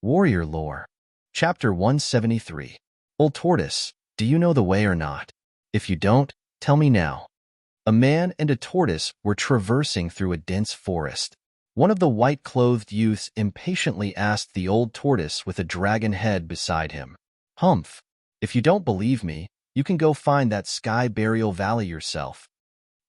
Warrior Lore. Chapter 173. Old Tortoise, do you know the way or not? If you don't, tell me now. A man and a tortoise were traversing through a dense forest. One of the white-clothed youths impatiently asked the old tortoise with a dragon head beside him, "Humph, if you don't believe me, you can go find that sky burial valley yourself."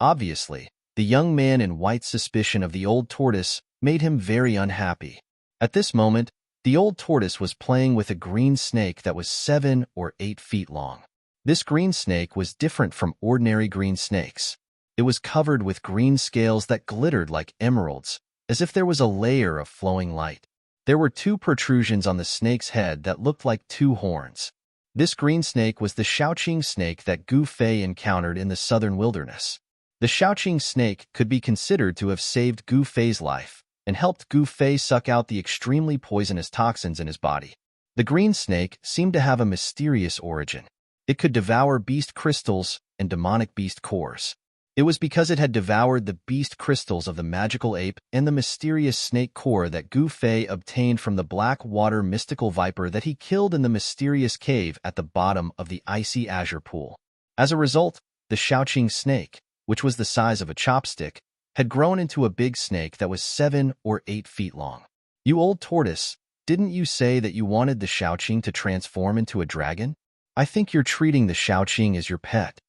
Obviously, the young man in white suspicion of the old tortoise made him very unhappy. At this moment, the old tortoise was playing with a green snake that was 7 or 8 feet long. This green snake was different from ordinary green snakes. It was covered with green scales that glittered like emeralds, as if there was a layer of flowing light. There were 2 protrusions on the snake's head that looked like 2 horns. This green snake was the Shaoqing snake that Gu Fei encountered in the southern wilderness. The Shaoqing snake could be considered to have saved Gu Fei's life and helped Gu Fei suck out the extremely poisonous toxins in his body. The green snake seemed to have a mysterious origin. It could devour beast crystals and demonic beast cores. It was because it had devoured the beast crystals of the magical ape and the mysterious snake core that Gu Fei obtained from the black water mystical viper that he killed in the mysterious cave at the bottom of the icy azure pool. As a result, the Shaoqing snake, which was the size of a chopstick, had grown into a big snake that was 7 or 8 feet long. You old tortoise, didn't you say that you wanted the Shaoqing to transform into a dragon? I think you're treating the Shaoqing as your pet.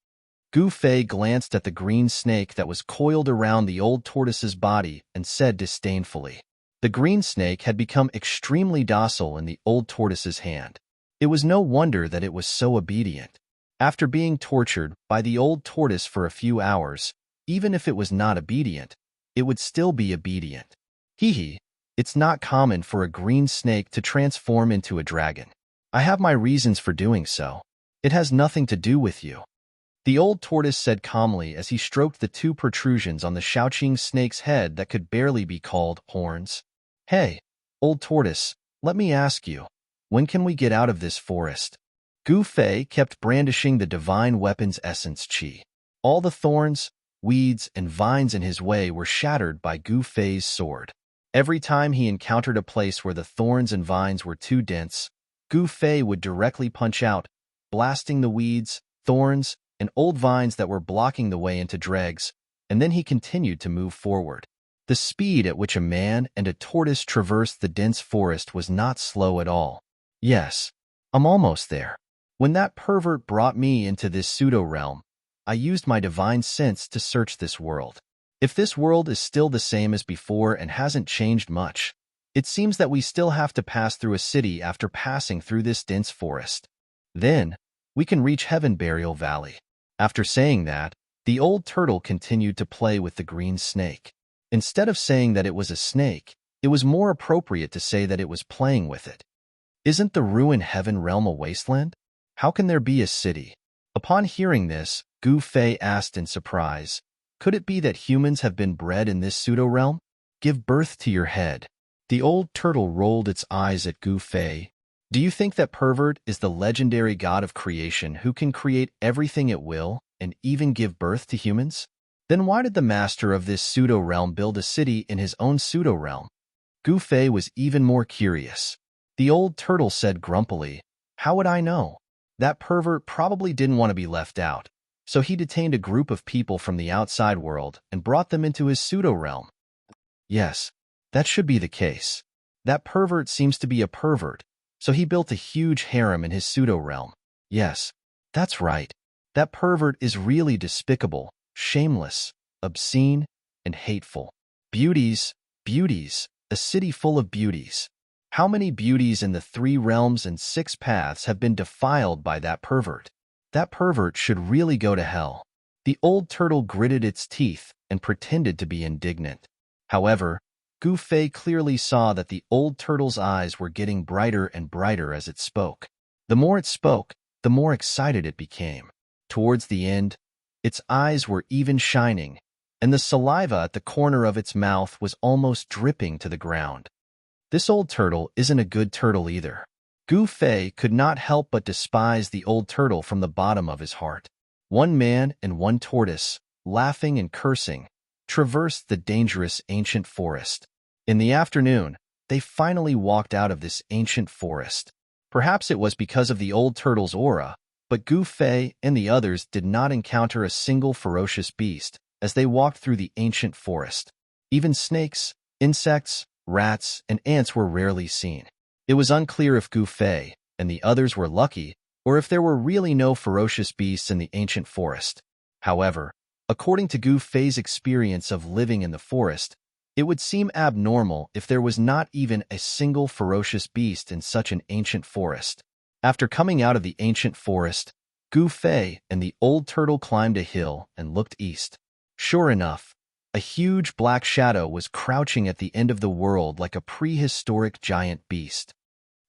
Gu Fei glanced at the green snake that was coiled around the old tortoise's body and said disdainfully. The green snake had become extremely docile in the old tortoise's hand. It was no wonder that it was so obedient. After being tortured by the old tortoise for a few hours, even if it was not obedient, it would still be obedient. Hee, it's not common for a green snake to transform into a dragon. I have my reasons for doing so. It has nothing to do with you. The old tortoise said calmly as he stroked the 2 protrusions on the Shaoqing snake's head that could barely be called horns. Hey, old tortoise, let me ask you, when can we get out of this forest? Gu Fei kept brandishing the divine weapon's essence chi. All the thorns, weeds, and vines in his way were shattered by Gu Fei's sword. Every time he encountered a place where the thorns and vines were too dense, Gu Fei would directly punch out, blasting the weeds, thorns, and old vines that were blocking the way into dregs, and then he continued to move forward. The speed at which a man and a tortoise traversed the dense forest was not slow at all. Yes, I'm almost there. When that pervert brought me into this pseudo-realm, I used my divine sense to search this world. If this world is still the same as before and hasn't changed much, it seems that we still have to pass through a city after passing through this dense forest. Then, we can reach Heaven Burial Valley. After saying that, the old turtle continued to play with the green snake. Instead of saying that it was a snake, it was more appropriate to say that it was playing with it. Isn't the ruined heaven realm a wasteland? How can there be a city? Upon hearing this, Gu Fei asked in surprise, could it be that humans have been bred in this pseudo-realm? Give birth to your head. The old turtle rolled its eyes at Gu Fei. Do you think that pervert is the legendary god of creation who can create everything at will and even give birth to humans? Then why did the master of this pseudo-realm build a city in his own pseudo-realm? Gu Fei was even more curious. The old turtle said grumpily, how would I know? That pervert probably didn't want to be left out, so he detained a group of people from the outside world and brought them into his pseudo-realm. Yes, that should be the case. That pervert seems to be a pervert. So he built a huge harem in his pseudo-realm. Yes, that's right. That pervert is really despicable, shameless, obscene, and hateful. Beauties, beauties, a city full of beauties. How many beauties in the 3 realms and 6 paths have been defiled by that pervert? That pervert should really go to hell. The old turtle gritted its teeth and pretended to be indignant. However, Gu Fei clearly saw that the old turtle's eyes were getting brighter and brighter as it spoke. The more it spoke, the more excited it became. Towards the end, its eyes were even shining, and the saliva at the corner of its mouth was almost dripping to the ground. This old turtle isn't a good turtle either. Gu Fei could not help but despise the old turtle from the bottom of his heart. 1 man and 1 tortoise, laughing and cursing, traversed the dangerous ancient forest. In the afternoon, they finally walked out of this ancient forest. Perhaps it was because of the old turtle's aura, but Gu Fei and the others did not encounter a single ferocious beast as they walked through the ancient forest. Even snakes, insects, rats, and ants were rarely seen. It was unclear if Gu Fei and the others were lucky or if there were really no ferocious beasts in the ancient forest. However, according to Gu Fei's experience of living in the forest, it would seem abnormal if there was not even a single ferocious beast in such an ancient forest. After coming out of the ancient forest, Gu Fei and the old turtle climbed a hill and looked east. Sure enough, a huge black shadow was crouching at the end of the world like a prehistoric giant beast.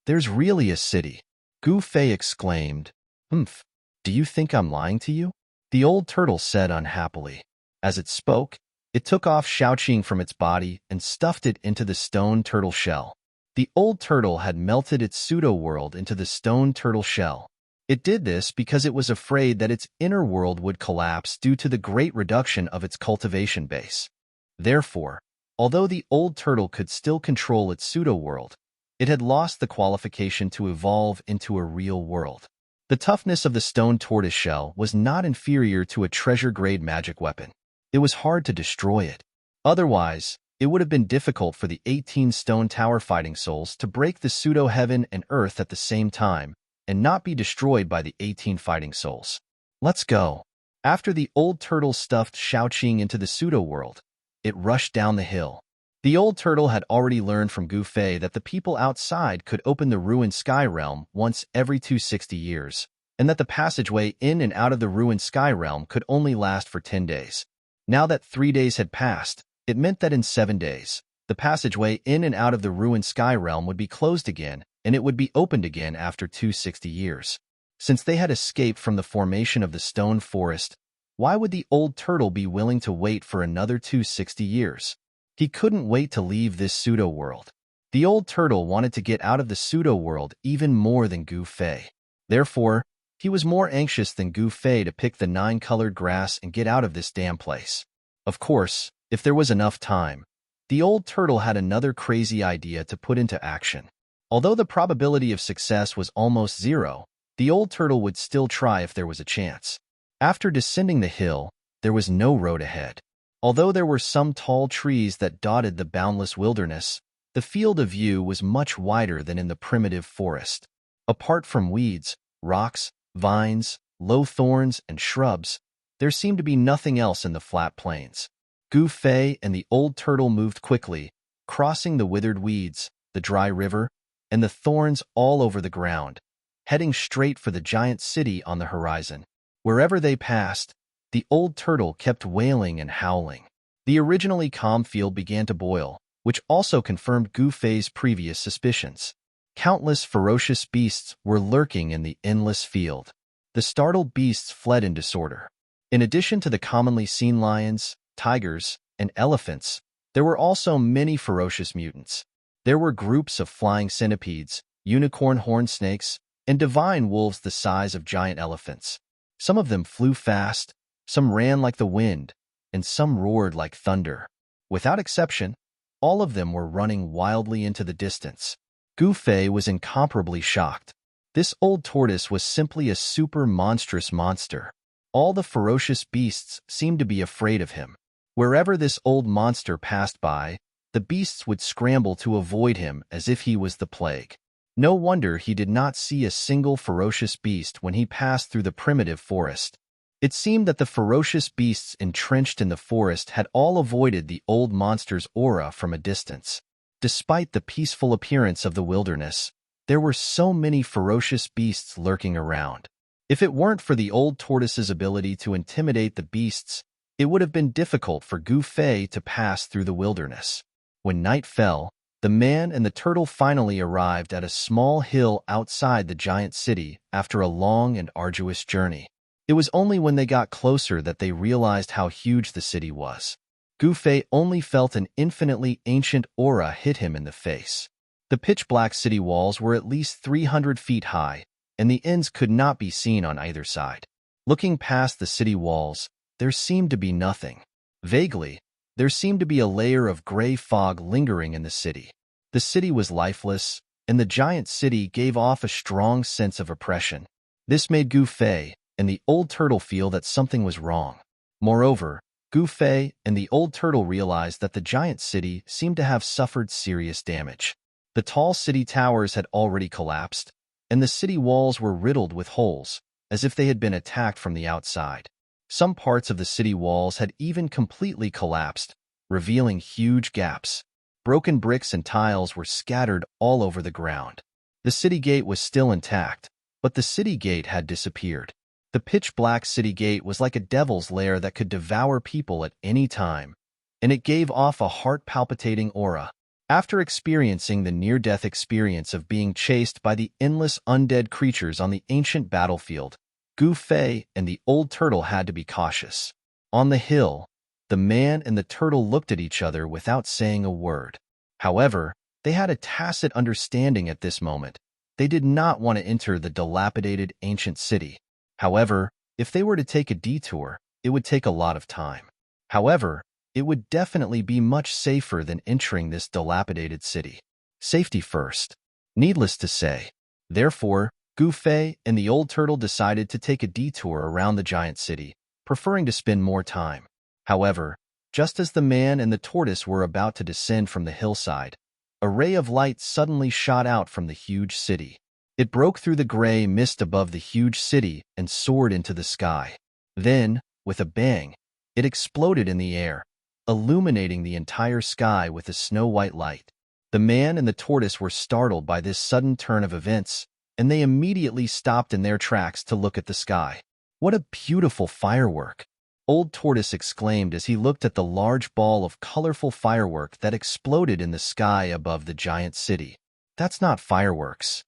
"There's really a city," Gu Fei exclaimed. "Humph, do you think I'm lying to you?" the old turtle said unhappily. As it spoke, it took off Shaoqing from its body and stuffed it into the stone turtle shell. The old turtle had melted its pseudo-world into the stone turtle shell. It did this because it was afraid that its inner world would collapse due to the great reduction of its cultivation base. Therefore, although the old turtle could still control its pseudo-world, it had lost the qualification to evolve into a real world. The toughness of the stone tortoise shell was not inferior to a treasure-grade magic weapon. It was hard to destroy it. Otherwise, it would have been difficult for the 18 stone tower fighting souls to break the pseudo-heaven and earth at the same time and not be destroyed by the 18 fighting souls. "Let's go." After the old turtle stuffed Shaoqing into the pseudo-world, it rushed down the hill. The old turtle had already learned from Gu Fei that the people outside could open the ruined sky realm once every 260 years, and that the passageway in and out of the ruined sky realm could only last for 10 days. Now that 3 days had passed, it meant that in 7 days, the passageway in and out of the ruined sky realm would be closed again, and it would be opened again after 260 years. Since they had escaped from the formation of the stone forest, why would the old turtle be willing to wait for another 260 years? He couldn't wait to leave this pseudo-world. The old turtle wanted to get out of the pseudo-world even more than Gu Fei. Therefore, he was more anxious than Gu Fei to pick the 9-colored grass and get out of this damn place. Of course, if there was enough time, the old turtle had another crazy idea to put into action. Although the probability of success was almost zero, the old turtle would still try if there was a chance. After descending the hill, there was no road ahead. Although there were some tall trees that dotted the boundless wilderness, the field of view was much wider than in the primitive forest. Apart from weeds, rocks, vines, low thorns, and shrubs, there seemed to be nothing else in the flat plains. Gu Fei and the old turtle moved quickly, crossing the withered weeds, the dry river, and the thorns all over the ground, heading straight for the giant city on the horizon. Wherever they passed, the old turtle kept wailing and howling. The originally calm field began to boil, which also confirmed Gu Fei's previous suspicions. Countless ferocious beasts were lurking in the endless field. The startled beasts fled in disorder. In addition to the commonly seen lions, tigers, and elephants, there were also many ferocious mutants. There were groups of flying centipedes, unicorn horned snakes, and divine wolves the size of giant elephants. Some of them flew fast, some ran like the wind, and some roared like thunder. Without exception, all of them were running wildly into the distance. Gu Fei was incomparably shocked. This old tortoise was simply a super monstrous monster. All the ferocious beasts seemed to be afraid of him. Wherever this old monster passed by, the beasts would scramble to avoid him as if he was the plague. No wonder he did not see a single ferocious beast when he passed through the primitive forest. It seemed that the ferocious beasts entrenched in the forest had all avoided the old monster's aura from a distance. Despite the peaceful appearance of the wilderness, there were so many ferocious beasts lurking around. If it weren't for the old tortoise's ability to intimidate the beasts, it would have been difficult for Gu Fei to pass through the wilderness. When night fell, the man and the turtle finally arrived at a small hill outside the giant city after a long and arduous journey. It was only when they got closer that they realized how huge the city was. Gu Fei only felt an infinitely ancient aura hit him in the face. The pitch-black city walls were at least 300 feet high, and the ends could not be seen on either side. Looking past the city walls, there seemed to be nothing. Vaguely, there seemed to be a layer of gray fog lingering in the city. The city was lifeless, and the giant city gave off a strong sense of oppression. This made Gu Fei and the old turtle feel that something was wrong. Moreover, Gu Fei and the old turtle realized that the giant city seemed to have suffered serious damage. The tall city towers had already collapsed, and the city walls were riddled with holes, as if they had been attacked from the outside. Some parts of the city walls had even completely collapsed, revealing huge gaps. Broken bricks and tiles were scattered all over the ground. The city gate was still intact, but the city gate had disappeared. The pitch-black city gate was like a devil's lair that could devour people at any time, and it gave off a heart-palpitating aura. After experiencing the near-death experience of being chased by the endless undead creatures on the ancient battlefield, Gu Fei and the old turtle had to be cautious. On the hill, the man and the turtle looked at each other without saying a word. However, they had a tacit understanding at this moment. They did not want to enter the dilapidated ancient city. However, if they were to take a detour, it would take a lot of time. However, it would definitely be much safer than entering this dilapidated city. Safety first. Needless to say. Therefore, Gu Fei and the old turtle decided to take a detour around the giant city, preferring to spend more time. However, just as the man and the tortoise were about to descend from the hillside, a ray of light suddenly shot out from the huge city. It broke through the gray mist above the huge city and soared into the sky. Then, with a bang, it exploded in the air, illuminating the entire sky with a snow-white light. The man and the tortoise were startled by this sudden turn of events, and they immediately stopped in their tracks to look at the sky. "What a beautiful firework!" Old Tortoise exclaimed as he looked at the large ball of colorful firework that exploded in the sky above the giant city. "That's not fireworks."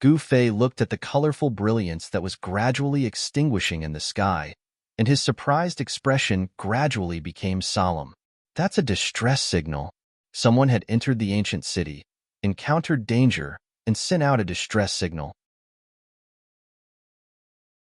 Gu Fei looked at the colorful brilliance that was gradually extinguishing in the sky, and his surprised expression gradually became solemn. "That's a distress signal." Someone had entered the ancient city, encountered danger, and sent out a distress signal.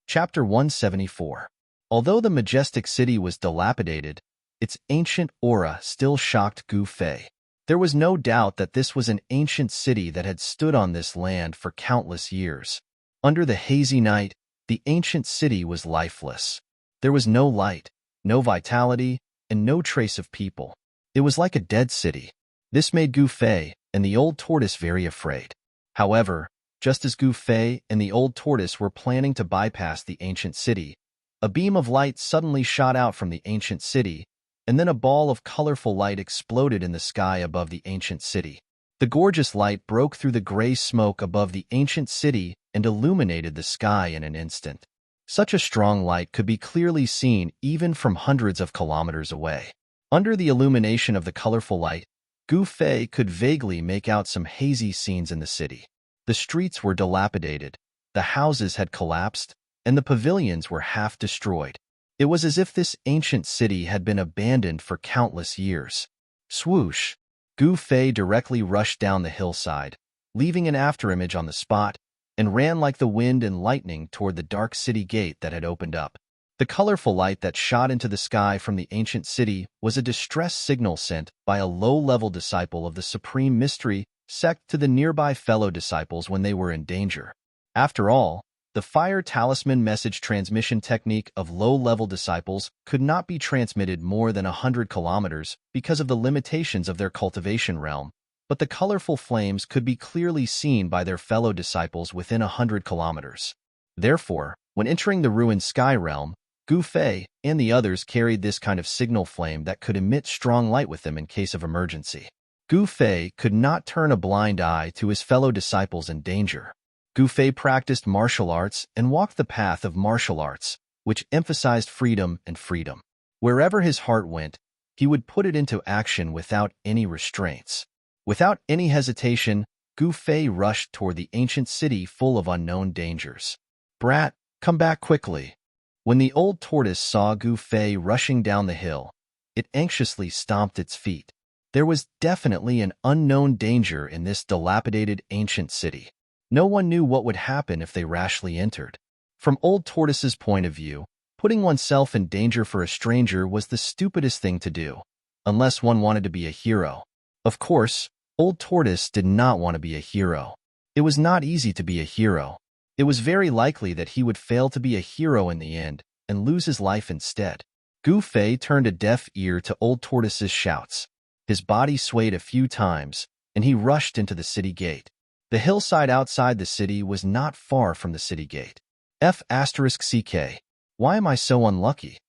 Chapter 174. Although the majestic city was dilapidated, its ancient aura still shocked Gu Fei. There was no doubt that this was an ancient city that had stood on this land for countless years. Under the hazy night, the ancient city was lifeless. There was no light, no vitality, and no trace of people. It was like a dead city. This made Gu Fei and the old tortoise very afraid. However, just as Gu Fei and the old tortoise were planning to bypass the ancient city, a beam of light suddenly shot out from the ancient city, and then a ball of colorful light exploded in the sky above the ancient city. The gorgeous light broke through the gray smoke above the ancient city and illuminated the sky in an instant. Such a strong light could be clearly seen even from hundreds of kilometers away. Under the illumination of the colorful light, Gu Fei could vaguely make out some hazy scenes in the city. The streets were dilapidated, the houses had collapsed, and the pavilions were half destroyed. It was as if this ancient city had been abandoned for countless years. Swoosh! Gu Fei directly rushed down the hillside, leaving an afterimage on the spot, and ran like the wind and lightning toward the dark city gate that had opened up. The colorful light that shot into the sky from the ancient city was a distress signal sent by a low-level disciple of the Supreme Mystery sect to the nearby fellow disciples when they were in danger. After all, the fire talisman message transmission technique of low-level disciples could not be transmitted more than 100 kilometers because of the limitations of their cultivation realm, but the colorful flames could be clearly seen by their fellow disciples within 100 kilometers. Therefore, when entering the ruined sky realm, Gu Fei and the others carried this kind of signal flame that could emit strong light with them in case of emergency. Gu Fei could not turn a blind eye to his fellow disciples in danger. Gu Fei practiced martial arts and walked the path of martial arts, which emphasized freedom and freedom. Wherever his heart went, he would put it into action without any restraints. Without any hesitation, Gu Fei rushed toward the ancient city full of unknown dangers. "Brat, come back quickly." When the old tortoise saw Gu Fei rushing down the hill, it anxiously stomped its feet. There was definitely an unknown danger in this dilapidated ancient city. No one knew what would happen if they rashly entered. From Old Tortoise's point of view, putting oneself in danger for a stranger was the stupidest thing to do, unless one wanted to be a hero. Of course, Old Tortoise did not want to be a hero. It was not easy to be a hero. It was very likely that he would fail to be a hero in the end and lose his life instead. Gu Fei turned a deaf ear to Old Tortoise's shouts. His body swayed a few times, and he rushed into the city gate. The hillside outside the city was not far from the city gate. F***CK. Why am I so unlucky?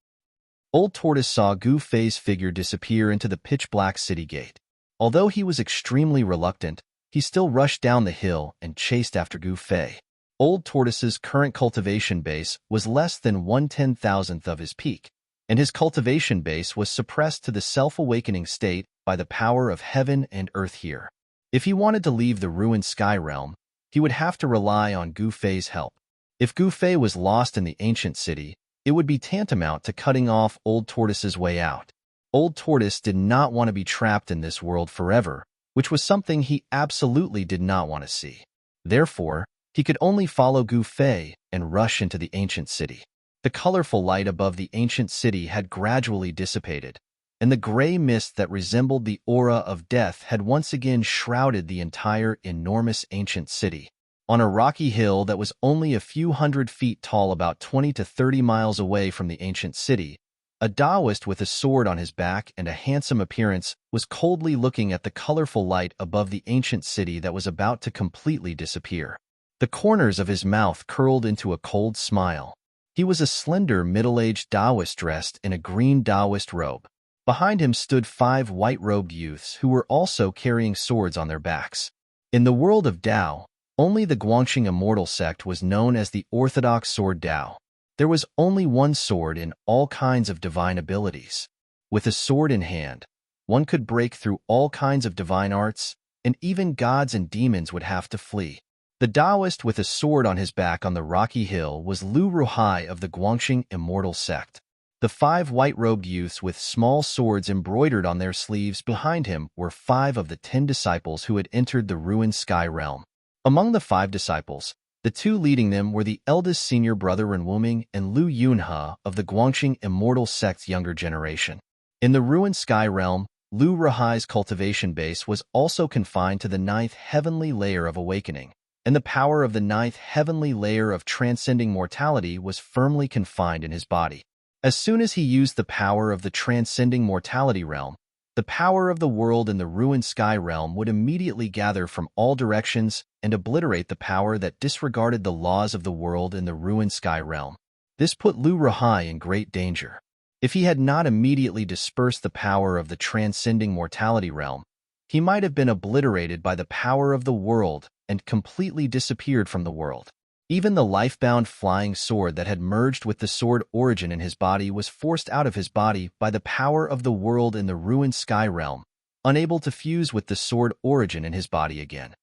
Old Tortoise saw Gu Fei's figure disappear into the pitch-black city gate. Although he was extremely reluctant, he still rushed down the hill and chased after Gu Fei. Old Tortoise's current cultivation base was less than 1/10,000th of his peak, and his cultivation base was suppressed to the self-awakening state by the power of heaven and earth here. If he wanted to leave the ruined sky realm, he would have to rely on Gu Fei's help. If Gu Fei was lost in the ancient city, it would be tantamount to cutting off Old Tortoise's way out. Old Tortoise did not want to be trapped in this world forever, which was something he absolutely did not want to see. Therefore, he could only follow Gu Fei and rush into the ancient city. The colorful light above the ancient city had gradually dissipated, and the gray mist that resembled the aura of death had once again shrouded the entire enormous ancient city. On a rocky hill that was only a few hundred feet tall, about 20 to 30 miles away from the ancient city, a Taoist with a sword on his back and a handsome appearance was coldly looking at the colorful light above the ancient city that was about to completely disappear. The corners of his mouth curled into a cold smile. He was a slender, middle-aged Taoist dressed in a green Taoist robe. Behind him stood 5 white-robed youths who were also carrying swords on their backs. In the world of Tao, only the Guangxing immortal sect was known as the Orthodox Sword Tao. There was only one sword in all kinds of divine abilities. With a sword in hand, one could break through all kinds of divine arts, and even gods and demons would have to flee. The Taoist with a sword on his back on the rocky hill was Lu Ruhai of the Guangxing immortal sect. The 5 white-robed youths with small swords embroidered on their sleeves behind him were 5 of the 10 disciples who had entered the ruined sky realm. Among the 5 disciples, the 2 leading them were the eldest senior brother Renwuming and Lu Yunhe of the Guangxing immortal sect's younger generation. In the ruined sky realm, Lu Ruhai's cultivation base was also confined to the 9th heavenly layer of awakening, and the power of the 9th heavenly layer of transcending mortality was firmly confined in his body. As soon as he used the power of the transcending mortality realm, the power of the world in the ruined sky realm would immediately gather from all directions and obliterate the power that disregarded the laws of the world in the ruined sky realm. This put Lu Ruhai in great danger. If he had not immediately dispersed the power of the transcending mortality realm, he might have been obliterated by the power of the world and completely disappeared from the world. Even the life-bound flying sword that had merged with the sword origin in his body was forced out of his body by the power of the world in the ruined sky realm, unable to fuse with the sword origin in his body again.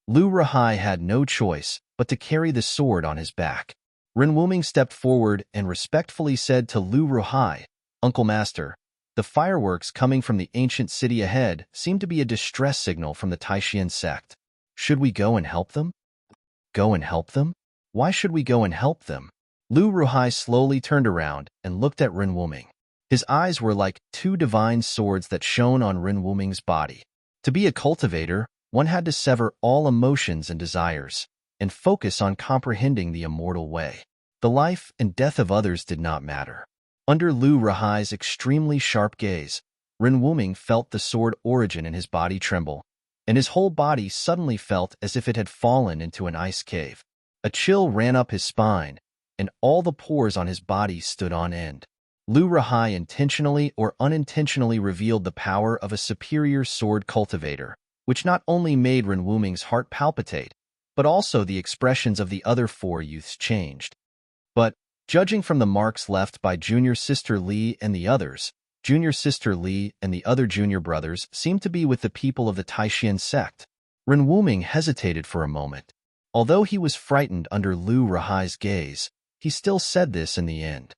Lu Ruhai had no choice but to carry the sword on his back. Renwuming stepped forward and respectfully said to Lu Ruhai, "Uncle Master, the fireworks coming from the ancient city ahead seem to be a distress signal from the Taishan sect. Should we go and help them?" "Go and help them? Why should we go and help them?" Lu Ruhai slowly turned around and looked at Renwuming. His eyes were like 2 divine swords that shone on Renwuming's body. To be a cultivator, one had to sever all emotions and desires, and focus on comprehending the immortal way. The life and death of others did not matter. Under Lu Ruhai's extremely sharp gaze, Renwuming felt the sword origin in his body tremble, and his whole body suddenly felt as if it had fallen into an ice cave. A chill ran up his spine, and all the pores on his body stood on end. Lu Ruhai intentionally or unintentionally revealed the power of a superior sword cultivator, which not only made Renwuming's heart palpitate, but also the expressions of the other 4 youths changed. But, judging from the marks left by Junior Sister Li and the others, Junior Sister Li and the other junior brothers seemed to be with the people of the Taishan sect. Renwuming hesitated for a moment. Although he was frightened under Lu Ruhai's gaze, he still said this in the end.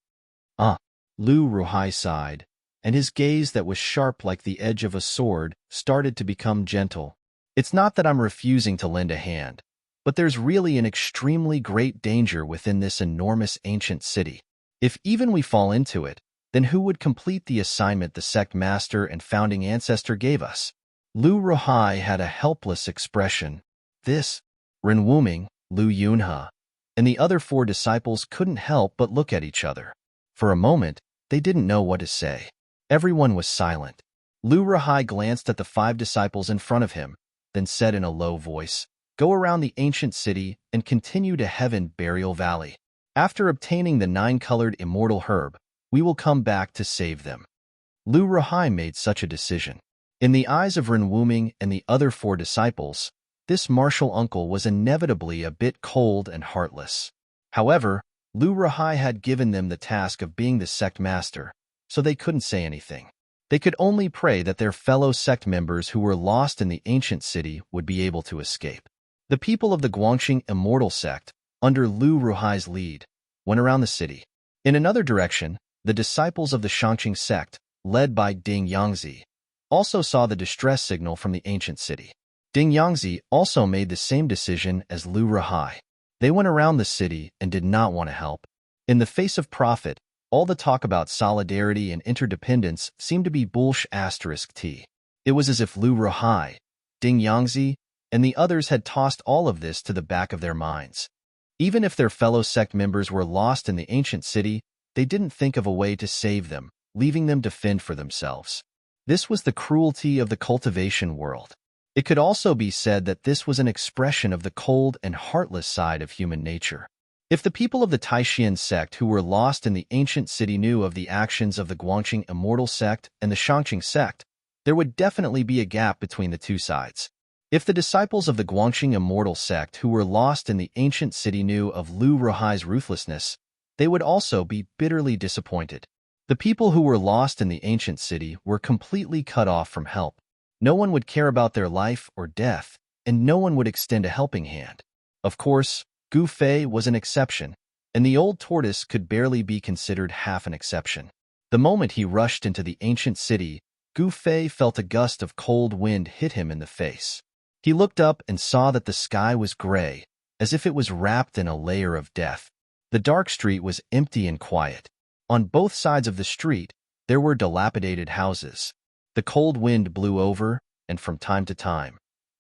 Lu Ruhai sighed, and his gaze that was sharp like the edge of a sword started to become gentle. "It's not that I'm refusing to lend a hand, but there's really an extremely great danger within this enormous ancient city. If even we fall into it, then who would complete the assignment the sect master and founding ancestor gave us? Lu Ruhai had a helpless expression. This, Renwuming, Lu Yunhe, and the other 4 disciples couldn't help but look at each other. For a moment, they didn't know what to say. Everyone was silent. Lu Ruhai glanced at the 5 disciples in front of him, then said in a low voice, "Go around the ancient city and continue to Heaven Burial Valley. After obtaining the 9-colored immortal herb, we will come back to save them." Lu Ruhai made such a decision. In the eyes of Renwuming and the other 4 disciples, this martial uncle was inevitably a bit cold and heartless. However, Lu Ruhai had given them the task of being the sect master, so they couldn't say anything. They could only pray that their fellow sect members who were lost in the ancient city would be able to escape. The people of the Guangxing Immortal Sect, under Lu Ruhai's lead, went around the city. In another direction, the disciples of the Shangqing sect, led by Ding Yangzi, also saw the distress signal from the ancient city. Ding Yangzi also made the same decision as Lu Ruhai. They went around the city and did not want to help. In the face of profit, all the talk about solidarity and interdependence seemed to be bullsh*t. It was as if Lu Ruhai, Ding Yangzi, and the others had tossed all of this to the back of their minds. Even if their fellow sect members were lost in the ancient city, they didn't think of a way to save them, leaving them to fend for themselves. This was the cruelty of the cultivation world. It could also be said that this was an expression of the cold and heartless side of human nature. If the people of the Taishan sect who were lost in the ancient city knew of the actions of the Guangxing Immortal sect and the Shangqing sect, there would definitely be a gap between the two sides. If the disciples of the Guangxing Immortal sect who were lost in the ancient city knew of Lu Ruhai's ruthlessness, they would also be bitterly disappointed. The people who were lost in the ancient city were completely cut off from help. No one would care about their life or death, and no one would extend a helping hand. Of course, Gu Fei was an exception, and the old tortoise could barely be considered half an exception. The moment he rushed into the ancient city, Gu Fei felt a gust of cold wind hit him in the face. He looked up and saw that the sky was gray, as if it was wrapped in a layer of death. The dark street was empty and quiet. On both sides of the street, there were dilapidated houses. The cold wind blew over, and from time to time,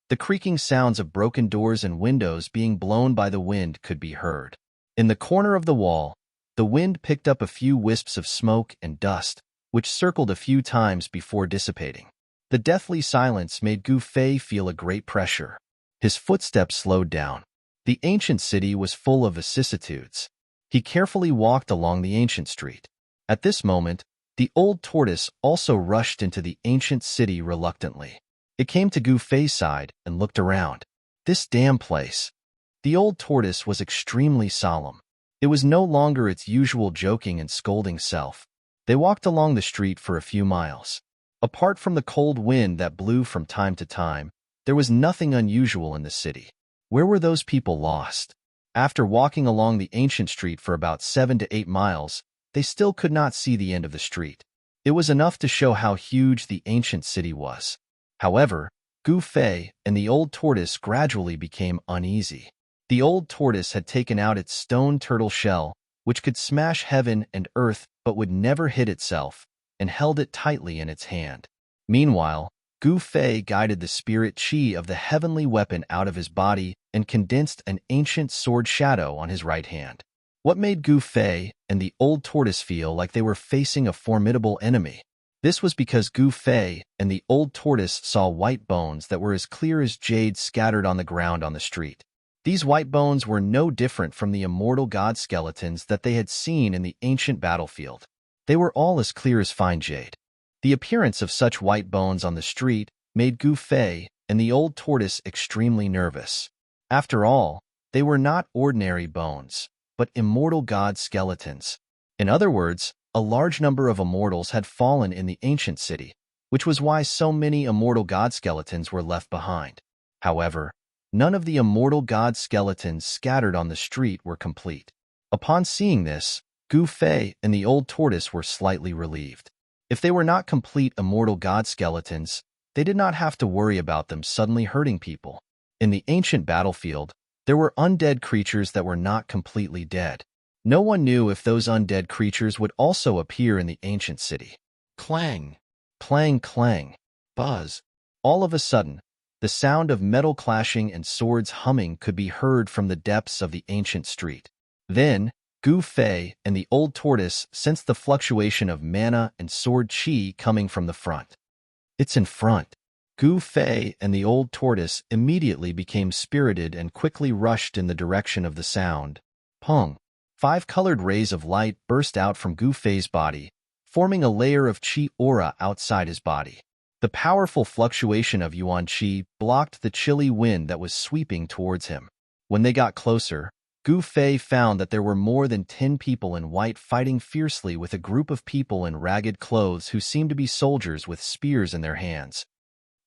the creaking sounds of broken doors and windows being blown by the wind could be heard. In the corner of the wall, the wind picked up a few wisps of smoke and dust, which circled a few times before dissipating. The deathly silence made Gu Fei feel a great pressure. His footsteps slowed down. The ancient city was full of vicissitudes. He carefully walked along the ancient street. At this moment, the old tortoise also rushed into the ancient city reluctantly. It came to Gu Fei's side and looked around. This damn place. The old tortoise was extremely solemn. It was no longer its usual joking and scolding self. They walked along the street for a few miles. Apart from the cold wind that blew from time to time, there was nothing unusual in the city. Where were those people lost? After walking along the ancient street for about 7 to 8 miles, they still could not see the end of the street. It was enough to show how huge the ancient city was. However, Gu Fei and the old tortoise gradually became uneasy. The old tortoise had taken out its stone turtle shell, which could smash heaven and earth but would never hit itself, and held it tightly in its hand. Meanwhile, Gu Fei guided the spirit chi of the heavenly weapon out of his body and condensed an ancient sword shadow on his right hand. What made Gu Fei and the old tortoise feel like they were facing a formidable enemy? This was because Gu Fei and the old tortoise saw white bones that were as clear as jade scattered on the ground on the street. These white bones were no different from the immortal god skeletons that they had seen in the ancient battlefield. They were all as clear as fine jade. The appearance of such white bones on the street made Gu Fei and the old tortoise extremely nervous. After all, they were not ordinary bones, but immortal god skeletons. In other words, a large number of immortals had fallen in the ancient city, which was why so many immortal god skeletons were left behind. However, none of the immortal god skeletons scattered on the street were complete. Upon seeing this, Gu Fei and the old tortoise were slightly relieved. If they were not complete immortal god skeletons, they did not have to worry about them suddenly hurting people. In the ancient battlefield, there were undead creatures that were not completely dead. No one knew if those undead creatures would also appear in the ancient city. Clang, clang, clang, buzz. All of a sudden, the sound of metal clashing and swords humming could be heard from the depths of the ancient street. Then, Gu Fei and the old tortoise sensed the fluctuation of mana and sword chi coming from the front. It's in front. Gu Fei and the old tortoise immediately became spirited and quickly rushed in the direction of the sound. Pong! 5 colored rays of light burst out from Gu Fei's body, forming a layer of chi aura outside his body. The powerful fluctuation of yuan chi blocked the chilly wind that was sweeping towards him. When they got closer, Gu Fei found that there were more than 10 people in white fighting fiercely with a group of people in ragged clothes who seemed to be soldiers with spears in their hands.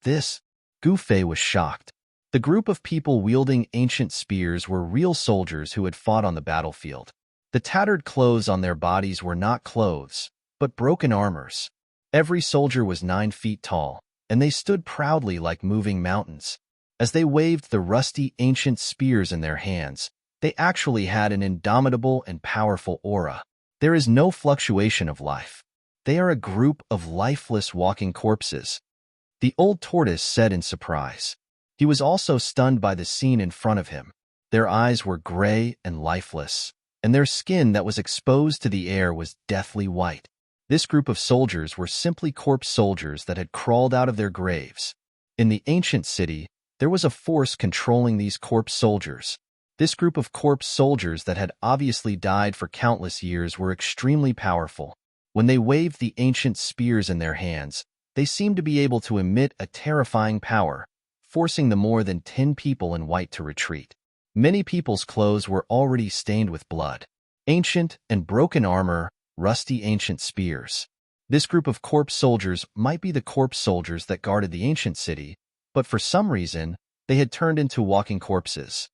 Gu Fei was shocked. The group of people wielding ancient spears were real soldiers who had fought on the battlefield. The tattered clothes on their bodies were not clothes, but broken armors. Every soldier was 9 feet tall, and they stood proudly like moving mountains. As they waved the rusty ancient spears in their hands, they actually had an indomitable and powerful aura. There is no fluctuation of life. They are a group of lifeless walking corpses. The old tortoise said in surprise. He was also stunned by the scene in front of him. Their eyes were gray and lifeless, and their skin that was exposed to the air was deathly white. This group of soldiers were simply corpse soldiers that had crawled out of their graves. In the ancient city, there was a force controlling these corpse soldiers. This group of corpse soldiers that had obviously died for countless years were extremely powerful. When they waved the ancient spears in their hands, they seemed to be able to emit a terrifying power, forcing the more than 10 people in white to retreat. Many people's clothes were already stained with blood. Ancient and broken armor, rusty ancient spears. This group of corpse soldiers might be the corpse soldiers that guarded the ancient city, but for some reason, they had turned into walking corpses.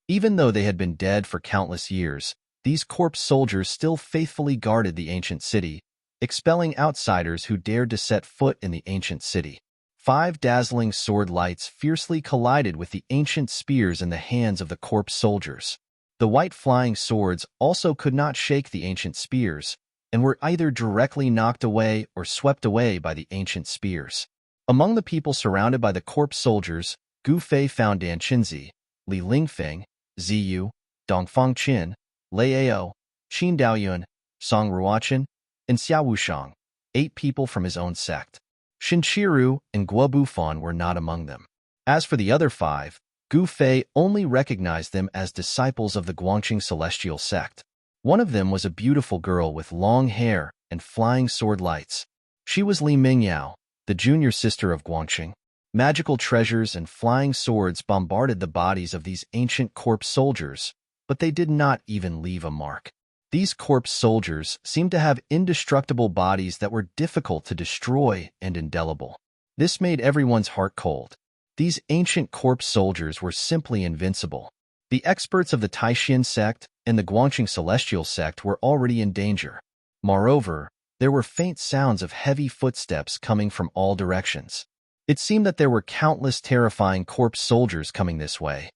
Even though they had been dead for countless years, these corpse soldiers still faithfully guarded the ancient city, expelling outsiders who dared to set foot in the ancient city. 5 dazzling sword lights fiercely collided with the ancient spears in the hands of the corpse soldiers. The white flying swords also could not shake the ancient spears, and were either directly knocked away or swept away by the ancient spears. Among the people surrounded by the corpse soldiers, Gu Fei found Dan Qinzi, Li Lingfeng, Ziyu, Dongfang Qin, Lei Ao, Qin Daoyun, Song Ruochen, and Xiao Wushang, 8 people from his own sect. Shinqiru and Guo Bufan were not among them. As for the other 5, Gu Fei only recognized them as disciples of the Guangqing celestial sect. One of them was a beautiful girl with long hair and flying sword lights. She was Li Mingyao, the junior sister of Guangqing. Magical treasures and flying swords bombarded the bodies of these ancient corpse soldiers, but they did not even leave a mark. These corpse soldiers seemed to have indestructible bodies that were difficult to destroy and indelible. This made everyone's heart cold. These ancient corpse soldiers were simply invincible. The experts of the Taishan sect and the Guangqing celestial sect were already in danger. Moreover, there were faint sounds of heavy footsteps coming from all directions. It seemed that there were countless terrifying corpse soldiers coming this way.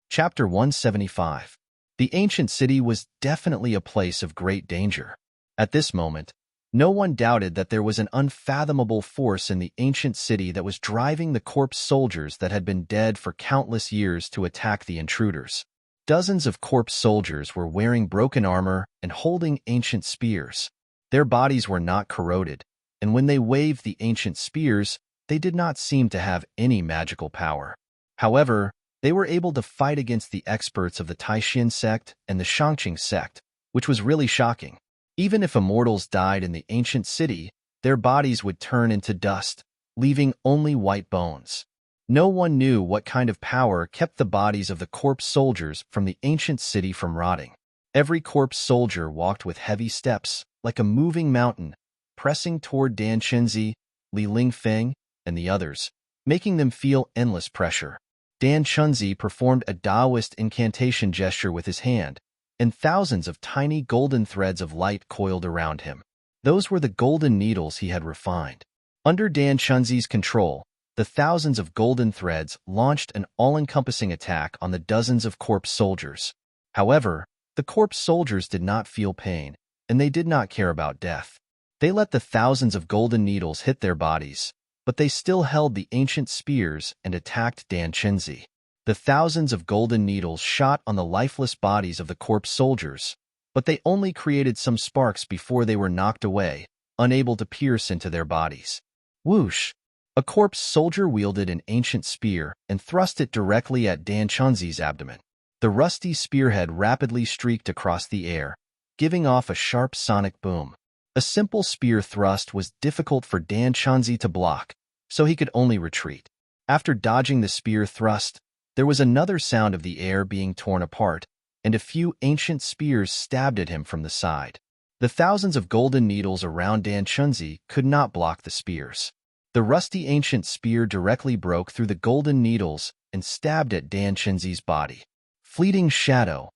Chapter 175. The ancient city was definitely a place of great danger. At this moment, no one doubted that there was an unfathomable force in the ancient city that was driving the corpse soldiers that had been dead for countless years to attack the intruders. Dozens of corpse soldiers were wearing broken armor and holding ancient spears. Their bodies were not corroded, and when they waved the ancient spears, they did not seem to have any magical power. However, they were able to fight against the experts of the Taishan sect and the Shangqing sect, which was really shocking. Even if immortals died in the ancient city, their bodies would turn into dust, leaving only white bones. No one knew what kind of power kept the bodies of the corpse soldiers from the ancient city from rotting. Every corpse soldier walked with heavy steps, like a moving mountain, pressing toward Dan Qinzi, Li Lingfeng, and the others, making them feel endless pressure. Dan Qinzi performed a Taoist incantation gesture with his hand, and thousands of tiny golden threads of light coiled around him. Those were the golden needles he had refined. Under Dan Qinzi's control, the thousands of golden threads launched an all-encompassing attack on the dozens of corpse soldiers. However, the corpse soldiers did not feel pain, and they did not care about death. They let the thousands of golden needles hit their bodies, but they still held the ancient spears and attacked Dan Chenzi. The thousands of golden needles shot on the lifeless bodies of the corpse soldiers, but they only created some sparks before they were knocked away, unable to pierce into their bodies. Whoosh! A corpse soldier wielded an ancient spear and thrust it directly at Dan Chenzi's abdomen. The rusty spearhead rapidly streaked across the air, giving off a sharp sonic boom. A simple spear thrust was difficult for Dan Chenzi to block, so he could only retreat. After dodging the spear thrust, there was another sound of the air being torn apart, and a few ancient spears stabbed at him from the side. The thousands of golden needles around Dan Chenzi could not block the spears. The rusty ancient spear directly broke through the golden needles and stabbed at Dan Chenzi's body. Fleeting shadow.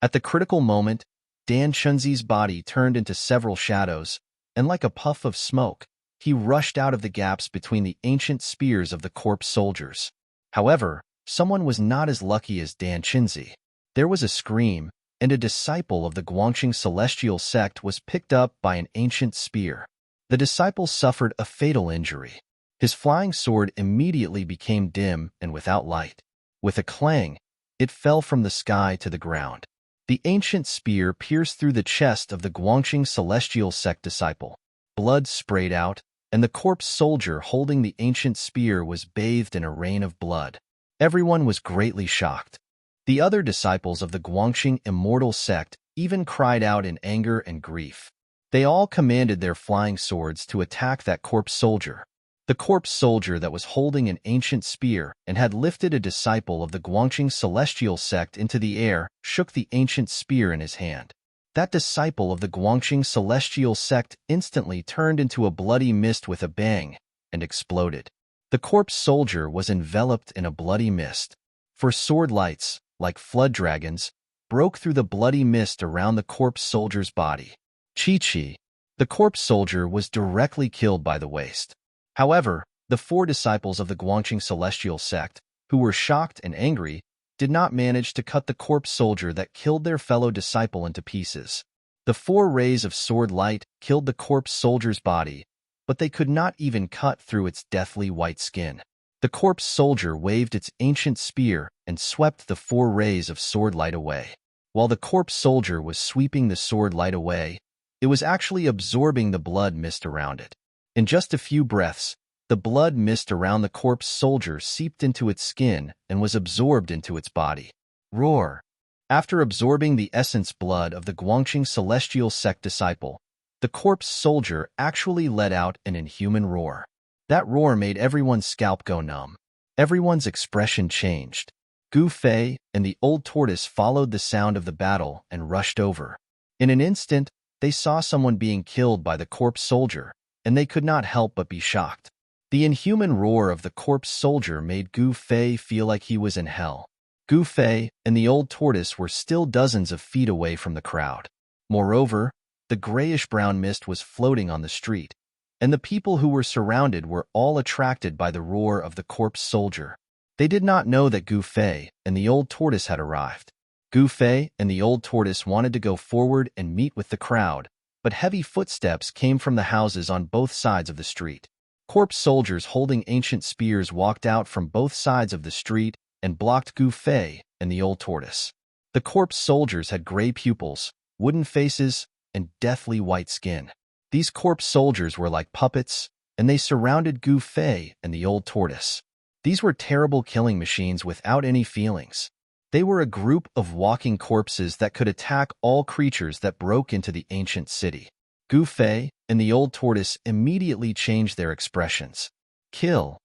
At the critical moment, Dan Chenzi's body turned into several shadows, and like a puff of smoke, he rushed out of the gaps between the ancient spears of the corpse soldiers. However, someone was not as lucky as Dan Chenzi. There was a scream, and a disciple of the Guangxing celestial sect was picked up by an ancient spear. The disciple suffered a fatal injury. His flying sword immediately became dim and without light. With a clang, it fell from the sky to the ground. The ancient spear pierced through the chest of the Guangxing celestial sect disciple. Blood sprayed out, and the corpse soldier holding the ancient spear was bathed in a rain of blood. Everyone was greatly shocked. The other disciples of the Guangxing immortal sect even cried out in anger and grief. They all commanded their flying swords to attack that corpse soldier. The corpse soldier that was holding an ancient spear and had lifted a disciple of the Guangxing celestial sect into the air shook the ancient spear in his hand. That disciple of the Guangxing celestial sect instantly turned into a bloody mist with a bang and exploded. The corpse soldier was enveloped in a bloody mist, for sword lights, like flood dragons, broke through the bloody mist around the corpse soldier's body. Chi-chi. The corpse soldier was directly killed by the waste. However, the 4 disciples of the Guangxing celestial sect, who were shocked and angry, did not manage to cut the corpse soldier that killed their fellow disciple into pieces. The 4 rays of sword light killed the corpse soldier's body, but they could not even cut through its deathly white skin. The corpse soldier waved its ancient spear and swept the 4 rays of sword light away. While the corpse soldier was sweeping the sword light away, it was actually absorbing the blood mist around it. In just a few breaths, the blood mist around the corpse soldier seeped into its skin and was absorbed into its body. Roar! After absorbing the essence blood of the Guangxing celestial sect disciple, the corpse soldier actually let out an inhuman roar. That roar made everyone's scalp go numb. Everyone's expression changed. Gu Fei and the old tortoise followed the sound of the battle and rushed over. In an instant, they saw someone being killed by the corpse soldier, and they could not help but be shocked. The inhuman roar of the corpse soldier made Gu Fei feel like he was in hell. Gu Fei and the old tortoise were still dozens of feet away from the crowd. Moreover, the grayish-brown mist was floating on the street, and the people who were surrounded were all attracted by the roar of the corpse soldier. They did not know that Gu Fei and the old tortoise had arrived. Gu Fei and the old tortoise wanted to go forward and meet with the crowd, but heavy footsteps came from the houses on both sides of the street. Corpse soldiers holding ancient spears walked out from both sides of the street and blocked Gu Fei and the old tortoise. The corpse soldiers had gray pupils, wooden faces, and deathly white skin. These corpse soldiers were like puppets, and they surrounded Gu Fei and the old tortoise. These were terrible killing machines without any feelings. They were a group of walking corpses that could attack all creatures that broke into the ancient city. Gu Fei and the old tortoise immediately changed their expressions. Kill.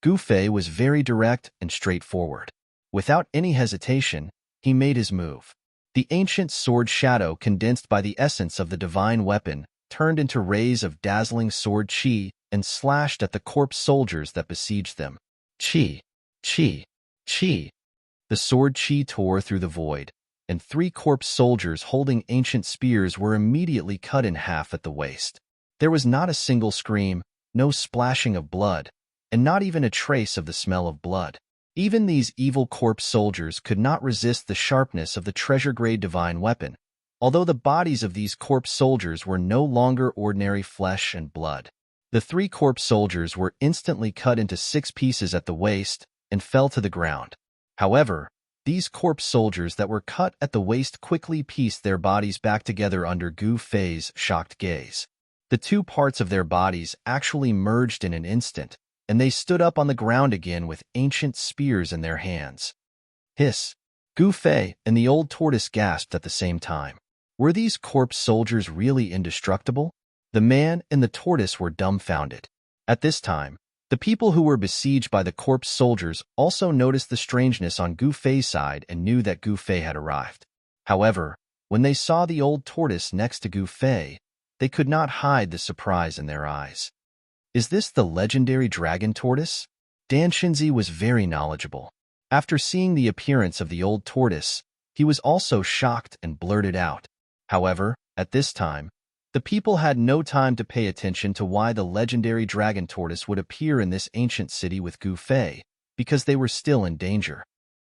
Gu Fei was very direct and straightforward. Without any hesitation, he made his move. The ancient sword shadow condensed by the essence of the divine weapon turned into rays of dazzling sword chi and slashed at the corpse soldiers that besieged them. Chi, chi, chi. The sword chi tore through the void, and 3 corpse soldiers holding ancient spears were immediately cut in half at the waist. There was not a single scream, no splashing of blood, and not even a trace of the smell of blood. Even these evil corpse soldiers could not resist the sharpness of the treasure-grade divine weapon, although the bodies of these corpse soldiers were no longer ordinary flesh and blood. The 3 corpse soldiers were instantly cut into 6 pieces at the waist and fell to the ground. However, these corpse soldiers that were cut at the waist quickly pieced their bodies back together under Gu Fei's shocked gaze. The 2 parts of their bodies actually merged in an instant, and they stood up on the ground again with ancient spears in their hands. Hiss! Gu Fei and the old tortoise gasped at the same time. Were these corpse soldiers really indestructible? The man and the tortoise were dumbfounded. At this time, the people who were besieged by the corpse soldiers also noticed the strangeness on Gu Fei's side and knew that Gu Fei had arrived. However, when they saw the old tortoise next to Gu Fei, they could not hide the surprise in their eyes. Is this the legendary dragon tortoise? Dan Xinzi was very knowledgeable. After seeing the appearance of the old tortoise, he was also shocked and blurted out. However, at this time, the people had no time to pay attention to why the legendary dragon tortoise would appear in this ancient city with Gu Fei, because they were still in danger.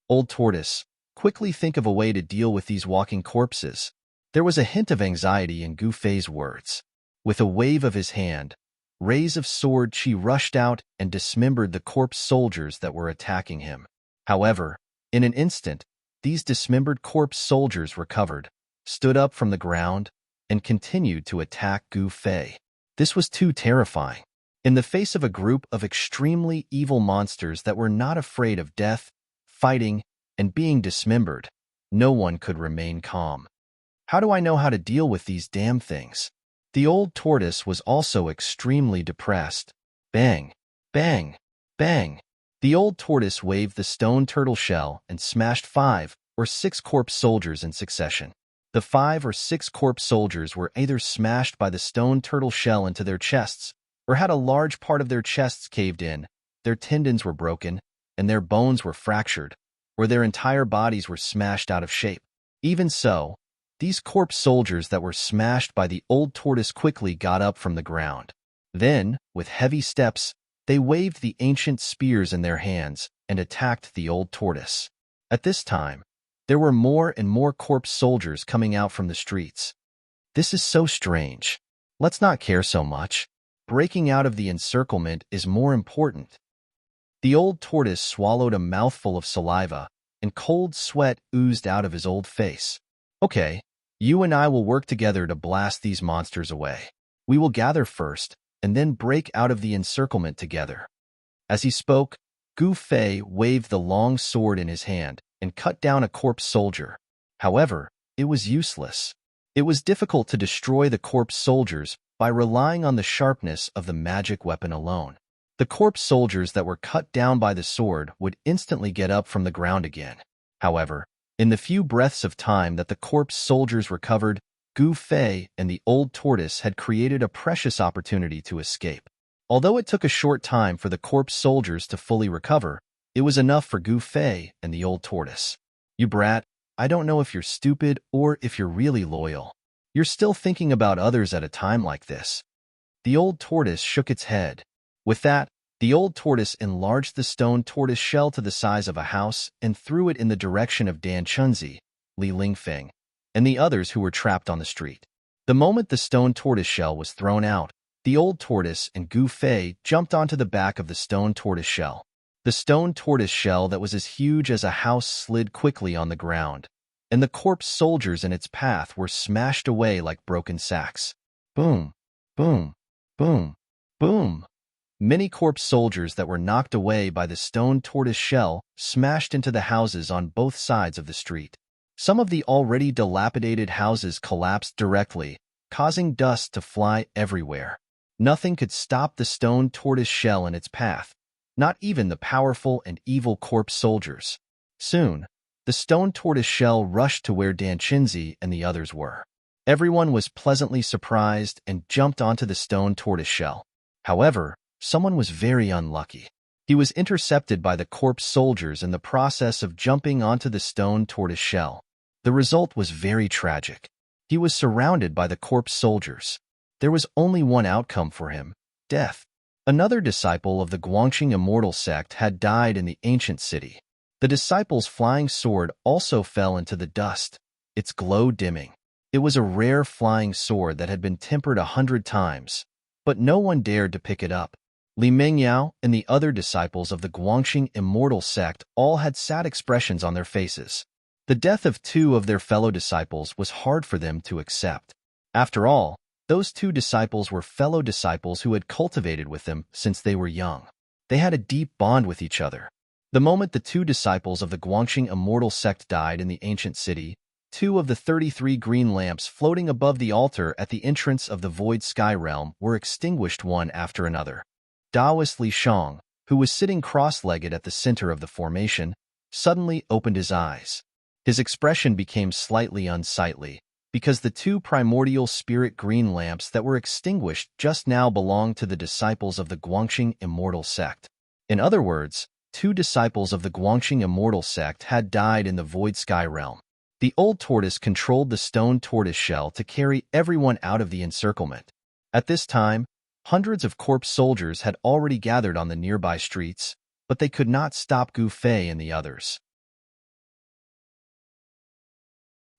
Old tortoise, quickly think of a way to deal with these walking corpses. There was a hint of anxiety in Gu Fei's words. With a wave of his hand, rays of sword chi rushed out and dismembered the corpse soldiers that were attacking him. However, in an instant, these dismembered corpse soldiers recovered, stood up from the ground, and continued to attack Gu Fei. This was too terrifying. In the face of a group of extremely evil monsters that were not afraid of death, fighting, and being dismembered, no one could remain calm. How do I know how to deal with these damn things? The old tortoise was also extremely depressed. Bang! Bang! Bang! The old tortoise waved the stone turtle shell and smashed 5 or 6 corpse soldiers in succession. The 5 or 6 corpse soldiers were either smashed by the stone turtle shell into their chests, or had a large part of their chests caved in, their tendons were broken, and their bones were fractured, or their entire bodies were smashed out of shape. Even so, these corpse soldiers that were smashed by the old tortoise quickly got up from the ground. Then, with heavy steps, they waved the ancient spears in their hands and attacked the old tortoise. At this time, there were more and more corpse soldiers coming out from the streets. This is so strange. Let's not care so much. Breaking out of the encirclement is more important. The old tortoise swallowed a mouthful of saliva, and cold sweat oozed out of his old face. Okay, you and I will work together to blast these monsters away. We will gather first, and then break out of the encirclement together. As he spoke, Gu Fei waved the long sword in his hand and cut down a corpse soldier. However, it was useless. It was difficult to destroy the corpse soldiers by relying on the sharpness of the magic weapon alone. The corpse soldiers that were cut down by the sword would instantly get up from the ground again. However, in the few breaths of time that the corpse soldiers recovered, Gu Fei and the old tortoise had created a precious opportunity to escape. Although it took a short time for the corpse soldiers to fully recover, it was enough for Gu Fei and the old tortoise. You brat, I don't know if you're stupid or if you're really loyal. You're still thinking about others at a time like this. The old tortoise shook its head. With that, the old tortoise enlarged the stone tortoise shell to the size of a house and threw it in the direction of Dan Chunzi, Li Lingfeng, and the others who were trapped on the street. The moment the stone tortoise shell was thrown out, the old tortoise and Gu Fei jumped onto the back of the stone tortoise shell. The stone tortoise shell that was as huge as a house slid quickly on the ground, and the corpse soldiers in its path were smashed away like broken sacks. Boom, boom, boom, boom. Many corpse soldiers that were knocked away by the stone tortoise shell smashed into the houses on both sides of the street. Some of the already dilapidated houses collapsed directly, causing dust to fly everywhere. Nothing could stop the stone tortoise shell in its path, not even the powerful and evil corpse soldiers. Soon, the stone tortoise shell rushed to where Dan Chunzi and the others were. Everyone was pleasantly surprised and jumped onto the stone tortoise shell. However, someone was very unlucky. He was intercepted by the corpse soldiers in the process of jumping onto the stone tortoise shell. The result was very tragic. He was surrounded by the corpse soldiers. There was only one outcome for him: death. Another disciple of the Guangxing immortal sect had died in the ancient city. The disciple's flying sword also fell into the dust, its glow dimming. It was a rare flying sword that had been tempered 100 times, but no one dared to pick it up. Li Mengyao and the other disciples of the Guangxing immortal sect all had sad expressions on their faces. The death of two of their fellow disciples was hard for them to accept. After all, those two disciples were fellow disciples who had cultivated with them since they were young. They had a deep bond with each other. The moment the two disciples of the Guangxing immortal sect died in the ancient city, two of the 33 green lamps floating above the altar at the entrance of the void sky realm were extinguished one after another. Taoist Li Shang, who was sitting cross-legged at the center of the formation, suddenly opened his eyes. His expression became slightly unsightly, because the two primordial spirit green lamps that were extinguished just now belonged to the disciples of the Guangxing immortal sect. In other words, two disciples of the Guangxing immortal sect had died in the void sky realm. The old tortoise controlled the stone tortoise shell to carry everyone out of the encirclement. At this time, hundreds of corpse soldiers had already gathered on the nearby streets, but they could not stop Gu Fei and the others.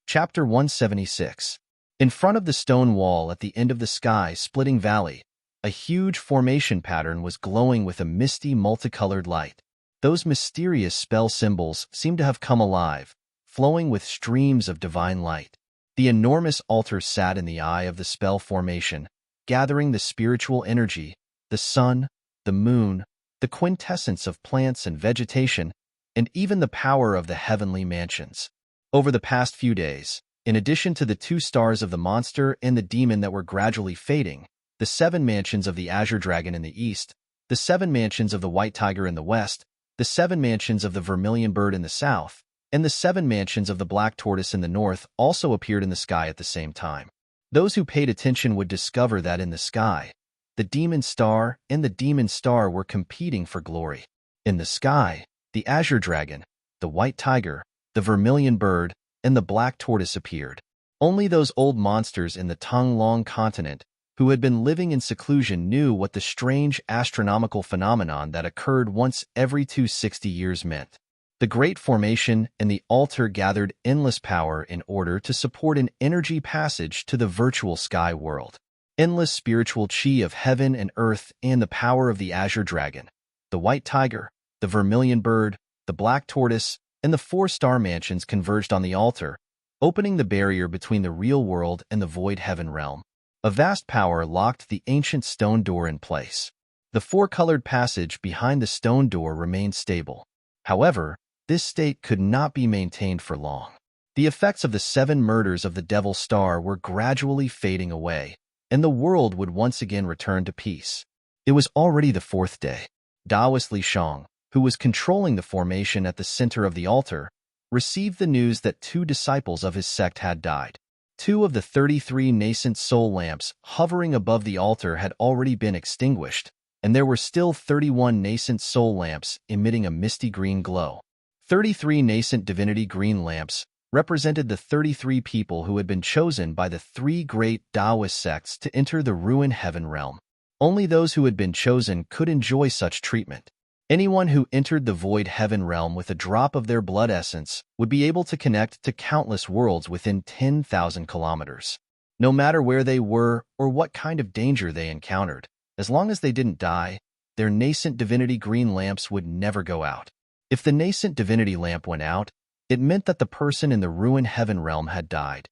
Chapter 176. In front of the stone wall at the end of the sky-splitting valley, a huge formation pattern was glowing with a misty, multicolored light. Those mysterious spell symbols seemed to have come alive, flowing with streams of divine light. The enormous altar sat in the eye of the spell formation, gathering the spiritual energy, the sun, the moon, the quintessence of plants and vegetation, and even the power of the heavenly mansions. Over the past few days, in addition to the two stars of the monster and the demon that were gradually fading, the 7 mansions of the Azure Dragon in the east, the 7 mansions of the White Tiger in the west, the 7 mansions of the Vermilion Bird in the south, and the 7 mansions of the Black Tortoise in the north also appeared in the sky at the same time. Those who paid attention would discover that in the sky, the demon star and the demon star were competing for glory. In the sky, the Azure Dragon, the White Tiger, the Vermilion Bird, and the Black Tortoise appeared. Only those old monsters in the Tonglong continent who had been living in seclusion knew what the strange astronomical phenomenon that occurred once every 260 years meant. The Great Formation and the altar gathered endless power in order to support an energy passage to the virtual sky world. Endless spiritual chi of heaven and earth and the power of the Azure Dragon, the White Tiger, the Vermilion Bird, the Black Tortoise, and the 4 star mansions converged on the altar, opening the barrier between the real world and the void heaven realm. A vast power locked the ancient stone door in place. The 4-colored passage behind the stone door remained stable. However, this state could not be maintained for long. The effects of the 7 murders of the Devil Star were gradually fading away, and the world would once again return to peace. It was already the 4th day. Taoist Li Shang, who was controlling the formation at the center of the altar, received the news that 2 disciples of his sect had died. 2 of the 33 nascent soul lamps hovering above the altar had already been extinguished, and there were still 31 nascent soul lamps emitting a misty green glow. 33 nascent divinity green lamps represented the 33 people who had been chosen by the 3 great Taoist sects to enter the ruined heaven realm. Only those who had been chosen could enjoy such treatment. Anyone who entered the void heaven realm with a drop of their blood essence would be able to connect to countless worlds within 10,000 kilometers. No matter where they were or what kind of danger they encountered, as long as they didn't die, their nascent divinity green lamps would never go out. If the nascent divinity lamp went out, it meant that the person in the ruined heaven realm had died.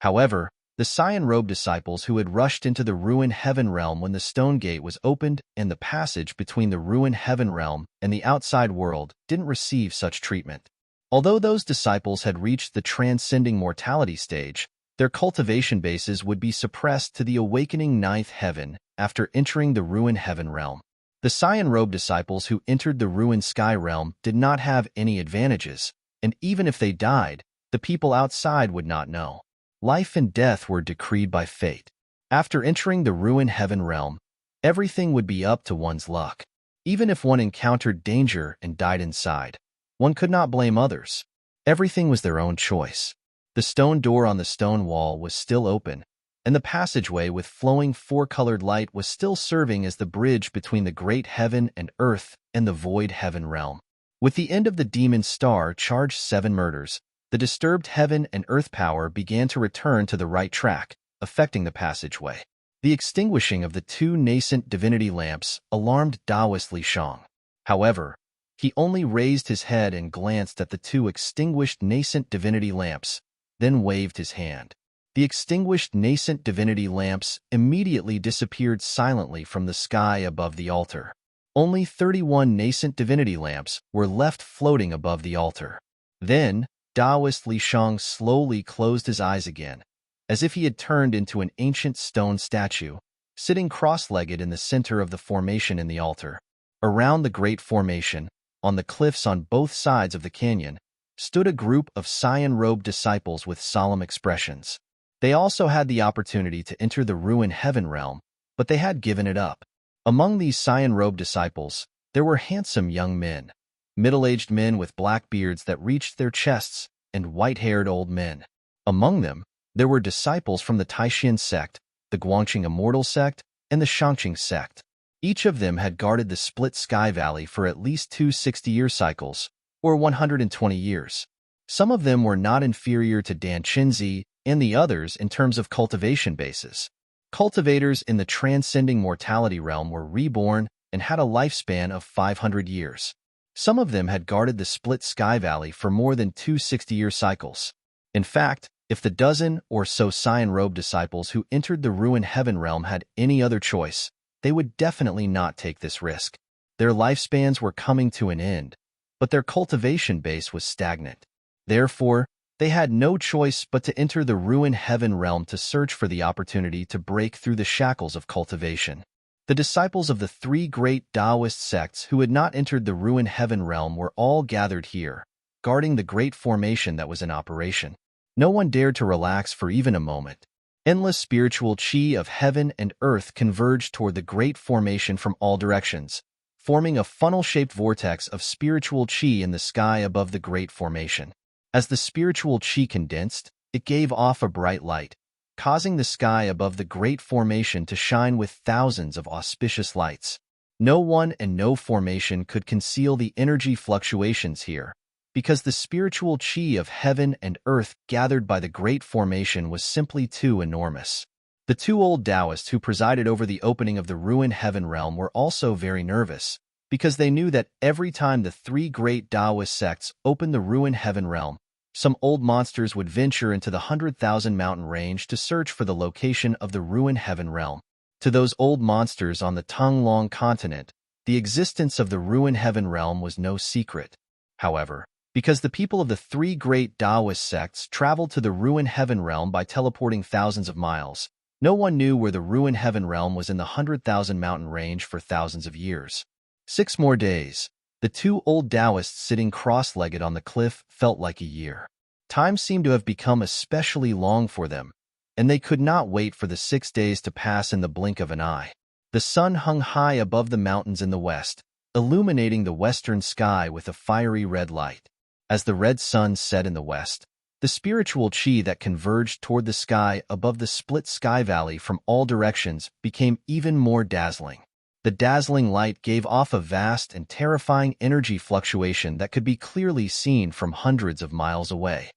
However, the cyan-robed disciples who had rushed into the ruined heaven realm when the stone gate was opened and the passage between the ruined heaven realm and the outside world didn't receive such treatment. Although those disciples had reached the transcending mortality stage, their cultivation bases would be suppressed to the awakening 9th heaven after entering the ruined heaven realm. The cyan-robed disciples who entered the ruined sky realm did not have any advantages, and even if they died, the people outside would not know. Life and death were decreed by fate. After entering the ruined heaven realm, everything would be up to one's luck. Even if one encountered danger and died inside, one could not blame others. Everything was their own choice. The stone door on the stone wall was still open, and the passageway with flowing 4-colored light was still serving as the bridge between the great heaven and earth and the void heaven realm. With the end of the demon star charged 7 murders, The disturbed heaven and earth power began to return to the right track, affecting the passageway. The extinguishing of the two nascent divinity lamps alarmed Taoist Li Shang. However, he only raised his head and glanced at the two extinguished nascent divinity lamps, then waved his hand. The extinguished nascent divinity lamps immediately disappeared silently from the sky above the altar. Only 31 nascent divinity lamps were left floating above the altar. Then, Taoist Li Shang slowly closed his eyes again, as if he had turned into an ancient stone statue, sitting cross-legged in the center of the formation in the altar. Around the great formation, on the cliffs on both sides of the canyon, stood a group of cyan-robed disciples with solemn expressions. They also had the opportunity to enter the ruined heaven realm, but they had given it up. Among these cyan-robed disciples, there were handsome young men, middle-aged men with black beards that reached their chests, and white-haired old men. Among them, there were disciples from the Taishan sect, the Guangqing Immortal sect, and the Shangqing sect. Each of them had guarded the split sky valley for at least 2 60-year cycles, or 120 years. Some of them were not inferior to Dan Qinzi and the others in terms of cultivation bases. Cultivators in the transcending mortality realm were reborn and had a lifespan of 500 years. Some of them had guarded the split sky valley for more than 2 60-year cycles. In fact, if the dozen or so cyan-robed disciples who entered the ruined heaven realm had any other choice, they would definitely not take this risk. Their lifespans were coming to an end, but their cultivation base was stagnant. Therefore, they had no choice but to enter the ruined heaven realm to search for the opportunity to break through the shackles of cultivation. The disciples of the 3 great Taoist sects who had not entered the ruined heaven realm were all gathered here, guarding the great formation that was in operation. No one dared to relax for even a moment. Endless spiritual qi of heaven and earth converged toward the great formation from all directions, forming a funnel-shaped vortex of spiritual qi in the sky above the great formation. As the spiritual qi condensed, it gave off a bright light, causing the sky above the great formation to shine with thousands of auspicious lights. No one and no formation could conceal the energy fluctuations here, because the spiritual qi of heaven and earth gathered by the great formation was simply too enormous. The 2 old Taoists who presided over the opening of the ruined heaven realm were also very nervous, because they knew that every time the 3 great Taoist sects opened the ruined heaven realm, some old monsters would venture into the 100,000 mountain range to search for the location of the ruined heaven realm. To those old monsters on the Tonglong continent, the existence of the ruined heaven realm was no secret. However, because the people of the 3 great Taoist sects traveled to the ruined heaven realm by teleporting thousands of miles, no one knew where the ruined heaven realm was in the 100,000 mountain range for thousands of years. 6 more days. The 2 old Taoists sitting cross-legged on the cliff felt like a year. Time seemed to have become especially long for them, and they could not wait for the 6 days to pass in the blink of an eye. The sun hung high above the mountains in the west, illuminating the western sky with a fiery red light. As the red sun set in the west, the spiritual qi that converged toward the sky above the split sky valley from all directions became even more dazzling. The dazzling light gave off a vast and terrifying energy fluctuation that could be clearly seen from hundreds of miles away.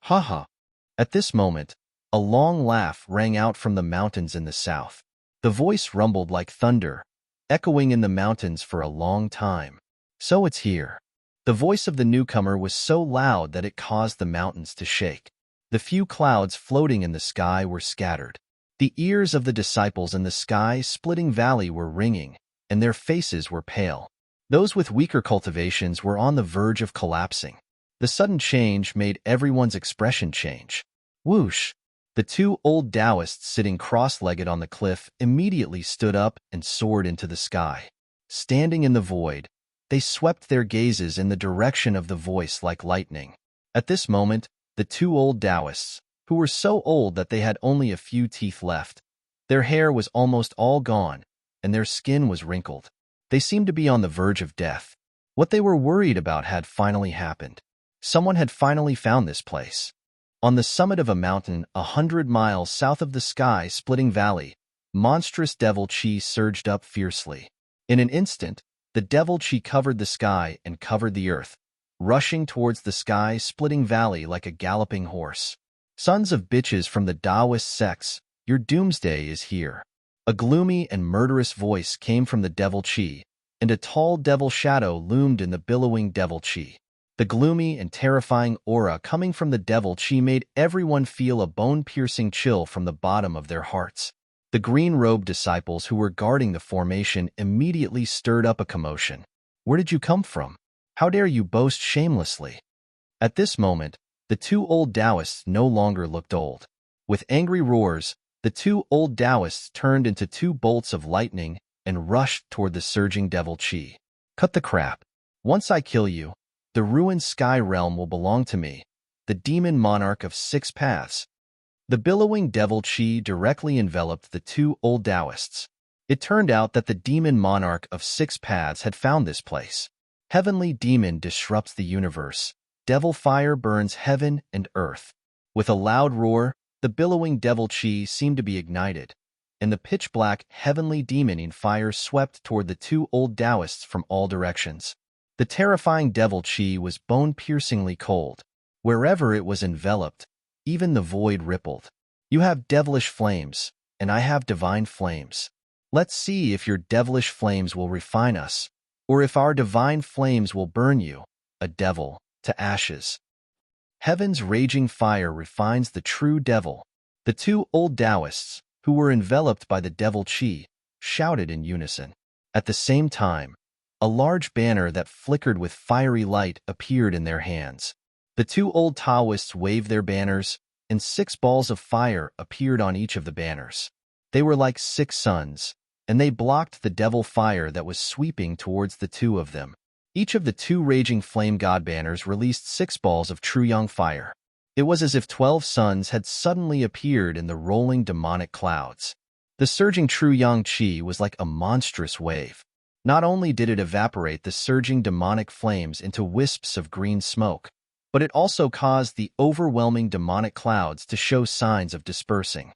Ha ha! At this moment, a long laugh rang out from the mountains in the south. The voice rumbled like thunder, echoing in the mountains for a long time. So it's here. The voice of the newcomer was so loud that it caused the mountains to shake. The few clouds floating in the sky were scattered. The ears of the disciples in the sky-splitting valley were ringing, and their faces were pale. Those with weaker cultivations were on the verge of collapsing. The sudden change made everyone's expression change. Whoosh! The 2 old Taoists sitting cross-legged on the cliff immediately stood up and soared into the sky. Standing in the void, they swept their gazes in the direction of the voice like lightning. At this moment, the 2 old Taoists, who were so old that they had only a few teeth left, their hair was almost all gone, and their skin was wrinkled. They seemed to be on the verge of death. What they were worried about had finally happened. Someone had finally found this place. On the summit of a mountain 100 miles south of the sky-splitting valley, monstrous devil qi surged up fiercely. In an instant, the devil qi covered the sky and covered the earth, rushing towards the sky-splitting valley like a galloping horse. Sons of bitches from the Taoist sects, your doomsday is here. A gloomy and murderous voice came from the devil chi, and a tall devil shadow loomed in the billowing devil chi. The gloomy and terrifying aura coming from the devil chi made everyone feel a bone-piercing chill from the bottom of their hearts. The green-robed disciples who were guarding the formation immediately stirred up a commotion. Where did you come from? How dare you boast shamelessly? At this moment, the two old Taoists no longer looked old. With angry roars, the two old Taoists turned into two bolts of lightning and rushed toward the surging devil chi. Cut the crap. Once I kill you, the ruined sky realm will belong to me, the demon monarch of 6 paths. The billowing devil chi directly enveloped the two old Taoists. It turned out that the demon monarch of 6 paths had found this place. Heavenly demon disrupts the universe. Devil fire burns heaven and earth. With a loud roar, the billowing devil chi seemed to be ignited, and the pitch-black heavenly demon in fire swept toward the two old Taoists from all directions. The terrifying devil chi was bone-piercingly cold. Wherever it was enveloped, even the void rippled. You have devilish flames, and I have divine flames. Let's see if your devilish flames will refine us, or if our divine flames will burn you, a devil, to ashes. Heaven's raging fire refines the true devil. The two old Taoists, who were enveloped by the devil chi, shouted in unison. At the same time, a large banner that flickered with fiery light appeared in their hands. The two old Taoists waved their banners, and 6 balls of fire appeared on each of the banners. They were like 6 suns, and they blocked the devil fire that was sweeping towards the two of them. Each of the 2 raging flame god banners released 6 balls of true young fire. It was as if 12 suns had suddenly appeared in the rolling demonic clouds. The surging true young chi was like a monstrous wave. Not only did it evaporate the surging demonic flames into wisps of green smoke, but it also caused the overwhelming demonic clouds to show signs of dispersing.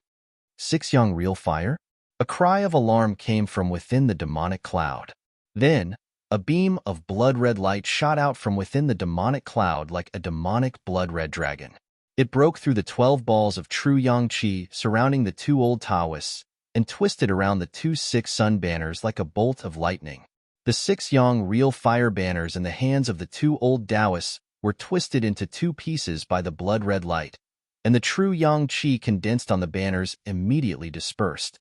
6 young real fire? A cry of alarm came from within the demonic cloud. Then, a beam of blood-red light shot out from within the demonic cloud like a demonic blood-red dragon. It broke through the 12 balls of true yang chi surrounding the two old Taoists and twisted around the 2 6-sun banners like a bolt of lightning. The 6 yang real fire banners in the hands of the two old Taoists were twisted into 2 pieces by the blood-red light, and the true yang chi condensed on the banners immediately dispersed.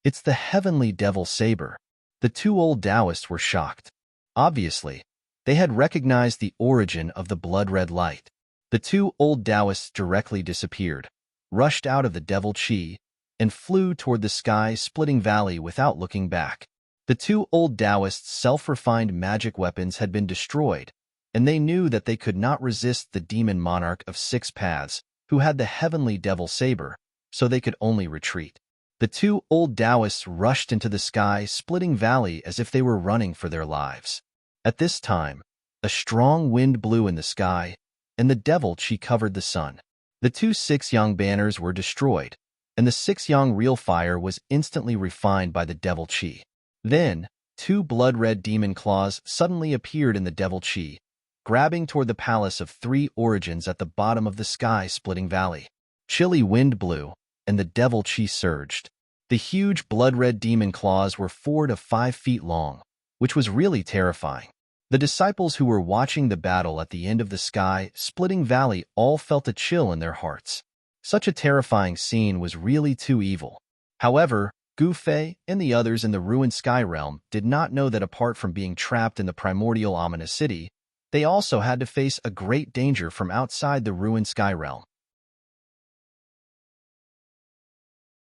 It's the heavenly devil saber. The two old Taoists were shocked. Obviously, they had recognized the origin of the blood-red light. The two old Taoists directly disappeared, rushed out of the devil chi, and flew toward the sky-splitting valley without looking back. The two old Taoists' self-refined magic weapons had been destroyed, and they knew that they could not resist the demon monarch of 6 paths, who had the heavenly devil saber, so they could only retreat. The two old Taoists rushed into the sky-splitting valley as if they were running for their lives. At this time, a strong wind blew in the sky, and the devil chi covered the sun. The 2 6-yang banners were destroyed, and the 6-yang real fire was instantly refined by the devil chi. Then, 2 blood-red demon claws suddenly appeared in the devil chi, grabbing toward the palace of 3 origins at the bottom of the sky-splitting valley. Chilly wind blew, and the devil chi surged. The huge blood-red demon claws were 4 to 5 feet long, which was really terrifying. The disciples who were watching the battle at the end of the sky-splitting valley all felt a chill in their hearts. Such a terrifying scene was really too evil. However, Gu Fei and the others in the ruined sky realm did not know that apart from being trapped in the primordial ominous city, they also had to face a great danger from outside the ruined sky realm.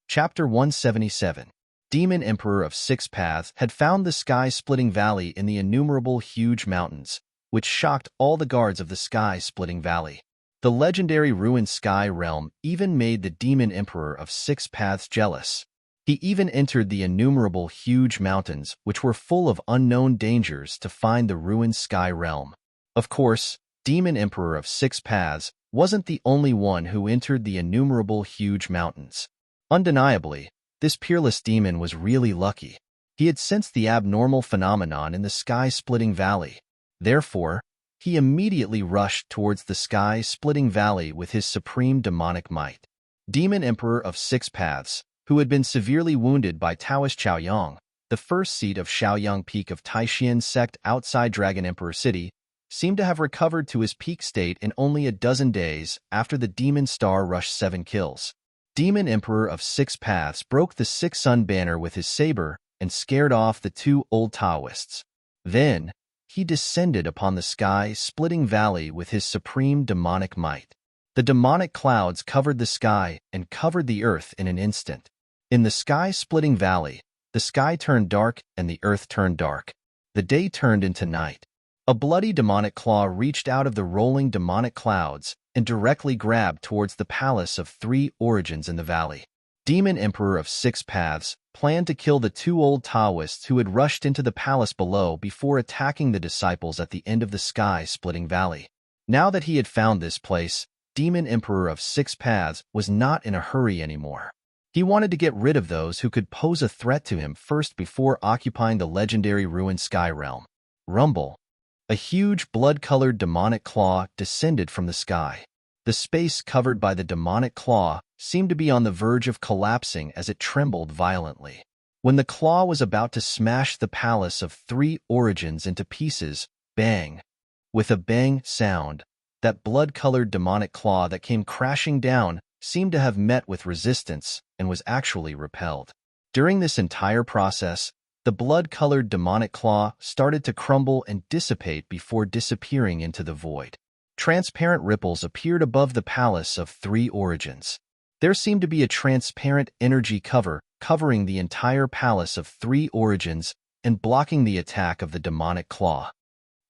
Chapter 177. Demon Emperor of 6 Paths had found the sky-splitting valley in the innumerable huge mountains, which shocked all the guards of the sky-splitting valley. The legendary ruined sky realm even made the Demon Emperor of 6 Paths jealous. He even entered the innumerable huge mountains, which were full of unknown dangers, to find the ruined sky realm. Of course, Demon Emperor of 6 Paths wasn't the only one who entered the innumerable huge mountains. Undeniably, this peerless demon was really lucky. He had sensed the abnormal phenomenon in the sky-splitting valley. Therefore, he immediately rushed towards the sky-splitting valley with his supreme demonic might. Demon Emperor of Six Paths, who had been severely wounded by Taoist Chaoyang, the first seat of Shaoyang Peak of Taishian sect outside Dragon Emperor City, seemed to have recovered to his peak state in only a dozen days after the Demon Star rushed 7 kills. Demon Emperor of Six Paths broke the Six Sun banner with his saber and scared off the 2 old Taoists. Then, he descended upon the sky-splitting valley with his supreme demonic might. The demonic clouds covered the sky and covered the earth in an instant. In the sky-splitting valley, the sky turned dark and the earth turned dark. The day turned into night. A bloody demonic claw reached out of the rolling demonic clouds and directly grabbed towards the palace of 3 origins in the valley. Demon Emperor of Six Paths planned to kill the 2 old Taoists who had rushed into the palace below before attacking the disciples at the end of the sky-splitting valley. Now that he had found this place, Demon Emperor of Six Paths was not in a hurry anymore. He wanted to get rid of those who could pose a threat to him first before occupying the legendary ruined sky realm. Rumble. A huge blood-colored demonic claw descended from the sky. The space covered by the demonic claw seemed to be on the verge of collapsing as it trembled violently. When the claw was about to smash the palace of 3 origins into pieces, bang! With a bang sound, that blood-colored demonic claw that came crashing down seemed to have met with resistance and was actually repelled. During this entire process, the blood-colored demonic claw started to crumble and dissipate before disappearing into the void. Transparent ripples appeared above the palace of 3 origins. There seemed to be a transparent energy cover covering the entire palace of 3 origins and blocking the attack of the demonic claw.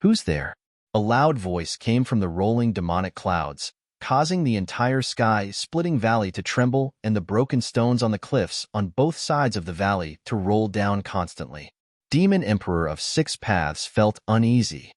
"Who's there?" A loud voice came from the rolling demonic clouds, causing the entire sky-splitting valley to tremble and the broken stones on the cliffs on both sides of the valley to roll down constantly. Demon Emperor of Six Paths felt uneasy.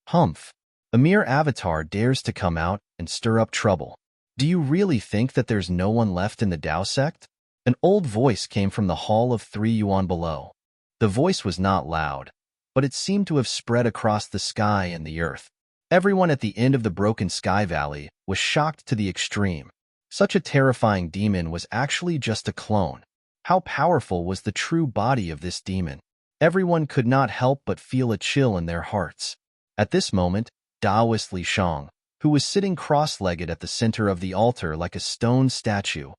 "Humph! A mere avatar dares to come out and stir up trouble. Do you really think that there's no one left in the Tao sect?" An old voice came from the Hall of 3 Yuan below. The voice was not loud, but it seemed to have spread across the sky and the earth. Everyone at the end of the broken sky valley was shocked to the extreme. Such a terrifying demon was actually just a clone. How powerful was the true body of this demon? Everyone could not help but feel a chill in their hearts. At this moment, Taoist Li Shang, who was sitting cross-legged at the center of the altar like a stone statue,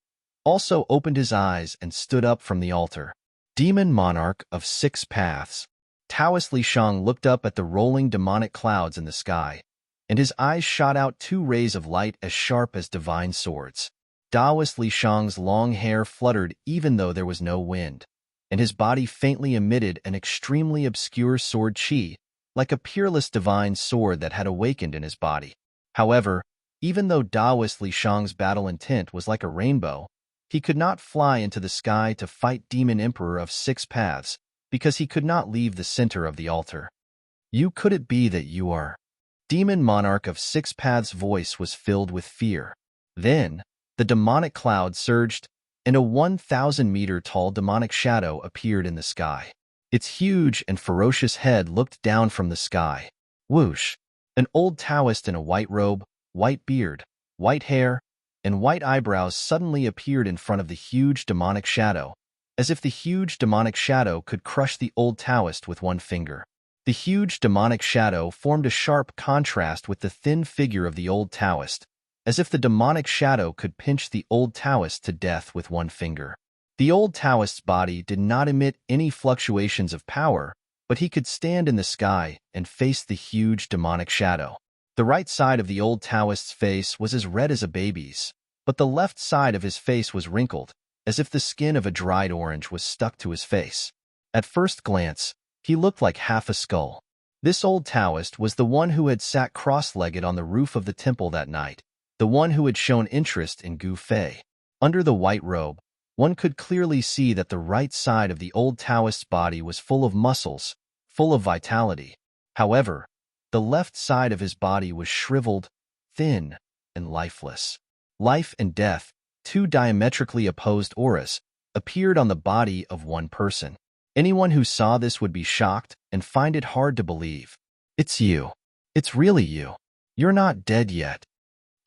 also opened his eyes and stood up from the altar. Demon Monarch of Six Paths. Taoist Li Shang looked up at the rolling demonic clouds in the sky, and his eyes shot out 2 rays of light as sharp as divine swords. Taoist Li Shang's long hair fluttered even though there was no wind, and his body faintly emitted an extremely obscure sword chi, like a peerless divine sword that had awakened in his body. However, even though Taoist Li Shang's battle intent was like a rainbow, he could not fly into the sky to fight Demon Emperor of Six Paths, because he could not leave the center of the altar. Could it be that you are?" Demon Monarch of Six Paths' voice was filled with fear. Then, the demonic cloud surged, and a 1,000-meter-tall demonic shadow appeared in the sky. Its huge and ferocious head looked down from the sky. Whoosh! An old Taoist in a white robe, white beard, white hair, and white eyebrows suddenly appeared in front of the huge demonic shadow, as if the huge demonic shadow could crush the old Taoist with one finger. The huge demonic shadow formed a sharp contrast with the thin figure of the old Taoist, as if the demonic shadow could pinch the old Taoist to death with one finger. The old Taoist's body did not emit any fluctuations of power, but he could stand in the sky and face the huge demonic shadow. The right side of the old Taoist's face was as red as a baby's, but the left side of his face was wrinkled, as if the skin of a dried orange was stuck to his face. At first glance, he looked like half a skull. This old Taoist was the one who had sat cross-legged on the roof of the temple that night, the one who had shown interest in Gu Fei. Under the white robe, one could clearly see that the right side of the old Taoist's body was full of muscles, full of vitality. However, the left side of his body was shriveled, thin, and lifeless. Life and death, 2 diametrically opposed auras, appeared on the body of one person. Anyone who saw this would be shocked and find it hard to believe. "It's you." It's really you. You're not dead yet.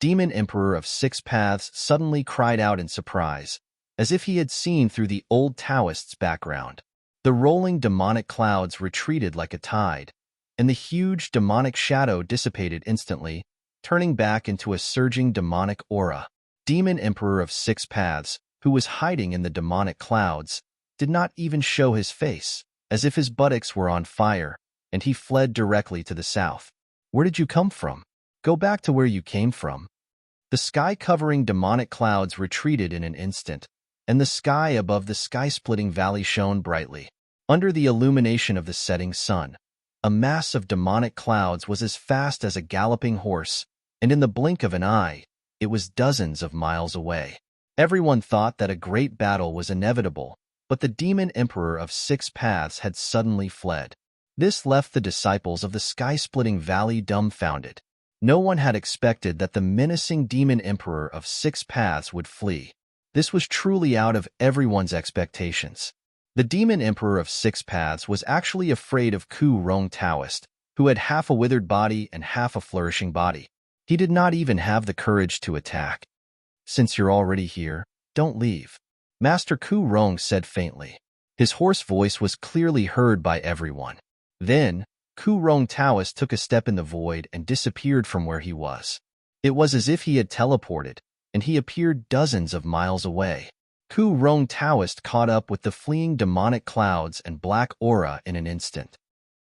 Demon Emperor of Six Paths suddenly cried out in surprise, as if he had seen through the old Taoist's background. The rolling demonic clouds retreated like a tide, and the huge demonic shadow dissipated instantly, turning back into a surging demonic aura. Demon Emperor of Six Paths, who was hiding in the demonic clouds, did not even show his face, as if his buttocks were on fire, and he fled directly to the south. Where did you come from? Go back to where you came from. The sky-covering demonic clouds retreated in an instant, and the sky above the sky-splitting valley shone brightly. Under the illumination of the setting sun, a mass of demonic clouds was as fast as a galloping horse, and in the blink of an eye, it was dozens of miles away. Everyone thought that a great battle was inevitable, but the Demon Emperor of Six Paths had suddenly fled. This left the disciples of the sky-splitting valley dumbfounded. No one had expected that the menacing Demon Emperor of Six Paths would flee. This was truly out of everyone's expectations. The Demon Emperor of Six Paths was actually afraid of Ku Rong Taoist, who had half a withered body and half a flourishing body. He did not even have the courage to attack. Since you're already here, don't leave, Master Ku Rong said faintly. His hoarse voice was clearly heard by everyone. Then, Ku Rong Taoist took a step in the void and disappeared from where he was. It was as if he had teleported, and he appeared dozens of miles away. Ku Rong Taoist caught up with the fleeing demonic clouds and black aura in an instant.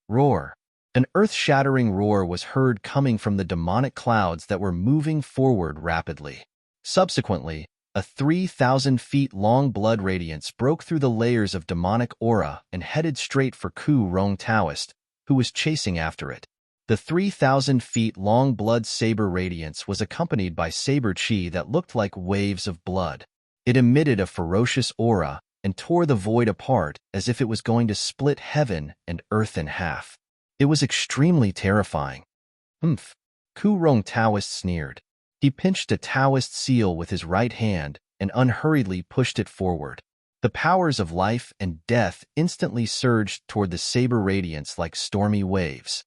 Roar! An earth-shattering roar was heard coming from the demonic clouds that were moving forward rapidly. Subsequently, a 3,000 feet long blood radiance broke through the layers of demonic aura and headed straight for Ku Rong Taoist, who was chasing after it. The 3,000 feet long blood saber radiance was accompanied by saber chi that looked like waves of blood. It emitted a ferocious aura and tore the void apart as if it was going to split heaven and earth in half. It was extremely terrifying. Humph! Ku Rong Taoist sneered. He pinched a Taoist seal with his right hand and unhurriedly pushed it forward. The powers of life and death instantly surged toward the saber radiance like stormy waves.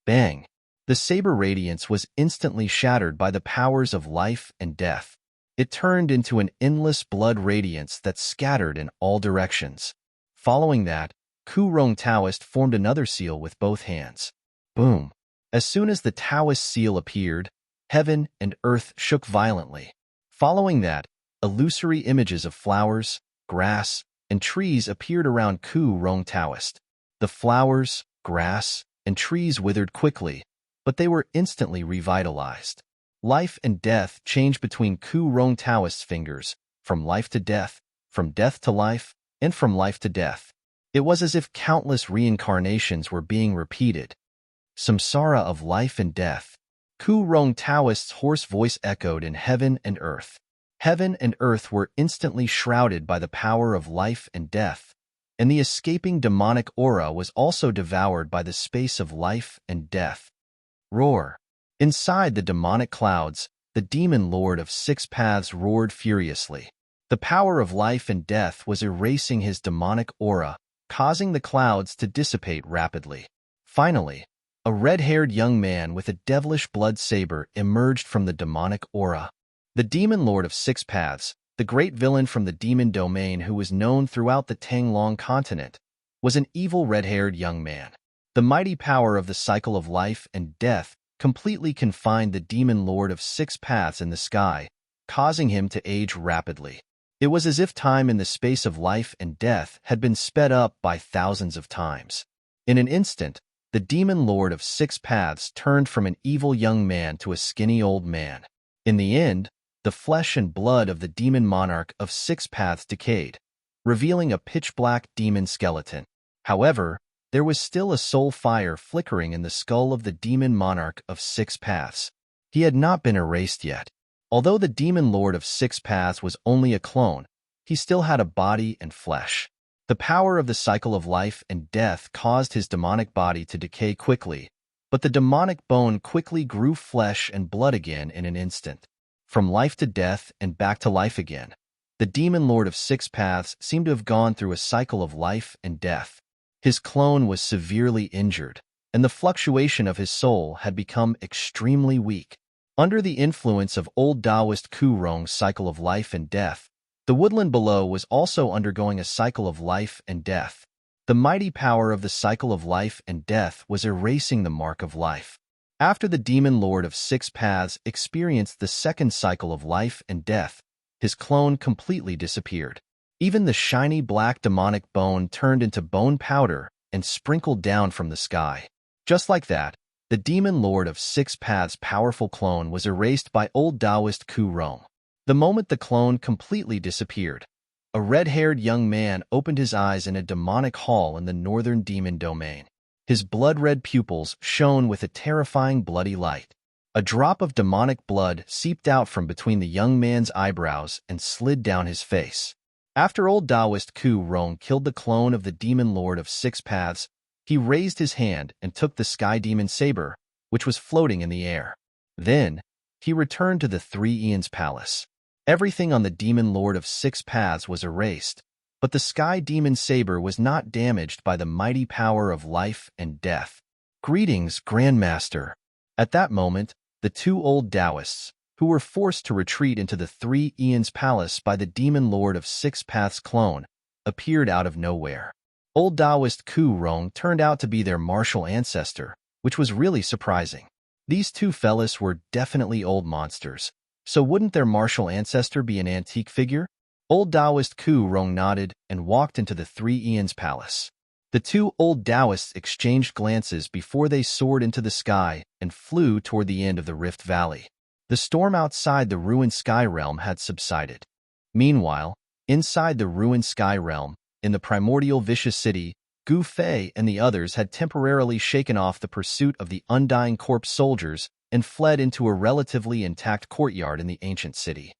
Bang! The saber radiance was instantly shattered by the powers of life and death. It turned into an endless blood radiance that scattered in all directions. Following that, Ku Rong Taoist formed another seal with both hands. Boom! As soon as the Taoist seal appeared, heaven and earth shook violently. Following that, illusory images of flowers, grass, and trees appeared around Ku Rong Taoist. The flowers, grass, and trees withered quickly, but they were instantly revitalized. Life and death changed between Ku Rong Taoist's fingers, from life to death, from death to life, and from life to death. It was as if countless reincarnations were being repeated. Samsara of life and death. Ku Rong Taoist's hoarse voice echoed in heaven and earth. Heaven and earth were instantly shrouded by the power of life and death, and the escaping demonic aura was also devoured by the space of life and death. Roar! Inside the demonic clouds, the demon lord of Six Paths roared furiously. The power of life and death was erasing his demonic aura, causing the clouds to dissipate rapidly. Finally, a red-haired young man with a devilish blood saber emerged from the demonic aura. The demon lord of Six Paths, the great villain from the demon domain who was known throughout the Tanglong continent, was an evil red-haired young man. The mighty power of the cycle of life and death completely confined the demon lord of Six Paths in the sky, causing him to age rapidly. It was as if time in the space of life and death had been sped up by thousands of times. In an instant, the demon lord of Six Paths turned from an evil young man to a skinny old man. In the end, the flesh and blood of the demon monarch of Six Paths decayed, revealing a pitch-black demon skeleton. However, there was still a soul fire flickering in the skull of the demon monarch of Six Paths. He had not been erased yet. Although the demon lord of Six Paths was only a clone, he still had a body and flesh. The power of the cycle of life and death caused his demonic body to decay quickly, but the demonic bone quickly grew flesh and blood again in an instant. From life to death and back to life again, the demon lord of Six Paths seemed to have gone through a cycle of life and death. His clone was severely injured, and the fluctuation of his soul had become extremely weak. Under the influence of old Taoist Kurong's cycle of life and death, the woodland below was also undergoing a cycle of life and death. The mighty power of the cycle of life and death was erasing the mark of life. After the demon lord of six paths experienced the second cycle of life and death, his clone completely disappeared. Even the shiny black demonic bone turned into bone powder and sprinkled down from the sky. Just like that, the demon lord of six paths' powerful clone was erased by old Taoist Kurong. The moment the clone completely disappeared, a red-haired young man opened his eyes in a demonic hall in the northern demon domain. His blood-red pupils shone with a terrifying bloody light. A drop of demonic blood seeped out from between the young man's eyebrows and slid down his face. After old Taoist Kurong killed the clone of the demon lord of six paths, he raised his hand and took the sky demon saber, which was floating in the air. Then, he returned to the Three Eons Palace. Everything on the demon lord of six paths was erased, but the sky demon saber was not damaged by the mighty power of life and death. Greetings, Grandmaster. At that moment, the two old Taoists, who were forced to retreat into the Three Eons Palace by the demon lord of six paths clone, appeared out of nowhere. Old Taoist Kurong turned out to be their martial ancestor, which was really surprising. These two fellas were definitely old monsters, so wouldn't their martial ancestor be an antique figure? Old Taoist Kurong nodded and walked into the Three Eons Palace. The two old Taoists exchanged glances before they soared into the sky and flew toward the end of the Rift Valley. The storm outside the ruined Sky Realm had subsided. Meanwhile, inside the ruined Sky Realm, in the primordial vicious city, Gu Fei and the others had temporarily shaken off the pursuit of the undying corpse soldiers and fled into a relatively intact courtyard in the ancient city.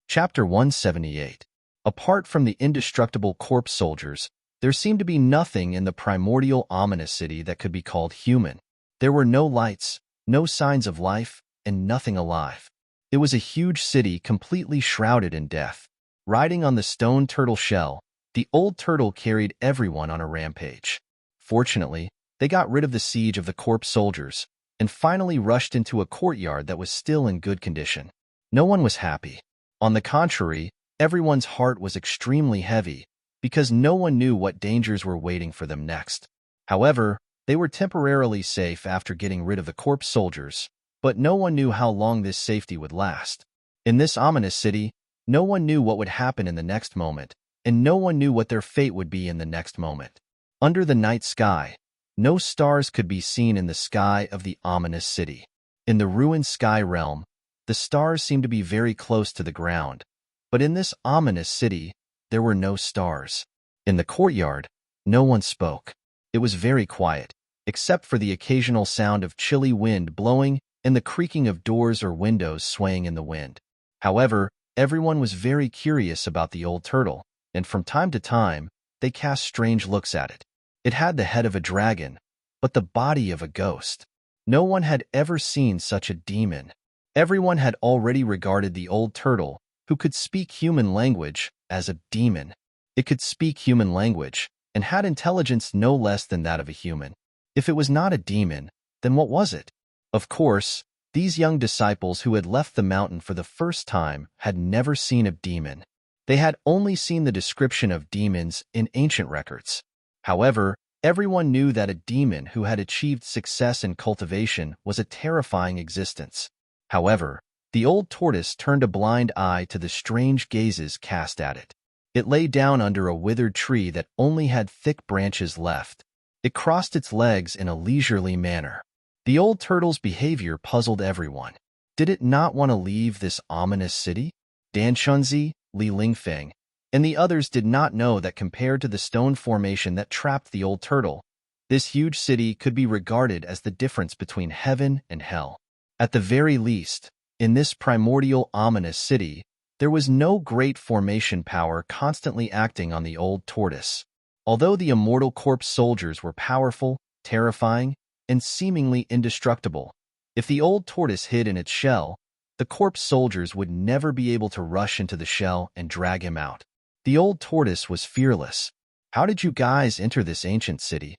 Chapter 178. Apart from the indestructible corpse soldiers, there seemed to be nothing in the primordial ominous city that could be called human. There were no lights, no signs of life, and nothing alive. It was a huge city completely shrouded in death. Riding on the stone turtle shell, the old turtle carried everyone on a rampage. Fortunately, they got rid of the siege of the corpse soldiers and finally rushed into a courtyard that was still in good condition. No one was happy. On the contrary, everyone's heart was extremely heavy because no one knew what dangers were waiting for them next. However, they were temporarily safe after getting rid of the corpse soldiers, but no one knew how long this safety would last. In this ominous city, no one knew what would happen in the next moment, and no one knew what their fate would be in the next moment. Under the night sky, no stars could be seen in the sky of the ominous city. In the ruined Sky Realm, the stars seemed to be very close to the ground, but in this ominous city, there were no stars. In the courtyard, no one spoke. It was very quiet, except for the occasional sound of chilly wind blowing and the creaking of doors or windows swaying in the wind. However, everyone was very curious about the old turtle, and from time to time, they cast strange looks at it. It had the head of a dragon, but the body of a ghost. No one had ever seen such a demon. Everyone had already regarded the old turtle, who could speak human language, as a demon. It could speak human language, and had intelligence no less than that of a human. If it was not a demon, then what was it? Of course, these young disciples who had left the mountain for the first time had never seen a demon. They had only seen the description of demons in ancient records. However, everyone knew that a demon who had achieved success in cultivation was a terrifying existence. However, the old tortoise turned a blind eye to the strange gazes cast at it. It lay down under a withered tree that only had thick branches left. It crossed its legs in a leisurely manner. The old turtle's behavior puzzled everyone. Did it not want to leave this ominous city? Dan Chunzi, Li Lingfeng, and the others did not know that compared to the stone formation that trapped the old turtle, this huge city could be regarded as the difference between heaven and hell. At the very least, in this primordial ominous city, there was no great formation power constantly acting on the old tortoise. Although the immortal corpse soldiers were powerful, terrifying, and seemingly indestructible, if the old tortoise hid in its shell, the corpse soldiers would never be able to rush into the shell and drag him out. The old tortoise was fearless. How did you guys enter this ancient city?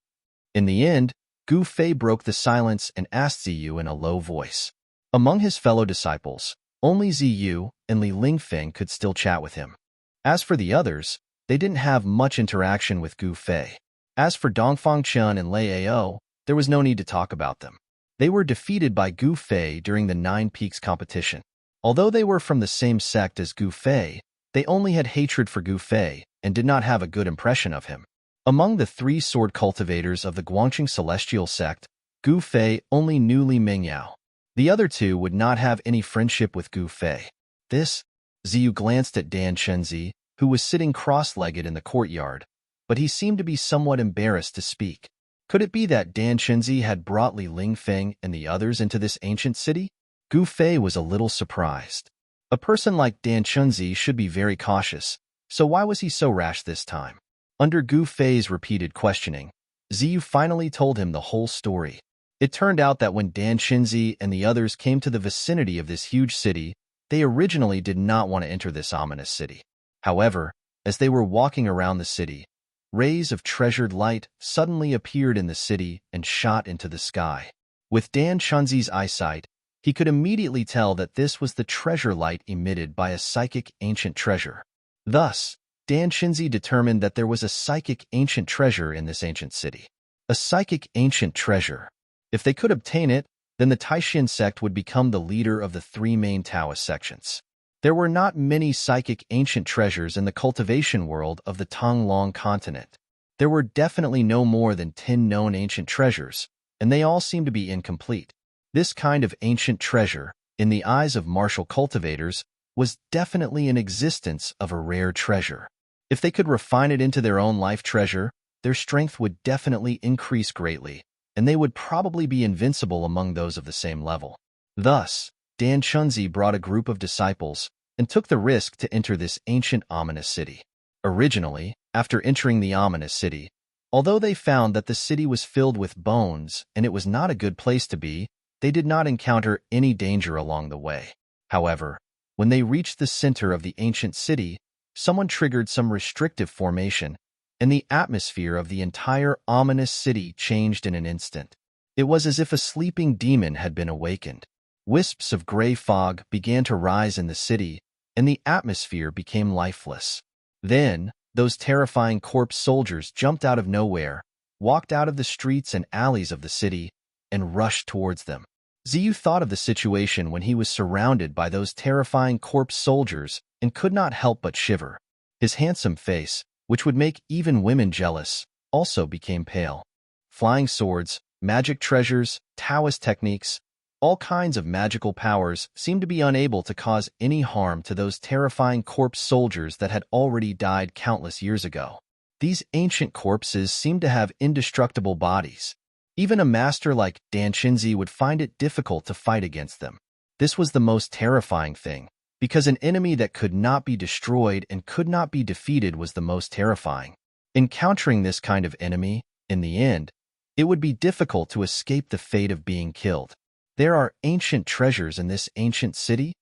In the end, Gu Fei broke the silence and asked Ziyu in a low voice. Among his fellow disciples, only Ziyu and Li Lingfeng could still chat with him. As for the others, they didn't have much interaction with Gu Fei. As for Dongfang Chen and Lei Ao, there was no need to talk about them. They were defeated by Gu Fei during the Nine Peaks competition. Although they were from the same sect as Gu Fei, they only had hatred for Gu Fei and did not have a good impression of him. Among the three sword cultivators of the Guangqing Celestial sect, Gu Fei only knew Li Mingyao. The other two would not have any friendship with Gu Fei. Ziyu glanced at Dan Chenzi, who was sitting cross-legged in the courtyard, but he seemed to be somewhat embarrassed to speak. Could it be that Dan Chenzi had brought Li Lingfeng and the others into this ancient city? Gu Fei was a little surprised. A person like Dan Chenzi should be very cautious, so why was he so rash this time? Under Gu Fei's repeated questioning, Ziyu finally told him the whole story. It turned out that when Dan Chenzi and the others came to the vicinity of this huge city, they originally did not want to enter this ominous city. However, as they were walking around the city, rays of treasured light suddenly appeared in the city and shot into the sky. With Dan Chenzi's eyesight, he could immediately tell that this was the treasure light emitted by a psychic ancient treasure. Thus, Dan Chenzi determined that there was a psychic ancient treasure in this ancient city. A psychic ancient treasure. If they could obtain it, then the Taishan sect would become the leader of the three main Taoist sections. There were not many psychic ancient treasures in the cultivation world of the Tonglong continent. There were definitely no more than 10 known ancient treasures, and they all seemed to be incomplete. This kind of ancient treasure, in the eyes of martial cultivators, was definitely an existence of a rare treasure. If they could refine it into their own life treasure, their strength would definitely increase greatly, and they would probably be invincible among those of the same level. Thus, Dan Chenzi brought a group of disciples and took the risk to enter this ancient ominous city. Originally, after entering the ominous city, although they found that the city was filled with bones and it was not a good place to be, they did not encounter any danger along the way. However, when they reached the center of the ancient city, someone triggered some restrictive formation, and the atmosphere of the entire ominous city changed in an instant. It was as if a sleeping demon had been awakened. Wisps of gray fog began to rise in the city, and the atmosphere became lifeless. Then, those terrifying corpse soldiers jumped out of nowhere, walked out of the streets and alleys of the city, and rushed towards them. Ziyu thought of the situation when he was surrounded by those terrifying corpse soldiers and could not help but shiver. His handsome face, which would make even women jealous, also became pale. Flying swords, magic treasures, Taoist techniques, all kinds of magical powers seemed to be unable to cause any harm to those terrifying corpse soldiers that had already died countless years ago. These ancient corpses seemed to have indestructible bodies. Even a master like Dan Chenzi would find it difficult to fight against them. This was the most terrifying thing, because an enemy that could not be destroyed and could not be defeated was the most terrifying. Encountering this kind of enemy, in the end, it would be difficult to escape the fate of being killed. There are ancient treasures in this ancient city?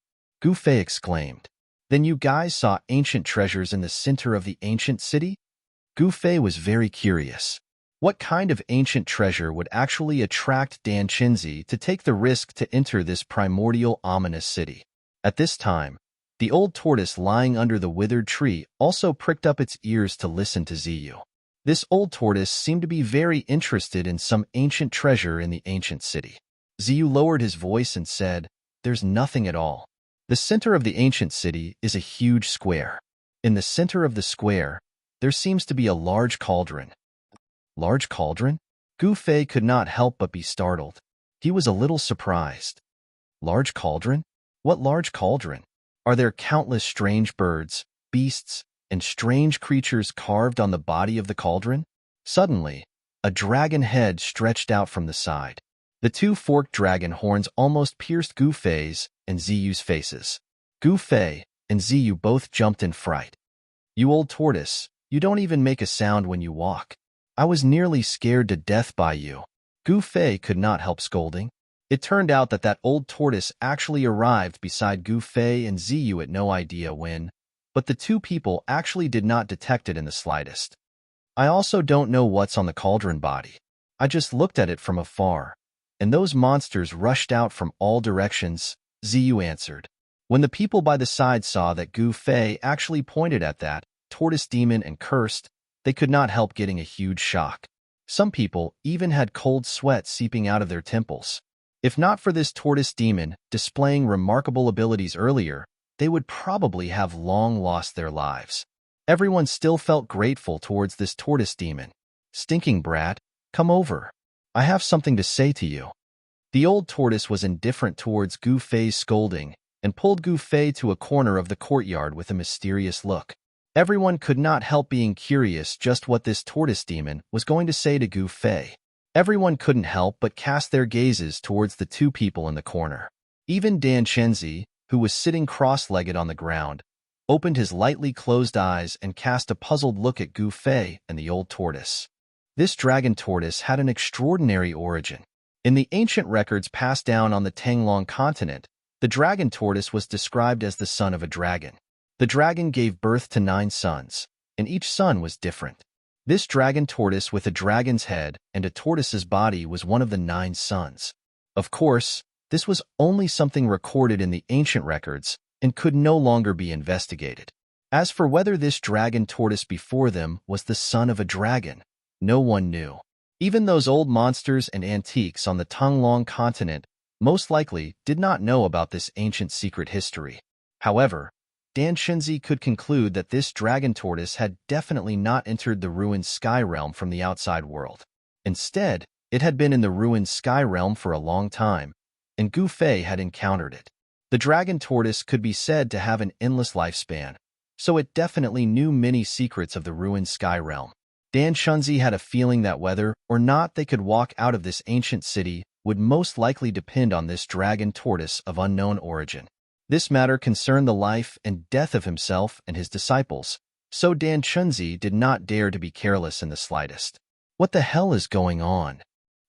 Gu Fei exclaimed. Then you guys saw ancient treasures in the center of the ancient city? Gu Fei was very curious. What kind of ancient treasure would actually attract Dan Chenzi to take the risk to enter this primordial ominous city? At this time, the old tortoise lying under the withered tree also pricked up its ears to listen to Ziyu. This old tortoise seemed to be very interested in some ancient treasure in the ancient city. Ziyu lowered his voice and said, "There's nothing at all. The center of the ancient city is a huge square. In the center of the square, there seems to be a large cauldron." Large cauldron? Gu Fei could not help but be startled. He was a little surprised. Large cauldron? What large cauldron? Are there countless strange birds, beasts, and strange creatures carved on the body of the cauldron? Suddenly, a dragon head stretched out from the side. The two forked dragon horns almost pierced Gu Fei's and Ziyu's faces. Gu Fei and Ziyu both jumped in fright. "You old tortoise, you don't even make a sound when you walk. I was nearly scared to death by you." Gu Fei could not help scolding. It turned out that that old tortoise actually arrived beside Gu Fei and Ziyu at no idea when, but the two people actually did not detect it in the slightest. I also don't know what's on the cauldron body. I just looked at it from afar, and those monsters rushed out from all directions, Ziyu answered. When the people by the side saw that Gu Fei actually pointed at that tortoise demon and cursed, they could not help getting a huge shock. Some people even had cold sweat seeping out of their temples. If not for this tortoise demon displaying remarkable abilities earlier, they would probably have long lost their lives. Everyone still felt grateful towards this tortoise demon. Stinking brat, come over. I have something to say to you. The old tortoise was indifferent towards Gu Fei's scolding and pulled Gu Fei to a corner of the courtyard with a mysterious look. Everyone could not help being curious just what this tortoise demon was going to say to Gu Fei. Everyone couldn't help but cast their gazes towards the two people in the corner. Even Dan Chenzi, who was sitting cross-legged on the ground, opened his lightly closed eyes and cast a puzzled look at Gu Fei and the old tortoise. This dragon tortoise had an extraordinary origin. In the ancient records passed down on the Tanglong continent, the dragon tortoise was described as the son of a dragon. The dragon gave birth to 9 sons, and each son was different. This dragon tortoise with a dragon's head and a tortoise's body was one of the 9 sons. Of course, this was only something recorded in the ancient records and could no longer be investigated. As for whether this dragon tortoise before them was the son of a dragon, no one knew. Even those old monsters and antiques on the Tanglong continent most likely did not know about this ancient secret history. However, Dan Shinzi could conclude that this dragon tortoise had definitely not entered the ruined sky realm from the outside world. Instead, it had been in the ruined sky realm for a long time, and Gu Fei had encountered it. The dragon tortoise could be said to have an endless lifespan, so it definitely knew many secrets of the ruined sky realm. Dan Shunzi had a feeling that whether or not they could walk out of this ancient city would most likely depend on this dragon tortoise of unknown origin. This matter concerned the life and death of himself and his disciples, so Dan Chunzi did not dare to be careless in the slightest. What the hell is going on?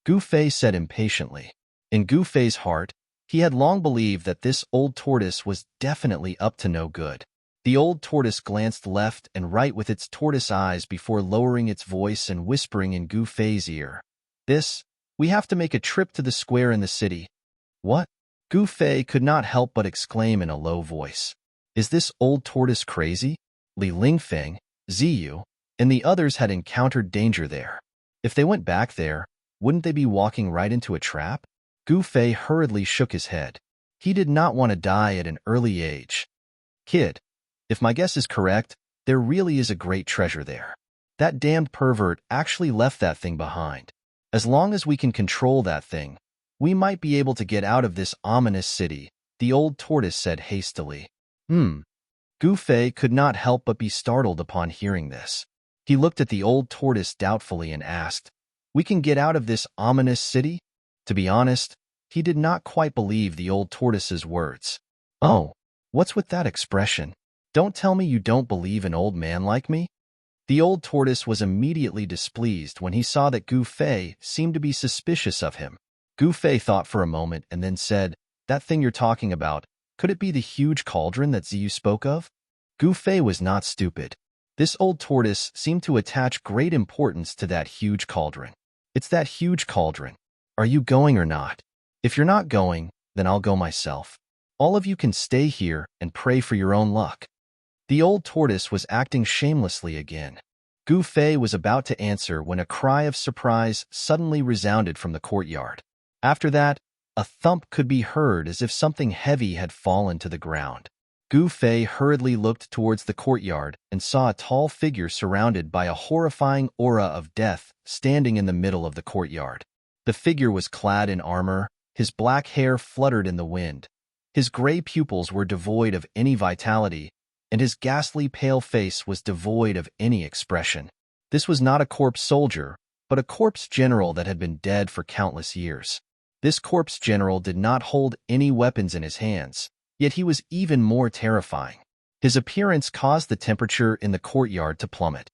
Gu Fei said impatiently. In Gu Fei's heart, he had long believed that this old tortoise was definitely up to no good. The old tortoise glanced left and right with its tortoise eyes before lowering its voice and whispering in Gu Fei's ear. We have to make a trip to the square in the city. What? Gu Fei could not help but exclaim in a low voice. Is this old tortoise crazy? Li Lingfeng, Ziyu, and the others had encountered danger there. If they went back there, wouldn't they be walking right into a trap? Gu Fei hurriedly shook his head. He did not want to die at an early age. Kid, if my guess is correct, there really is a great treasure there. That damned pervert actually left that thing behind. As long as we can control that thing, we might be able to get out of this ominous city, the old tortoise said hastily. Gu Fei could not help but be startled upon hearing this. He looked at the old tortoise doubtfully and asked, We can get out of this ominous city? To be honest, he did not quite believe the old tortoise's words. Oh, what's with that expression? Don't tell me you don't believe an old man like me? The old tortoise was immediately displeased when he saw that Gu Fei seemed to be suspicious of him. Gu Fei thought for a moment and then said, That thing you're talking about, could it be the huge cauldron that Ziyu spoke of? Gu Fei was not stupid. This old tortoise seemed to attach great importance to that huge cauldron. It's that huge cauldron. Are you going or not? If you're not going, then I'll go myself. All of you can stay here and pray for your own luck. The old tortoise was acting shamelessly again. Gu Fei was about to answer when a cry of surprise suddenly resounded from the courtyard. After that, a thump could be heard as if something heavy had fallen to the ground. Gu Fei hurriedly looked towards the courtyard and saw a tall figure surrounded by a horrifying aura of death standing in the middle of the courtyard. The figure was clad in armor, his black hair fluttered in the wind. His gray pupils were devoid of any vitality, and his ghastly pale face was devoid of any expression. This was not a corpse soldier, but a corpse general that had been dead for countless years. This corpse general did not hold any weapons in his hands, yet he was even more terrifying. His appearance caused the temperature in the courtyard to plummet.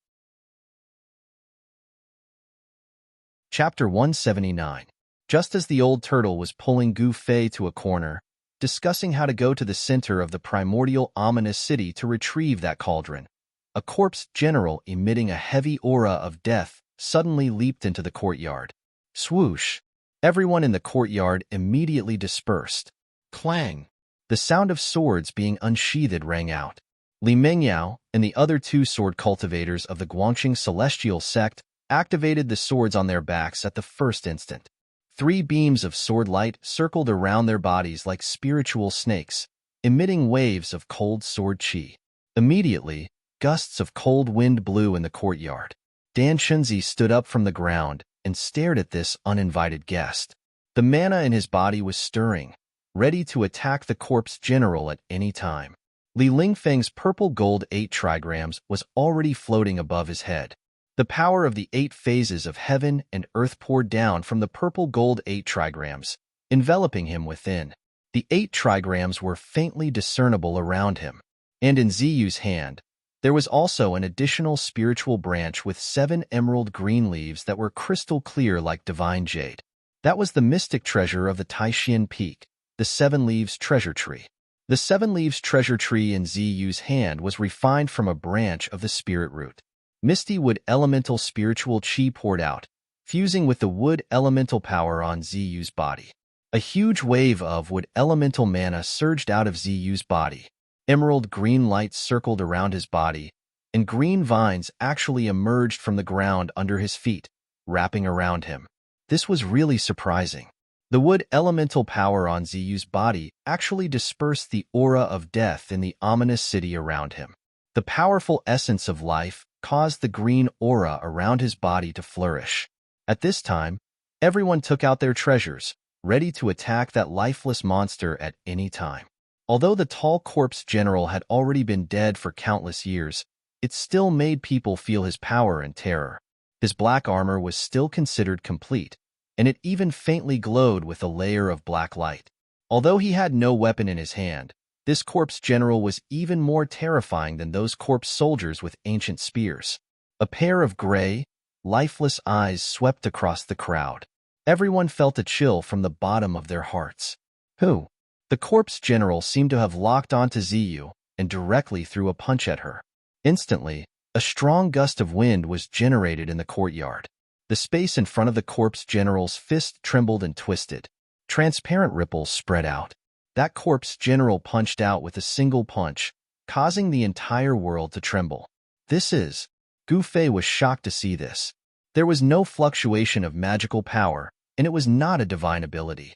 Chapter 179. Just as the old turtle was pulling Gu Fei to a corner, discussing how to go to the center of the primordial ominous city to retrieve that cauldron, a corpse general emitting a heavy aura of death suddenly leaped into the courtyard. Swoosh! Everyone in the courtyard immediately dispersed. Clang! The sound of swords being unsheathed rang out. Li Mengyao and the other two sword cultivators of the Guangqing celestial sect activated the swords on their backs at the first instant. 3 beams of sword light circled around their bodies like spiritual snakes, emitting waves of cold sword qi. Immediately, gusts of cold wind blew in the courtyard. Dan Shunzi stood up from the ground and stared at this uninvited guest. The mana in his body was stirring, ready to attack the corpse general at any time. Li Lingfeng's purple gold 8 trigrams was already floating above his head. The power of the 8 phases of heaven and earth poured down from the purple gold 8 trigrams, enveloping him within. The 8 trigrams were faintly discernible around him. And in Ziyu's hand, there was also an additional spiritual branch with 7 emerald green leaves that were crystal clear like divine jade. That was the mystic treasure of the Taishan Peak, the 7 leaves treasure tree. The 7 leaves treasure tree in Ziyu's hand was refined from a branch of the spirit root. Misty wood elemental spiritual qi poured out, fusing with the wood elemental power on Ziyu's body. A huge wave of wood elemental mana surged out of Ziyu's body. Emerald green lights circled around his body, and green vines actually emerged from the ground under his feet, wrapping around him. This was really surprising. The wood elemental power on Ziyu's body actually dispersed the aura of death in the ominous city around him. The powerful essence of life caused the green aura around his body to flourish. At this time, everyone took out their treasures, ready to attack that lifeless monster at any time. Although the tall corpse general had already been dead for countless years, it still made people feel his power and terror. His black armor was still considered complete, and it even faintly glowed with a layer of black light. Although he had no weapon in his hand, this corpse general was even more terrifying than those corpse soldiers with ancient spears. A pair of gray, lifeless eyes swept across the crowd. Everyone felt a chill from the bottom of their hearts. Who? The corpse general seemed to have locked onto Ziyu and directly threw a punch at her. Instantly, a strong gust of wind was generated in the courtyard. The space in front of the corpse general's fist trembled and twisted. Transparent ripples spread out. That corpse general punched out with a single punch, causing the entire world to tremble. Gu Fei was shocked to see this. There was no fluctuation of magical power, and it was not a divine ability.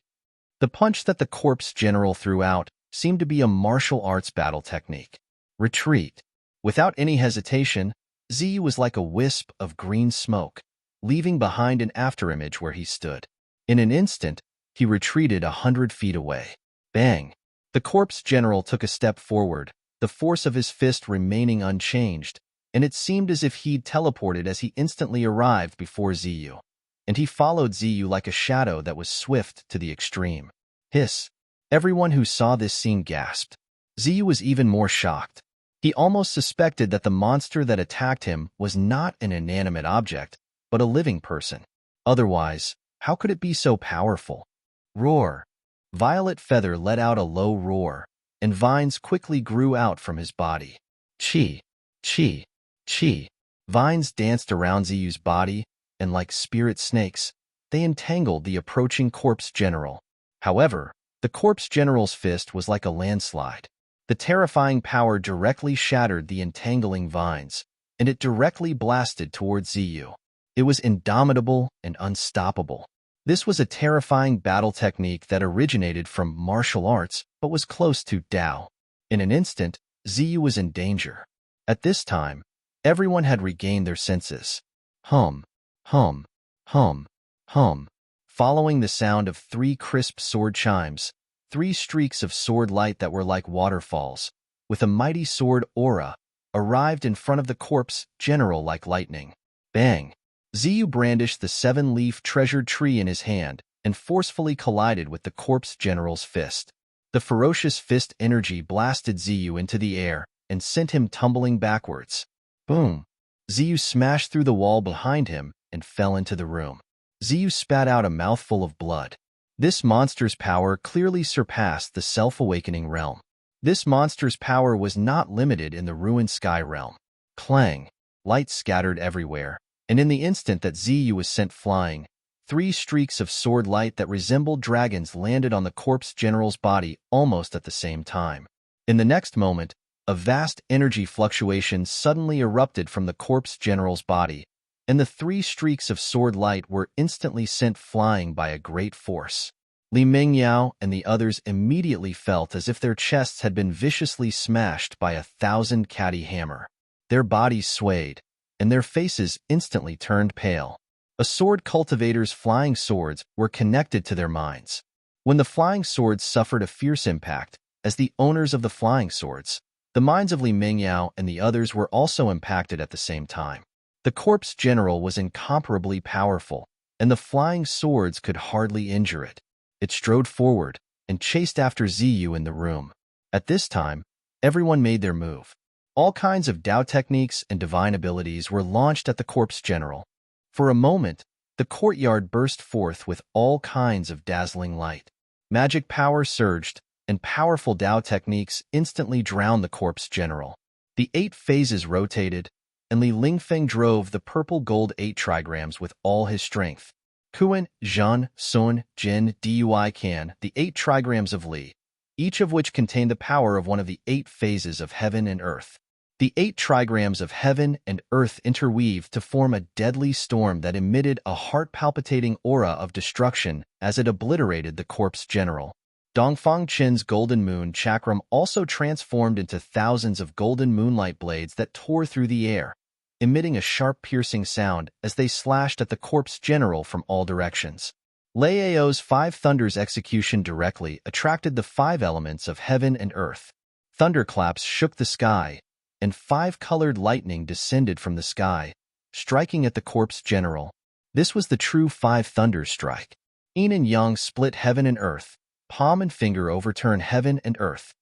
The punch that the corpse general threw out seemed to be a martial arts battle technique. Retreat. Without any hesitation, Ziyu was like a wisp of green smoke, leaving behind an afterimage where he stood. In an instant, he retreated 100 feet away. Bang! The corpse general took a step forward, the force of his fist remaining unchanged, and it seemed as if he'd teleported as he instantly arrived before Ziyu. And he followed Ziyu like a shadow that was swift to the extreme. Hiss! Everyone who saw this scene gasped. Ziyu was even more shocked. He almost suspected that the monster that attacked him was not an inanimate object, but a living person. Otherwise, how could it be so powerful? Roar! Violet Feather let out a low roar, and vines quickly grew out from his body. Chi! Chi! Chi! Vines danced around Ziyu's body, and like spirit snakes, they entangled the approaching corpse general. However, the corpse general's fist was like a landslide. The terrifying power directly shattered the entangling vines, and it directly blasted towards Ziyu. It was indomitable and unstoppable. This was a terrifying battle technique that originated from martial arts but was close to Tao. In an instant, Ziyu was in danger. At this time, everyone had regained their senses. Hum, hum, hum, hum. Following the sound of 3 crisp sword chimes, 3 streaks of sword light that were like waterfalls, with a mighty sword aura, arrived in front of the corpse general like lightning. Bang! Ziyu brandished the 7-leaf treasured tree in his hand and forcefully collided with the corpse general's fist. The ferocious fist energy blasted Ziyu into the air and sent him tumbling backwards. Boom! Ziyu smashed through the wall behind him and fell into the room. Ziyu spat out a mouthful of blood. This monster's power clearly surpassed the self-awakening realm. This monster's power was not limited in the ruined sky realm. Clang! Light scattered everywhere, and in the instant that Ziyu was sent flying, 3 streaks of sword light that resembled dragons landed on the corpse general's body almost at the same time. In the next moment, a vast energy fluctuation suddenly erupted from the corpse general's body, and the 3 streaks of sword light were instantly sent flying by a great force. Li Mingyao and the others immediately felt as if their chests had been viciously smashed by 1,000 catty hammer. Their bodies swayed, and their faces instantly turned pale. A sword cultivator's flying swords were connected to their minds. When the flying swords suffered a fierce impact, as the owners of the flying swords, the minds of Li Mingyao and the others were also impacted at the same time. The corpse general was incomparably powerful, and the flying swords could hardly injure it. It strode forward and chased after Ziyu in the room. At this time, everyone made their move. All kinds of Dao techniques and divine abilities were launched at the corpse general. For a moment, the courtyard burst forth with all kinds of dazzling light. Magic power surged, and powerful Dao techniques instantly drowned the corpse general. The 8 phases rotated, and Li Lingfeng drove the purple-gold 8 trigrams with all his strength. Kuan, Zhan, Sun, Jin, Dui Can, the 8 trigrams of Li, each of which contained the power of one of the 8 phases of heaven and earth. The 8 trigrams of heaven and earth interweaved to form a deadly storm that emitted a heart-palpitating aura of destruction as it obliterated the corpse general. Dongfang Qin's golden moon chakram also transformed into thousands of golden moonlight blades that tore through the air, emitting a sharp piercing sound as they slashed at the corpse general from all directions. Lei Ao's 5 thunders execution directly attracted the 5 elements of heaven and earth. Thunderclaps shook the sky, and 5-colored lightning descended from the sky, striking at the corpse general. This was the true 5 thunder strike. Yin and Yang split heaven and earth. Palm and finger overturned heaven and earth.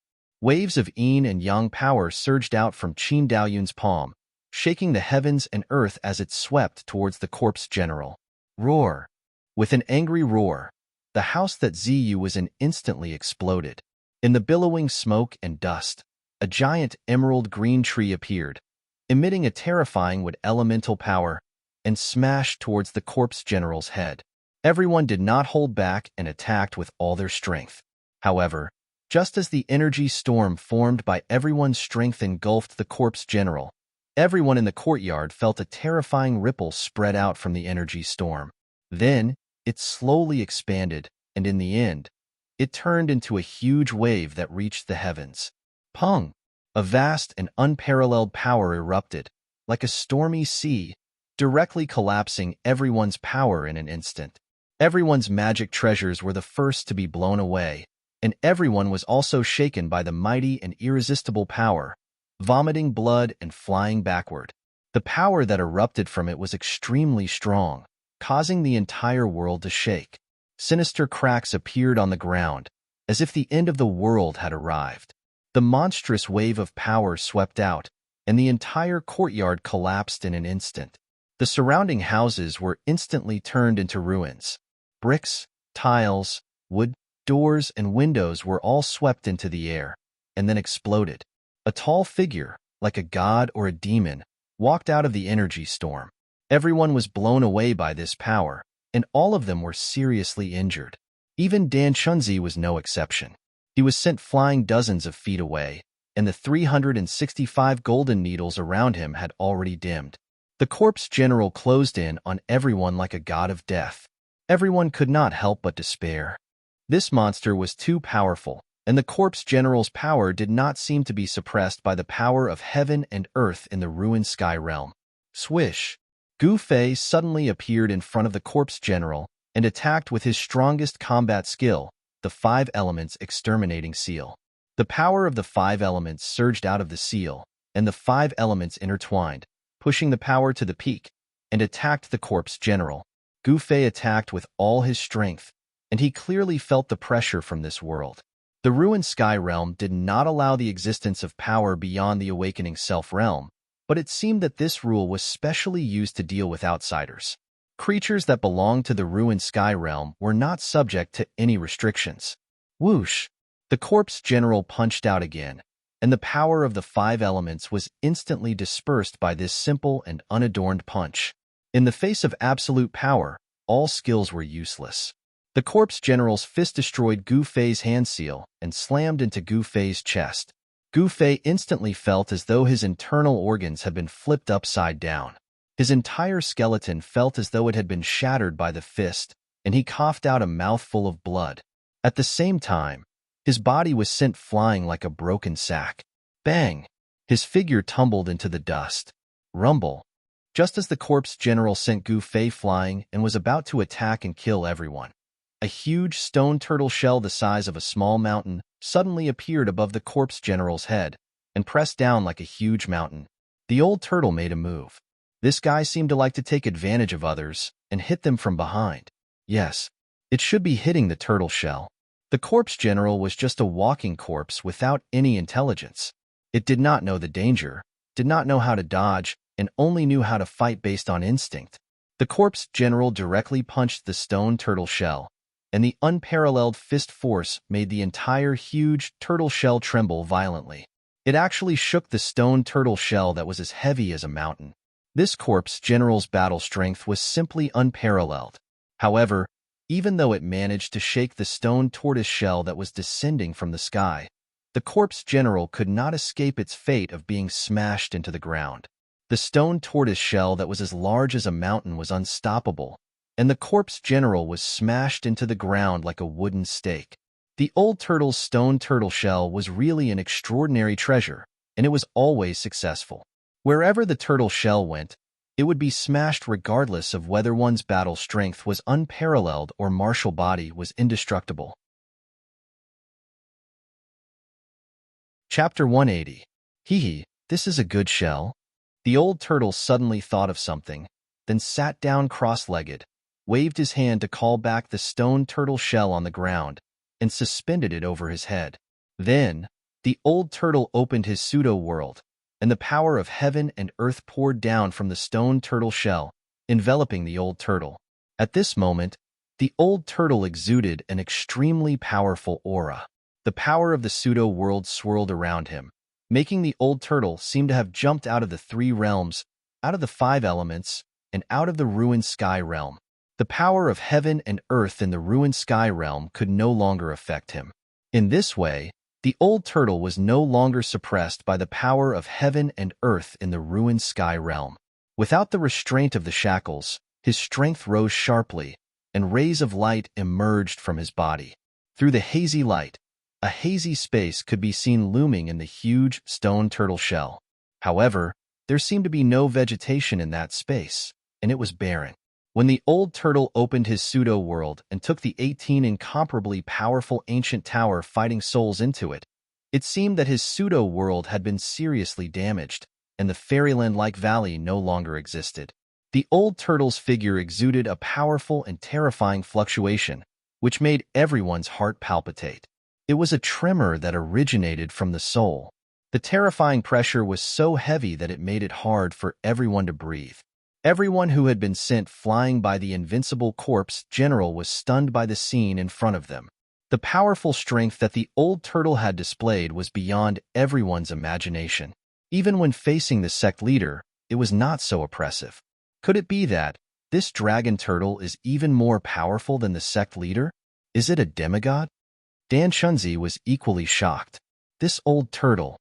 Waves of Yin and Yang power surged out from Qin Daoyun's palm, shaking the heavens and earth as it swept towards the corpse general. Roar! With an angry roar, the house that Ziyu was in instantly exploded. In the billowing smoke and dust, a giant emerald green tree appeared, emitting a terrifying wood elemental power, and smashed towards the corpse general's head. Everyone did not hold back and attacked with all their strength. However, just as the energy storm formed by everyone's strength engulfed the corpse general, everyone in the courtyard felt a terrifying ripple spread out from the energy storm. Then, it slowly expanded, and in the end, it turned into a huge wave that reached the heavens. Pung! A vast and unparalleled power erupted, like a stormy sea, directly collapsing everyone's power in an instant. Everyone's magic treasures were the first to be blown away, and everyone was also shaken by the mighty and irresistible power, vomiting blood and flying backward. The power that erupted from it was extremely strong, causing the entire world to shake. Sinister cracks appeared on the ground, as if the end of the world had arrived. The monstrous wave of power swept out, and the entire courtyard collapsed in an instant. The surrounding houses were instantly turned into ruins. Bricks, tiles, wood, doors, and windows were all swept into the air, and then exploded. A tall figure, like a god or a demon, walked out of the energy storm. Everyone was blown away by this power, and all of them were seriously injured. Even Dan Chunzi was no exception. He was sent flying dozens of feet away, and the 365 golden needles around him had already dimmed. The corpse general closed in on everyone like a god of death. Everyone could not help but despair. This monster was too powerful, and the corpse general's power did not seem to be suppressed by the power of heaven and earth in the ruined sky realm. Swish! Gu Fei suddenly appeared in front of the corpse general and attacked with his strongest combat skill, the 5 elements exterminating seal. The power of the 5 elements surged out of the seal, and the 5 elements intertwined, pushing the power to the peak, and attacked the corpse general. Gu Fei attacked with all his strength, and he clearly felt the pressure from this world. The ruined sky realm did not allow the existence of power beyond the awakening self realm, but it seemed that this rule was specially used to deal with outsiders. Creatures that belonged to the ruined sky realm were not subject to any restrictions. Whoosh! The corpse general punched out again, and the power of the five elements was instantly dispersed by this simple and unadorned punch. In the face of absolute power, all skills were useless. The corpse general's fist destroyed Gu Fei's hand seal and slammed into Gu Fei's chest. Gu Fei instantly felt as though his internal organs had been flipped upside down. His entire skeleton felt as though it had been shattered by the fist, and he coughed out a mouthful of blood. At the same time, his body was sent flying like a broken sack. Bang! His figure tumbled into the dust. Rumble! Just as the corpse general sent Gu Fei flying and was about to attack and kill everyone, a huge stone turtle shell the size of a small mountain suddenly appeared above the corpse general's head and pressed down like a huge mountain. The old turtle made a move. This guy seemed to like to take advantage of others and hit them from behind. Yes, it should be hitting the turtle shell. The corpse general was just a walking corpse without any intelligence. It did not know the danger, did not know how to dodge, and only knew how to fight based on instinct. The corpse general directly punched the stone turtle shell, and the unparalleled fist force made the entire huge turtle shell tremble violently. It actually shook the stone turtle shell that was as heavy as a mountain. This corpse general's battle strength was simply unparalleled. However, even though it managed to shake the stone tortoise shell that was descending from the sky, the corpse general could not escape its fate of being smashed into the ground. The stone tortoise shell that was as large as a mountain was unstoppable, and the corpse general was smashed into the ground like a wooden stake. The old turtle's stone turtle shell was really an extraordinary treasure, and it was always successful. Wherever the turtle shell went, it would be smashed regardless of whether one's battle strength was unparalleled or martial body was indestructible. Chapter 180. Hee, this is a good shell. The old turtle suddenly thought of something, then sat down cross-legged, waved his hand to call back the stone turtle shell on the ground, and suspended it over his head. Then, the old turtle opened his pseudo-world, and the power of heaven and earth poured down from the stone turtle shell, enveloping the old turtle. At this moment, the old turtle exuded an extremely powerful aura. The power of the pseudo-world swirled around him, making the old turtle seem to have jumped out of the three realms, out of the five elements, and out of the ruined sky realm. The power of heaven and earth in the ruined sky realm could no longer affect him. In this way, the old turtle was no longer suppressed by the power of heaven and earth in the ruined sky realm. Without the restraint of the shackles, his strength rose sharply, and rays of light emerged from his body. Through the hazy light, a hazy space could be seen looming in the huge stone turtle shell. However, there seemed to be no vegetation in that space, and it was barren. When the old turtle opened his pseudo-world and took the 18 incomparably powerful ancient tower fighting souls into it, it seemed that his pseudo-world had been seriously damaged, and the fairyland-like valley no longer existed. The old turtle's figure exuded a powerful and terrifying fluctuation, which made everyone's heart palpitate. It was a tremor that originated from the soul. The terrifying pressure was so heavy that it made it hard for everyone to breathe. Everyone who had been sent flying by the invincible corpse general was stunned by the scene in front of them. The powerful strength that the old turtle had displayed was beyond everyone's imagination. Even when facing the sect leader, it was not so oppressive. Could it be that this dragon turtle is even more powerful than the sect leader? Is it a demigod? Dan Chunzi was equally shocked. This old turtle.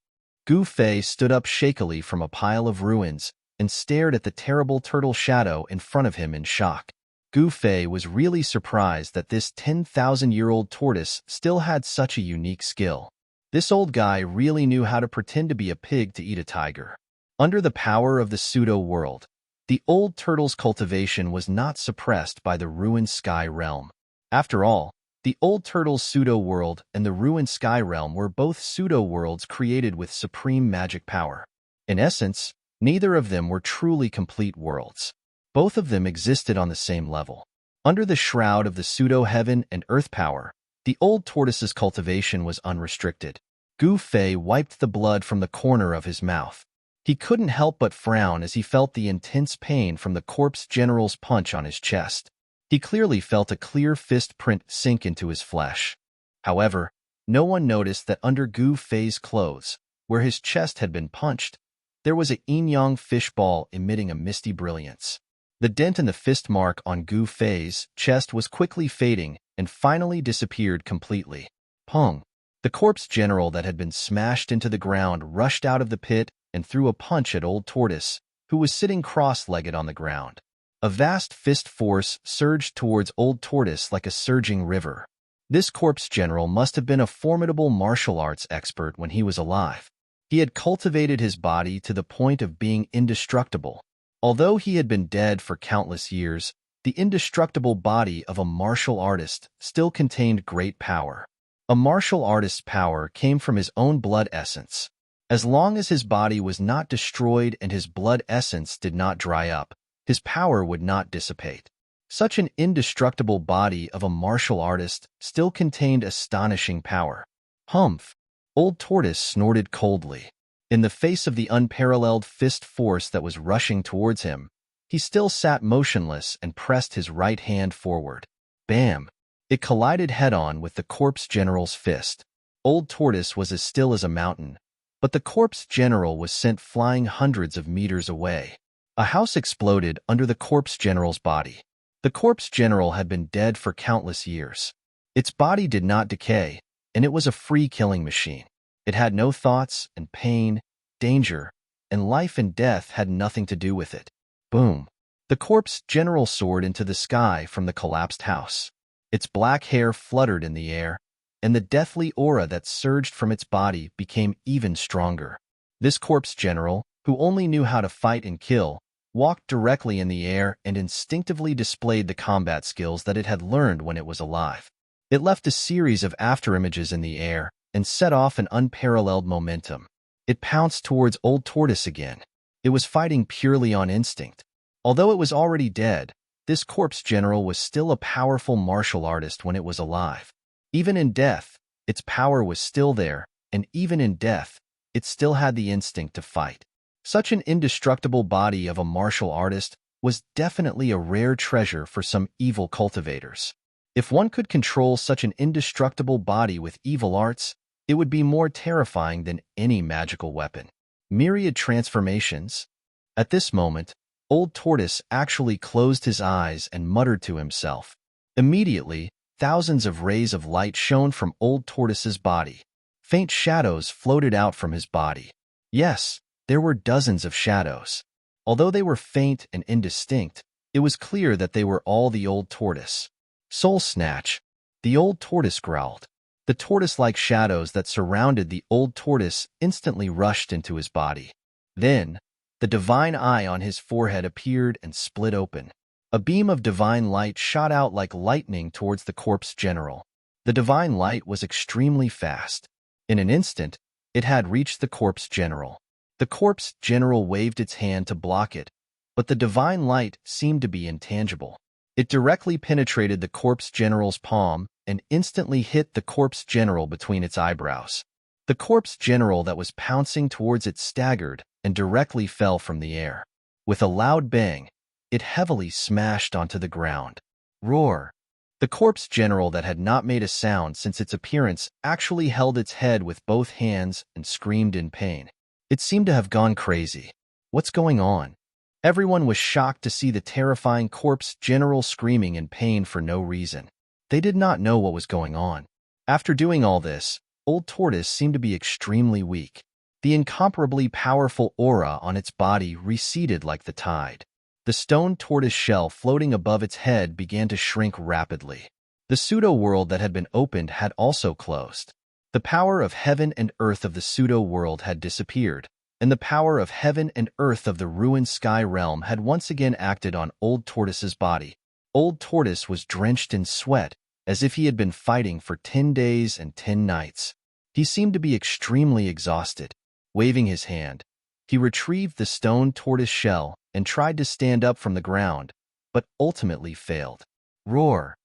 Gu Fei stood up shakily from a pile of ruins and stared at the terrible turtle shadow in front of him in shock. Gu Fei was really surprised that this 10,000-year-old tortoise still had such a unique skill. This old guy really knew how to pretend to be a pig to eat a tiger. Under the power of the pseudo-world, the old turtle's cultivation was not suppressed by the ruined sky realm. After all, the old turtle's pseudo-world and the ruined sky realm were both pseudo-worlds created with supreme magic power. In essence, neither of them were truly complete worlds. Both of them existed on the same level. Under the shroud of the pseudo-heaven and earth power, the old tortoise's cultivation was unrestricted. Gu Fei wiped the blood from the corner of his mouth. He couldn't help but frown as he felt the intense pain from the corpse general's punch on his chest. He clearly felt a clear fist print sink into his flesh. However, no one noticed that under Gu Fei's clothes, where his chest had been punched, there was a yin-yang fishball emitting a misty brilliance. The dent in the fist mark on Gu Fei's chest was quickly fading and finally disappeared completely. Pong! The corpse general that had been smashed into the ground rushed out of the pit and threw a punch at Old Tortoise, who was sitting cross-legged on the ground. A vast fist force surged towards Old Tortoise like a surging river. This corpse general must have been a formidable martial arts expert when he was alive. He had cultivated his body to the point of being indestructible. Although he had been dead for countless years, the indestructible body of a martial artist still contained great power. A martial artist's power came from his own blood essence. As long as his body was not destroyed and his blood essence did not dry up, his power would not dissipate. Such an indestructible body of a martial artist still contained astonishing power. Humph! Old Tortoise snorted coldly. In the face of the unparalleled fist force that was rushing towards him, he still sat motionless and pressed his right hand forward. Bam! It collided head-on with the corpse general's fist. Old Tortoise was as still as a mountain, but the corpse general was sent flying hundreds of meters away. A house exploded under the corpse general's body. The corpse general had been dead for countless years. Its body did not decay, and it was a free killing machine. It had no thoughts, and pain, danger, and life and death had nothing to do with it. Boom! The corpse general soared into the sky from the collapsed house. Its black hair fluttered in the air, and the deathly aura that surged from its body became even stronger. This corpse general, who only knew how to fight and kill, walked directly in the air and instinctively displayed the combat skills that it had learned when it was alive. It left a series of afterimages in the air and set off an unparalleled momentum. It pounced towards Old Tortoise again. It was fighting purely on instinct. Although it was already dead, this corpse general was still a powerful martial artist when it was alive. Even in death, its power was still there, and even in death, it still had the instinct to fight. Such an indestructible body of a martial artist was definitely a rare treasure for some evil cultivators. If one could control such an indestructible body with evil arts, it would be more terrifying than any magical weapon. Myriad transformations. At this moment, Old Tortoise actually closed his eyes and muttered to himself. Immediately, thousands of rays of light shone from Old Tortoise's body. Faint shadows floated out from his body. Yes, there were dozens of shadows. Although they were faint and indistinct, it was clear that they were all the Old Tortoise. Soul Snatch! The Old Tortoise growled. The tortoise-like shadows that surrounded the Old Tortoise instantly rushed into his body. Then, the divine eye on his forehead appeared and split open. A beam of divine light shot out like lightning towards the corpse general. The divine light was extremely fast. In an instant, it had reached the corpse general. The corpse general waved its hand to block it, but the divine light seemed to be intangible. It directly penetrated the corpse general's palm and instantly hit the corpse general between its eyebrows. The corpse general that was pouncing towards it staggered and directly fell from the air. With a loud bang, it heavily smashed onto the ground. Roar! The corpse general that had not made a sound since its appearance actually held its head with both hands and screamed in pain. It seemed to have gone crazy. What's going on? Everyone was shocked to see the terrifying corpse general screaming in pain for no reason. They did not know what was going on. After doing all this, Old Tortoise seemed to be extremely weak. The incomparably powerful aura on its body receded like the tide. The stone tortoise shell floating above its head began to shrink rapidly. The pseudo-world that had been opened had also closed. The power of heaven and earth of the pseudo-world had disappeared, and the power of heaven and earth of the ruined sky realm had once again acted on Old Tortoise's body. Old Tortoise was drenched in sweat, as if he had been fighting for 10 days and 10 nights. He seemed to be extremely exhausted. Waving his hand, he retrieved the stone tortoise shell and tried to stand up from the ground, but ultimately failed. Roar!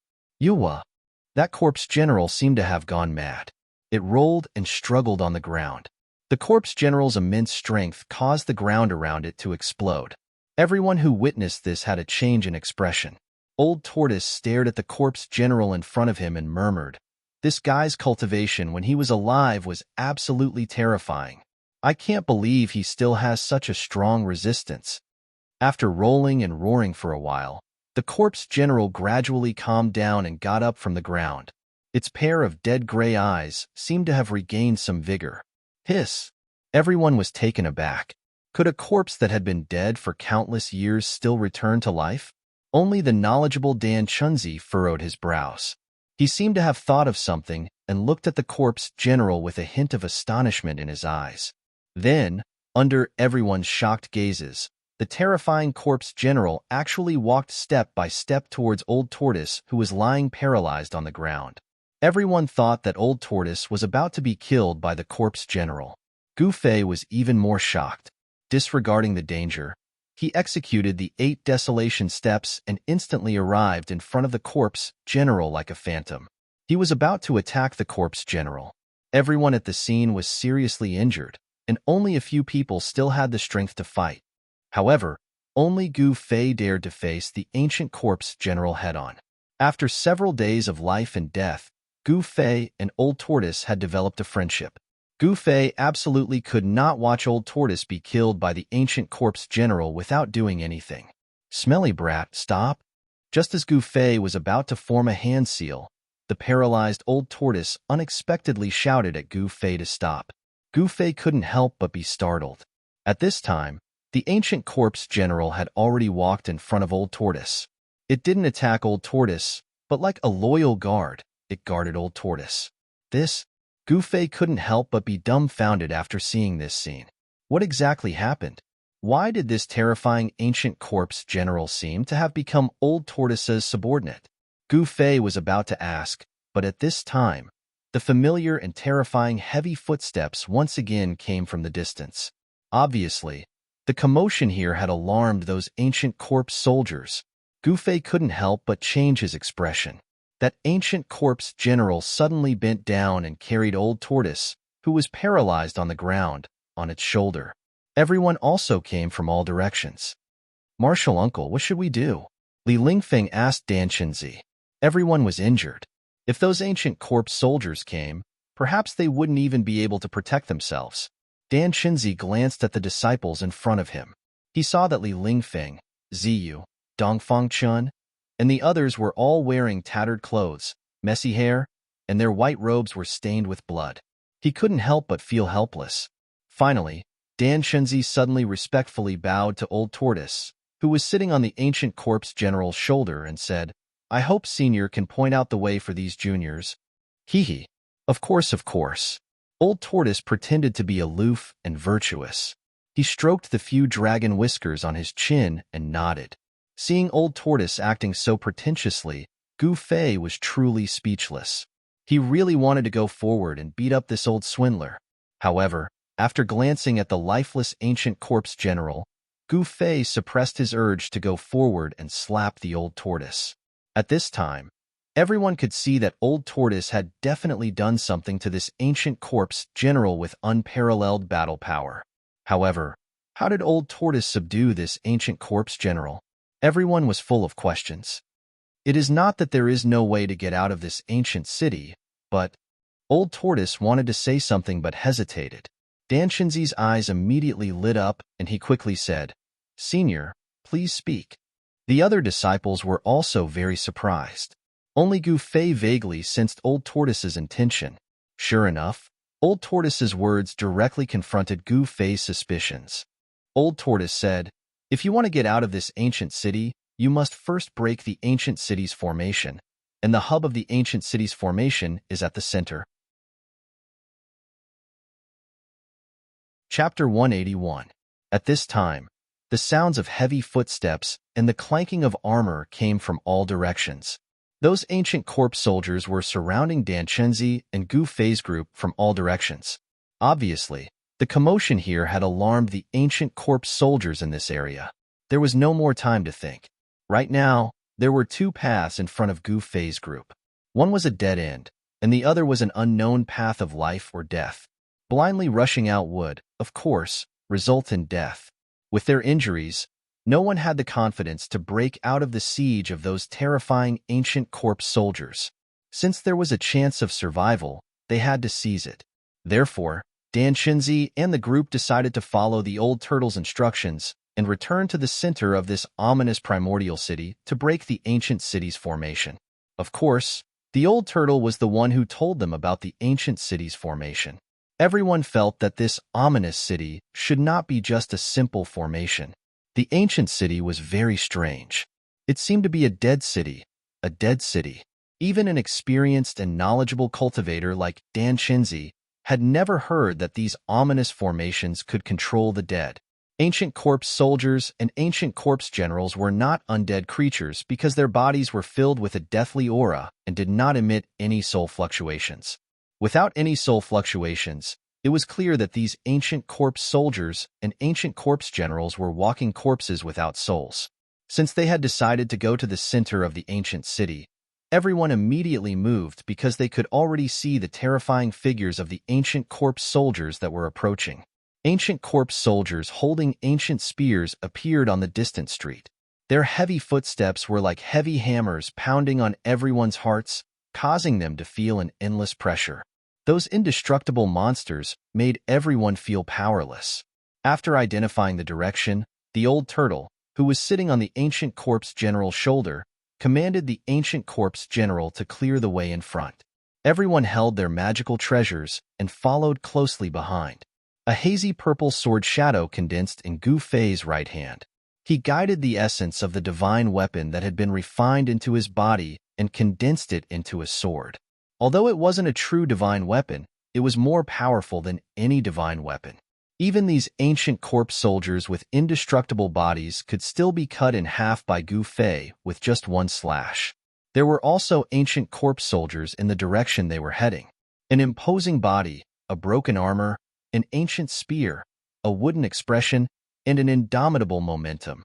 Yuwa! That corpse general seemed to have gone mad. It rolled and struggled on the ground. The corpse general's immense strength caused the ground around it to explode. Everyone who witnessed this had a change in expression. Old Tortoise stared at the corpse general in front of him and murmured, "This guy's cultivation when he was alive was absolutely terrifying. I can't believe he still has such a strong resistance. After rolling and roaring for a while, the corpse general gradually calmed down and got up from the ground. Its pair of dead gray eyes seemed to have regained some vigor. Hiss! Everyone was taken aback. Could a corpse that had been dead for countless years still return to life? Only the knowledgeable Dan Chunzi furrowed his brows. He seemed to have thought of something and looked at the corpse general with a hint of astonishment in his eyes. Then, under everyone's shocked gazes, the terrifying corpse general actually walked step by step towards Old Tortoise, who was lying paralyzed on the ground. Everyone thought that Old Tortoise was about to be killed by the corpse general. Gu Fei was even more shocked. Disregarding the danger, he executed the 8 desolation steps and instantly arrived in front of the corpse general like a phantom. He was about to attack the corpse general. Everyone at the scene was seriously injured, and only a few people still had the strength to fight. However, only Gu Fei dared to face the ancient corpse general head-on. After several days of life and death, Gu Fei and Old Tortoise had developed a friendship. Gu Fei absolutely could not watch Old Tortoise be killed by the ancient corpse general without doing anything. Smelly brat, stop! Just as Gu Fei was about to form a hand seal, the paralyzed Old Tortoise unexpectedly shouted at Gu Fei to stop. Gu Fei couldn't help but be startled. At this time, the ancient corpse general had already walked in front of Old Tortoise. It didn't attack Old Tortoise, but like a loyal guard, it guarded Old Tortoise. Gu Fei couldn't help but be dumbfounded after seeing this scene. What exactly happened? Why did this terrifying ancient corpse general seem to have become Old Tortoise's subordinate? Gu Fei was about to ask, but at this time, the familiar and terrifying heavy footsteps once again came from the distance. Obviously, the commotion here had alarmed those ancient corpse soldiers. Gu Fei couldn't help but change his expression. That ancient corpse general suddenly bent down and carried Old Tortoise, who was paralyzed on the ground, on its shoulder. Everyone also came from all directions. "Martial uncle, what should we do?" Li Lingfeng asked Dan Chenzi. Everyone was injured. If those ancient corpse soldiers came, perhaps they wouldn't even be able to protect themselves. Dan Chenzi glanced at the disciples in front of him. He saw that Li Lingfeng, Ziyu, Dongfang Chun, and the others were all wearing tattered clothes, messy hair, and their white robes were stained with blood. He couldn't help but feel helpless. Finally, Dan Chenzi suddenly respectfully bowed to Old Tortoise, who was sitting on the ancient corpse general's shoulder, and said, "I hope Senior can point out the way for these juniors." Hee. Of course, of course. Old Tortoise pretended to be aloof and virtuous. He stroked the few dragon whiskers on his chin and nodded. Seeing Old Tortoise acting so pretentiously, Gu Fei was truly speechless. He really wanted to go forward and beat up this old swindler. However, after glancing at the lifeless ancient corpse general, Gu Fei suppressed his urge to go forward and slap the Old Tortoise. At this time, everyone could see that Old Tortoise had definitely done something to this ancient corpse general with unparalleled battle power. However, how did Old Tortoise subdue this ancient corpse general? Everyone was full of questions. It is not that there is no way to get out of this ancient city, but Old Tortoise wanted to say something but hesitated. Dan Chenzi's eyes immediately lit up and he quickly said, "Senior, please speak." The other disciples were also very surprised. Only Gu Fei vaguely sensed Old Tortoise's intention. Sure enough, Old Tortoise's words directly confronted Gu Fei's suspicions. Old Tortoise said, "If you want to get out of this ancient city, you must first break the ancient city's formation, and the hub of the ancient city's formation is at the center." Chapter 181. At this time, the sounds of heavy footsteps and the clanking of armor came from all directions. Those ancient corpse soldiers were surrounding Dan Chenzi and Gu Fei's group from all directions. Obviously, the commotion here had alarmed the ancient corpse soldiers in this area. There was no more time to think. Right now, there were 2 paths in front of Gu Fei's group. One was a dead end, and the other was an unknown path of life or death. Blindly rushing out would, of course, result in death. With their injuries, no one had the confidence to break out of the siege of those terrifying ancient corpse soldiers. Since there was a chance of survival, they had to seize it. Therefore, Danshinzi and the group decided to follow the old turtle's instructions and return to the center of this ominous primordial city to break the ancient city's formation. Of course, the old turtle was the one who told them about the ancient city's formation. Everyone felt that this ominous city should not be just a simple formation. The ancient city was very strange. It seemed to be a dead city, a dead city. Even an experienced and knowledgeable cultivator like Danshinzi had never heard that these ominous formations could control the dead. Ancient corpse soldiers and ancient corpse generals were not undead creatures because their bodies were filled with a deathly aura and did not emit any soul fluctuations. Without any soul fluctuations, it was clear that these ancient corpse soldiers and ancient corpse generals were walking corpses without souls. Since they had decided to go to the center of the ancient city, everyone immediately moved because they could already see the terrifying figures of the ancient corpse soldiers that were approaching. Ancient corpse soldiers holding ancient spears appeared on the distant street. Their heavy footsteps were like heavy hammers pounding on everyone's hearts, causing them to feel an endless pressure. Those indestructible monsters made everyone feel powerless. After identifying the direction, the old turtle, who was sitting on the ancient corpse general's shoulder, commanded the ancient corpse general to clear the way in front. Everyone held their magical treasures and followed closely behind. A hazy purple sword shadow condensed in Gu Fei's right hand. He guided the essence of the divine weapon that had been refined into his body and condensed it into a sword. Although it wasn't a true divine weapon, it was more powerful than any divine weapon. Even these ancient corpse soldiers with indestructible bodies could still be cut in half by Gu Fei with just one slash. There were also ancient corpse soldiers in the direction they were heading. An imposing body, a broken armor, an ancient spear, a wooden expression, and an indomitable momentum.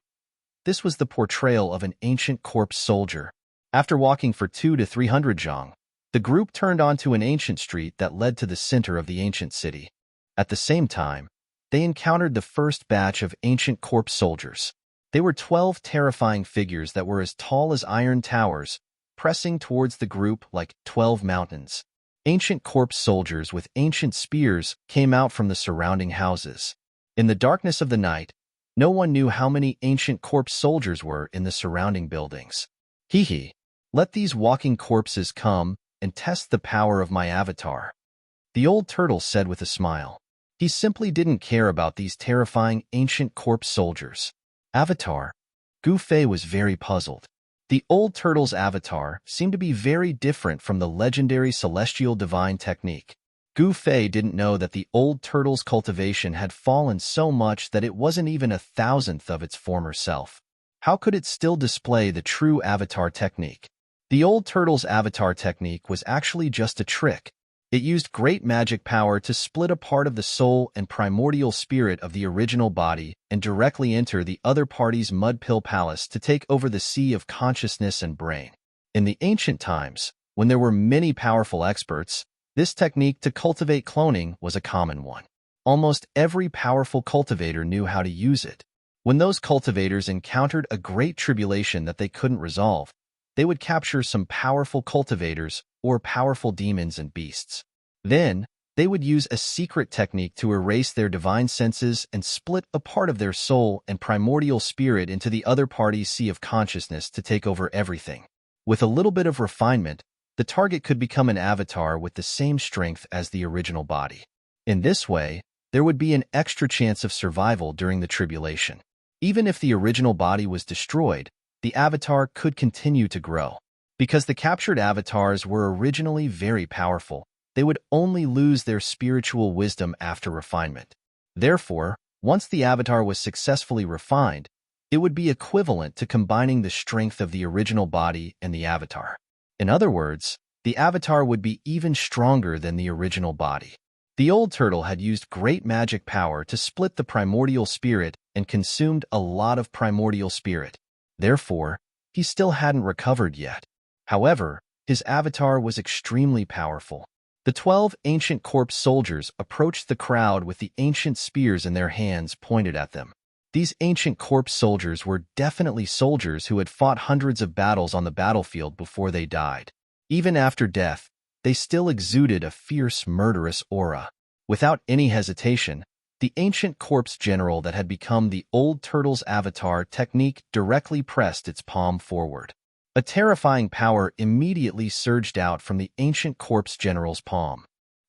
This was the portrayal of an ancient corpse soldier. After walking for 200 to 300 zhang, the group turned onto an ancient street that led to the center of the ancient city. At the same time, they encountered the first batch of ancient corpse soldiers. They were 12 terrifying figures that were as tall as iron towers, pressing towards the group like 12 mountains. Ancient corpse soldiers with ancient spears came out from the surrounding houses. In the darkness of the night, no one knew how many ancient corpse soldiers were in the surrounding buildings. Hee, let these walking corpses come and test the power of my avatar, the old turtle said with a smile. He simply didn't care about these terrifying ancient corpse soldiers. Avatar? Gu Fei was very puzzled. The old turtle's avatar seemed to be very different from the legendary celestial divine technique. Gu Fei didn't know that the old turtle's cultivation had fallen so much that it wasn't even 1,000th of its former self. How could it still display the true avatar technique? The old turtle's avatar technique was actually just a trick. It used great magic power to split a part of the soul and primordial spirit of the original body and directly enter the other party's mud pill palace to take over the sea of consciousness and brain. In the ancient times, when there were many powerful experts, this technique to cultivate cloning was a common one. Almost every powerful cultivator knew how to use it. When those cultivators encountered a great tribulation that they couldn't resolve, they would capture some powerful cultivators or powerful demons and beasts. Then, they would use a secret technique to erase their divine senses and split a part of their soul and primordial spirit into the other party's sea of consciousness to take over everything. With a little bit of refinement, the target could become an avatar with the same strength as the original body. In this way, there would be an extra chance of survival during the tribulation. Even if the original body was destroyed, the avatar could continue to grow. Because the captured avatars were originally very powerful, they would only lose their spiritual wisdom after refinement. Therefore, once the avatar was successfully refined, it would be equivalent to combining the strength of the original body and the avatar. In other words, the avatar would be even stronger than the original body. The old turtle had used great magic power to split the primordial spirit and consumed a lot of primordial spirit. Therefore, he still hadn't recovered yet. However, his avatar was extremely powerful. The 12 ancient corpse soldiers approached the crowd with the ancient spears in their hands pointed at them. These ancient corpse soldiers were definitely soldiers who had fought hundreds of battles on the battlefield before they died. Even after death, they still exuded a fierce, murderous aura. Without any hesitation, the ancient corpse general that had become the old turtle's avatar technique directly pressed its palm forward. A terrifying power immediately surged out from the ancient corpse general's palm.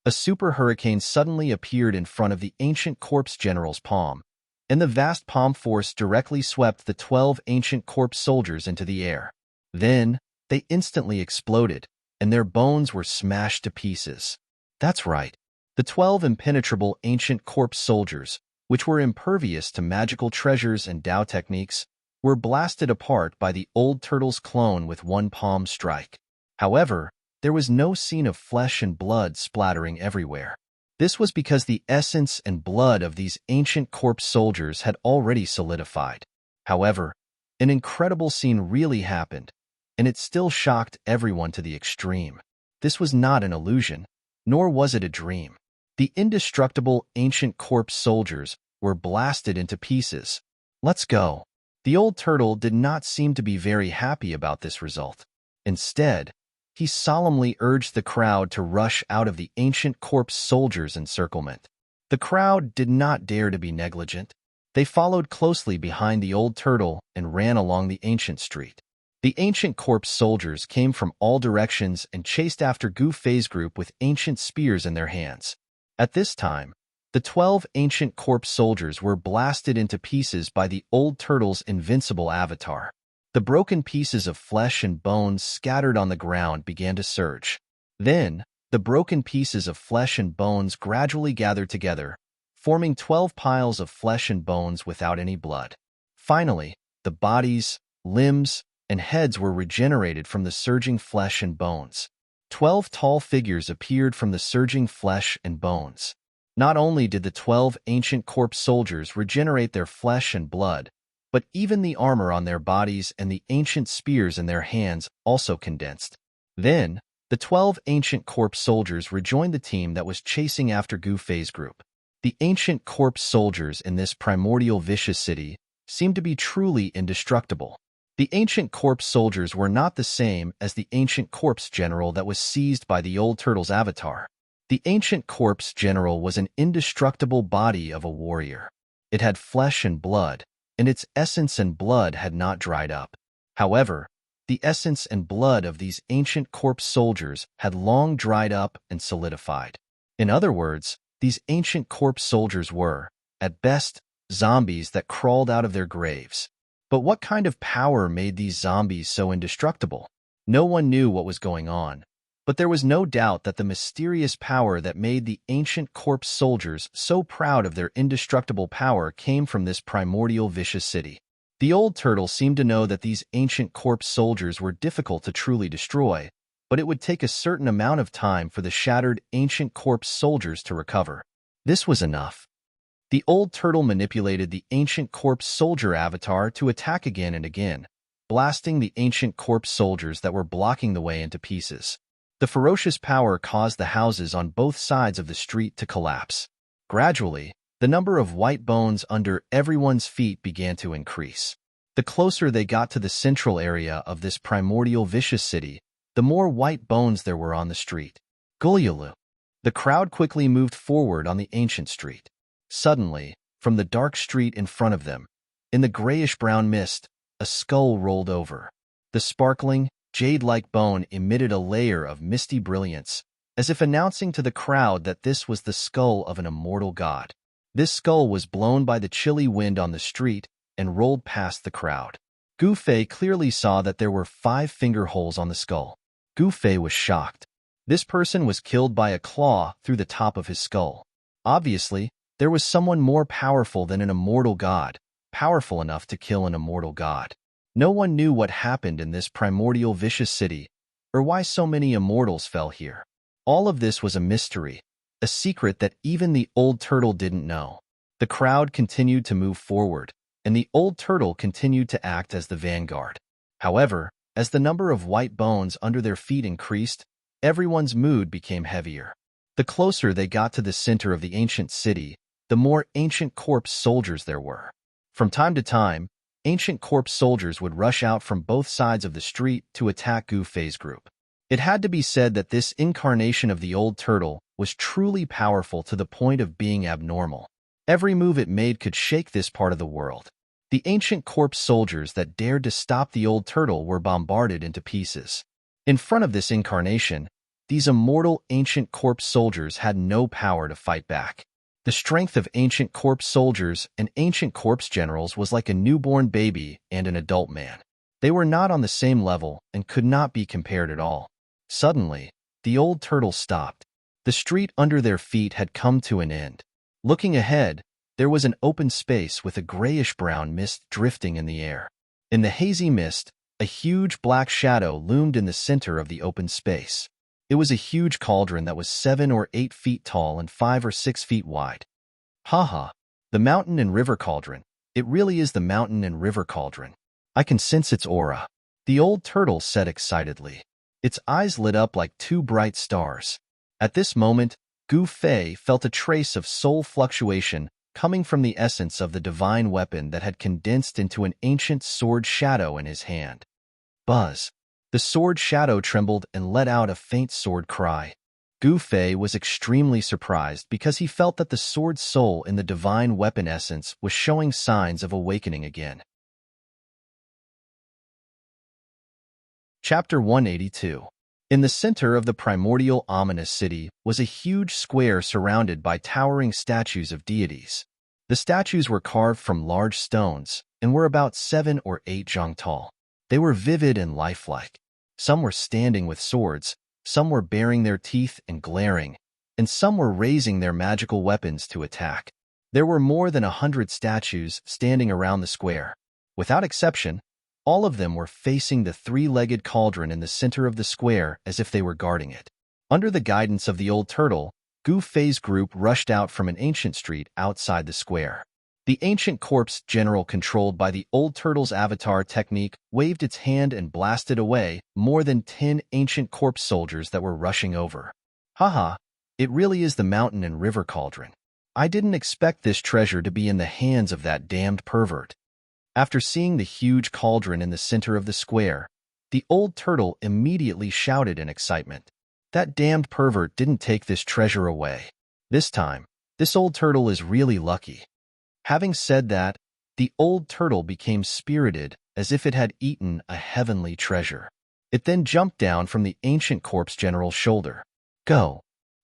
A super hurricane suddenly appeared in front of the ancient corpse general's palm, and the vast palm force directly swept the 12 ancient corpse soldiers into the air. Then, they instantly exploded, and their bones were smashed to pieces. That's right. The 12 impenetrable ancient corpse soldiers, which were impervious to magical treasures and Tao techniques, were blasted apart by the old turtle's clone with one palm strike. However, there was no scene of flesh and blood splattering everywhere. This was because the essence and blood of these ancient corpse soldiers had already solidified. However, an incredible scene really happened, and it still shocked everyone to the extreme. This was not an illusion, nor was it a dream. The indestructible ancient corpse soldiers were blasted into pieces. Let's go. The old turtle did not seem to be very happy about this result. Instead, he solemnly urged the crowd to rush out of the ancient corpse soldiers' encirclement. The crowd did not dare to be negligent. They followed closely behind the old turtle and ran along the ancient street. The ancient corpse soldiers came from all directions and chased after Gu Fei's group with ancient spears in their hands. At this time, the 12 ancient corpse soldiers were blasted into pieces by the old turtle's invincible avatar. The broken pieces of flesh and bones scattered on the ground began to surge. Then, the broken pieces of flesh and bones gradually gathered together, forming 12 piles of flesh and bones without any blood. Finally, the bodies, limbs, and heads were regenerated from the surging flesh and bones. 12 tall figures appeared from the surging flesh and bones. Not only did the 12 ancient corpse soldiers regenerate their flesh and blood, but even the armor on their bodies and the ancient spears in their hands also condensed. Then, the 12 ancient corpse soldiers rejoined the team that was chasing after Gu Fei's group. The ancient corpse soldiers in this primordial vicious city seemed to be truly indestructible. The ancient corpse soldiers were not the same as the ancient corpse general that was seized by the old turtle's avatar. The ancient corpse general was an indestructible body of a warrior. It had flesh and blood, and its essence and blood had not dried up. However, the essence and blood of these ancient corpse soldiers had long dried up and solidified. In other words, these ancient corpse soldiers were, at best, zombies that crawled out of their graves. But what kind of power made these zombies so indestructible? No one knew what was going on, but there was no doubt that the mysterious power that made the ancient corpse soldiers so proud of their indestructible power came from this primordial vicious city. The old turtle seemed to know that these ancient corpse soldiers were difficult to truly destroy, but it would take a certain amount of time for the shattered ancient corpse soldiers to recover. This was enough. The old turtle manipulated the ancient corpse soldier avatar to attack again and again, blasting the ancient corpse soldiers that were blocking the way into pieces. The ferocious power caused the houses on both sides of the street to collapse. Gradually, the number of white bones under everyone's feet began to increase. The closer they got to the central area of this primordial vicious city, the more white bones there were on the street. Gulyulu. The crowd quickly moved forward on the ancient street. Suddenly, from the dark street in front of them, in the grayish-brown mist, a skull rolled over. The sparkling, jade-like bone emitted a layer of misty brilliance, as if announcing to the crowd that this was the skull of an immortal god. This skull was blown by the chilly wind on the street and rolled past the crowd. Gu Fei clearly saw that there were 5 finger holes on the skull. Gu Fei was shocked. This person was killed by a claw through the top of his skull. Obviously, there was someone more powerful than an immortal god, powerful enough to kill an immortal god. No one knew what happened in this primordial vicious city, or why so many immortals fell here. All of this was a mystery, a secret that even the old turtle didn't know. The crowd continued to move forward, and the old turtle continued to act as the vanguard. However, as the number of white bones under their feet increased, everyone's mood became heavier. The closer they got to the center of the ancient city, the more ancient corpse soldiers there were. From time to time, ancient corpse soldiers would rush out from both sides of the street to attack Gu Fei's group. It had to be said that this incarnation of the old turtle was truly powerful to the point of being abnormal. Every move it made could shake this part of the world. The ancient corpse soldiers that dared to stop the old turtle were bombarded into pieces. In front of this incarnation, these immortal ancient corpse soldiers had no power to fight back. The strength of ancient corpse soldiers and ancient corpse generals was like a newborn baby and an adult man. They were not on the same level and could not be compared at all. Suddenly, the old turtle stopped. The street under their feet had come to an end. Looking ahead, there was an open space with a grayish-brown mist drifting in the air. In the hazy mist, a huge black shadow loomed in the center of the open space. It was a huge cauldron that was 7 or 8 feet tall and 5 or 6 feet wide. Haha, the mountain and river cauldron. It really is the mountain and river cauldron. I can sense its aura, the old turtle said excitedly. Its eyes lit up like 2 bright stars. At this moment, Gu Fei felt a trace of soul fluctuation coming from the essence of the divine weapon that had condensed into an ancient sword shadow in his hand. Buzz. The sword shadow trembled and let out a faint sword cry. Gu Fei was extremely surprised because he felt that the sword soul in the divine weapon essence was showing signs of awakening again. Chapter 182. In the center of the primordial ominous city was a huge square surrounded by towering statues of deities. The statues were carved from large stones and were about 7 or 8 zhang tall. They were vivid and lifelike. Some were standing with swords, some were baring their teeth and glaring, and some were raising their magical weapons to attack. There were more than 100 statues standing around the square. Without exception, all of them were facing the 3-legged cauldron in the center of the square as if they were guarding it. Under the guidance of the old turtle, Gu Fei's group rushed out from an ancient street outside the square. The ancient corpse general controlled by the old turtle's avatar technique waved its hand and blasted away more than 10 ancient corpse soldiers that were rushing over. Haha, it really is the mountain and river cauldron. I didn't expect this treasure to be in the hands of that damned pervert. After seeing the huge cauldron in the center of the square, the old turtle immediately shouted in excitement. That damned pervert didn't take this treasure away. This time, this old turtle is really lucky. Having said that, the old turtle became spirited as if it had eaten a heavenly treasure. It then jumped down from the ancient corpse general's shoulder. Go!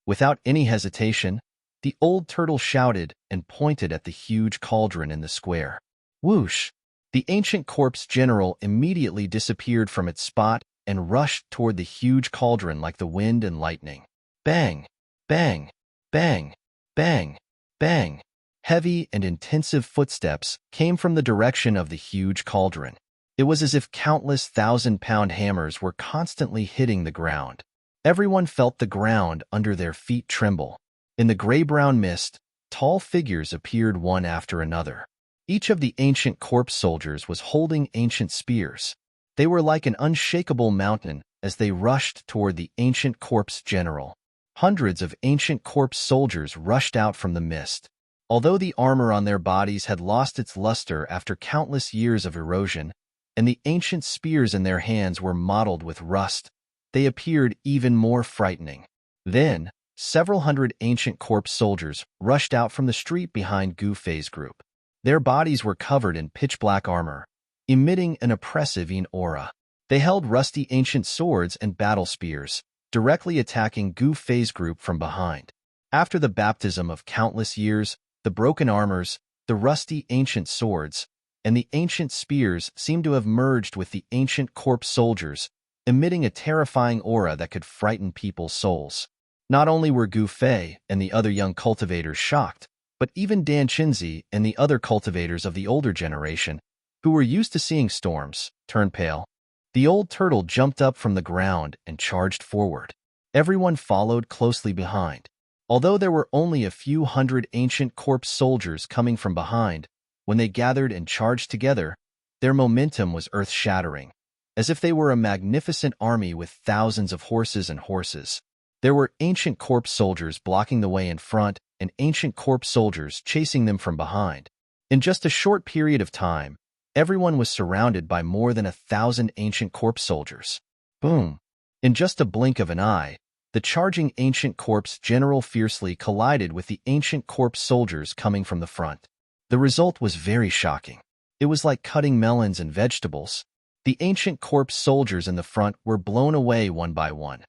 Without any hesitation, the old turtle shouted and pointed at the huge cauldron in the square. Whoosh! The ancient corpse general immediately disappeared from its spot and rushed toward the huge cauldron like the wind and lightning. Bang! Bang! Bang! Bang! Bang! Heavy and intensive footsteps came from the direction of the huge cauldron. It was as if countless 1,000-pound hammers were constantly hitting the ground. Everyone felt the ground under their feet tremble. In the gray-brown mist, tall figures appeared one after another. Each of the ancient corpse soldiers was holding ancient spears. They were like an unshakable mountain as they rushed toward the ancient corpse general. Hundreds of ancient corpse soldiers rushed out from the mist. Although the armor on their bodies had lost its luster after countless years of erosion, and the ancient spears in their hands were mottled with rust, they appeared even more frightening. Then, several hundred ancient corpse soldiers rushed out from the street behind Gu Fei's group. Their bodies were covered in pitch-black armor, emitting an oppressive aura. They held rusty ancient swords and battle spears, directly attacking Gu Fei's group from behind. After the baptism of countless years, the broken armors, the rusty ancient swords, and the ancient spears seemed to have merged with the ancient corpse soldiers, emitting a terrifying aura that could frighten people's souls. Not only were Gu Fei and the other young cultivators shocked, but even Dan Qinzi and the other cultivators of the older generation, who were used to seeing storms, turned pale. The old turtle jumped up from the ground and charged forward. Everyone followed closely behind. Although there were only a few hundred ancient corpse soldiers coming from behind, when they gathered and charged together, their momentum was earth-shattering, as if they were a magnificent army with thousands of horses and horses. There were ancient corpse soldiers blocking the way in front and ancient corpse soldiers chasing them from behind. In just a short period of time, everyone was surrounded by more than 1,000 ancient corpse soldiers. Boom! In just a blink of an eye, The charging ancient corpse general fiercely collided with the ancient corpse soldiers coming from the front. The result was very shocking. It was like cutting melons and vegetables. The ancient corpse soldiers in the front were blown away one by one,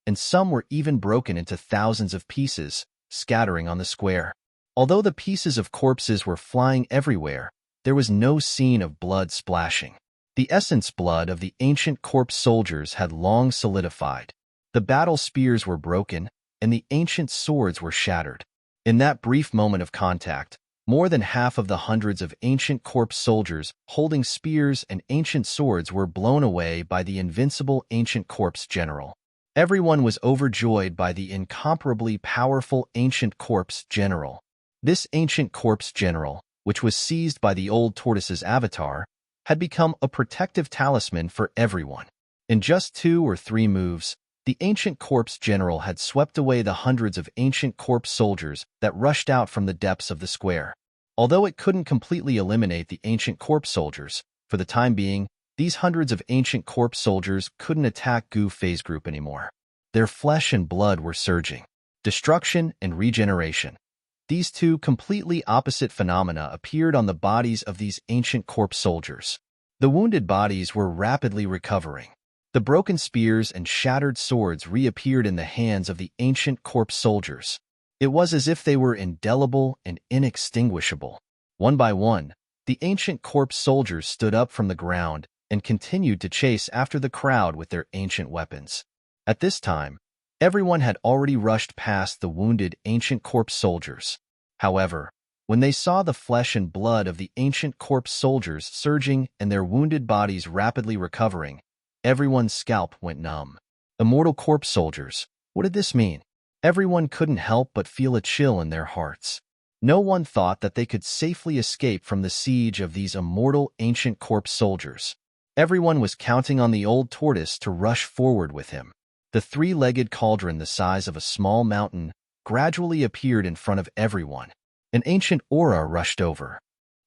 and some were even broken into thousands of pieces, scattering on the square. Although the pieces of corpses were flying everywhere, there was no scene of blood splashing. The essence blood of the ancient corpse soldiers had long solidified. The battle spears were broken, and the ancient swords were shattered. In that brief moment of contact, more than half of the hundreds of ancient corpse soldiers holding spears and ancient swords were blown away by the invincible ancient corpse general. Everyone was overjoyed by the incomparably powerful ancient corpse general. This ancient corpse general, which was seized by the old tortoise's avatar, had become a protective talisman for everyone. In just 2 or 3 moves, the ancient corpse general had swept away the hundreds of ancient corpse soldiers that rushed out from the depths of the square. Although it couldn't completely eliminate the ancient corpse soldiers, for the time being, these hundreds of ancient corpse soldiers couldn't attack Gu Fei's group anymore. Their flesh and blood were surging. Destruction and regeneration. These two completely opposite phenomena appeared on the bodies of these ancient corpse soldiers. The wounded bodies were rapidly recovering. The broken spears and shattered swords reappeared in the hands of the ancient corpse soldiers. It was as if they were indelible and inextinguishable. One by one, the ancient corpse soldiers stood up from the ground and continued to chase after the crowd with their ancient weapons. At this time, everyone had already rushed past the wounded ancient corpse soldiers. However, when they saw the flesh and blood of the ancient corpse soldiers surging and their wounded bodies rapidly recovering, everyone's scalp went numb. Immortal corpse soldiers, what did this mean? Everyone couldn't help but feel a chill in their hearts. No one thought that they could safely escape from the siege of these immortal ancient corpse soldiers. Everyone was counting on the old tortoise to rush forward with him. The 3-legged cauldron the size of a small mountain gradually appeared in front of everyone. An ancient aura rushed over.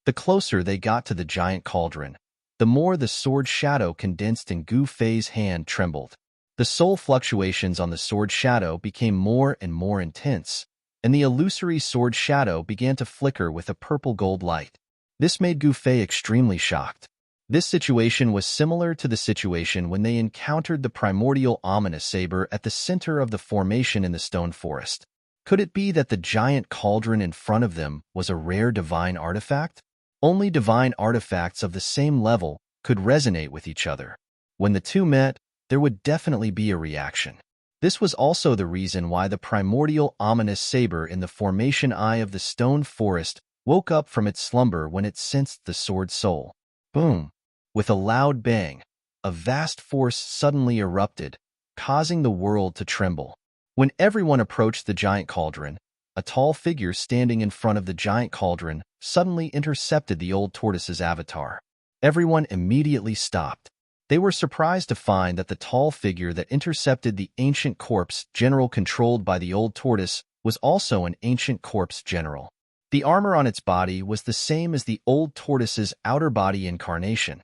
The closer they got to the giant cauldron, the more the sword shadow condensed in Gu Fei's hand trembled. The soul fluctuations on the sword shadow became more and more intense, and the illusory sword shadow began to flicker with a purple-gold light. This made Gu Fei extremely shocked. This situation was similar to the situation when they encountered the primordial ominous saber at the center of the formation in the stone forest. Could it be that the giant cauldron in front of them was a rare divine artifact? Only divine artifacts of the same level could resonate with each other. When the two met, there would definitely be a reaction. This was also the reason why the primordial ominous saber in the formation eye of the stone forest woke up from its slumber when it sensed the sword soul. Boom! With a loud bang, a vast force suddenly erupted, causing the world to tremble. When everyone approached the giant cauldron, a tall figure standing in front of the giant cauldron suddenly intercepted the old tortoise's avatar. Everyone immediately stopped. They were surprised to find that the tall figure that intercepted the ancient corpse general controlled by the old tortoise was also an ancient corpse general. The armor on its body was the same as the old tortoise's outer body incarnation.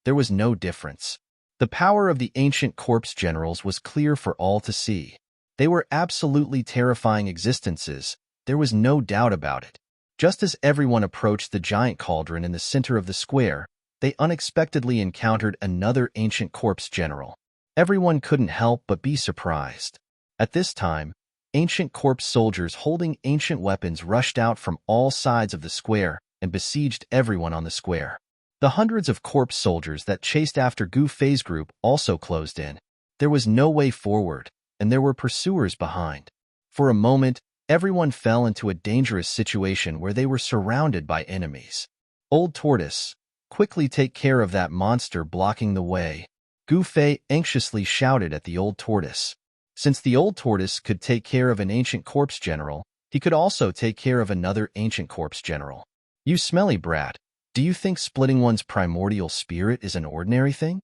There was no difference. The power of the ancient corpse generals was clear for all to see. They were absolutely terrifying existences, there was no doubt about it. Just as everyone approached the giant cauldron in the center of the square, they unexpectedly encountered another ancient corpse general. Everyone couldn't help but be surprised. At this time, ancient corpse soldiers holding ancient weapons rushed out from all sides of the square and besieged everyone on the square. The hundreds of corpse soldiers that chased after Gu Fei's group also closed in. There was no way forward, and there were pursuers behind. For a moment, everyone fell into a dangerous situation where they were surrounded by enemies. Old Tortoise, quickly take care of that monster blocking the way, Gu Fei anxiously shouted at the old tortoise. Since the old tortoise could take care of an ancient corpse general, he could also take care of another ancient corpse general. You smelly brat, do you think splitting one's primordial spirit is an ordinary thing?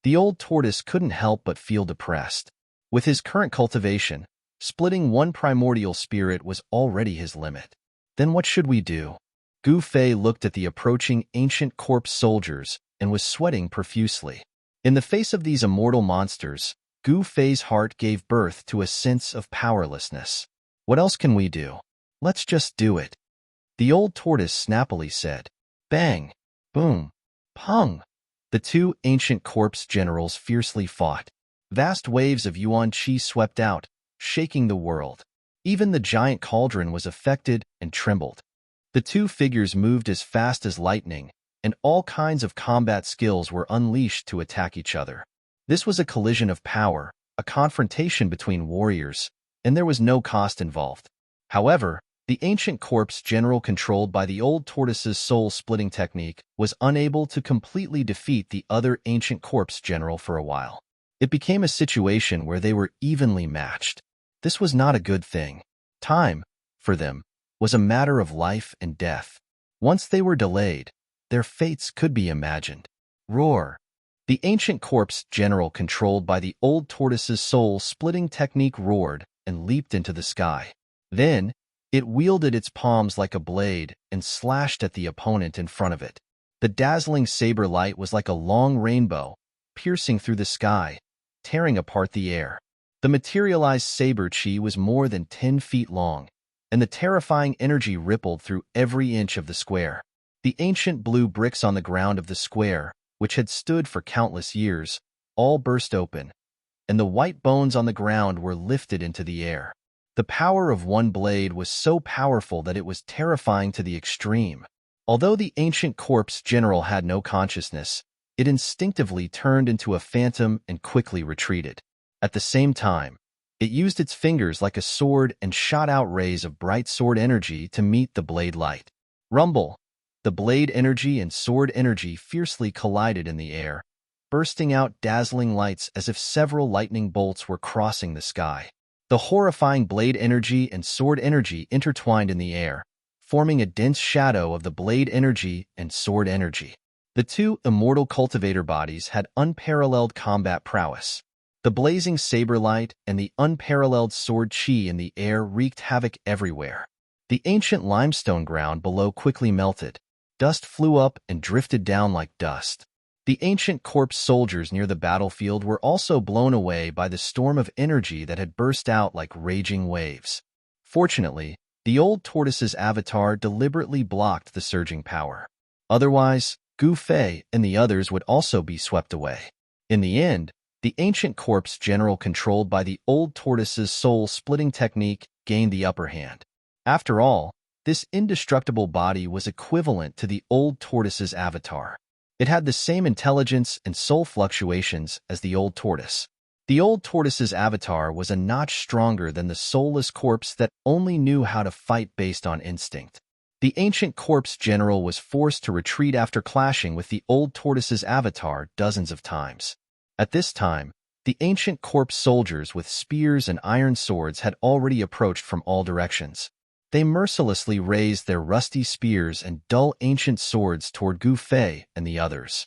The old tortoise couldn't help but feel depressed. With his current cultivation, splitting one primordial spirit was already his limit. Then what should we do? Gu Fei looked at the approaching ancient corpse soldiers and was sweating profusely. In the face of these immortal monsters, Gu Fei's heart gave birth to a sense of powerlessness. What else can we do? Let's just do it, the old tortoise snappily said. Bang! Boom! Pung! The two ancient corpse generals fiercely fought. Vast waves of yuan qi swept out, shaking the world. Even the giant cauldron was affected and trembled. The two figures moved as fast as lightning, and all kinds of combat skills were unleashed to attack each other. This was a collision of power, a confrontation between warriors, and there was no cost involved. However, the ancient corpse general controlled by the old tortoise's soul-splitting technique was unable to completely defeat the other ancient corpse general for a while. It became a situation where they were evenly matched. This was not a good thing. Time, for them, was a matter of life and death. Once they were delayed, their fates could be imagined. Roar! The ancient corpse general controlled by the old tortoise's soul-splitting technique roared and leaped into the sky. Then, it wielded its palms like a blade and slashed at the opponent in front of it. The dazzling saber light was like a long rainbow, piercing through the sky, tearing apart the air. The materialized saber chi was more than 10 feet long, and the terrifying energy rippled through every inch of the square. The ancient blue bricks on the ground of the square, which had stood for countless years, all burst open, and the white bones on the ground were lifted into the air. The power of one blade was so powerful that it was terrifying to the extreme. Although the ancient corpse general had no consciousness, it instinctively turned into a phantom and quickly retreated. At the same time, it used its fingers like a sword and shot out rays of bright sword energy to meet the blade light. Rumble! The blade energy and sword energy fiercely collided in the air, bursting out dazzling lights as if several lightning bolts were crossing the sky. The horrifying blade energy and sword energy intertwined in the air, forming a dense shadow of the blade energy and sword energy. The two immortal cultivator bodies had unparalleled combat prowess. The blazing saber light and the unparalleled sword chi in the air wreaked havoc everywhere. The ancient limestone ground below quickly melted. Dust flew up and drifted down like dust. The ancient corpse soldiers near the battlefield were also blown away by the storm of energy that had burst out like raging waves. Fortunately, the old tortoise's avatar deliberately blocked the surging power. Otherwise, Gu Fei and the others would also be swept away. In the end, the ancient corpse general controlled by the old tortoise's soul-splitting technique gained the upper hand. After all, this indestructible body was equivalent to the old tortoise's avatar. It had the same intelligence and soul fluctuations as the old tortoise. The old tortoise's avatar was a notch stronger than the soulless corpse that only knew how to fight based on instinct. The ancient corpse general was forced to retreat after clashing with the old tortoise's avatar dozens of times. At this time, the ancient corpse soldiers with spears and iron swords had already approached from all directions. They mercilessly raised their rusty spears and dull ancient swords toward Gu Fei and the others.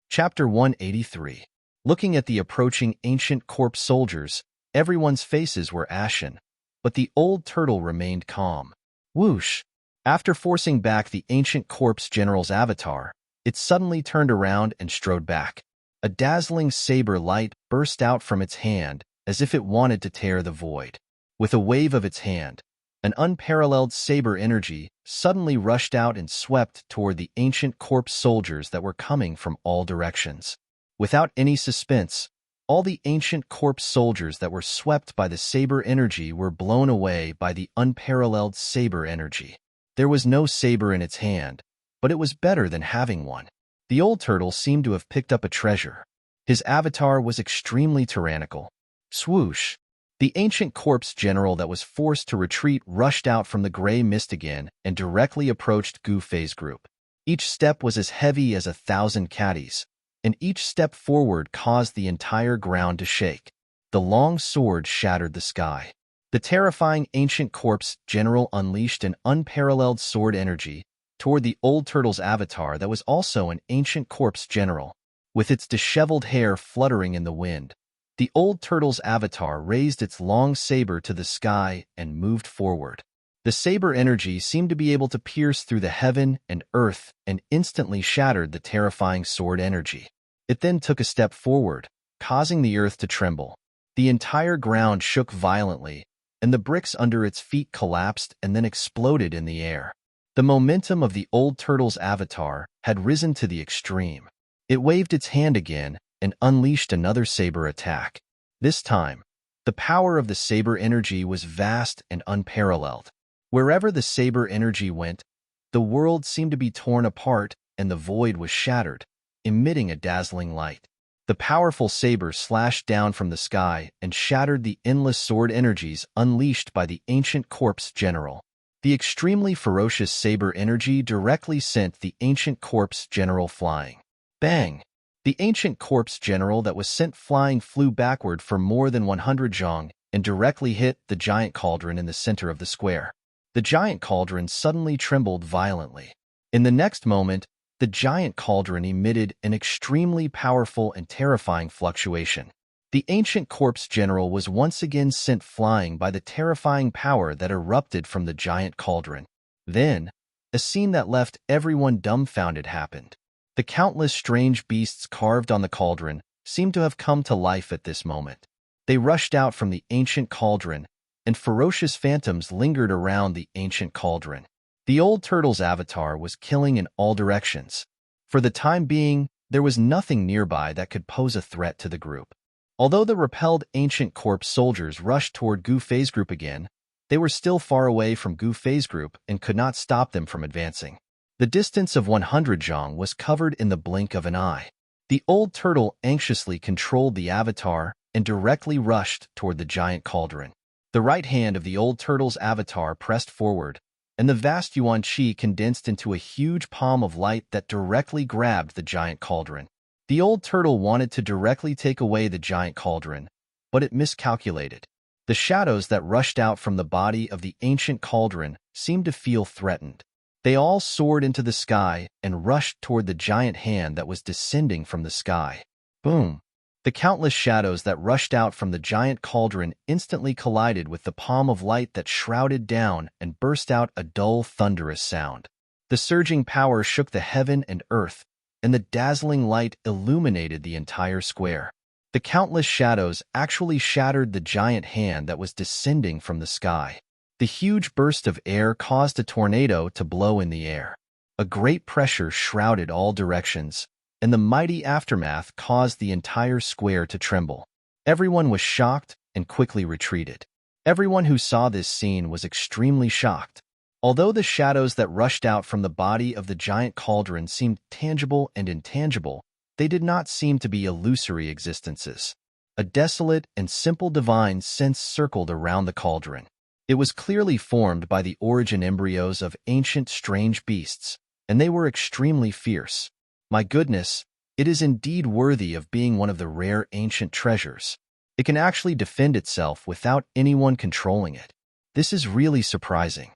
Chapter 183. Looking at the approaching ancient corpse soldiers, everyone's faces were ashen, but the old turtle remained calm. Whoosh! After forcing back the ancient corpse general's avatar, it suddenly turned around and strode back. A dazzling saber light burst out from its hand, as if it wanted to tear the void. With a wave of its hand, an unparalleled saber energy suddenly rushed out and swept toward the ancient corpse soldiers that were coming from all directions. Without any suspense, all the ancient corpse soldiers that were swept by the saber energy were blown away by the unparalleled saber energy. There was no saber in its hand, but it was better than having one. The old turtle seemed to have picked up a treasure. His avatar was extremely tyrannical. Swoosh! The ancient corpse general that was forced to retreat rushed out from the gray mist again and directly approached Gu Fei's group. Each step was as heavy as 1,000 caddies, and each step forward caused the entire ground to shake. The long sword shattered the sky. The terrifying ancient corpse general unleashed an unparalleled sword energy toward the old turtle's avatar that was also an ancient corpse general. With its disheveled hair fluttering in the wind, the old turtle's avatar raised its long saber to the sky and moved forward. The saber energy seemed to be able to pierce through the heaven and earth and instantly shattered the terrifying sword energy. It then took a step forward, causing the earth to tremble. The entire ground shook violently, and the bricks under its feet collapsed and then exploded in the air. The momentum of the old turtle's avatar had risen to the extreme. It waved its hand again and unleashed another saber attack. This time, the power of the saber energy was vast and unparalleled. Wherever the saber energy went, the world seemed to be torn apart and the void was shattered, emitting a dazzling light. The powerful saber slashed down from the sky and shattered the endless sword energies unleashed by the ancient corpse general. The extremely ferocious saber energy directly sent the ancient corpse general flying. Bang! The ancient corpse general that was sent flying flew backward for more than 100 zhong and directly hit the giant cauldron in the center of the square. The giant cauldron suddenly trembled violently. In the next moment, the giant cauldron emitted an extremely powerful and terrifying fluctuation. The ancient corpse general was once again sent flying by the terrifying power that erupted from the giant cauldron. Then, a scene that left everyone dumbfounded happened. The countless strange beasts carved on the cauldron seemed to have come to life at this moment. They rushed out from the ancient cauldron, and ferocious phantoms lingered around the ancient cauldron. The old turtle's avatar was killing in all directions. For the time being, there was nothing nearby that could pose a threat to the group. Although the repelled ancient corpse soldiers rushed toward Gu Fei's group again, they were still far away from Gu Fei's group and could not stop them from advancing. The distance of 100 zhong was covered in the blink of an eye. The old turtle anxiously controlled the avatar and directly rushed toward the giant cauldron. The right hand of the old turtle's avatar pressed forward, and the vast yuan qi condensed into a huge palm of light that directly grabbed the giant cauldron. The old turtle wanted to directly take away the giant cauldron, but it miscalculated. The shadows that rushed out from the body of the ancient cauldron seemed to feel threatened. They all soared into the sky and rushed toward the giant hand that was descending from the sky. Boom! The countless shadows that rushed out from the giant cauldron instantly collided with the palm of light that shrouded down and burst out a dull, thunderous sound. The surging power shook the heaven and earth, and the dazzling light illuminated the entire square. The countless shadows actually shattered the giant hand that was descending from the sky. The huge burst of air caused a tornado to blow in the air. A great pressure shrouded all directions, and the mighty aftermath caused the entire square to tremble. Everyone was shocked and quickly retreated. Everyone who saw this scene was extremely shocked. Although the shadows that rushed out from the body of the giant cauldron seemed tangible and intangible, they did not seem to be illusory existences. A desolate and simple divine sense circled around the cauldron. It was clearly formed by the origin embryos of ancient strange beasts, and they were extremely fierce. My goodness, it is indeed worthy of being one of the rare ancient treasures. It can actually defend itself without anyone controlling it. This is really surprising.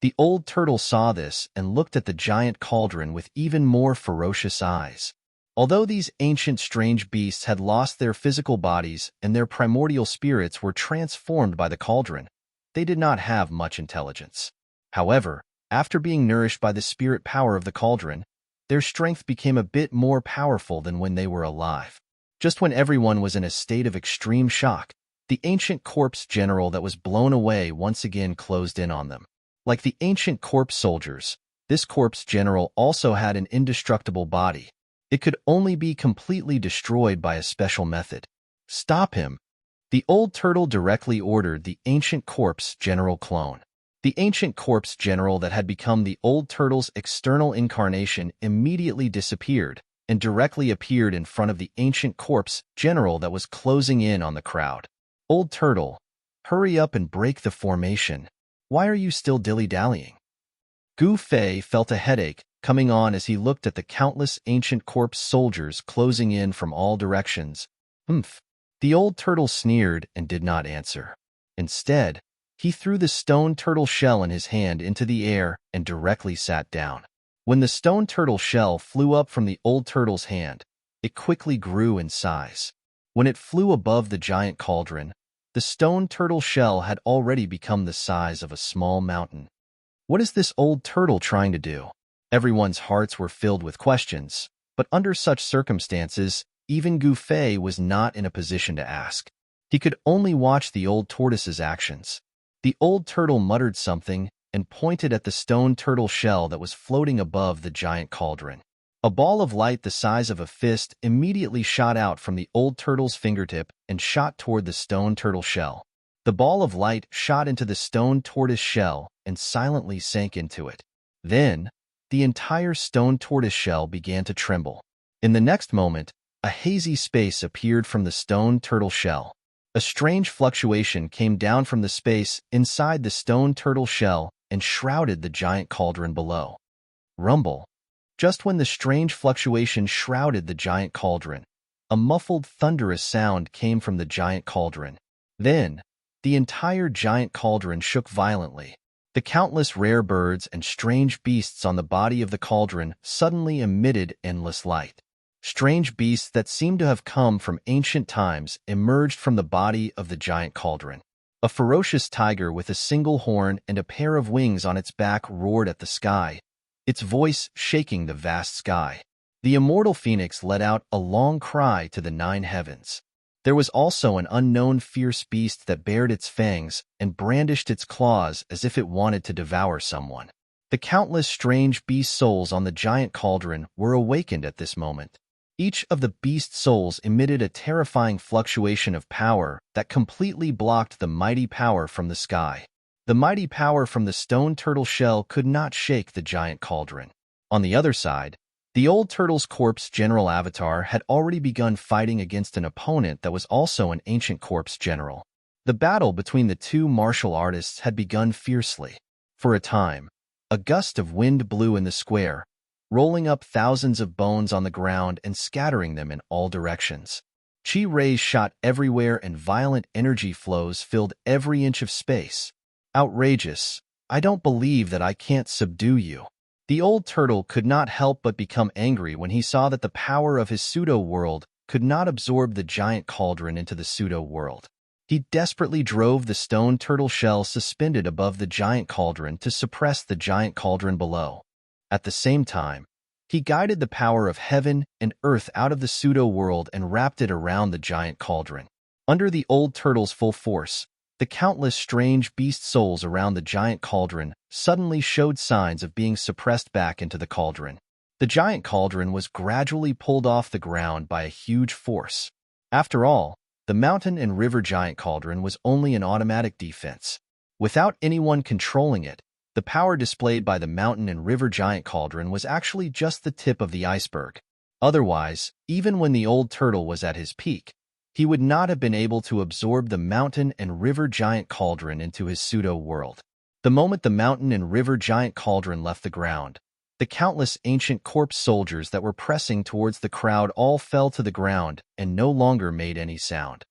The old turtle saw this and looked at the giant cauldron with even more ferocious eyes. Although these ancient strange beasts had lost their physical bodies and their primordial spirits were transformed by the cauldron, they did not have much intelligence. However, after being nourished by the spirit power of the cauldron, their strength became a bit more powerful than when they were alive. Just when everyone was in a state of extreme shock, the ancient corpse general that was blown away once again closed in on them. Like the ancient corpse soldiers, this corpse general also had an indestructible body. It could only be completely destroyed by a special method. Stop him! The old turtle directly ordered the ancient corpse general clone. The ancient corpse general that had become the old turtle's external incarnation immediately disappeared and directly appeared in front of the ancient corpse general that was closing in on the crowd. Old turtle, hurry up and break the formation. Why are you still dilly-dallying? Gu Fei felt a headache coming on as he looked at the countless ancient corpse soldiers closing in from all directions. Humph. The old turtle sneered and did not answer. Instead, he threw the stone turtle shell in his hand into the air and directly sat down. When the stone turtle shell flew up from the old turtle's hand, it quickly grew in size. When it flew above the giant cauldron, the stone turtle shell had already become the size of a small mountain. What is this old turtle trying to do? Everyone's hearts were filled with questions. But under such circumstances, even Gu Fei was not in a position to ask. He could only watch the old tortoise's actions. The old turtle muttered something and pointed at the stone turtle shell that was floating above the giant cauldron. A ball of light the size of a fist immediately shot out from the old turtle's fingertip and shot toward the stone turtle shell. The ball of light shot into the stone tortoise shell and silently sank into it. Then, the entire stone tortoise shell began to tremble. In the next moment, a hazy space appeared from the stone turtle shell. A strange fluctuation came down from the space inside the stone turtle shell and shrouded the giant cauldron below. Rumble. Just when the strange fluctuation shrouded the giant cauldron, a muffled thunderous sound came from the giant cauldron. Then, the entire giant cauldron shook violently. The countless rare birds and strange beasts on the body of the cauldron suddenly emitted endless light. Strange beasts that seemed to have come from ancient times emerged from the body of the giant cauldron. A ferocious tiger with a single horn and a pair of wings on its back roared at the sky, its voice shaking the vast sky. The immortal phoenix let out a long cry to the 9 heavens. There was also an unknown fierce beast that bared its fangs and brandished its claws as if it wanted to devour someone. The countless strange beast souls on the giant cauldron were awakened at this moment. Each of the beast souls emitted a terrifying fluctuation of power that completely blocked the mighty power from the sky. The mighty power from the stone turtle shell could not shake the giant cauldron. On the other side, the old turtle's corpse general avatar had already begun fighting against an opponent that was also an ancient corpse general. The battle between the two martial artists had begun fiercely. For a time, a gust of wind blew in the square, rolling up thousands of bones on the ground and scattering them in all directions. Chi rays shot everywhere and violent energy flows filled every inch of space. Outrageous! I don't believe that I can't subdue you. The old turtle could not help but become angry when he saw that the power of his pseudo-world could not absorb the giant cauldron into the pseudo-world. He desperately drove the stone turtle shell suspended above the giant cauldron to suppress the giant cauldron below. At the same time, he guided the power of heaven and earth out of the pseudo-world and wrapped it around the giant cauldron. Under the old turtle's full force, the countless strange beast souls around the giant cauldron suddenly showed signs of being suppressed back into the cauldron. The giant cauldron was gradually pulled off the ground by a huge force. After all, the mountain and river giant cauldron was only an automatic defense. Without anyone controlling it, the power displayed by the mountain and river giant cauldron was actually just the tip of the iceberg. Otherwise, even when the old turtle was at his peak, he would not have been able to absorb the mountain and river giant cauldron into his pseudo-world. The moment the mountain and river giant cauldron left the ground, the countless ancient corpse soldiers that were pressing towards the crowd all fell to the ground and no longer made any sound.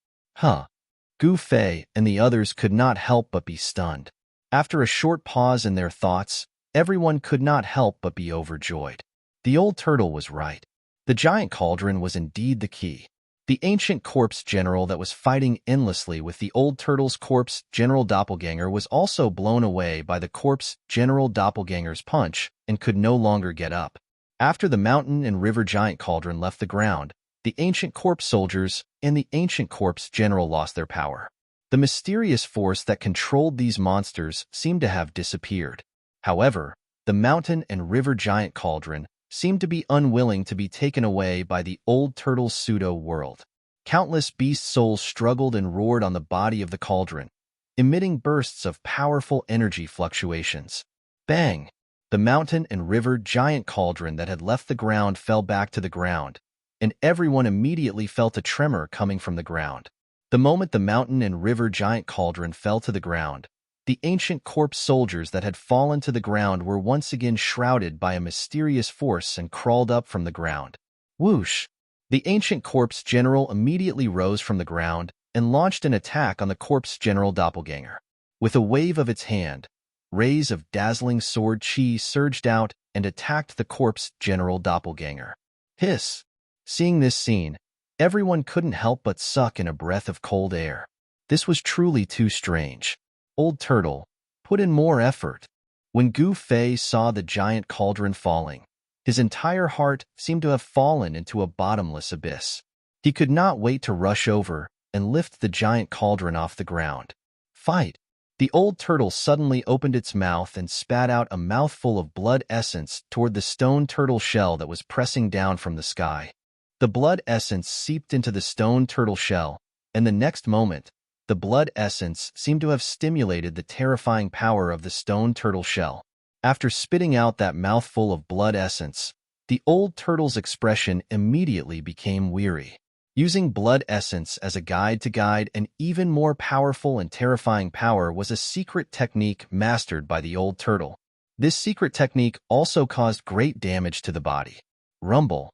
Gu Fei and the others could not help but be stunned. After a short pause in their thoughts, everyone could not help but be overjoyed. The old turtle was right. The giant cauldron was indeed the key. The ancient corpse general that was fighting endlessly with the old turtle's corpse general doppelganger was also blown away by the corpse general doppelganger's punch and could no longer get up. After the mountain and river giant cauldron left the ground, the ancient corpse soldiers and the ancient corpse general lost their power. The mysterious force that controlled these monsters seemed to have disappeared. However, the mountain and river giant cauldron seemed to be unwilling to be taken away by the old turtle's pseudo-world. Countless beast souls struggled and roared on the body of the cauldron, emitting bursts of powerful energy fluctuations. Bang! The mountain and river giant cauldron that had left the ground fell back to the ground, and everyone immediately felt a tremor coming from the ground. The moment the mountain and river giant cauldron fell to the ground, the ancient corpse soldiers that had fallen to the ground were once again shrouded by a mysterious force and crawled up from the ground. Whoosh! The ancient corpse general immediately rose from the ground and launched an attack on the corpse general doppelganger. With a wave of its hand, rays of dazzling sword chi surged out and attacked the corpse general doppelganger. Hiss! Seeing this scene, everyone couldn't help but suck in a breath of cold air. This was truly too strange. Old turtle, put in more effort. When Gu Fei saw the giant cauldron falling, His entire heart seemed to have fallen into a bottomless abyss. He could not wait to rush over and lift the giant cauldron off the ground. Fight! The old turtle suddenly opened its mouth and spat out a mouthful of blood essence toward the stone turtle shell that was pressing down from the sky. The blood essence seeped into the stone turtle shell, and the next moment, the blood essence seemed to have stimulated the terrifying power of the stone turtle shell. After spitting out that mouthful of blood essence, the old turtle's expression immediately became weary. Using blood essence as a guide to guide an even more powerful and terrifying power was a secret technique mastered by the old turtle. This secret technique also caused great damage to the body. Rumble.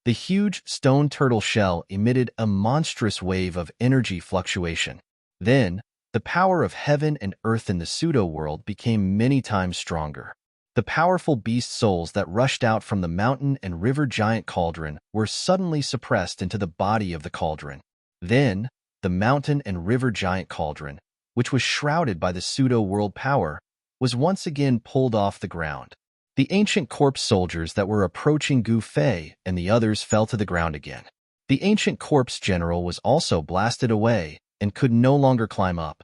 The huge stone turtle shell emitted a monstrous wave of energy fluctuation. Then, the power of heaven and earth in the pseudo-world became many times stronger. The powerful beast souls that rushed out from the mountain and river giant cauldron were suddenly suppressed into the body of the cauldron. Then, the mountain and river giant cauldron, which was shrouded by the pseudo-world power, was once again pulled off the ground. The ancient corpse soldiers that were approaching Gu Fei and the others fell to the ground again. The ancient corpse general was also blasted away and could no longer climb up.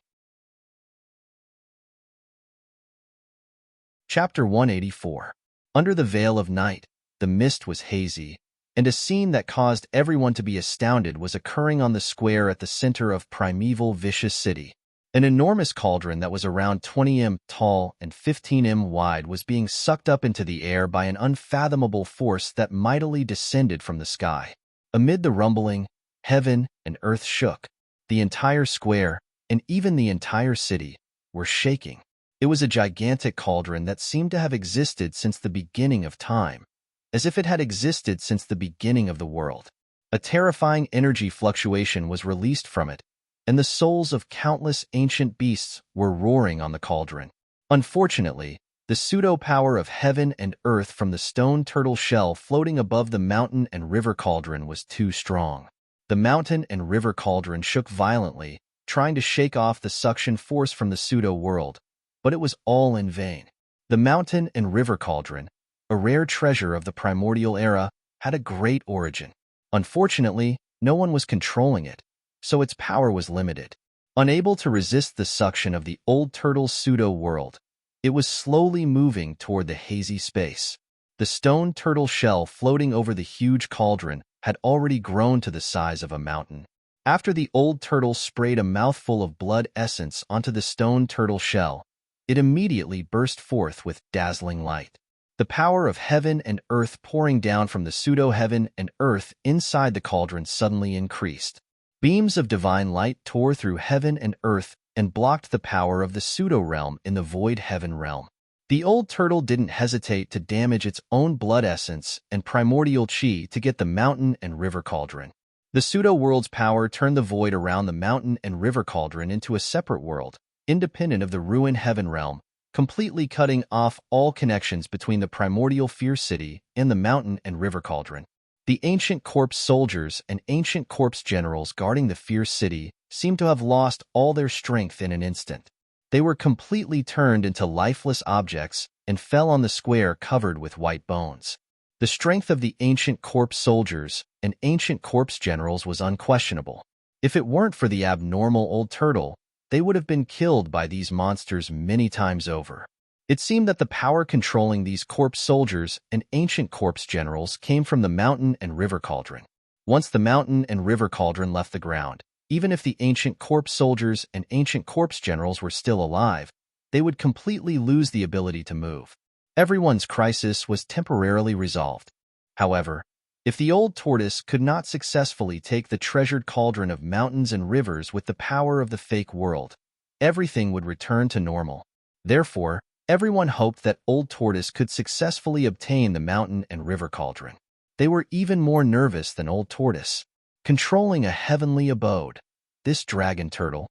Chapter 184. Under the veil of night, the mist was hazy, and a scene that caused everyone to be astounded was occurring on the square at the center of primeval vicious city. An enormous cauldron that was around 20 m tall and 15 m wide was being sucked up into the air by an unfathomable force that mightily descended from the sky. Amid the rumbling, heaven and earth shook. The entire square, and even the entire city, were shaking. It was a gigantic cauldron that seemed to have existed since the beginning of time, as if it had existed since the beginning of the world. A terrifying energy fluctuation was released from it, and the souls of countless ancient beasts were roaring on the cauldron. Unfortunately, the pseudo-power of heaven and earth from the stone turtle shell floating above the mountain and river cauldron was too strong. The mountain and river cauldron shook violently, trying to shake off the suction force from the pseudo-world, but it was all in vain. The mountain and river cauldron, a rare treasure of the primordial era, had a great origin. Unfortunately, no one was controlling it, so its power was limited. Unable to resist the suction of the old turtle's pseudo-world, it was slowly moving toward the hazy space. The stone turtle shell floating over the huge cauldron had already grown to the size of a mountain. After the old turtle sprayed a mouthful of blood essence onto the stone turtle shell, it immediately burst forth with dazzling light. The power of heaven and earth pouring down from the pseudo-heaven and earth inside the cauldron suddenly increased. Beams of divine light tore through heaven and earth and blocked the power of the pseudo-realm in the void heaven realm. The old turtle didn't hesitate to damage its own blood essence and primordial chi to get the mountain and river cauldron. The pseudo-world's power turned the void around the mountain and river cauldron into a separate world, independent of the ruined heaven realm, completely cutting off all connections between the primordial fierce city and the mountain and river cauldron. The ancient corpse soldiers and ancient corpse generals guarding the fierce city seemed to have lost all their strength in an instant. They were completely turned into lifeless objects and fell on the square covered with white bones. The strength of the ancient corpse soldiers and ancient corpse generals was unquestionable. If it weren't for the abnormal old turtle, they would have been killed by these monsters many times over. It seemed that the power controlling these corpse soldiers and ancient corpse generals came from the mountain and river cauldron. Once the mountain and river cauldron left the ground, even if the ancient corpse soldiers and ancient corpse generals were still alive, they would completely lose the ability to move. Everyone's crisis was temporarily resolved. However, if the old tortoise could not successfully take the treasured cauldron of mountains and rivers with the power of the fake world, everything would return to normal. Therefore, everyone hoped that old tortoise could successfully obtain the mountain and river cauldron. They were even more nervous than old tortoise. Controlling a heavenly abode, this dragon turtle.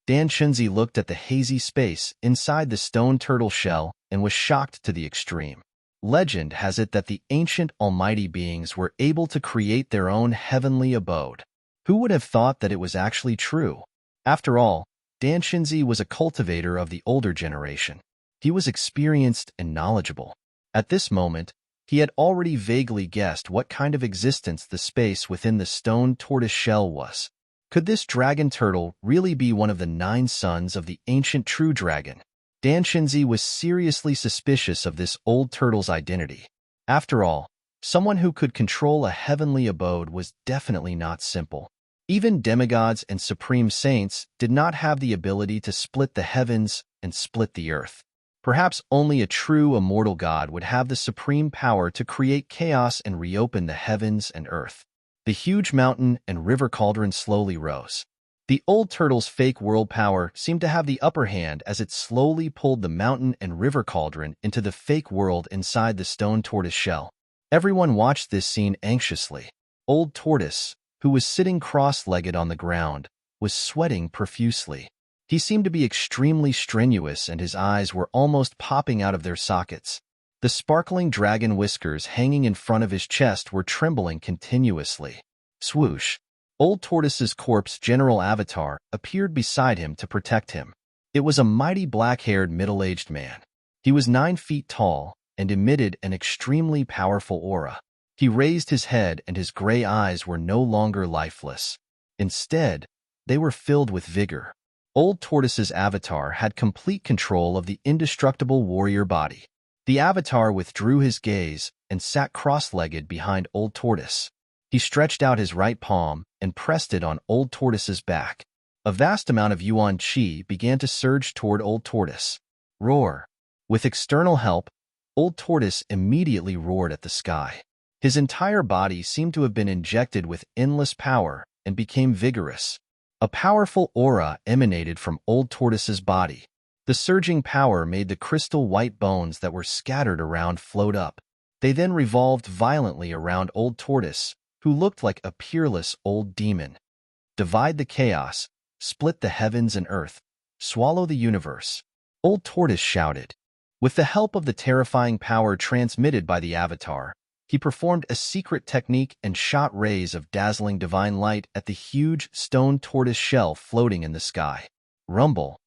Dan Chunzi looked at the hazy space inside the stone turtle shell and was shocked to the extreme. Legend has it that the ancient almighty beings were able to create their own heavenly abode. Who would have thought that it was actually true? After all, Dan Chunzi was a cultivator of the older generation. He was experienced and knowledgeable. At this moment, He had already vaguely guessed what kind of existence the space within the stone tortoise shell was. Could this dragon turtle really be one of the 9 sons of the ancient true dragon? Dan Shinzi was seriously suspicious of this old turtle's identity. After all, someone who could control a heavenly abode was definitely not simple. Even demigods and supreme saints did not have the ability to split the heavens and split the earth. Perhaps only a true immortal god would have the supreme power to create chaos and reopen the heavens and earth. The huge mountain and river cauldron slowly rose. The old turtle's fake world power seemed to have the upper hand as it slowly pulled the mountain and river cauldron into the fake world inside the stone tortoise shell. Everyone watched this scene anxiously. Old Tortoise, who was sitting cross-legged on the ground, was sweating profusely. He seemed to be extremely strenuous and his eyes were almost popping out of their sockets. The sparkling dragon whiskers hanging in front of his chest were trembling continuously. Swoosh! Old Tortoise's corpse general avatar appeared beside him to protect him. It was a mighty black-haired middle-aged man. He was 9 feet tall and emitted an extremely powerful aura. He raised his head and his gray eyes were no longer lifeless. Instead, they were filled with vigor. Old Tortoise's avatar had complete control of the indestructible warrior body. The avatar withdrew his gaze and sat cross-legged behind Old Tortoise. He stretched out his right palm and pressed it on Old Tortoise's back. A vast amount of Yuan Qi began to surge toward Old Tortoise. Roar! With external help, Old Tortoise immediately roared at the sky. His entire body seemed to have been injected with endless power and became vigorous. A powerful aura emanated from Old Tortoise's body. The surging power made the crystal white bones that were scattered around float up. They then revolved violently around Old Tortoise, who looked like a peerless old demon. Divide the chaos, split the heavens and earth, swallow the universe. Old Tortoise shouted. With the help of the terrifying power transmitted by the avatar, he performed a secret technique and shot rays of dazzling divine light at the huge stone tortoise shell floating in the sky. Rumble!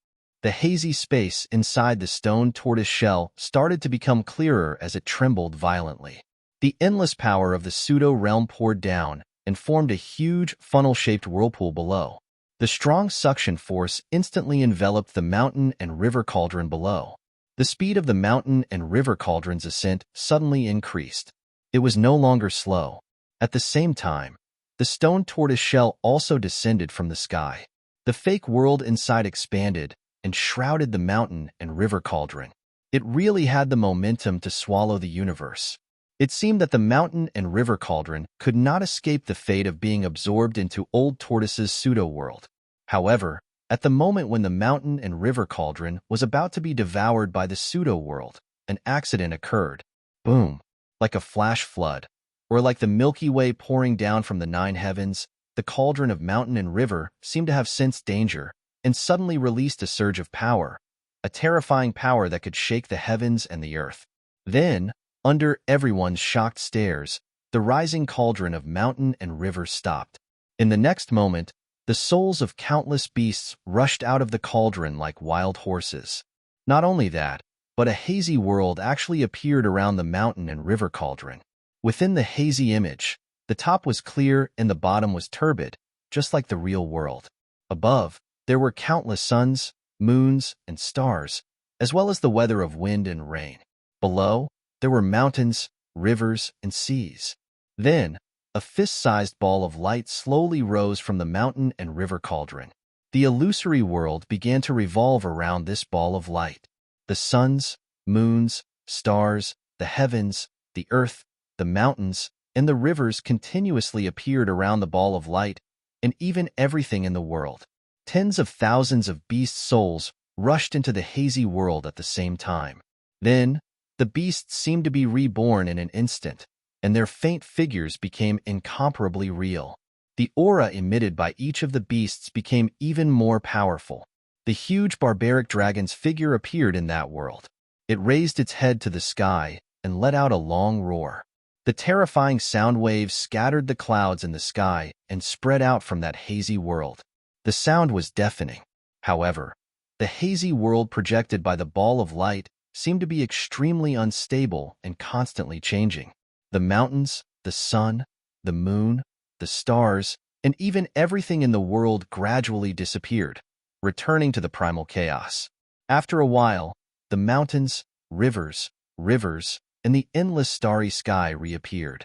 The hazy space inside the stone tortoise shell started to become clearer as it trembled violently. The endless power of the pseudo-realm poured down and formed a huge funnel-shaped whirlpool below. The strong suction force instantly enveloped the mountain and river cauldron below. The speed of the mountain and river cauldron's ascent suddenly increased. It was no longer slow. At the same time, the stone tortoise shell also descended from the sky. The fake world inside expanded and shrouded the mountain and river cauldron. It really had the momentum to swallow the universe. It seemed that the mountain and river cauldron could not escape the fate of being absorbed into Old Tortoise's pseudo-world. However, at the moment when the mountain and river cauldron was about to be devoured by the pseudo-world, an accident occurred. Boom! Like a flash flood, or like the Milky Way pouring down from the 9 heavens, the cauldron of mountain and river seemed to have sensed danger and suddenly released a surge of power, a terrifying power that could shake the heavens and the earth. Then, under everyone's shocked stares, the rising cauldron of mountain and river stopped. In the next moment, the souls of countless beasts rushed out of the cauldron like wild horses. Not only that, but a hazy world actually appeared around the mountain and river cauldron. Within the hazy image, the top was clear and the bottom was turbid, just like the real world. Above, there were countless suns, moons, and stars, as well as the weather of wind and rain. Below, there were mountains, rivers, and seas. Then, a fist-sized ball of light slowly rose from the mountain and river cauldron. The illusory world began to revolve around this ball of light. The suns, moons, stars, the heavens, the earth, the mountains, and the rivers continuously appeared around the ball of light, and even everything in the world. Tens of thousands of beast souls rushed into the hazy world at the same time. Then, the beasts seemed to be reborn in an instant, and their faint figures became incomparably real. The aura emitted by each of the beasts became even more powerful. The huge barbaric dragon's figure appeared in that world. It raised its head to the sky and let out a long roar. The terrifying sound waves scattered the clouds in the sky and spread out from that hazy world. The sound was deafening. However, the hazy world projected by the ball of light seemed to be extremely unstable and constantly changing. The mountains, the sun, the moon, the stars, and even everything in the world gradually disappeared, returning to the primal chaos. After a while, the mountains, rivers, and the endless starry sky reappeared.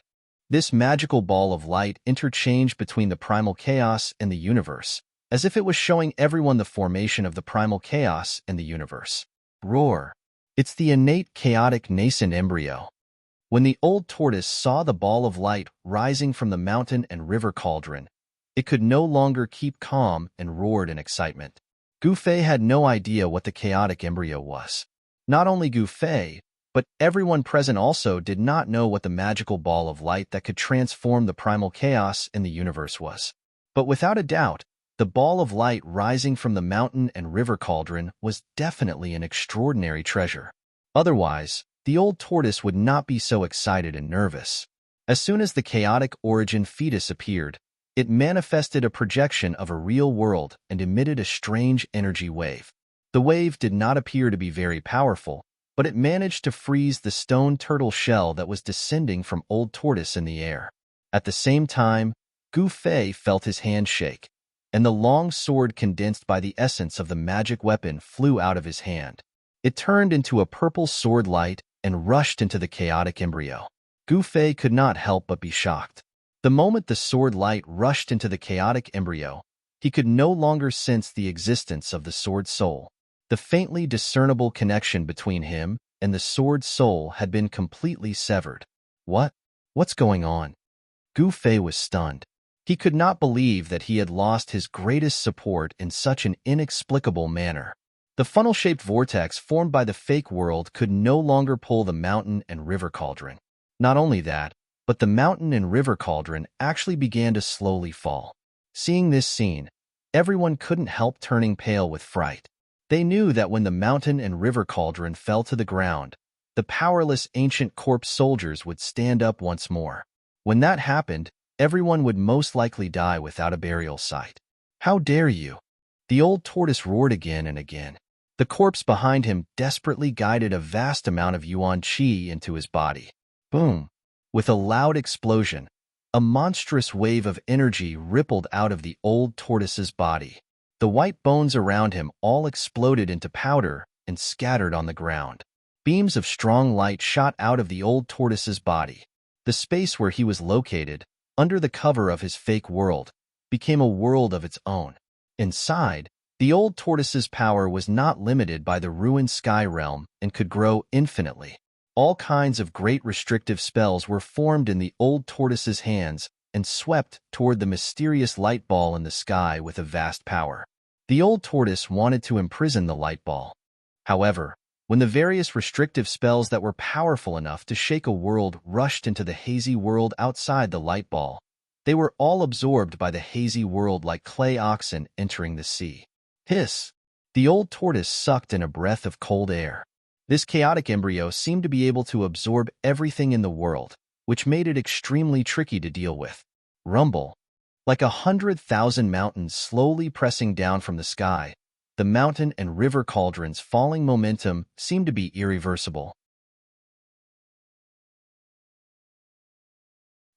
This magical ball of light interchanged between the primal chaos and the universe, as if it was showing everyone the formation of the primal chaos and the universe. Roar. It's the innate chaotic nascent embryo. When the old tortoise saw the ball of light rising from the mountain and river cauldron, it could no longer keep calm and roared in excitement. Gufei had no idea what the chaotic embryo was. Not only Gufei, but everyone present also did not know what the magical ball of light that could transform the primal chaos in the universe was. But without a doubt, the ball of light rising from the mountain and river cauldron was definitely an extraordinary treasure. Otherwise, the old tortoise would not be so excited and nervous. As soon as the chaotic origin fetus appeared, it manifested a projection of a real world and emitted a strange energy wave. The wave did not appear to be very powerful, but it managed to freeze the stone turtle shell that was descending from old tortoise in the air. At the same time, Gufei felt his hand shake, and the long sword condensed by the essence of the magic weapon flew out of his hand. It turned into a purple sword light and rushed into the chaotic embryo. Gufei could not help but be shocked. The moment the sword light rushed into the chaotic embryo, he could no longer sense the existence of the sword soul. The faintly discernible connection between him and the sword soul had been completely severed. What's going on? Gufei was stunned. He could not believe that he had lost his greatest support in such an inexplicable manner. The funnel-shaped vortex formed by the fake world could no longer pull the mountain and river cauldron. Not only that, but the mountain and river cauldron actually began to slowly fall. Seeing this scene, everyone couldn't help turning pale with fright. They knew that when the mountain and river cauldron fell to the ground, the powerless ancient corpse soldiers would stand up once more. When that happened, everyone would most likely die without a burial site. How dare you? The old tortoise roared again and again. The corpse behind him desperately guided a vast amount of yuan qi into his body. Boom! With a loud explosion, a monstrous wave of energy rippled out of the old tortoise's body. The white bones around him all exploded into powder and scattered on the ground. Beams of strong light shot out of the old tortoise's body. The space where he was located, under the cover of his fake world, became a world of its own. Inside, the old tortoise's power was not limited by the ruined sky realm and could grow infinitely. All kinds of great restrictive spells were formed in the old tortoise's hands and swept toward the mysterious light ball in the sky with a vast power. The old tortoise wanted to imprison the light ball. However, when the various restrictive spells that were powerful enough to shake a world rushed into the hazy world outside the light ball, they were all absorbed by the hazy world like clay oxen entering the sea. Hiss! The old tortoise sucked in a breath of cold air. This chaotic embryo seemed to be able to absorb everything in the world, which made it extremely tricky to deal with. Rumble. Like 100,000 mountains slowly pressing down from the sky, the mountain and river cauldron's falling momentum seemed to be irreversible.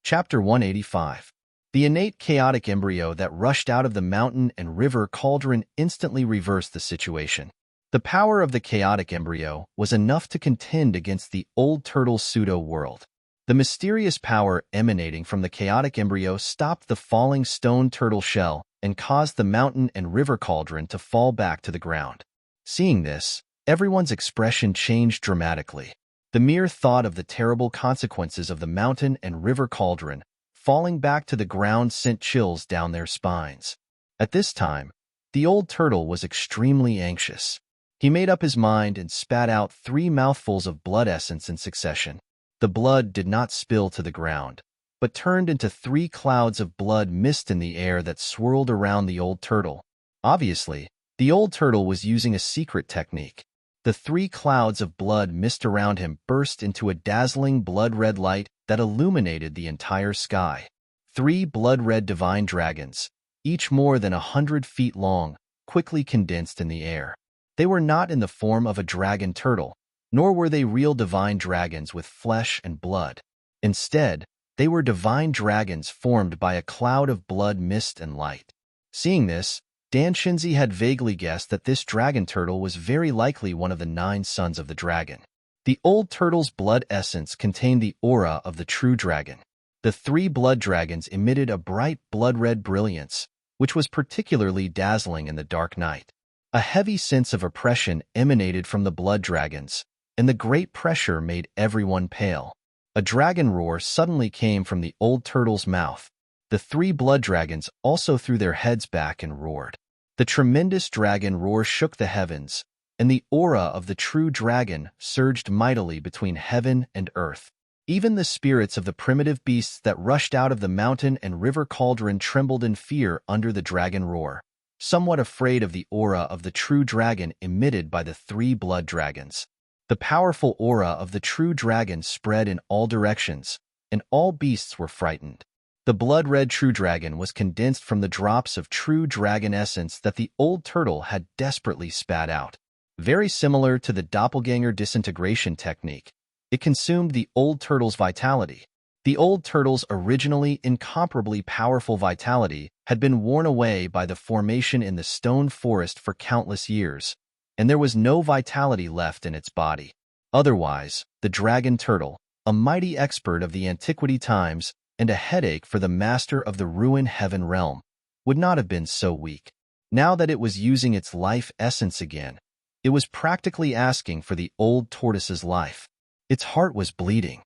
Chapter 185. The innate chaotic embryo that rushed out of the mountain and river cauldron instantly reversed the situation. The power of the chaotic embryo was enough to contend against the old turtle's pseudo-world. The mysterious power emanating from the chaotic embryo stopped the falling stone turtle shell and caused the mountain and river cauldron to fall back to the ground. Seeing this, everyone's expression changed dramatically. The mere thought of the terrible consequences of the mountain and river cauldron falling back to the ground sent chills down their spines. At this time, the old turtle was extremely anxious. He made up his mind and spat out 3 mouthfuls of blood essence in succession. The blood did not spill to the ground, but turned into 3 clouds of blood mist in the air that swirled around the old turtle. Obviously, the old turtle was using a secret technique. The 3 clouds of blood mist around him burst into a dazzling blood-red light that illuminated the entire sky. 3 blood-red divine dragons, each more than 100 feet long, quickly condensed in the air. They were not in the form of a dragon turtle, Nor were they real divine dragons with flesh and blood. Instead, they were divine dragons formed by a cloud of blood, mist, and light. Seeing this, Dan Shinzi had vaguely guessed that this dragon turtle was very likely one of the 9 sons of the dragon. The old turtle's blood essence contained the aura of the true dragon. The 3 blood dragons emitted a bright blood-red brilliance, which was particularly dazzling in the dark night. A heavy sense of oppression emanated from the blood dragons, and the great pressure made everyone pale. A dragon roar suddenly came from the old turtle's mouth. The 3 blood dragons also threw their heads back and roared. The tremendous dragon roar shook the heavens, and the aura of the true dragon surged mightily between heaven and earth. Even the spirits of the primitive beasts that rushed out of the mountain and river cauldron trembled in fear under the dragon roar, somewhat afraid of the aura of the true dragon emitted by the 3 blood dragons. The powerful aura of the true dragon spread in all directions, and all beasts were frightened. The blood-red true dragon was condensed from the drops of true dragon essence that the old turtle had desperately spat out. Very similar to the doppelganger disintegration technique, it consumed the old turtle's vitality. The old turtle's originally incomparably powerful vitality had been worn away by the formation in the stone forest for countless years, and there was no vitality left in its body. Otherwise, the dragon turtle, a mighty expert of the antiquity times and a headache for the master of the ruined heaven realm, would not have been so weak. Now that it was using its life essence again, it was practically asking for the old tortoise's life. Its heart was bleeding.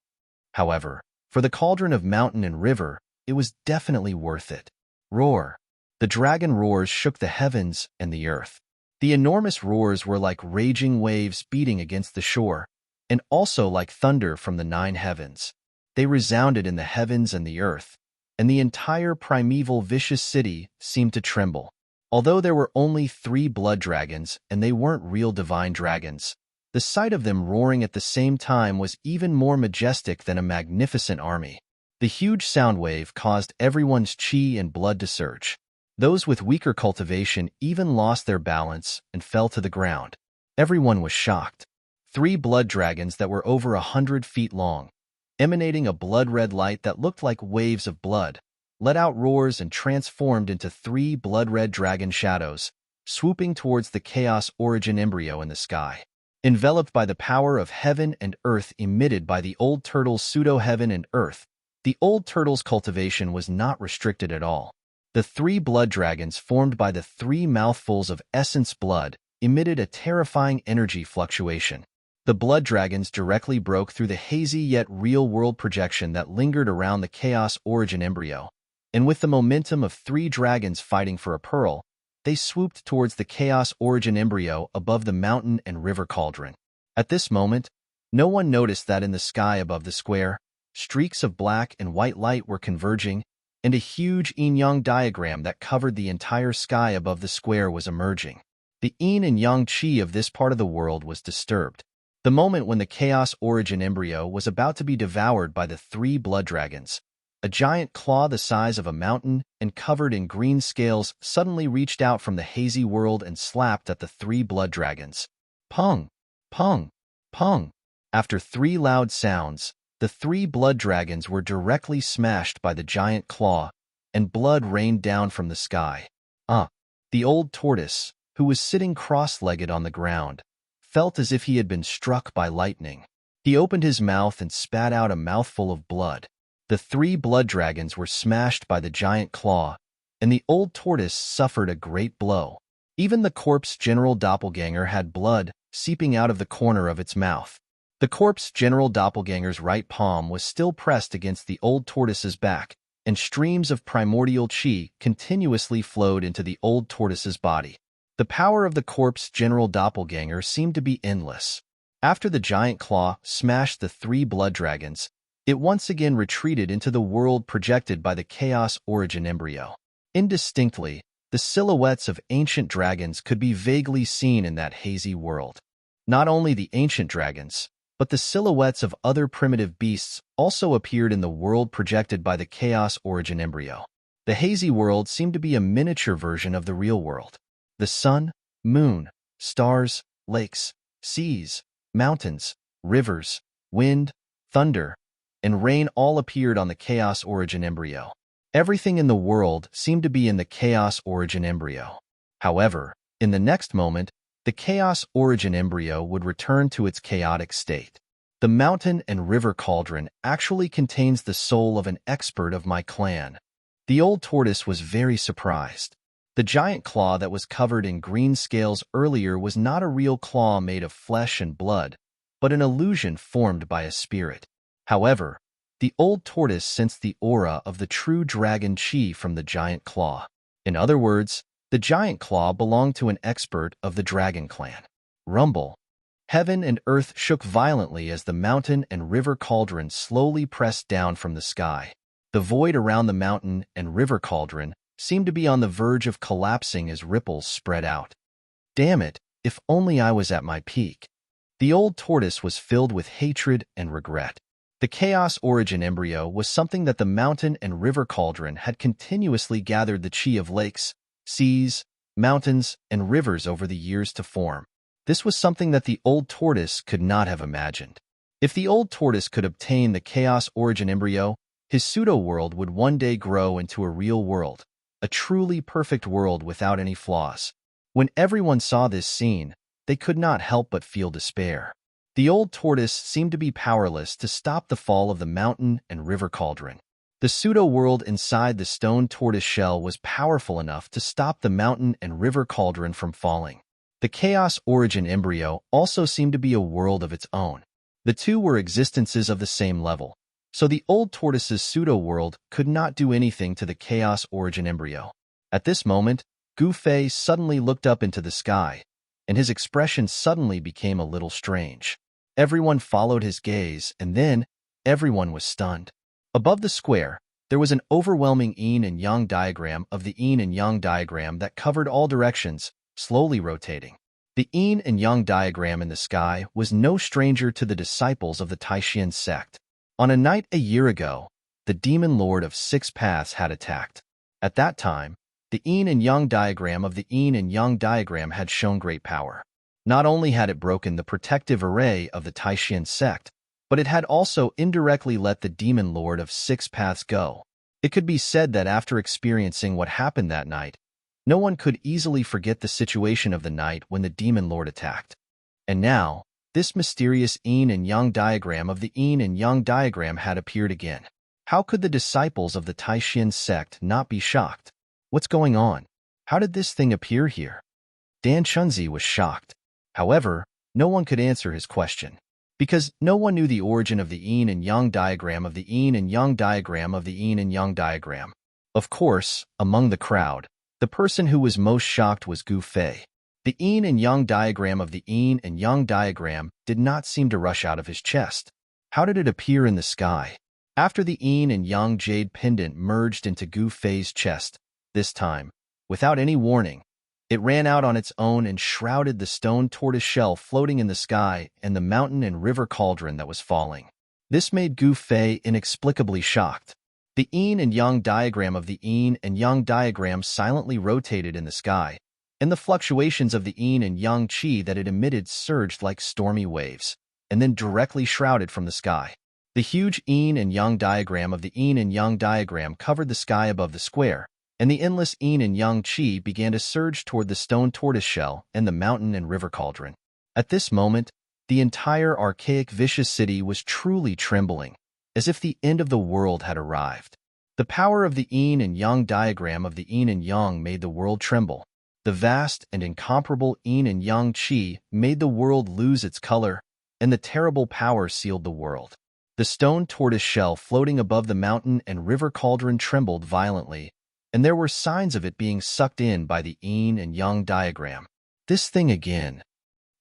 However, for the cauldron of mountain and river, it was definitely worth it. Roar. The dragon roars shook the heavens and the earth. The enormous roars were like raging waves beating against the shore, and also like thunder from the 9 heavens. They resounded in the heavens and the earth, and the entire primeval vicious city seemed to tremble. Although there were only 3 blood dragons and they weren't real divine dragons, the sight of them roaring at the same time was even more majestic than a magnificent army. The huge sound wave caused everyone's chi and blood to surge. Those with weaker cultivation even lost their balance and fell to the ground. Everyone was shocked. 3 blood dragons that were over 100 feet long, emanating a blood-red light that looked like waves of blood, let out roars and transformed into 3 blood-red dragon shadows, swooping towards the chaos origin embryo in the sky. Enveloped by the power of heaven and earth emitted by the old turtle's pseudo-heaven and earth, the old turtle's cultivation was not restricted at all. The 3 blood dragons formed by the 3 mouthfuls of essence blood emitted a terrifying energy fluctuation. The blood dragons directly broke through the hazy yet real-world projection that lingered around the chaos origin embryo, and with the momentum of 3 dragons fighting for a pearl, they swooped towards the chaos origin embryo above the mountain and river cauldron. At this moment, no one noticed that in the sky above the square, streaks of black and white light were converging, and a huge yin-yang diagram that covered the entire sky above the square was emerging. The yin and yang chi of this part of the world was disturbed. The moment when the chaos origin embryo was about to be devoured by the 3 blood dragons, a giant claw the size of a mountain and covered in green scales suddenly reached out from the hazy world and slapped at the 3 blood dragons. Pung! Pung! Pung! After 3 loud sounds, the 3 blood dragons were directly smashed by the giant claw, and blood rained down from the sky. The old tortoise, who was sitting cross-legged on the ground, felt as if he had been struck by lightning. He opened his mouth and spat out a mouthful of blood. The 3 blood dragons were smashed by the giant claw, and the old tortoise suffered a great blow. Even the corpse general doppelganger had blood seeping out of the corner of its mouth. The corpse general doppelganger's right palm was still pressed against the old tortoise's back, and streams of primordial chi continuously flowed into the old tortoise's body. The power of the corpse general doppelganger seemed to be endless. After the giant claw smashed the 3 blood dragons, it once again retreated into the world projected by the chaos origin embryo. Indistinctly, the silhouettes of ancient dragons could be vaguely seen in that hazy world. Not only the ancient dragons, but the silhouettes of other primitive beasts also appeared in the world projected by the chaos origin embryo. The hazy world seemed to be a miniature version of the real world. The sun, moon, stars, lakes, seas, Mountains, rivers, wind, thunder, and rain all appeared on the chaos origin embryo. Everything in the world seemed to be in the chaos origin embryo. However, in the next moment, the chaos origin embryo would return to its chaotic state. The mountain and river cauldron actually contains the soul of an expert of my clan. The old tortoise was very surprised. The giant claw that was covered in green scales earlier was not a real claw made of flesh and blood, but an illusion formed by a spirit. However, the old tortoise sensed the aura of the true dragon chi from the giant claw. In other words, the giant claw belonged to an expert of the dragon clan. Rumble. Heaven and earth shook violently as the mountain and river cauldron slowly pressed down from the sky. The void around the mountain and river cauldron seemed to be on the verge of collapsing as ripples spread out. Damn it, if only I was at my peak. The old tortoise was filled with hatred and regret. The chaos origin embryo was something that the mountain and river cauldron had continuously gathered the chi of lakes, seas, mountains, and rivers over the years to form. This was something that the old tortoise could not have imagined. If the old tortoise could obtain the chaos origin embryo, his pseudo-world would one day grow into a real world, a truly perfect world without any flaws. When everyone saw this scene, they could not help but feel despair. The old tortoise seemed to be powerless to stop the fall of the mountain and river cauldron. The pseudo-world inside the stone tortoise shell was powerful enough to stop the mountain and river cauldron from falling. The chaos origin embryo also seemed to be a world of its own. The two were existences of the same level, so the old tortoise's pseudo-world could not do anything to the chaos origin embryo. At this moment, Gu Fei suddenly looked up into the sky, and his expression suddenly became a little strange. Everyone followed his gaze, and then everyone was stunned. Above the square, there was an overwhelming yin and yang diagram of the yin and yang diagram that covered all directions, slowly rotating. The yin and yang diagram in the sky was no stranger to the disciples of the Taishan sect. On a night a year ago, the demon lord of six paths had attacked. At that time, the yin and yang diagram of the yin and yang diagram had shown great power. Not only had it broken the protective array of the Taishan sect, but it had also indirectly let the demon lord of six paths go. It could be said that after experiencing what happened that night, no one could easily forget the situation of the night when the demon lord attacked. And now, this mysterious yin and yang diagram of the yin and yang diagram had appeared again. How could the disciples of the Taishan sect not be shocked? What's going on? How did this thing appear here? Dan Chunzi was shocked. However, no one could answer his question, because no one knew the origin of the yin and yang diagram of the yin and yang diagram of the yin and yang diagram. Of course, among the crowd, the person who was most shocked was Gu Fei. The yin and yang diagram of the yin and yang diagram did not seem to rush out of his chest. How did it appear in the sky? After the yin and yang jade pendant merged into Gu Fei's chest, this time, without any warning, it ran out on its own and shrouded the stone tortoise shell floating in the sky and the mountain and river cauldron that was falling. This made Gu Fei inexplicably shocked. The yin and yang diagram of the yin and yang diagram silently rotated in the sky, and the fluctuations of the yin and yang chi that it emitted surged like stormy waves, and then directly shrouded from the sky. The huge yin and yang diagram of the yin and yang diagram covered the sky above the square, and the endless yin and yang chi began to surge toward the stone tortoise shell and the mountain and river cauldron. At this moment, the entire archaic vicious city was truly trembling, as if the end of the world had arrived. The power of the yin and yang diagram of the yin and yang made the world tremble. The vast and incomparable yin and yang chi made the world lose its color, and the terrible power sealed the world. The stone tortoise shell floating above the mountain and river cauldron trembled violently, and there were signs of it being sucked in by the yin and yang diagram. This thing again.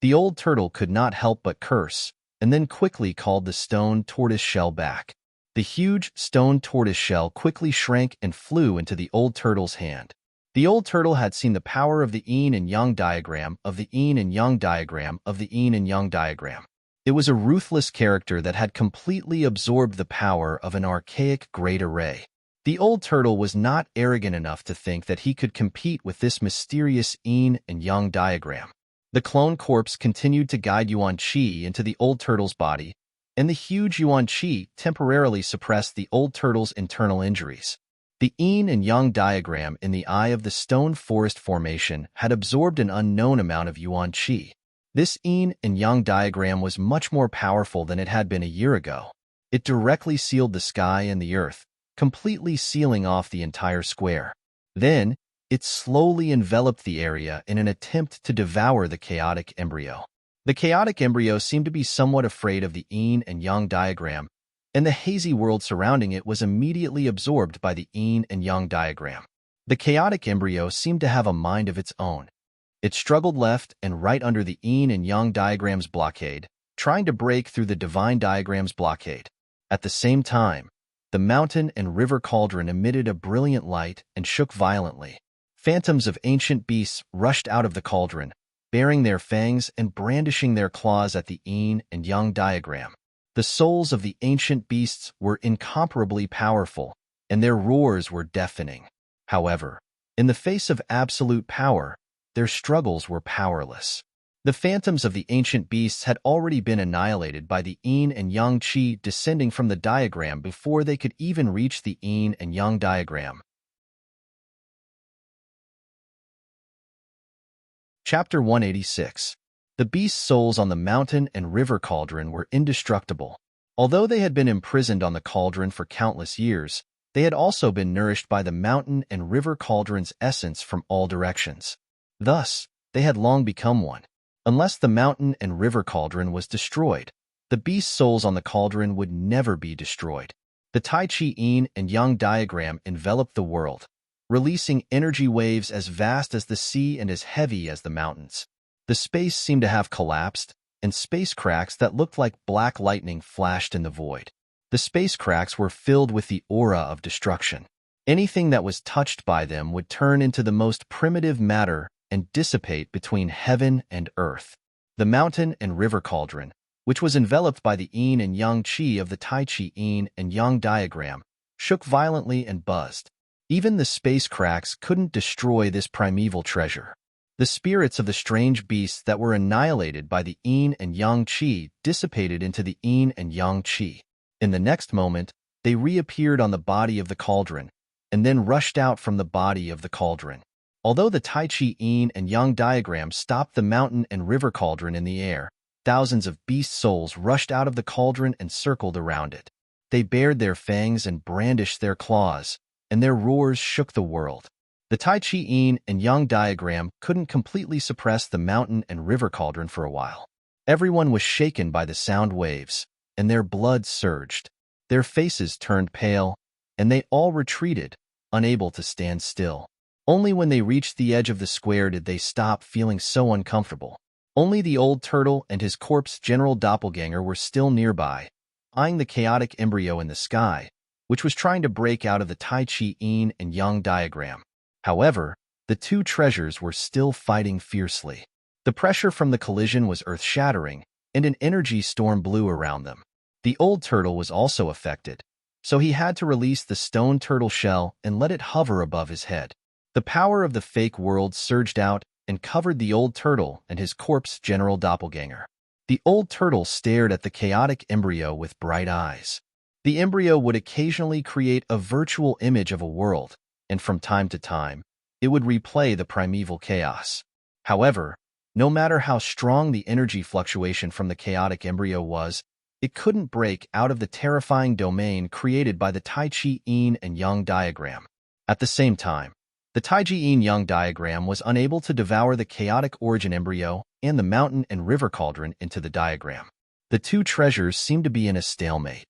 The old turtle could not help but curse, and then quickly called the stone tortoise shell back. The huge stone tortoise shell quickly shrank and flew into the old turtle's hand. The old turtle had seen the power of the yin and yang diagram of the yin and yang diagram of the yin and yang diagram. It was a ruthless character that had completely absorbed the power of an archaic great array. The old turtle was not arrogant enough to think that he could compete with this mysterious yin and yang diagram. The clone corpse continued to guide Yuan Qi into the old turtle's body, and the huge Yuan Qi temporarily suppressed the old turtle's internal injuries. The yin and yang diagram in the eye of the stone forest formation had absorbed an unknown amount of Yuan Qi. This yin and yang diagram was much more powerful than it had been a year ago. It directly sealed the sky and the earth, completely sealing off the entire square. Then, it slowly enveloped the area in an attempt to devour the chaotic embryo. The chaotic embryo seemed to be somewhat afraid of the yin and yang diagram, and the hazy world surrounding it was immediately absorbed by the yin and yang diagram. The chaotic embryo seemed to have a mind of its own. It struggled left and right under the yin and yang diagram's blockade, trying to break through the divine diagram's blockade. At the same time, the mountain and river cauldron emitted a brilliant light and shook violently. Phantoms of ancient beasts rushed out of the cauldron, baring their fangs and brandishing their claws at the yin and yang diagram. The souls of the ancient beasts were incomparably powerful, and their roars were deafening. However, in the face of absolute power, their struggles were powerless. The phantoms of the ancient beasts had already been annihilated by the yin and yang qi descending from the diagram before they could even reach the yin and yang diagram. Chapter 186. The beast souls on the mountain and river cauldron were indestructible. Although they had been imprisoned on the cauldron for countless years, they had also been nourished by the mountain and river cauldron's essence from all directions. Thus, they had long become one. Unless the mountain and river cauldron was destroyed, the beast souls on the cauldron would never be destroyed. The Tai Chi yin and yang diagram enveloped the world, releasing energy waves as vast as the sea and as heavy as the mountains. The space seemed to have collapsed, and space cracks that looked like black lightning flashed in the void. The space cracks were filled with the aura of destruction. Anything that was touched by them would turn into the most primitive matter and dissipate between heaven and earth. The mountain and river cauldron, which was enveloped by the yin and yang qi of the Tai Chi yin and yang diagram, shook violently and buzzed. Even the space cracks couldn't destroy this primeval treasure. The spirits of the strange beasts that were annihilated by the yin and yang qi dissipated into the yin and yang qi. In the next moment, they reappeared on the body of the cauldron, and then rushed out from the body of the cauldron. Although the Tai Chi yin and yang diagram stopped the mountain and river cauldron in the air, thousands of beast souls rushed out of the cauldron and circled around it. They bared their fangs and brandished their claws, and their roars shook the world. The Tai Chi yin and yang diagram couldn't completely suppress the mountain and river cauldron for a while. Everyone was shaken by the sound waves, and their blood surged. Their faces turned pale, and they all retreated, unable to stand still. Only when they reached the edge of the square did they stop feeling so uncomfortable. Only the old turtle and his corpse general doppelganger were still nearby, eyeing the chaotic embryo in the sky, which was trying to break out of the Tai Chi yin and yang diagram. However, the two treasures were still fighting fiercely. The pressure from the collision was earth-shattering, and an energy storm blew around them. The old turtle was also affected, so he had to release the stone turtle shell and let it hover above his head. The power of the fake world surged out and covered the old turtle and his corpse general doppelganger. The old turtle stared at the chaotic embryo with bright eyes. The embryo would occasionally create a virtual image of a world, and from time to time, it would replay the primeval chaos. However, no matter how strong the energy fluctuation from the chaotic embryo was, it couldn't break out of the terrifying domain created by the Tai Chi yin and yang diagram. At the same time, the Tai Chi yin-yang diagram was unable to devour the chaotic origin embryo and the mountain and river cauldron into the diagram. The two treasures seemed to be in a stalemate.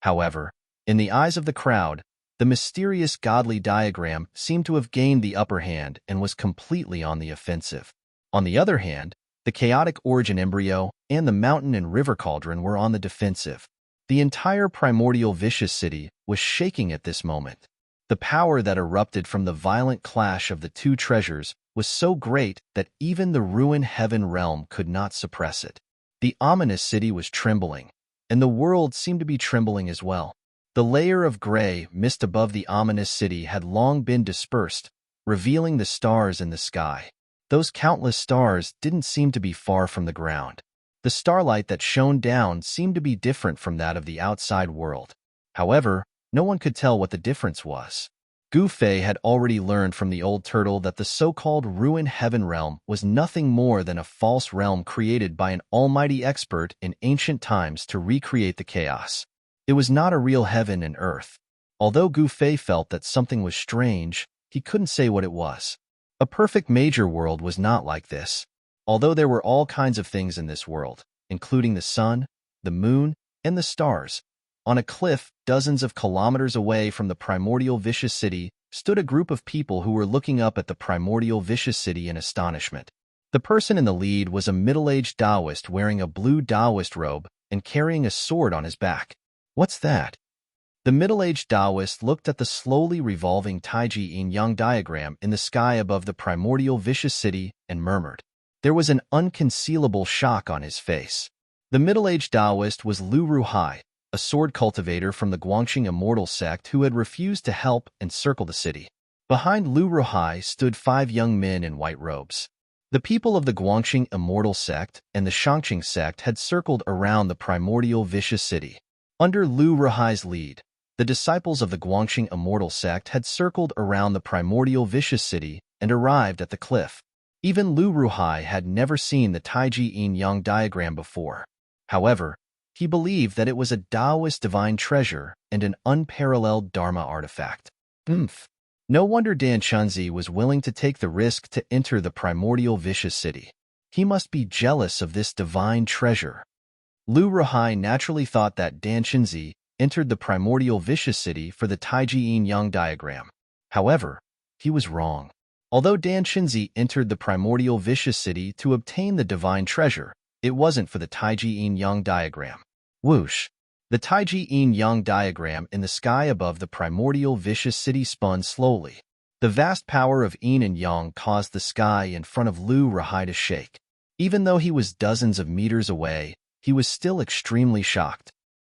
However, in the eyes of the crowd, the mysterious godly diagram seemed to have gained the upper hand and was completely on the offensive. On the other hand, the chaotic origin embryo and the mountain and river cauldron were on the defensive. The entire primordial vicious city was shaking at this moment. The power that erupted from the violent clash of the two treasures was so great that even the ruined heaven realm could not suppress it. The ominous city was trembling, and the world seemed to be trembling as well. The layer of gray mist above the ominous city had long been dispersed, revealing the stars in the sky. Those countless stars didn't seem to be far from the ground. The starlight that shone down seemed to be different from that of the outside world. However, no one could tell what the difference was. Gu Fei had already learned from the old turtle that the so-called ruined heaven realm was nothing more than a false realm created by an almighty expert in ancient times to recreate the chaos. It was not a real heaven and earth. Although Gu Fei felt that something was strange, he couldn't say what it was. A perfect major world was not like this. Although there were all kinds of things in this world, including the sun, the moon, and the stars, on a cliff dozens of kilometers away from the primordial vicious city stood a group of people who were looking up at the primordial vicious city in astonishment. The person in the lead was a middle-aged Taoist wearing a blue Taoist robe and carrying a sword on his back. "What's that?" The middle-aged Taoist looked at the slowly revolving Taiji yin-yang diagram in the sky above the primordial vicious city and murmured. There was an unconcealable shock on his face. The middle-aged Taoist was Lu Ruhai, a sword cultivator from the Guangxing immortal sect who had refused to help and circle the city. Behind Lu Ruhai stood 5 young men in white robes. The people of the Guangxing immortal sect and the Shangqing sect had circled around the primordial vicious city. Under Lu Ruhai's lead, the disciples of the Guangxing immortal sect had circled around the primordial vicious city and arrived at the cliff. Even Lu Ruhai had never seen the Taiji yin-yang diagram before. However, he believed that it was a Taoist divine treasure and an unparalleled Dharma artifact. No wonder Dan Chunzi was willing to take the risk to enter the primordial vicious city. He must be jealous of this divine treasure. Lu Ruhai naturally thought that Dan Chunzi entered the primordial vicious city for the Taiji yin-yang diagram. However, he was wrong. Although Dan Chunzi entered the primordial vicious city to obtain the divine treasure, it wasn't for the Taiji yin-yang diagram. Whoosh! The Taiji yin-yang diagram in the sky above the primordial vicious city spun slowly. The vast power of yin and yang caused the sky in front of Lu Ruhai to shake. Even though he was dozens of meters away, he was still extremely shocked.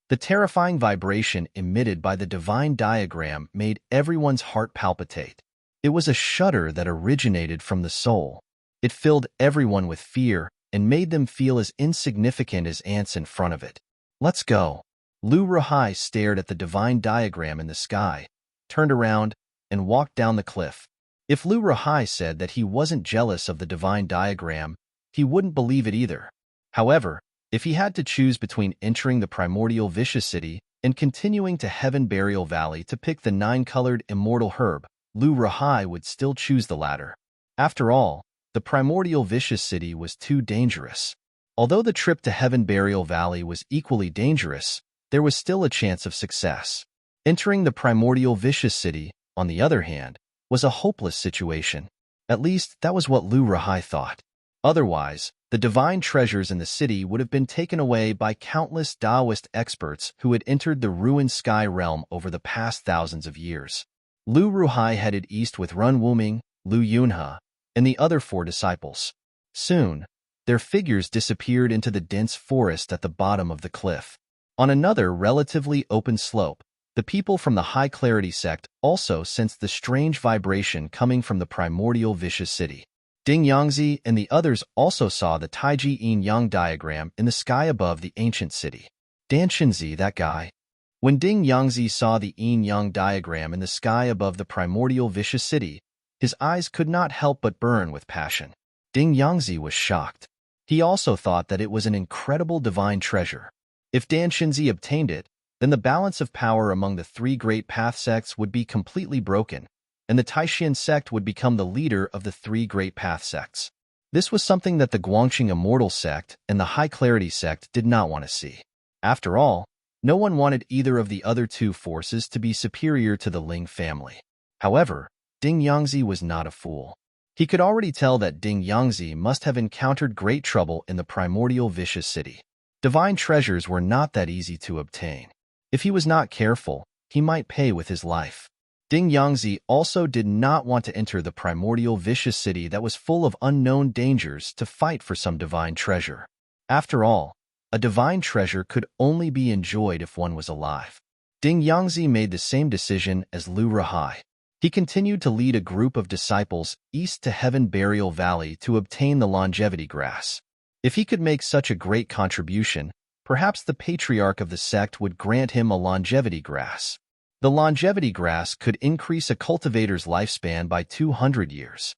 The terrifying vibration emitted by the divine diagram made everyone's heart palpitate. It was a shudder that originated from the soul. It filled everyone with fear and made them feel as insignificant as ants in front of it. "Let's go." Lu Ruhai stared at the divine diagram in the sky, turned around, and walked down the cliff. If Lu Ruhai said that he wasn't jealous of the divine diagram, he wouldn't believe it either. However, if he had to choose between entering the primordial vicious city and continuing to Heaven Burial Valley to pick the 9-colored immortal herb, Lu Ruhai would still choose the latter. After all, the primordial vicious city was too dangerous. Although the trip to Heaven Burial Valley was equally dangerous, there was still a chance of success. Entering the primordial vicious city, on the other hand, was a hopeless situation. At least, that was what Lu Ruhai thought. Otherwise, the divine treasures in the city would have been taken away by countless Taoist experts who had entered the ruined sky realm over the past thousands of years. Lu Ruhai headed east with Run Wuming, Lu Yunhe, and the other 4 disciples. Soon, their figures disappeared into the dense forest at the bottom of the cliff. On another relatively open slope, the people from the High Clarity sect also sensed the strange vibration coming from the primordial vicious city. Ding Yangzi and the others also saw the Taiji yin-yang diagram in the sky above the ancient city. Dan Chunzi, that guy. When Ding Yangzi saw the yin-yang diagram in the sky above the primordial vicious city, his eyes could not help but burn with passion. Ding Yangzi was shocked. He also thought that it was an incredible divine treasure. If Dan Chunzi obtained it, then the balance of power among the 3 great path sects would be completely broken, and the Taishan sect would become the leader of the 3 great path sects. This was something that the Guangxing Immortal sect and the High Clarity sect did not want to see. After all, no one wanted either of the other 2 forces to be superior to the Ling family. However, Ding Yangzi was not a fool. He could already tell that Ding Yangzi must have encountered great trouble in the primordial vicious city. Divine treasures were not that easy to obtain. If he was not careful, he might pay with his life. Ding Yangzi also did not want to enter the primordial vicious city that was full of unknown dangers to fight for some divine treasure. After all, a divine treasure could only be enjoyed if one was alive. Ding Yangzi made the same decision as Lu Ruhai. He continued to lead a group of disciples east to Heaven Burial Valley to obtain the longevity grass. If he could make such a great contribution, perhaps the patriarch of the sect would grant him a longevity grass. The longevity grass could increase a cultivator's lifespan by 200 years.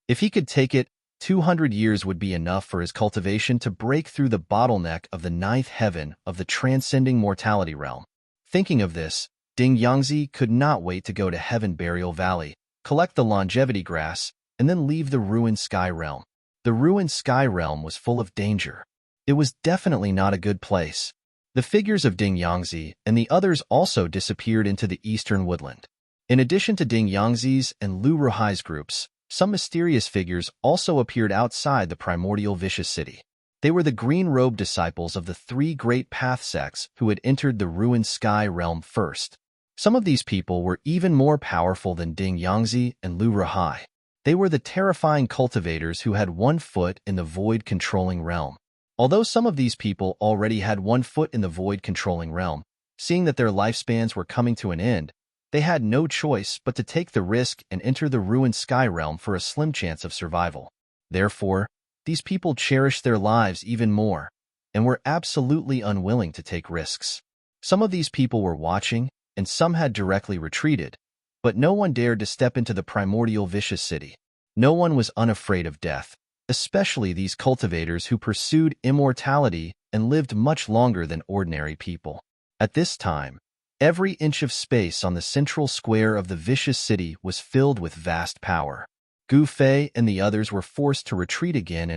If he could take it, 200 years would be enough for his cultivation to break through the bottleneck of the ninth heaven of the transcending mortality realm. Thinking of this, Ding Yangzi could not wait to go to Heaven Burial Valley, collect the longevity grass, and then leave the ruined sky realm. The ruined sky realm was full of danger. It was definitely not a good place. The figures of Ding Yangzi and the others also disappeared into the eastern woodland. In addition to Ding Yangzi's and Lu Ruhai's groups, some mysterious figures also appeared outside the primordial vicious city. They were the green-robed disciples of the three great path sects who had entered the ruined sky realm first. Some of these people were even more powerful than Ding Yangzi and Lu Ruhai. They were the terrifying cultivators who had 1 foot in the void-controlling realm. Although some of these people already had 1 foot in the void-controlling realm, seeing that their lifespans were coming to an end, they had no choice but to take the risk and enter the ruined sky realm for a slim chance of survival. Therefore, these people cherished their lives even more and were absolutely unwilling to take risks. Some of these people were watching, and some had directly retreated, but no one dared to step into the primordial vicious city. No one was unafraid of death, especially these cultivators who pursued immortality and lived much longer than ordinary people. At this time, every inch of space on the central square of the vicious city was filled with vast power. Gu Fei and the others were forced to retreat again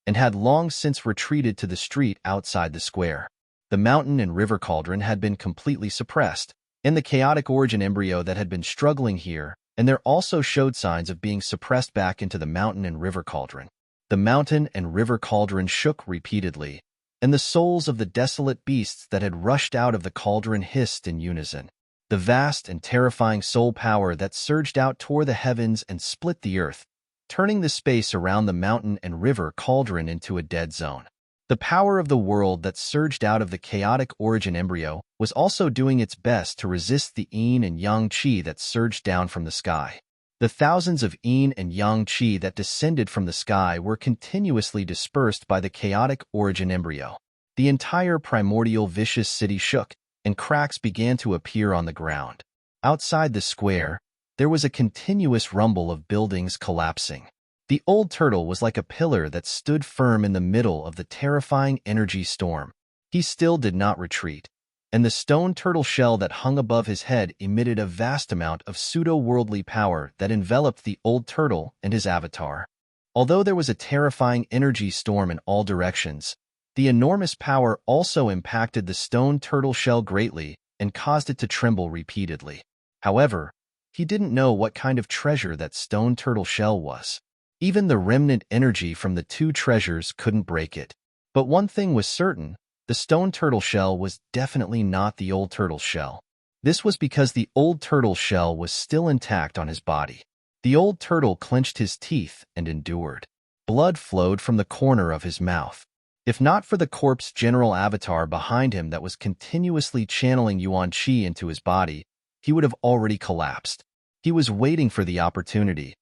and had long since retreated to the street outside the square. The mountain and river cauldron had been completely suppressed, and the chaotic origin embryo that had been struggling here, and there also showed signs of being suppressed back into the mountain and river cauldron. The mountain and river cauldron shook repeatedly, and the souls of the desolate beasts that had rushed out of the cauldron hissed in unison. The vast and terrifying soul power that surged out tore the heavens and split the earth, turning the space around the mountain and river cauldron into a dead zone. The power of the world that surged out of the chaotic origin embryo was also doing its best to resist the yin and yang qi that surged down from the sky. The thousands of yin and yang qi that descended from the sky were continuously dispersed by the chaotic origin embryo. The entire primordial vicious city shook, and cracks began to appear on the ground. Outside the square, there was a continuous rumble of buildings collapsing. The old turtle was like a pillar that stood firm in the middle of the terrifying energy storm. He still did not retreat, and the stone turtle shell that hung above his head emitted a vast amount of pseudo-worldly power that enveloped the old turtle and his avatar. Although there was a terrifying energy storm in all directions, the enormous power also impacted the stone turtle shell greatly and caused it to tremble repeatedly. However, he didn't know what kind of treasure that stone turtle shell was. Even the remnant energy from the 2 treasures couldn't break it. But one thing was certain, the stone turtle shell was definitely not the old turtle shell. This was because the old turtle shell was still intact on his body. The old turtle clenched his teeth and endured. Blood flowed from the corner of his mouth. If not for the corpse general avatar behind him that was continuously channeling Yuan Qi into his body, he would have already collapsed. He was waiting for the opportunity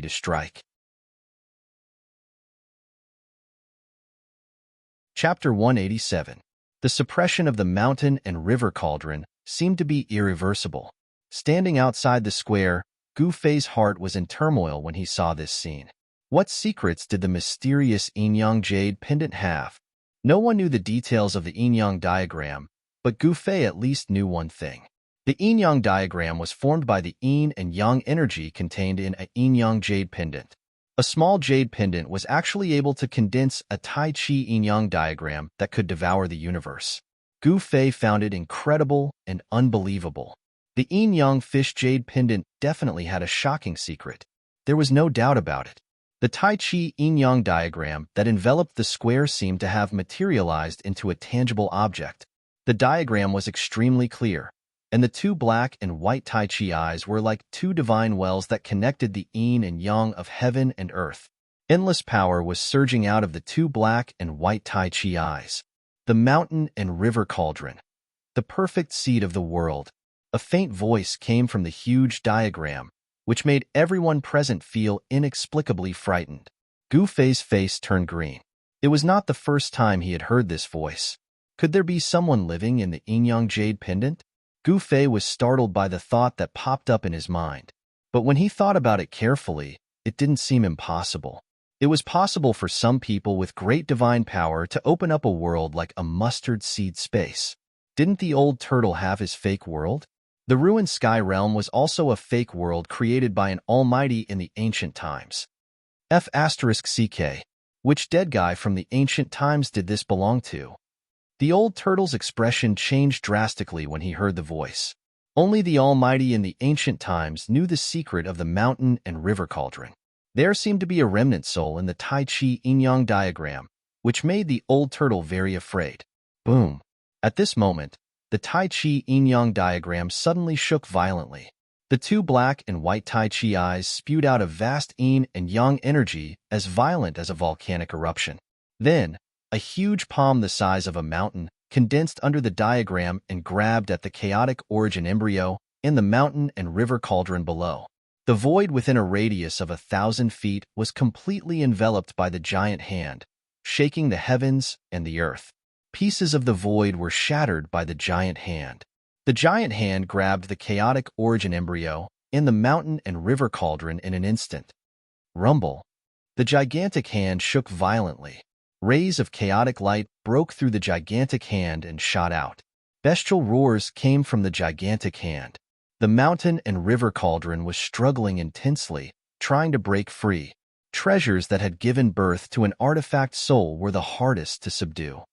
to strike. Chapter 187. The suppression of the mountain and river cauldron seemed to be irreversible. Standing outside the square, Gu Fei's heart was in turmoil when he saw this scene. What secrets did the mysterious yin-yang jade pendant have? No one knew the details of the yin-yang diagram, but Gu Fei at least knew one thing. The yin-yang diagram was formed by the yin and yang energy contained in a yin-yang jade pendant. A small jade pendant was actually able to condense a Tai Chi yin-yang diagram that could devour the universe. Gu Fei found it incredible and unbelievable. The yin-yang fish jade pendant definitely had a shocking secret. There was no doubt about it. The Tai Chi yin-yang diagram that enveloped the square seemed to have materialized into a tangible object. The diagram was extremely clear, and the 2 black and white Tai Chi eyes were like 2 divine wells that connected the yin and yang of heaven and earth. Endless power was surging out of the 2 black and white Tai Chi eyes. The mountain and river cauldron, the perfect seed of the world. A faint voice came from the huge diagram, which made everyone present feel inexplicably frightened. Gu Fei's face turned green. It was not the first time he had heard this voice. Could there be someone living in the Yin-Yang Jade Pendant? Gu Fei was startled by the thought that popped up in his mind. But when he thought about it carefully, it didn't seem impossible. It was possible for some people with great divine power to open up a world like a mustard seed space. Didn't the old turtle have his fake world? The ruined sky realm was also a fake world created by an almighty in the ancient times. F***CK. Which dead guy from the ancient times did this belong to? The old turtle's expression changed drastically when he heard the voice. Only the Almighty in the ancient times knew the secret of the mountain and river cauldron. There seemed to be a remnant soul in the Tai Chi Yin-Yang diagram, which made the old turtle very afraid. Boom! At this moment, the Tai Chi Yin-Yang diagram suddenly shook violently. The two black and white Tai Chi eyes spewed out a vast yin and yang energy as violent as a volcanic eruption. Then, a huge palm the size of a mountain condensed under the diagram and grabbed at the chaotic origin embryo in the mountain and river cauldron below. The void within a radius of 1,000 feet was completely enveloped by the giant hand, shaking the heavens and the earth. Pieces of the void were shattered by the giant hand. The giant hand grabbed the chaotic origin embryo in the mountain and river cauldron in an instant. Rumble. The gigantic hand shook violently. Rays of chaotic light broke through the gigantic hand and shot out. Bestial roars came from the gigantic hand. The mountain and river cauldron was struggling intensely, trying to break free. Treasures that had given birth to an artifact soul were the hardest to subdue.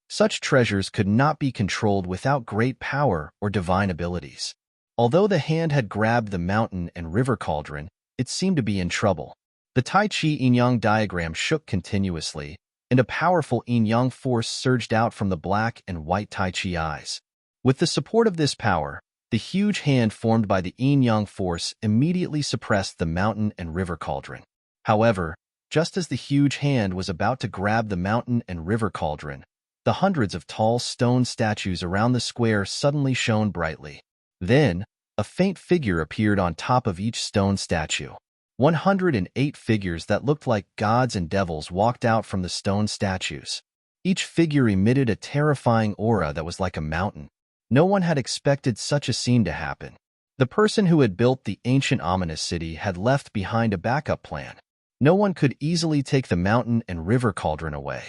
Such treasures could not be controlled without great power or divine abilities. Although the hand had grabbed the mountain and river cauldron, it seemed to be in trouble. The Tai Chi Yin-Yang diagram shook continuously, and a powerful yin-yang force surged out from the black and white Tai Chi eyes. With the support of this power, the huge hand formed by the yin-yang force immediately suppressed the mountain and river cauldron. However, just as the huge hand was about to grab the mountain and river cauldron, the hundreds of tall stone statues around the square suddenly shone brightly. Then, a faint figure appeared on top of each stone statue. 108 figures that looked like gods and devils walked out from the stone statues. Each figure emitted a terrifying aura that was like a mountain. No one had expected such a scene to happen. The person who had built the ancient ominous city had left behind a backup plan. No one could easily take the mountain and river cauldron away.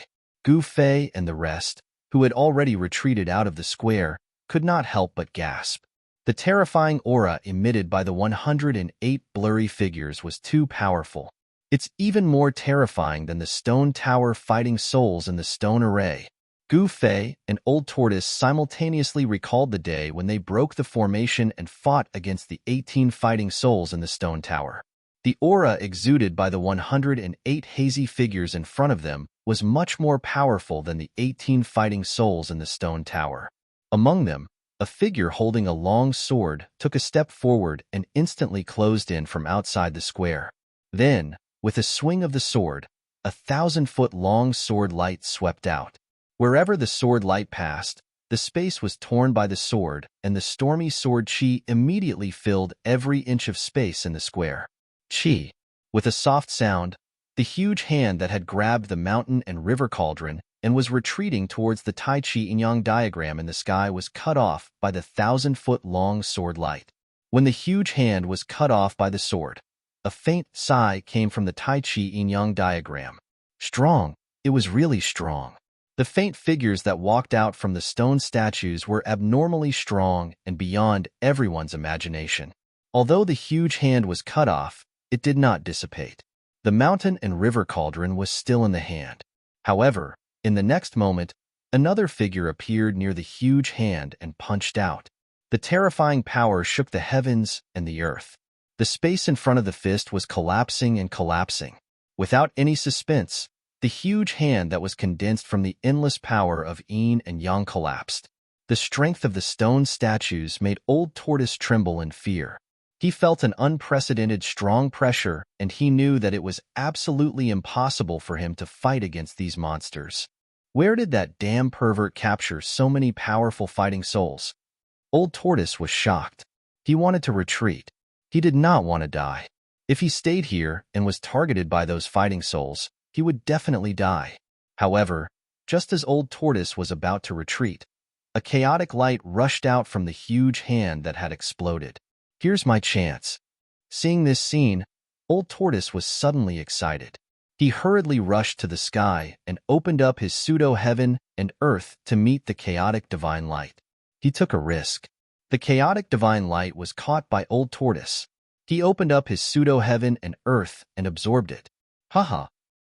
Gu Fei and the rest, who had already retreated out of the square, could not help but gasp. The terrifying aura emitted by the 108 blurry figures was too powerful. It's even more terrifying than the stone tower fighting souls in the stone array. Gu Fei and Old Tortoise simultaneously recalled the day when they broke the formation and fought against the 18 fighting souls in the stone tower. The aura exuded by the 108 hazy figures in front of them was much more powerful than the 18 fighting souls in the stone tower. Among them, a figure holding a long sword took a step forward and instantly closed in from outside the square. Then, with a swing of the sword, 1,000-foot-long sword light swept out. Wherever the sword light passed, the space was torn by the sword, and the stormy sword chi immediately filled every inch of space in the square. Chi. With a soft sound, the huge hand that had grabbed the mountain and river cauldron and was retreating towards the Tai Chi Yin-Yang diagram in the sky was cut off by the 1,000-foot-long sword light. When the huge hand was cut off by the sword, a faint sigh came from the Tai Chi Yin-Yang diagram. Strong. It was really strong. The faint figures that walked out from the stone statues were abnormally strong and beyond everyone's imagination. Although the huge hand was cut off, it did not dissipate. The mountain and river cauldron was still in the hand. However, in the next moment, another figure appeared near the huge hand and punched out. The terrifying power shook the heavens and the earth. The space in front of the fist was collapsing and collapsing. Without any suspense, the huge hand that was condensed from the endless power of yin and yang collapsed. The strength of the stone statues made Old Tortoise tremble in fear. He felt an unprecedented strong pressure, and he knew that it was absolutely impossible for him to fight against these monsters. Where did that damn pervert capture so many powerful fighting souls? Old Tortoise was shocked. He wanted to retreat. He did not want to die. If he stayed here and was targeted by those fighting souls, he would definitely die. However, just as Old Tortoise was about to retreat, a chaotic light rushed out from the huge hand that had exploded. Here's my chance. Seeing this scene, Old Tortoise was suddenly excited. He hurriedly rushed to the sky and opened up his pseudo-heaven and earth to meet the chaotic divine light. He took a risk. The chaotic divine light was caught by Old Tortoise. He opened up his pseudo-heaven and earth and absorbed it. Haha.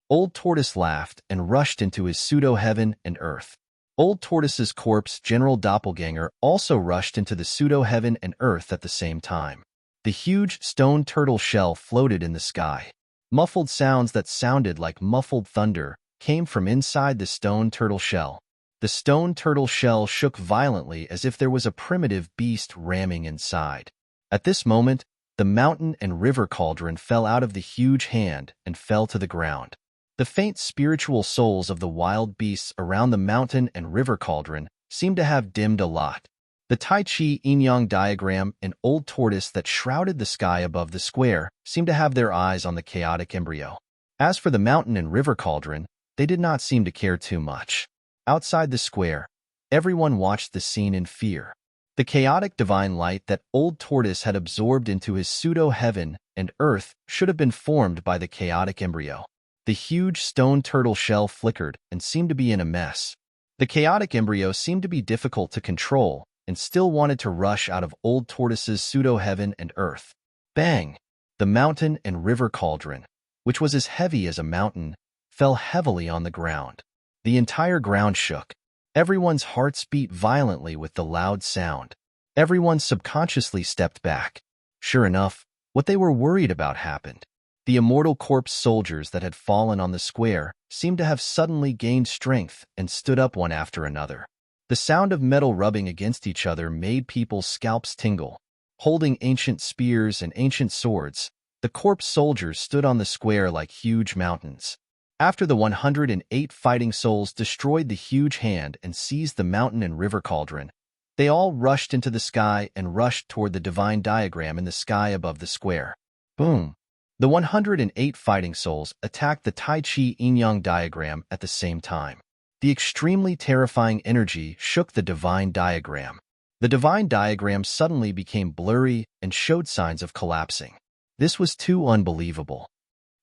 Old Tortoise laughed and rushed into his pseudo-heaven and earth. Old Tortoise's corpse, General Doppelganger, also rushed into the pseudo-heaven and earth at the same time. The huge stone turtle shell floated in the sky. Muffled sounds that sounded like muffled thunder came from inside the stone turtle shell. The stone turtle shell shook violently as if there was a primitive beast ramming inside. At this moment, the mountain and river cauldron fell out of the huge hand and fell to the ground. The faint spiritual souls of the wild beasts around the mountain and river cauldron seemed to have dimmed a lot. The Tai Chi yin-yang diagram and Old Tortoise that shrouded the sky above the square seemed to have their eyes on the chaotic embryo. As for the mountain and river cauldron, they did not seem to care too much. Outside the square, everyone watched the scene in fear. The chaotic divine light that Old Tortoise had absorbed into his pseudo-heaven and earth should have been formed by the chaotic embryo. The huge stone turtle shell flickered and seemed to be in a mess. The chaotic embryo seemed to be difficult to control and still wanted to rush out of Old Tortoise's pseudo-heaven and earth. Bang! The mountain and river cauldron, which was as heavy as a mountain, fell heavily on the ground. The entire ground shook. Everyone's hearts beat violently with the loud sound. Everyone subconsciously stepped back. Sure enough, what they were worried about happened. The immortal corpse soldiers that had fallen on the square seemed to have suddenly gained strength and stood up one after another. The sound of metal rubbing against each other made people's scalps tingle. Holding ancient spears and ancient swords, the corpse soldiers stood on the square like huge mountains. After the 108 fighting souls destroyed the huge hand and seized the mountain and river cauldron, they all rushed into the sky and rushed toward the divine diagram in the sky above the square. Boom! The 108 fighting souls attacked the Tai Chi yin-yang diagram at the same time. The extremely terrifying energy shook the divine diagram. The divine diagram suddenly became blurry and showed signs of collapsing. This was too unbelievable.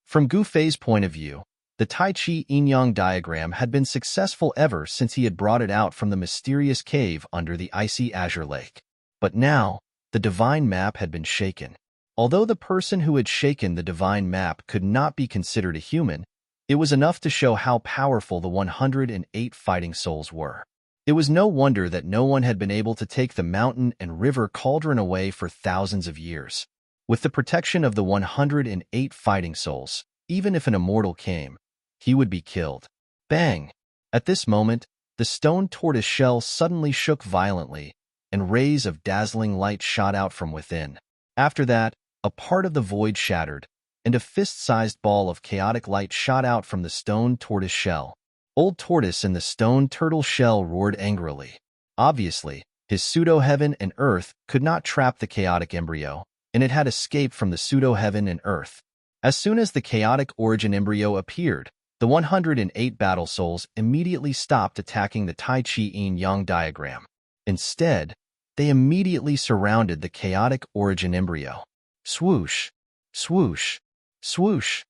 From Gu Fei's point of view, the Tai Chi yin-yang diagram had been successful ever since he had brought it out from the mysterious cave under the icy azure lake. But now, the divine map had been shaken. Although the person who had shaken the divine map could not be considered a human, it was enough to show how powerful the 108 fighting souls were. It was no wonder that no one had been able to take the mountain and river cauldron away for thousands of years. With the protection of the 108 fighting souls, even if an immortal came, he would be killed. Bang! At this moment, the stone tortoise shell suddenly shook violently, and rays of dazzling light shot out from within. After that, a part of the void shattered, and a fist-sized ball of chaotic light shot out from the stone tortoise shell. Old Tortoise in the stone turtle shell roared angrily. Obviously, his pseudo-heaven and earth could not trap the chaotic embryo, and it had escaped from the pseudo-heaven and earth. As soon as the chaotic origin embryo appeared, the 108 battle souls immediately stopped attacking the Tai Chi yin-yang diagram. Instead, they immediately surrounded the chaotic origin embryo. Swoosh! Swoosh! Swoosh!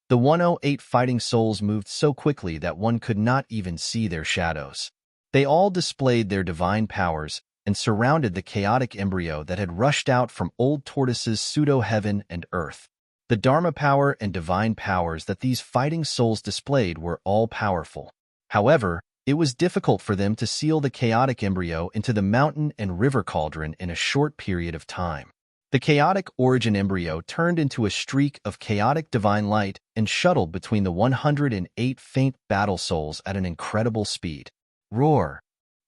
The 108 fighting souls moved so quickly that one could not even see their shadows. They all displayed their divine powers and surrounded the chaotic embryo that had rushed out from Old Tortoise's pseudo-heaven and earth. The Dharma power and divine powers that these fighting souls displayed were all-powerful. However, it was difficult for them to seal the chaotic embryo into the mountain and river cauldron in a short period of time. The chaotic origin embryo turned into a streak of chaotic divine light and shuttled between the 108 faint battle souls at an incredible speed. Roar!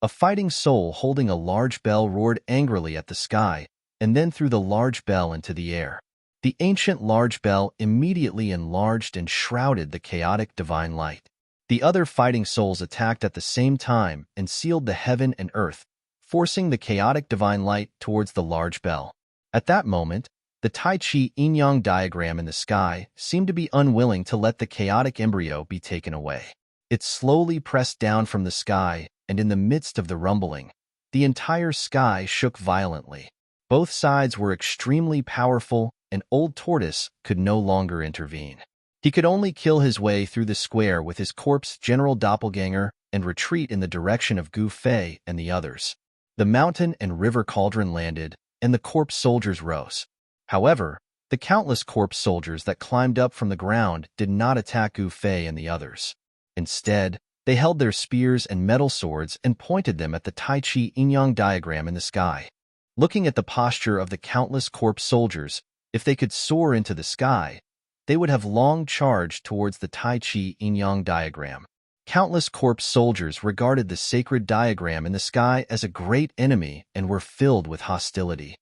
A fighting soul holding a large bell roared angrily at the sky and then threw the large bell into the air. The ancient large bell immediately enlarged and shrouded the chaotic divine light. The other fighting souls attacked at the same time and sealed the heaven and earth, forcing the chaotic divine light towards the large bell. At that moment, the Tai Chi yin-yang diagram in the sky seemed to be unwilling to let the chaotic embryo be taken away. It slowly pressed down from the sky, and in the midst of the rumbling, the entire sky shook violently. Both sides were extremely powerful, and Old Tortoise could no longer intervene. He could only kill his way through the square with his corpse general doppelganger and retreat in the direction of Gu Fei and the others. The mountain and river cauldron landed, and the corpse soldiers rose. However, the countless corpse soldiers that climbed up from the ground did not attack Gu Fei and the others. Instead, they held their spears and metal swords and pointed them at the Tai Chi yin-yang diagram in the sky. Looking at the posture of the countless corpse soldiers, if they could soar into the sky, they would have long charged towards the Tai Chi yin-yang diagram. Countless corpse soldiers regarded the sacred diagram in the sky as a great enemy and were filled with hostility.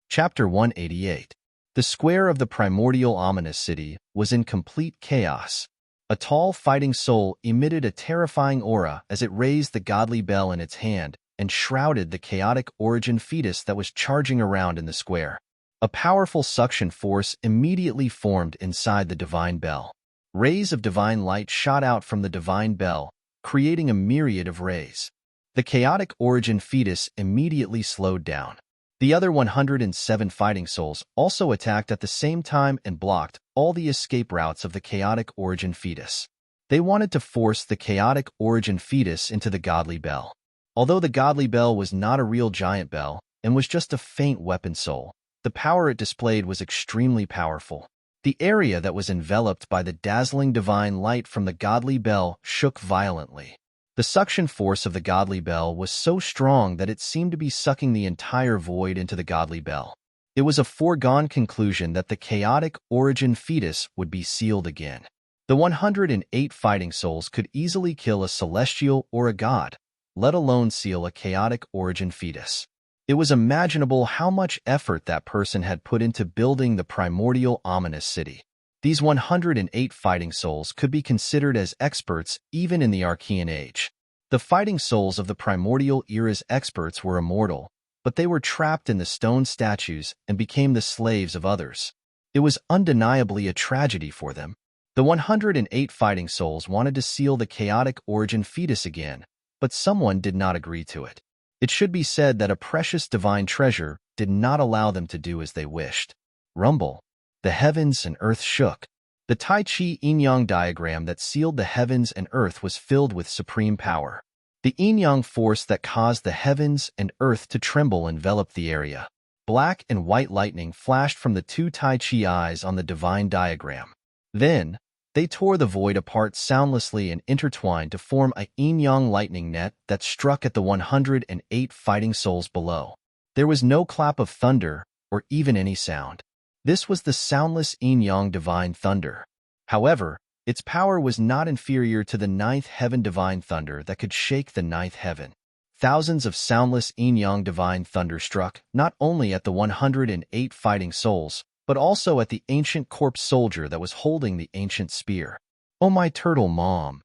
Chapter 188. The square of the primordial ominous city was in complete chaos. A tall fighting soul emitted a terrifying aura as it raised the godly bell in its hand and shrouded the chaotic origin fetus that was charging around in the square. A powerful suction force immediately formed inside the divine bell. Rays of divine light shot out from the divine bell, creating a myriad of rays. The chaotic origin fetus immediately slowed down. The other 107 fighting souls also attacked at the same time and blocked all the escape routes of the chaotic origin fetus. They wanted to force the chaotic origin fetus into the godly bell. Although the godly bell was not a real giant bell and was just a faint weapon soul, the power it displayed was extremely powerful. The area that was enveloped by the dazzling divine light from the godly bell shook violently. The suction force of the godly bell was so strong that it seemed to be sucking the entire void into the godly bell. It was a foregone conclusion that the chaotic origin fetus would be sealed again. The 108 fighting souls could easily kill a celestial or a god, let alone seal a chaotic origin fetus. It was imaginable how much effort that person had put into building the primordial ominous city. These 108 fighting souls could be considered as experts even in the Archean Age. The fighting souls of the primordial era's experts were immortal, but they were trapped in the stone statues and became the slaves of others. It was undeniably a tragedy for them. The 108 fighting souls wanted to seal the chaotic origin fetus again, but someone did not agree to it. It should be said that a precious divine treasure did not allow them to do as they wished. Rumble. The heavens and earth shook. The Tai Chi yin-yang diagram that sealed the heavens and earth was filled with supreme power. The yin-yang force that caused the heavens and earth to tremble enveloped the area. Black and white lightning flashed from the two Tai Chi eyes on the divine diagram. Then, they tore the void apart soundlessly and intertwined to form a yin-yang lightning net that struck at the 108 fighting souls below. There was no clap of thunder or even any sound. This was the soundless yin-yang divine thunder. However, its power was not inferior to the ninth heaven divine thunder that could shake the ninth heaven. Thousands of soundless yin-yang divine thunder struck not only at the 108 fighting souls, but also at the ancient corpse soldier that was holding the ancient spear. Oh my turtle mom!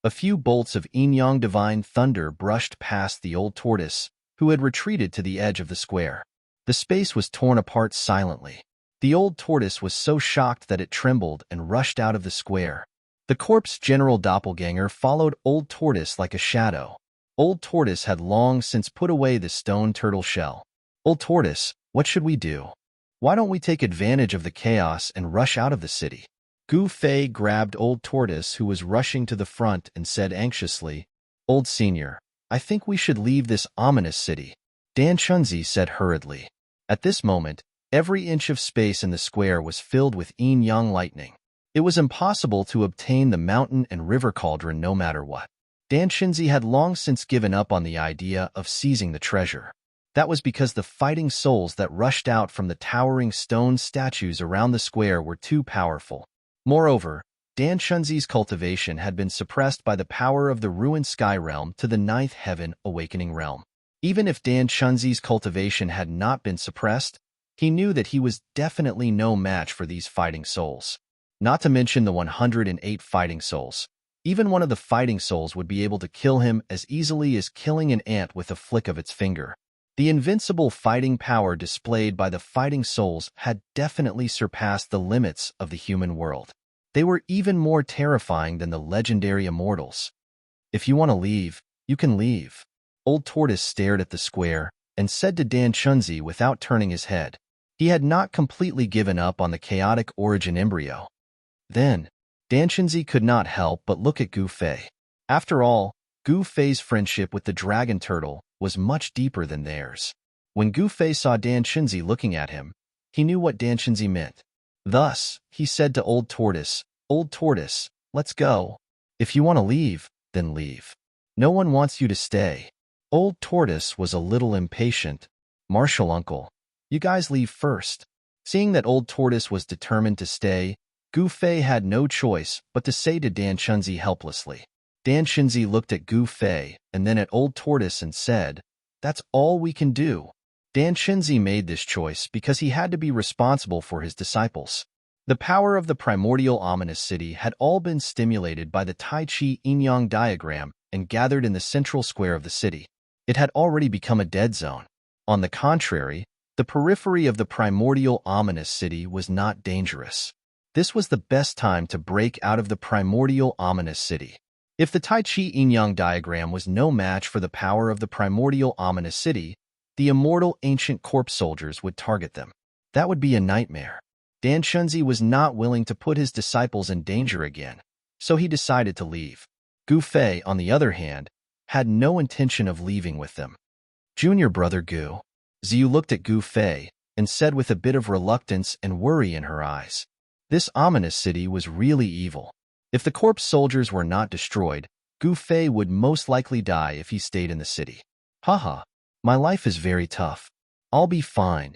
A few bolts of yin-yang divine thunder brushed past the old tortoise, who had retreated to the edge of the square. The space was torn apart silently. The old tortoise was so shocked that it trembled and rushed out of the square. The corpse general doppelganger followed Old Tortoise like a shadow. Old Tortoise had long since put away the stone turtle shell. Old Tortoise, what should we do? Why don't we take advantage of the chaos and rush out of the city? Gu Fei grabbed Old Tortoise, who was rushing to the front, and said anxiously, Old Senior, I think we should leave this ominous city. Dan Chunzi said hurriedly. At this moment, every inch of space in the square was filled with yin-yang lightning. It was impossible to obtain the mountain and river cauldron no matter what. Dan Shinzi had long since given up on the idea of seizing the treasure. That was because the fighting souls that rushed out from the towering stone statues around the square were too powerful. Moreover, Dan Shunzi's cultivation had been suppressed by the power of the ruined sky realm to the ninth heaven awakening realm. Even if Dan Shunzi's cultivation had not been suppressed, he knew that he was definitely no match for these fighting souls. Not to mention the 108 fighting souls. Even one of the fighting souls would be able to kill him as easily as killing an ant with a flick of its finger. The invincible fighting power displayed by the fighting souls had definitely surpassed the limits of the human world. They were even more terrifying than the legendary immortals. If you want to leave, you can leave. Old Tortoise stared at the square and said to Dan Chunzi without turning his head. He had not completely given up on the chaotic origin embryo. Then, Dan Chunzi could not help but look at Gu Fei. After all, Gu Fei's friendship with the dragon turtle was much deeper than theirs. When Gu Fei saw Dan Chunzi looking at him, he knew what Dan Chunzi meant. Thus, he said to Old Tortoise, "Old Tortoise, let's go. If you want to leave, then leave. No one wants you to stay." Old Tortoise was a little impatient. "Martial uncle, you guys leave first." Seeing that Old Tortoise was determined to stay, Gu Fei had no choice but to say to Dan Chunzi helplessly. Dan Chunzi looked at Gu Fei and then at Old Tortoise and said, "That's all we can do." Dan Chunzi made this choice because he had to be responsible for his disciples. The power of the primordial ominous city had all been stimulated by the Tai Chi yin-yang diagram and gathered in the central square of the city. It had already become a dead zone. On the contrary, the periphery of the primordial ominous city was not dangerous. This was the best time to break out of the primordial ominous city. If the Tai Chi yin-yang diagram was no match for the power of the primordial ominous city, the immortal ancient corpse soldiers would target them. That would be a nightmare. Dan Chunzi was not willing to put his disciples in danger again, so he decided to leave. Gu Fei, on the other hand, had no intention of leaving with them. "Junior brother Gu." Ziyu looked at Gu Fei and said with a bit of reluctance and worry in her eyes, "This ominous city was really evil. If the corpse soldiers were not destroyed, Gu Fei would most likely die if he stayed in the city." "Haha, my life is very tough. I'll be fine."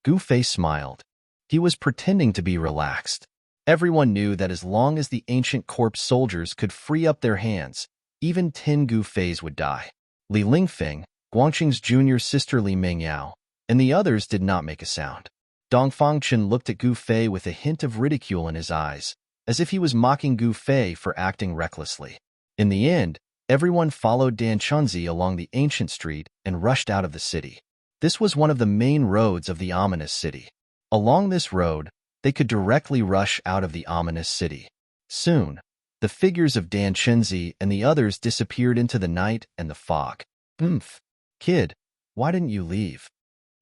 Gu Fei smiled. He was pretending to be relaxed. Everyone knew that as long as the ancient corpse soldiers could free up their hands, even 10 Gu Feis would die. Li Lingfeng, Guangqing's junior sister Li Mengyao, and the others did not make a sound. Dong Fangchen looked at Gu Fei with a hint of ridicule in his eyes, as if he was mocking Gu Fei for acting recklessly. In the end, everyone followed Dan Chunzi along the ancient street and rushed out of the city. This was one of the main roads of the ominous city. Along this road, they could directly rush out of the ominous city. Soon, the figures of Dan Chunzi and the others disappeared into the night and the fog. "Oomph. Kid, why didn't you leave?"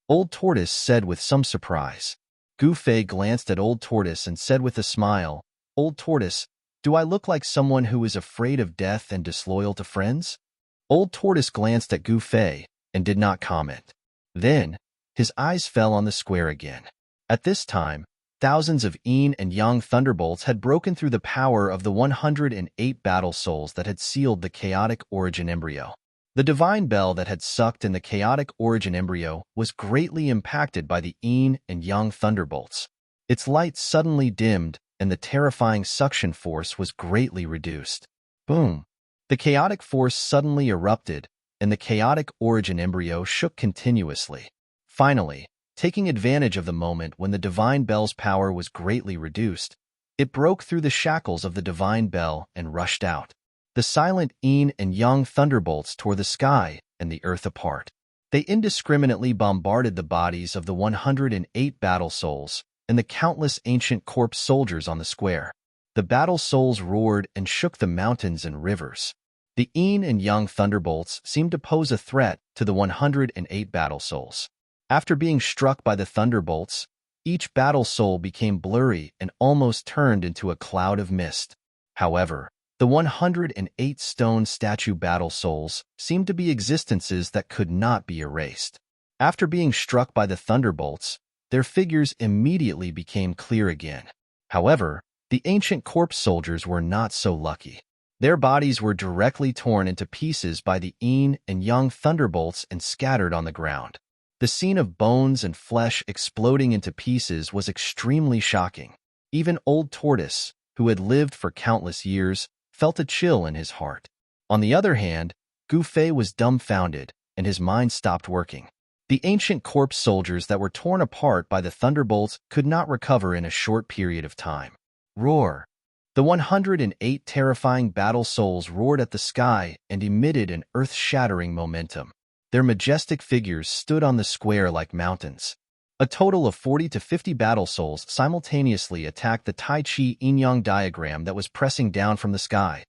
Old Tortoise said with some surprise. Gu Fei glanced at Old Tortoise and said with a smile, "Old Tortoise, do I look like someone who is afraid of death and disloyal to friends?" Old Tortoise glanced at Gu Fei and did not comment. Then, his eyes fell on the square again. At this time, thousands of yin and yang thunderbolts had broken through the power of the 108 battle souls that had sealed the chaotic origin embryo. The divine bell that had sucked in the chaotic origin embryo was greatly impacted by the yin and yang thunderbolts. Its light suddenly dimmed, and the terrifying suction force was greatly reduced. Boom! The chaotic force suddenly erupted, and the chaotic origin embryo shook continuously. Finally, taking advantage of the moment when the divine bell's power was greatly reduced, it broke through the shackles of the divine bell and rushed out. The silent yin and yang thunderbolts tore the sky and the earth apart. They indiscriminately bombarded the bodies of the 108 battle souls and the countless ancient corpse soldiers on the square. The battle souls roared and shook the mountains and rivers. The yin and yang thunderbolts seemed to pose a threat to the 108 battle souls. After being struck by the thunderbolts, each battle soul became blurry and almost turned into a cloud of mist. However, the 108 stone statue battle souls seemed to be existences that could not be erased. After being struck by the thunderbolts, their figures immediately became clear again. However, the ancient corpse soldiers were not so lucky. Their bodies were directly torn into pieces by the yin and yang thunderbolts and scattered on the ground. The scene of bones and flesh exploding into pieces was extremely shocking. Even Old Tortoise, who had lived for countless years, felt a chill in his heart. On the other hand, Gu Fei was dumbfounded, and his mind stopped working. The ancient corpse soldiers that were torn apart by the thunderbolts could not recover in a short period of time. Roar! The 108 terrifying battle souls roared at the sky and emitted an earth-shattering momentum. Their majestic figures stood on the square like mountains. A total of 40 to 50 battle souls simultaneously attacked the Tai Chi yin-yang diagram that was pressing down from the sky.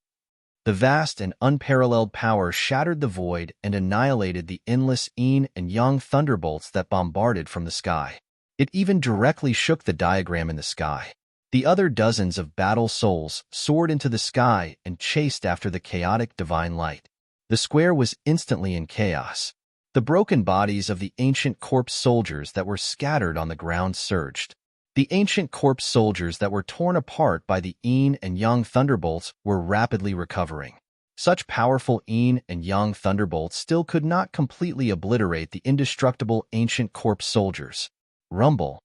The vast and unparalleled power shattered the void and annihilated the endless yin and yang thunderbolts that bombarded from the sky. It even directly shook the diagram in the sky. The other dozens of battle souls soared into the sky and chased after the chaotic divine light. The square was instantly in chaos. The broken bodies of the ancient corpse soldiers that were scattered on the ground surged. The ancient corpse soldiers that were torn apart by the yin and yang thunderbolts were rapidly recovering. Such powerful yin and yang thunderbolts still could not completely obliterate the indestructible ancient corpse soldiers. Rumble.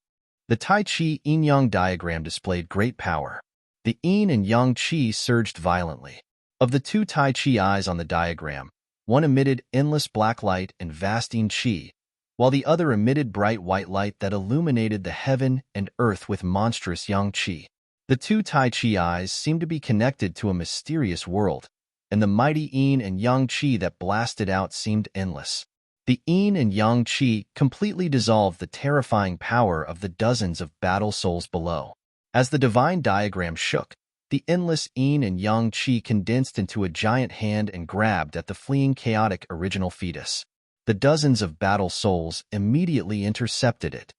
The Tai Chi yin-yang diagram displayed great power. The yin and yang chi surged violently. Of the two Tai Chi eyes on the diagram, one emitted endless black light and vast yin chi, while the other emitted bright white light that illuminated the heaven and earth with monstrous yang chi. The two Tai Chi eyes seemed to be connected to a mysterious world, and the mighty yin and yang chi that blasted out seemed endless. The yin and yang chi completely dissolved the terrifying power of the dozens of battle souls below. As the divine diagram shook, the endless yin and yang chi condensed into a giant hand and grabbed at the fleeing chaotic original fetus. The dozens of battle souls immediately intercepted it.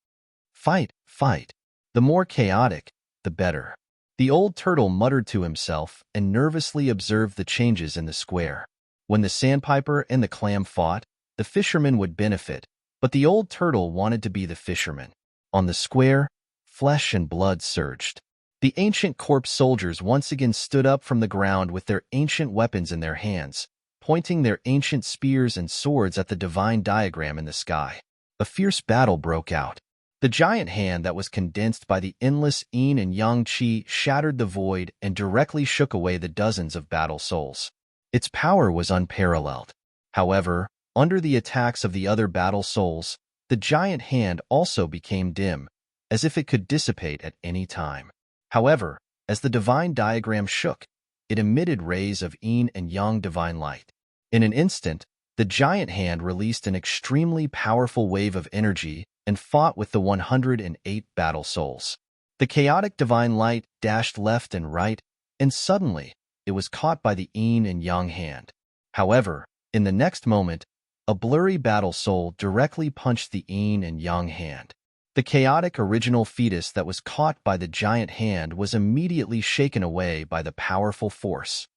Fight, fight. The more chaotic, the better. The old turtle muttered to himself and nervously observed the changes in the square. When the sandpiper and the clam fought, the fisherman would benefit, but the old turtle wanted to be the fisherman. On the square, flesh and blood surged. The ancient corpse soldiers once again stood up from the ground with their ancient weapons in their hands, pointing their ancient spears and swords at the divine diagram in the sky. A fierce battle broke out. The giant hand that was condensed by the endless yin and yang chi shattered the void and directly shook away the dozens of battle souls. Its power was unparalleled. However, under the attacks of the other battle souls, the giant hand also became dim, as if it could dissipate at any time. However, as the divine diagram shook, it emitted rays of yin and yang divine light. In an instant, the giant hand released an extremely powerful wave of energy and fought with the 108 battle souls. The chaotic divine light dashed left and right, and suddenly, it was caught by the yin and yang hand. However, in the next moment, a blurry battle soul directly punched the yin and yang hand. The chaotic original fetus that was caught by the giant hand was immediately shaken away by the powerful force.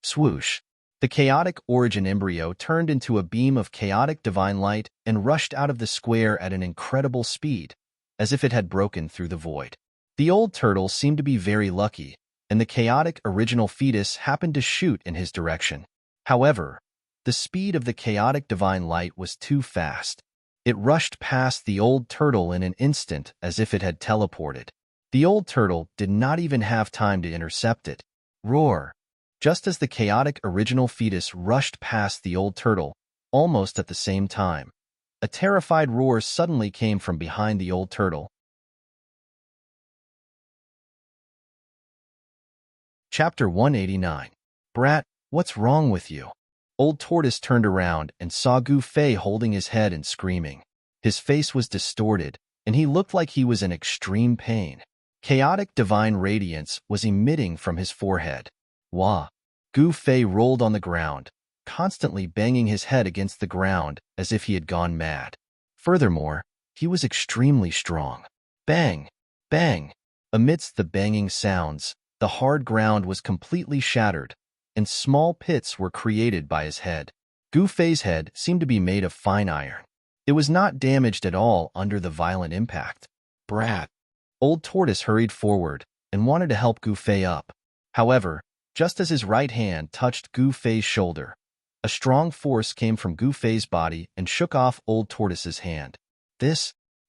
Swoosh! The chaotic origin embryo turned into a beam of chaotic divine light and rushed out of the square at an incredible speed, as if it had broken through the void. The old turtle seemed to be very lucky, and the chaotic original fetus happened to shoot in his direction. However, the speed of the chaotic divine light was too fast. It rushed past the old turtle in an instant as if it had teleported. The old turtle did not even have time to intercept it. Roar! Just as the chaotic original fetus rushed past the old turtle, almost at the same time, a terrified roar suddenly came from behind the old turtle. Chapter 189. Brat, what's wrong with you? Old Tortoise turned around and saw Gu Fei holding his head and screaming. His face was distorted, and he looked like he was in extreme pain. Chaotic divine radiance was emitting from his forehead. Wah! Gu Fei rolled on the ground, constantly banging his head against the ground as if he had gone mad. Furthermore, he was extremely strong. Bang! Bang! Amidst the banging sounds, the hard ground was completely shattered, and small pits were created by his head. Gu Fei's head seemed to be made of fine iron. It was not damaged at all under the violent impact. Brat! Old Tortoise hurried forward and wanted to help Gu Fei up. However, just as his right hand touched Gu Fei's shoulder, a strong force came from Gu Fei's body and shook off Old Tortoise's hand.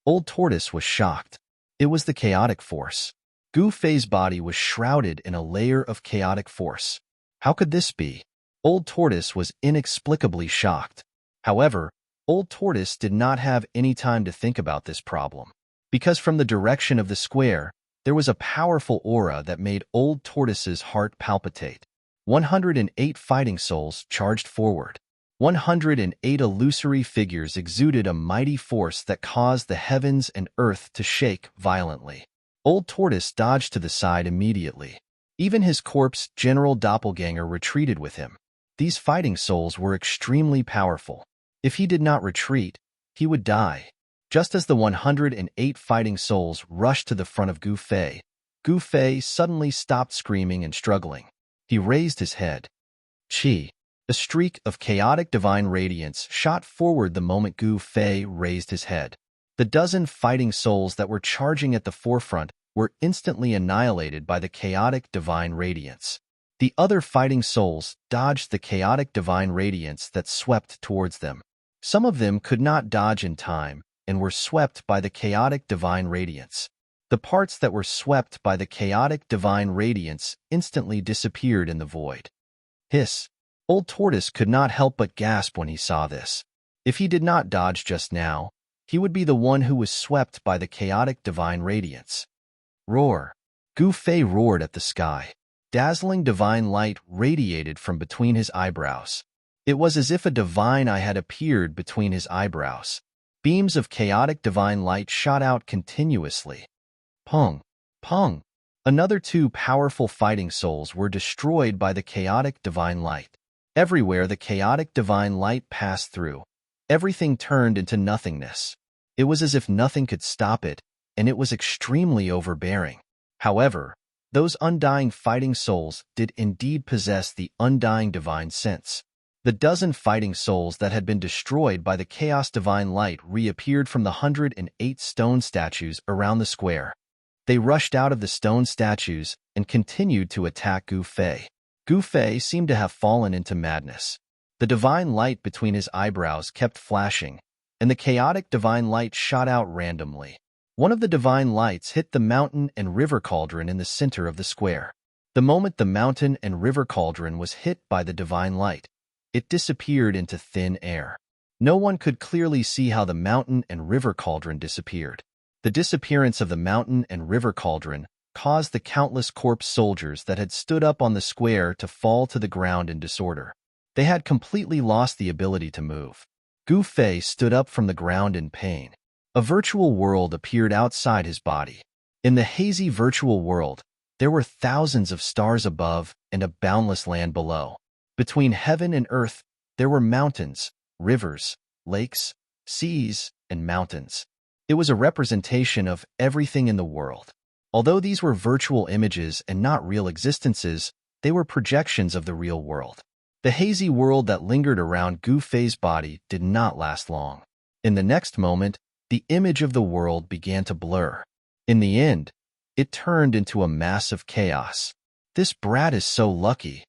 Old Tortoise was shocked. It was the chaotic force. Gu Fei's body was shrouded in a layer of chaotic force. How could this be? Old Tortoise was inexplicably shocked. However, Old Tortoise did not have any time to think about this problem, because from the direction of the square, There was a powerful aura that made Old Tortoise's heart palpitate. 108 fighting souls charged forward. 108 illusory figures exuded a mighty force that caused the heavens and earth to shake violently. Old Tortoise dodged to the side immediately. Even his corpse general doppelganger retreated with him. These fighting souls were extremely powerful. If he did not retreat, he would die. Just as the 108 fighting souls rushed to the front of Gu Fei, Gu Fei suddenly stopped screaming and struggling. He raised his head. Qi. A streak of chaotic divine radiance shot forward the moment Gu Fei raised his head. The dozen fighting souls that were charging at the forefront were instantly annihilated by the chaotic divine radiance. The other fighting souls dodged the chaotic divine radiance that swept towards them. Some of them could not dodge in time and were swept by the chaotic divine radiance. The parts that were swept by the chaotic divine radiance instantly disappeared in the void. Hiss! Old Tortoise could not help but gasp when he saw this. If he did not dodge just now, he would be the one who was swept by the chaotic divine radiance. Roar! Gu Fei roared at the sky. Dazzling divine light radiated from between his eyebrows. It was as if a divine eye had appeared between his eyebrows. Beams of chaotic divine light shot out continuously. Pong! Pong! Another two powerful fighting souls were destroyed by the chaotic divine light. Everywhere the chaotic divine light passed through, everything turned into nothingness. It was as if nothing could stop it, and it was extremely overbearing. However, those undying fighting souls did indeed possess the undying divine sense. The dozen fighting souls that had been destroyed by the chaos divine light reappeared from the 108 stone statues around the square. They rushed out of the stone statues and continued to attack Gu Fei. Gu Fei seemed to have fallen into madness. The divine light between his eyebrows kept flashing, and the chaotic divine light shot out randomly. One of the divine lights hit the mountain and river cauldron in the center of the square. The moment the mountain and river cauldron was hit by the divine light, it disappeared into thin air. No one could clearly see how the mountain and river cauldron disappeared. The disappearance of the mountain and river cauldron caused the countless corpse soldiers that had stood up on the square to fall to the ground in disorder. They had completely lost the ability to move. Gu Fei stood up from the ground in pain. A virtual world appeared outside his body. In the hazy virtual world, there were thousands of stars above and a boundless land below. Between heaven and earth, there were mountains, rivers, lakes, seas, and mountains. It was a representation of everything in the world. Although these were virtual images and not real existences, they were projections of the real world. The hazy world that lingered around Gu Fei's body did not last long. In the next moment, the image of the world began to blur. In the end, it turned into a mass of chaos. This brat is so lucky.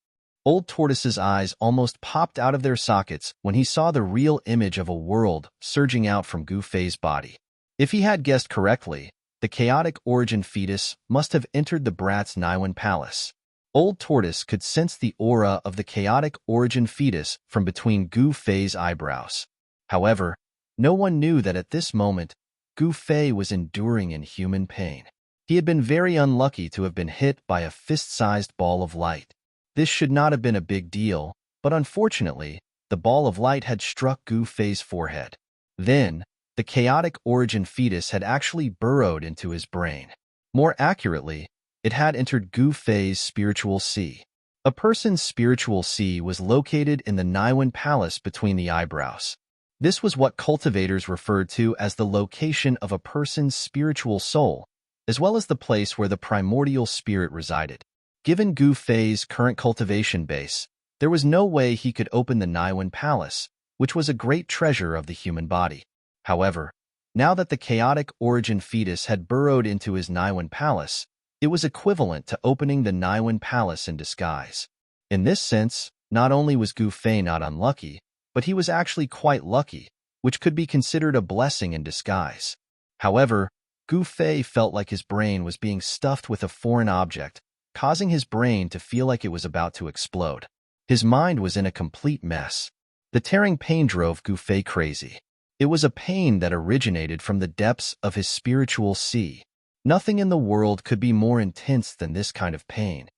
Old Tortoise's eyes almost popped out of their sockets when he saw the real image of a world surging out from Gu Fei's body. If he had guessed correctly, the chaotic origin fetus must have entered the brat's Niwen palace. Old Tortoise could sense the aura of the chaotic origin fetus from between Gu Fei's eyebrows. However, no one knew that at this moment, Gu Fei was enduring inhuman pain. He had been very unlucky to have been hit by a fist-sized ball of light. This should not have been a big deal, but unfortunately, the ball of light had struck Gu Fei's forehead. Then, the chaotic origin fetus had actually burrowed into his brain. More accurately, it had entered Gu Fei's spiritual sea. A person's spiritual sea was located in the Niwen palace between the eyebrows. This was what cultivators referred to as the location of a person's spiritual soul, as well as the place where the primordial spirit resided. Given Gu Fei's current cultivation base, there was no way he could open the Niwen palace, which was a great treasure of the human body. However, now that the chaotic origin fetus had burrowed into his Niwen palace, it was equivalent to opening the Niwen palace in disguise. In this sense, not only was Gu Fei not unlucky, but he was actually quite lucky, which could be considered a blessing in disguise. However, Gu Fei felt like his brain was being stuffed with a foreign object, causing his brain to feel like it was about to explode. His mind was in a complete mess. The tearing pain drove Gu Fei crazy. It was a pain that originated from the depths of his spiritual sea. Nothing in the world could be more intense than this kind of pain.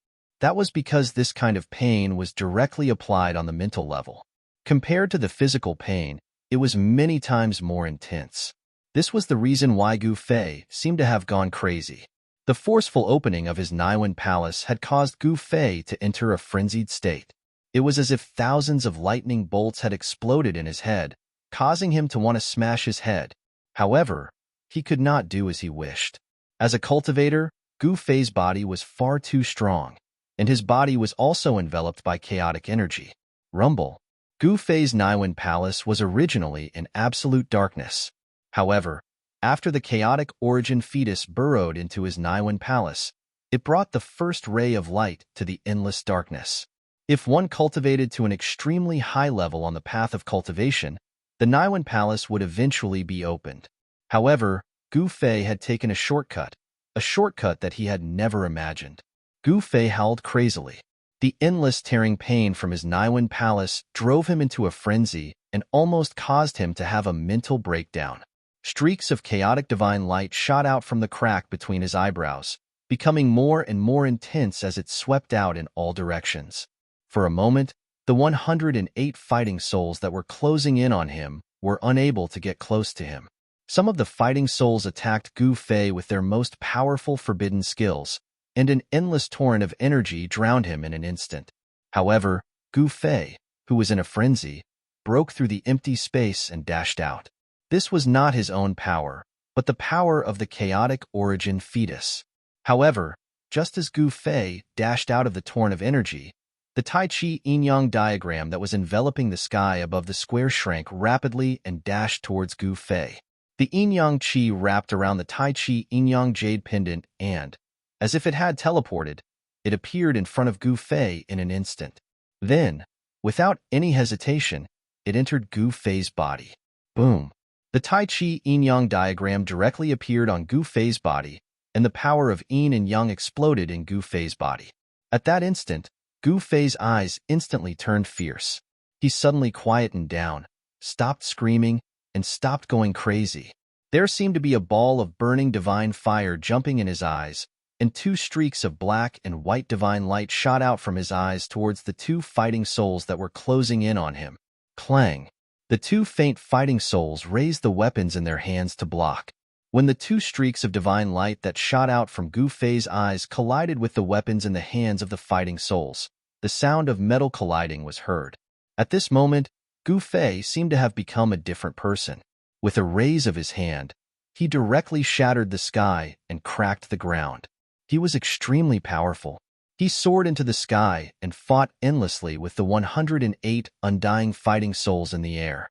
That was because this kind of pain was directly applied on the mental level. Compared to the physical pain, it was many times more intense. This was the reason why Gu Fei seemed to have gone crazy. The forceful opening of his Niwen palace had caused Gu Fei to enter a frenzied state. It was as if thousands of lightning bolts had exploded in his head, causing him to want to smash his head. However, he could not do as he wished. As a cultivator, Gu Fei's body was far too strong, and his body was also enveloped by chaotic energy. Rumble. Gu Fei's Niwen palace was originally in absolute darkness. However, after the chaotic origin fetus burrowed into his Niwen palace, it brought the first ray of light to the endless darkness. If one cultivated to an extremely high level on the path of cultivation, the Niwen palace would eventually be opened. However, Gu Fei had taken a shortcut that he had never imagined. Gu Fei howled crazily. The endless tearing pain from his Niwen palace drove him into a frenzy and almost caused him to have a mental breakdown. Streaks of chaotic divine light shot out from the crack between his eyebrows, becoming more and more intense as it swept out in all directions. For a moment, the 108 fighting souls that were closing in on him were unable to get close to him. Some of the fighting souls attacked Gu Fei with their most powerful forbidden skills, and an endless torrent of energy drowned him in an instant. However, Gu Fei, who was in a frenzy, broke through the empty space and dashed out. This was not his own power, but the power of the chaotic origin fetus. However, just as Gu Fei dashed out of the torrent of energy, the Tai Chi yin-yang diagram that was enveloping the sky above the square shrank rapidly and dashed towards Gu Fei. The yin-yang qi wrapped around the Tai Chi yin-yang jade pendant and, as if it had teleported, it appeared in front of Gu Fei in an instant. Then, without any hesitation, it entered Gu Fei's body. Boom! The Tai Chi yin-yang diagram directly appeared on Gu Fei's body, and the power of yin and yang exploded in Gu Fei's body. At that instant, Gu Fei's eyes instantly turned fierce. He suddenly quietened down, stopped screaming, and stopped going crazy. There seemed to be a ball of burning divine fire jumping in his eyes, and two streaks of black and white divine light shot out from his eyes towards the two fighting souls that were closing in on him. Clang! The two faint fighting souls raised the weapons in their hands to block. When the two streaks of divine light that shot out from Gu Fei's eyes collided with the weapons in the hands of the fighting souls, the sound of metal colliding was heard. At this moment, Gu Fei seemed to have become a different person. With a raise of his hand, he directly shattered the sky and cracked the ground. He was extremely powerful. He soared into the sky and fought endlessly with the 108 undying fighting souls in the air.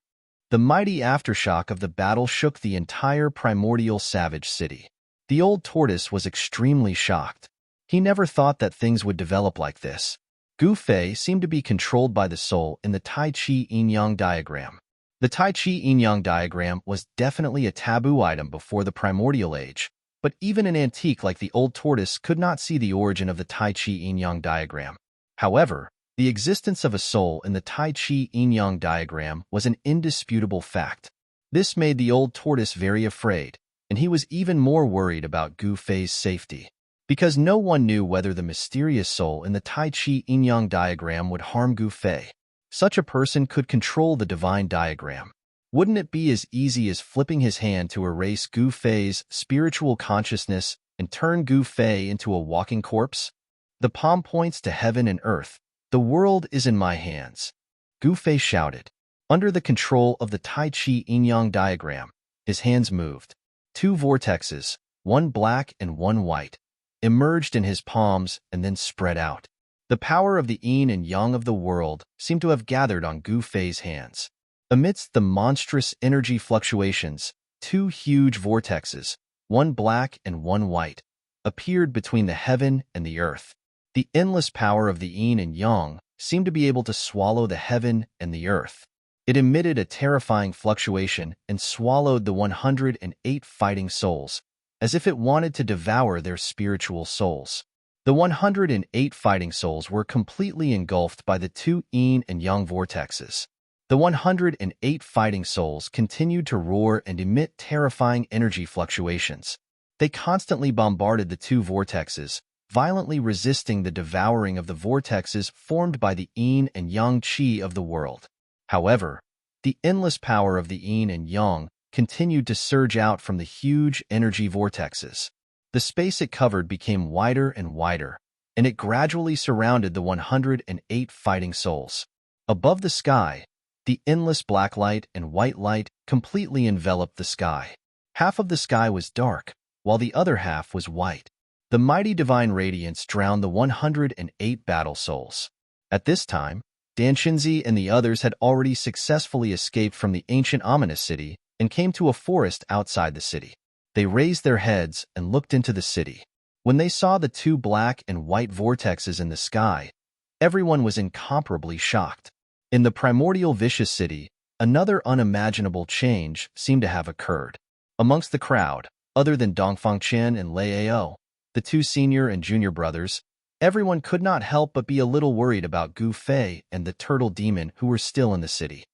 The mighty aftershock of the battle shook the entire primordial savage city. The old tortoise was extremely shocked. He never thought that things would develop like this. Gu Fei seemed to be controlled by the soul in the Tai Chi yin-yang diagram. The Tai Chi yin-yang diagram was definitely a taboo item before the primordial age, but even an antique like the old tortoise could not see the origin of the Tai Chi yin-yang diagram. However, the existence of a soul in the Tai Chi yin-yang diagram was an indisputable fact. This made the old tortoise very afraid, and he was even more worried about Gu Fei's safety, because no one knew whether the mysterious soul in the Tai Chi yin-yang diagram would harm Gu Fei. Such a person could control the divine diagram. Wouldn't it be as easy as flipping his hand to erase Gu Fei's spiritual consciousness and turn Gu Fei into a walking corpse? The palm points to heaven and earth. The world is in my hands. Gu Fei shouted. Under the control of the Tai Chi yin-yang diagram, his hands moved. Two vortexes, one black and one white, emerged in his palms and then spread out. The power of the yin and yang of the world seemed to have gathered on Gu Fei's hands. Amidst the monstrous energy fluctuations, two huge vortexes, one black and one white, appeared between the heaven and the earth. The endless power of the yin and yang seemed to be able to swallow the heaven and the earth. It emitted a terrifying fluctuation and swallowed the 108 fighting souls, as if it wanted to devour their spiritual souls. The 108 fighting souls were completely engulfed by the two yin and yang vortexes. The 108 fighting souls continued to roar and emit terrifying energy fluctuations. They constantly bombarded the two vortexes, violently resisting the devouring of the vortexes formed by the yin and yang qi of the world. However, the endless power of the yin and yang continued to surge out from the huge energy vortexes. The space it covered became wider and wider, and it gradually surrounded the 108 fighting souls. Above the sky, the endless black light and white light completely enveloped the sky. Half of the sky was dark, while the other half was white. The mighty divine radiance drowned the 108 battle souls. At this time, Danshinzi and the others had already successfully escaped from the ancient ominous city and came to a forest outside the city. They raised their heads and looked into the city. When they saw the two black and white vortexes in the sky, everyone was incomparably shocked. In the primordial vicious city, another unimaginable change seemed to have occurred. Amongst the crowd, other than Dongfang Chen and Lei Ao, the two senior and junior brothers, everyone could not help but be a little worried about Gu Fei and the turtle demon who were still in the city.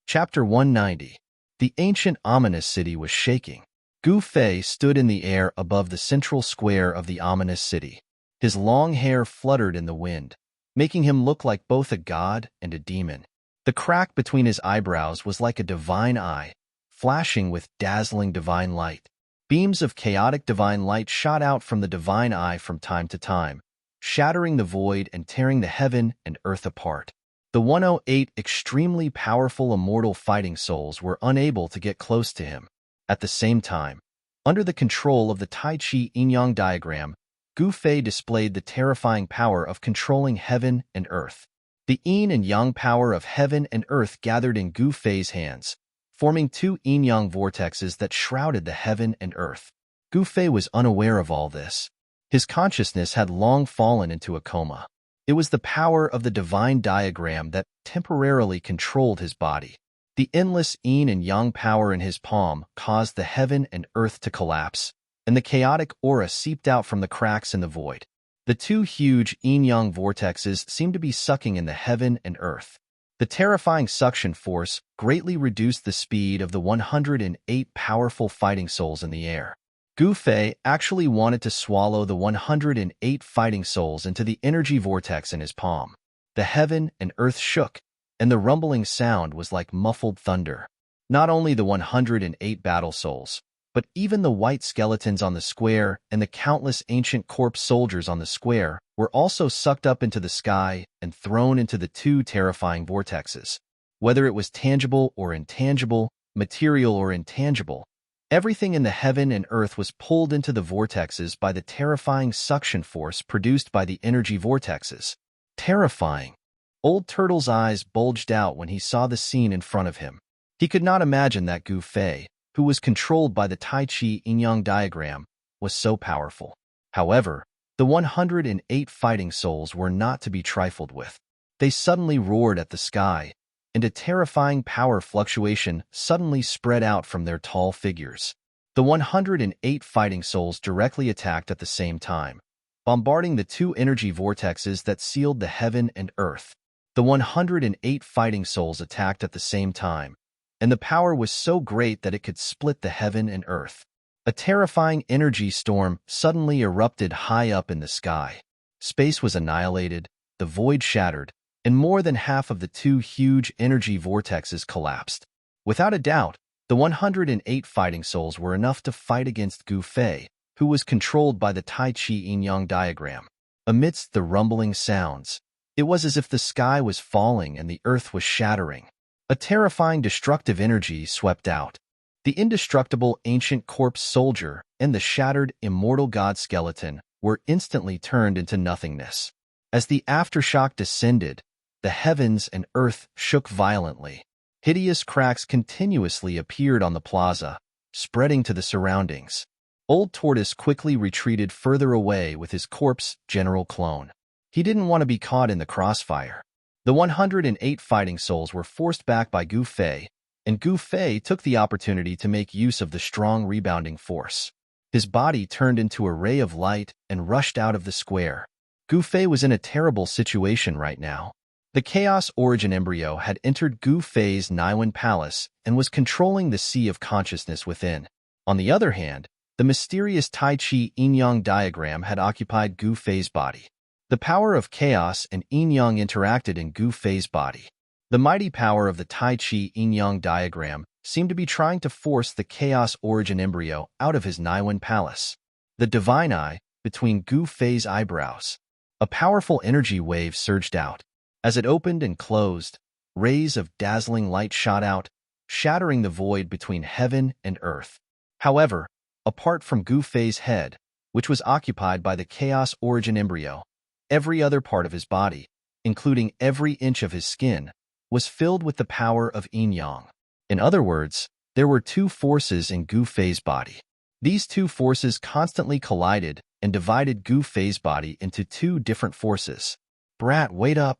Chapter 190. The ancient ominous city was shaking. Gu Fei stood in the air above the central square of the ominous city. His long hair fluttered in the wind, making him look like both a god and a demon. The crack between his eyebrows was like a divine eye, flashing with dazzling divine light. Beams of chaotic divine light shot out from the divine eye from time to time, shattering the void and tearing the heaven and earth apart. The 108 extremely powerful immortal fighting souls were unable to get close to him. At the same time, under the control of the Tai Chi yin-yang diagram, Gu Fei displayed the terrifying power of controlling heaven and earth. The yin and yang power of heaven and earth gathered in Gu Fei's hands, forming two yin-yang vortexes that shrouded the heaven and earth. Gu Fei was unaware of all this. His consciousness had long fallen into a coma. It was the power of the divine diagram that temporarily controlled his body. The endless yin and yang power in his palm caused the heaven and earth to collapse, and the chaotic aura seeped out from the cracks in the void. The two huge yin-yang vortexes seemed to be sucking in the heaven and earth. The terrifying suction force greatly reduced the speed of the 108 powerful fighting souls in the air. Gu Fei actually wanted to swallow the 108 fighting souls into the energy vortex in his palm. The heaven and earth shook, and the rumbling sound was like muffled thunder. Not only the 108 battle souls, but even the white skeletons on the square and the countless ancient corpse soldiers on the square were also sucked up into the sky and thrown into the two terrifying vortexes. Whether it was tangible or intangible, material or intangible, everything in the heaven and earth was pulled into the vortexes by the terrifying suction force produced by the energy vortexes. Terrifying. Old Turtle's eyes bulged out when he saw the scene in front of him. He could not imagine that Gu Fei, who was controlled by the Tai Chi yin-yang diagram, was so powerful. However, the 108 fighting souls were not to be trifled with. They suddenly roared at the sky, and a terrifying power fluctuation suddenly spread out from their tall figures. The 108 fighting souls directly attacked at the same time, bombarding the two energy vortexes that sealed the heaven and earth. The 108 fighting souls attacked at the same time, and the power was so great that it could split the heaven and earth. A terrifying energy storm suddenly erupted high up in the sky. Space was annihilated, the void shattered, and more than half of the two huge energy vortexes collapsed. Without a doubt, the 108 fighting souls were enough to fight against Gu Fei, who was controlled by the Tai Chi yin-yang diagram. Amidst the rumbling sounds, it was as if the sky was falling and the earth was shattering. A terrifying destructive energy swept out. The indestructible ancient corpse soldier and the shattered immortal god skeleton were instantly turned into nothingness. As the aftershock descended, the heavens and earth shook violently. Hideous cracks continuously appeared on the plaza, spreading to the surroundings. Old Tortoise quickly retreated further away with his corpse general clone. He didn't want to be caught in the crossfire. The 108 fighting souls were forced back by Gu Fei, and Gu Fei took the opportunity to make use of the strong rebounding force. His body turned into a ray of light and rushed out of the square. Gu Fei was in a terrible situation right now. The Chaos Origin embryo had entered Gu Fei's Niwen Palace and was controlling the sea of consciousness within. On the other hand, the mysterious Tai Chi Yin-Yang diagram had occupied Gu Fei's body. The power of chaos and yin-yang interacted in Gu Fei's body. The mighty power of the Tai Chi Yin-Yang diagram seemed to be trying to force the Chaos Origin embryo out of his Niwen Palace. The divine eye, between Gu Fei's eyebrows. A powerful energy wave surged out. As it opened and closed, rays of dazzling light shot out, shattering the void between heaven and earth. However, apart from Gu Fei's head, which was occupied by the Chaos Origin embryo, every other part of his body, including every inch of his skin, was filled with the power of yin-yang. In other words, there were two forces in Gu Fei's body. These two forces constantly collided and divided Gu Fei's body into two different forces. "Brat, wait up!"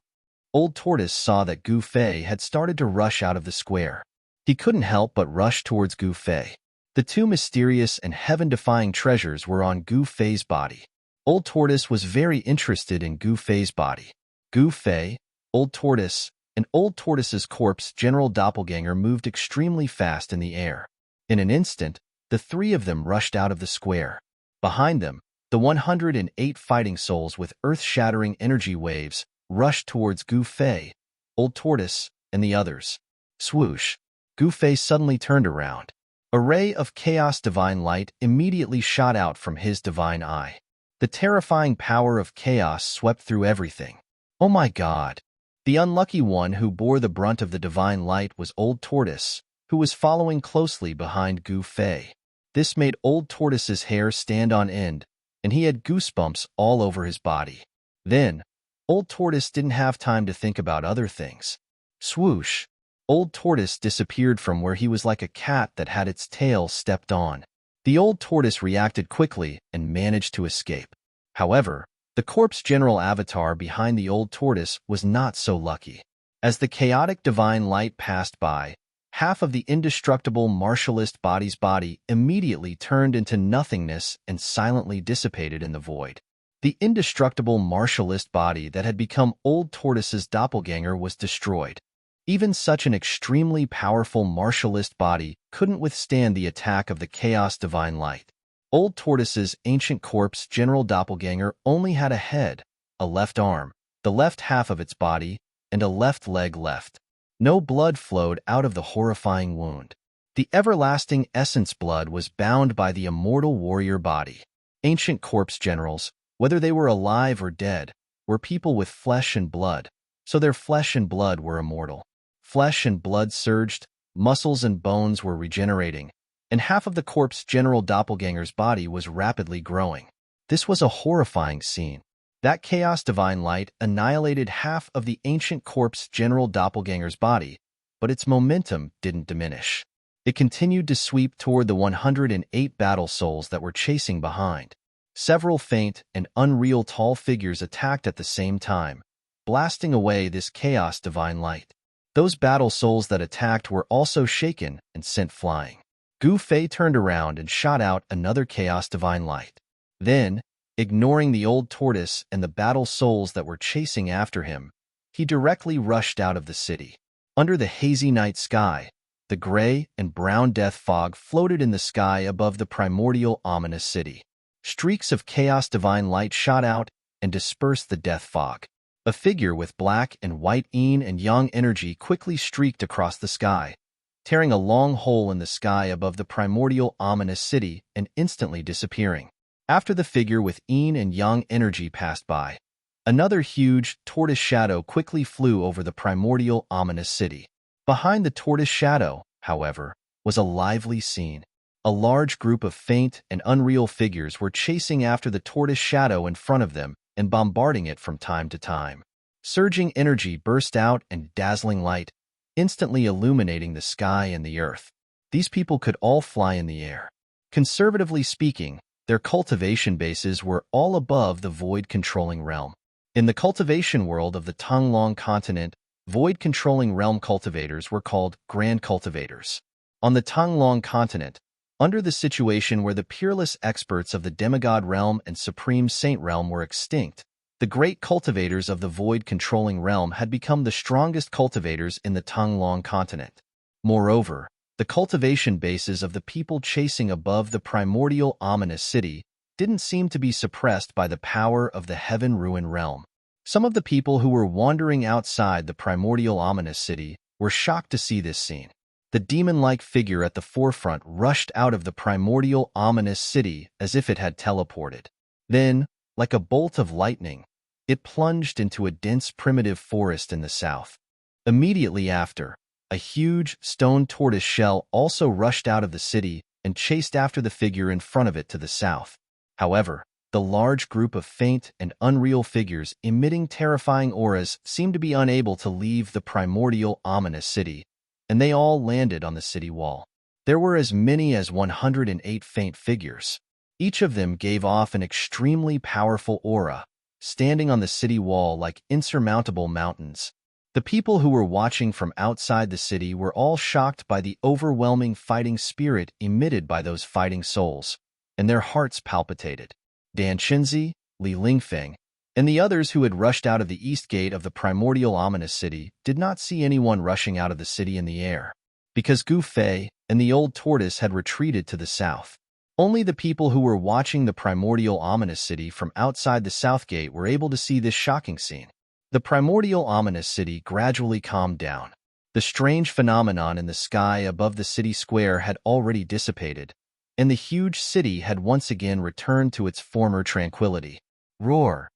Old Tortoise saw that Gu Fei had started to rush out of the square. He couldn't help but rush towards Gu Fei. The two mysterious and heaven-defying treasures were on Gu Fei's body. Old Tortoise was very interested in Gu Fei's body. Gu Fei, Old Tortoise, and Old Tortoise's corpse general doppelganger moved extremely fast in the air. In an instant, the three of them rushed out of the square. Behind them, the 108 fighting souls with earth-shattering energy waves rushed towards Gu Fei, Old Tortoise, and the others. Swoosh! Gu Fei suddenly turned around. A ray of chaos divine light immediately shot out from his divine eye. The terrifying power of chaos swept through everything. Oh my God! The unlucky one who bore the brunt of the divine light was Old Tortoise, who was following closely behind Gu Fei. This made Old Tortoise's hair stand on end, and he had goosebumps all over his body. Then, Old Tortoise didn't have time to think about other things. Swoosh! Old Tortoise disappeared from where he was like a cat that had its tail stepped on. The Old Tortoise reacted quickly and managed to escape. However, the corpse general avatar behind the Old Tortoise was not so lucky. As the chaotic divine light passed by, half of the indestructible martialist body's body immediately turned into nothingness and silently dissipated in the void. The indestructible martialist body that had become Old Tortoise's doppelganger was destroyed. Even such an extremely powerful martialist body couldn't withstand the attack of the chaos divine light. Old Tortoise's ancient corpse general doppelganger only had a head, a left arm, the left half of its body, and a left leg left. No blood flowed out of the horrifying wound. The everlasting essence blood was bound by the immortal warrior body. Ancient corpse generals, whether they were alive or dead, were people with flesh and blood, so their flesh and blood were immortal. Flesh and blood surged, muscles and bones were regenerating, and half of the corpse general doppelganger's body was rapidly growing. This was a horrifying scene. That chaos divine light annihilated half of the ancient corpse general doppelganger's body, but its momentum didn't diminish. It continued to sweep toward the 108 battle souls that were chasing behind. Several faint and unreal tall figures attacked at the same time, blasting away this chaos divine light. Those battle souls that attacked were also shaken and sent flying. Gu Fei turned around and shot out another chaos divine light. Then, ignoring the Old Tortoise and the battle souls that were chasing after him, he directly rushed out of the city. Under the hazy night sky, the gray and brown death fog floated in the sky above the primordial ominous city. Streaks of chaos divine light shot out and dispersed the death fog. A figure with black and white yin and yang energy quickly streaked across the sky, tearing a long hole in the sky above the primordial ominous city and instantly disappearing. After the figure with yin and yang energy passed by, another huge tortoise shadow quickly flew over the primordial ominous city. Behind the tortoise shadow, however, was a lively scene. A large group of faint and unreal figures were chasing after the tortoise shadow in front of them and bombarding it from time to time. Surging energy burst out and dazzling light, instantly illuminating the sky and the earth. These people could all fly in the air. Conservatively speaking, their cultivation bases were all above the void-controlling realm. In the cultivation world of the Tonglong continent, void-controlling realm cultivators were called grand cultivators. On the Tonglong continent, under the situation where the peerless experts of the demigod realm and supreme saint realm were extinct, The great cultivators of the void-controlling realm had become the strongest cultivators in the Tonglong continent. Moreover, the cultivation bases of the people chasing above the primordial ominous city didn't seem to be suppressed by the power of the heaven-ruined realm. Some of the people who were wandering outside the primordial ominous city were shocked to see this scene. The demon-like figure at the forefront rushed out of the primordial ominous city as if it had teleported. Then, like a bolt of lightning, it plunged into a dense primitive forest in the south. Immediately after, a huge stone tortoise shell also rushed out of the city and chased after the figure in front of it to the south. However, the large group of faint and unreal figures emitting terrifying auras seemed to be unable to leave the primordial ominous city, and they all landed on the city wall. There were as many as 108 faint figures. Each of them gave off an extremely powerful aura, standing on the city wall like insurmountable mountains. The people who were watching from outside the city were all shocked by the overwhelming fighting spirit emitted by those fighting souls, and their hearts palpitated. Dan Xinzi, Li Lingfeng, and the others who had rushed out of the east gate of the primordial ominous city did not see anyone rushing out of the city in the air, because Gu Fei and the old tortoise had retreated to the south. Only the people who were watching the primordial ominous city from outside the south gate were able to see this shocking scene. The primordial ominous city gradually calmed down. The strange phenomenon in the sky above the city square had already dissipated, and the huge city had once again returned to its former tranquility. Roar!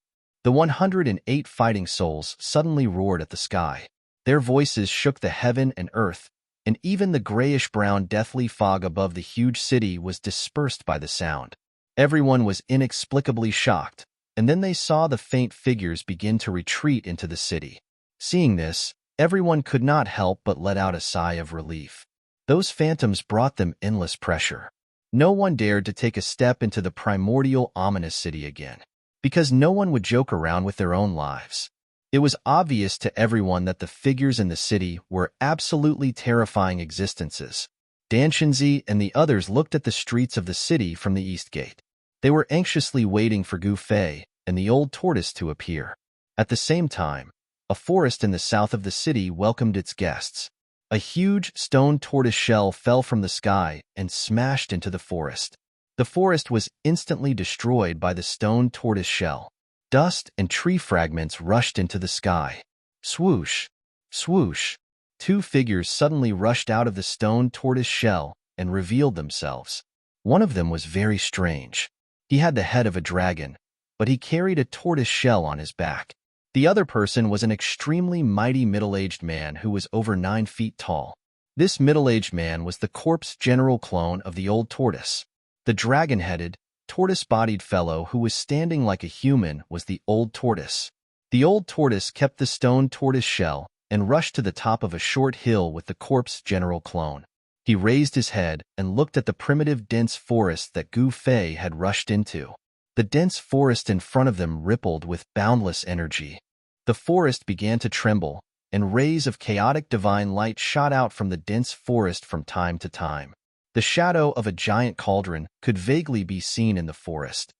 The 108 fighting souls suddenly roared at the sky. Their voices shook the heaven and earth, and even the grayish-brown deathly fog above the huge city was dispersed by the sound. Everyone was inexplicably shocked, and then they saw the faint figures begin to retreat into the city. Seeing this, everyone could not help but let out a sigh of relief. Those phantoms brought them endless pressure. No one dared to take a step into the primordial ominous city again, because no one would joke around with their own lives. It was obvious to everyone that the figures in the city were absolutely terrifying existences. Dan Xinzi and the others looked at the streets of the city from the east gate. They were anxiously waiting for Gu Fei and the old tortoise to appear. At the same time, a forest in the south of the city welcomed its guests. A huge stone tortoise shell fell from the sky and smashed into the forest. The forest was instantly destroyed by the stone tortoise shell. Dust and tree fragments rushed into the sky. Swoosh! Swoosh! Two figures suddenly rushed out of the stone tortoise shell and revealed themselves. One of them was very strange. He had the head of a dragon, but he carried a tortoise shell on his back. The other person was an extremely mighty middle-aged man who was over 9 feet tall. This middle-aged man was the corpse general clone of the old tortoise. The dragon-headed, tortoise-bodied fellow who was standing like a human was the old tortoise. The old tortoise kept the stone tortoise shell and rushed to the top of a short hill with the corpse general clone. He raised his head and looked at the primitive dense forest that Gu Fei had rushed into. The dense forest in front of them rippled with boundless energy. The forest began to tremble, and rays of chaotic divine light shot out from the dense forest from time to time. The shadow of a giant cauldron could vaguely be seen in the forest.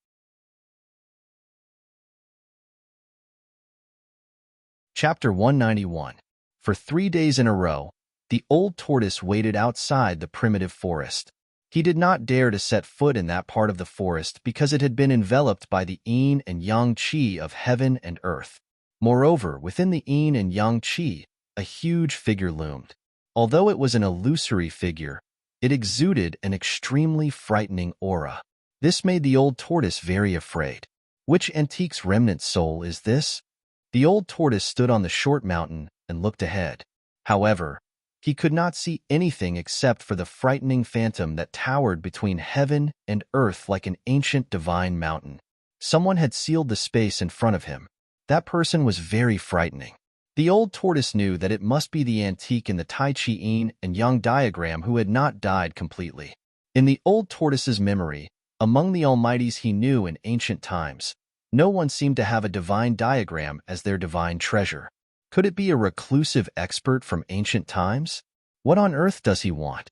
Chapter 191. For 3 days in a row, the old tortoise waited outside the primitive forest. He did not dare to set foot in that part of the forest because it had been enveloped by the yin and yang qi of heaven and earth. Moreover, within the yin and yang qi, a huge figure loomed. Although it was an illusory figure, it exuded an extremely frightening aura. This made the old tortoise very afraid. Which antique's remnant soul is this? The old tortoise stood on the short mountain and looked ahead. However, he could not see anything except for the frightening phantom that towered between heaven and earth like an ancient divine mountain. Someone had sealed the space in front of him. That person was very frightening. The old tortoise knew that it must be the antique in the Tai Chi yin and yang diagram who had not died completely. In the old tortoise's memory, among the almighties he knew in ancient times, no one seemed to have a divine diagram as their divine treasure. Could it be a reclusive expert from ancient times? What on earth does he want?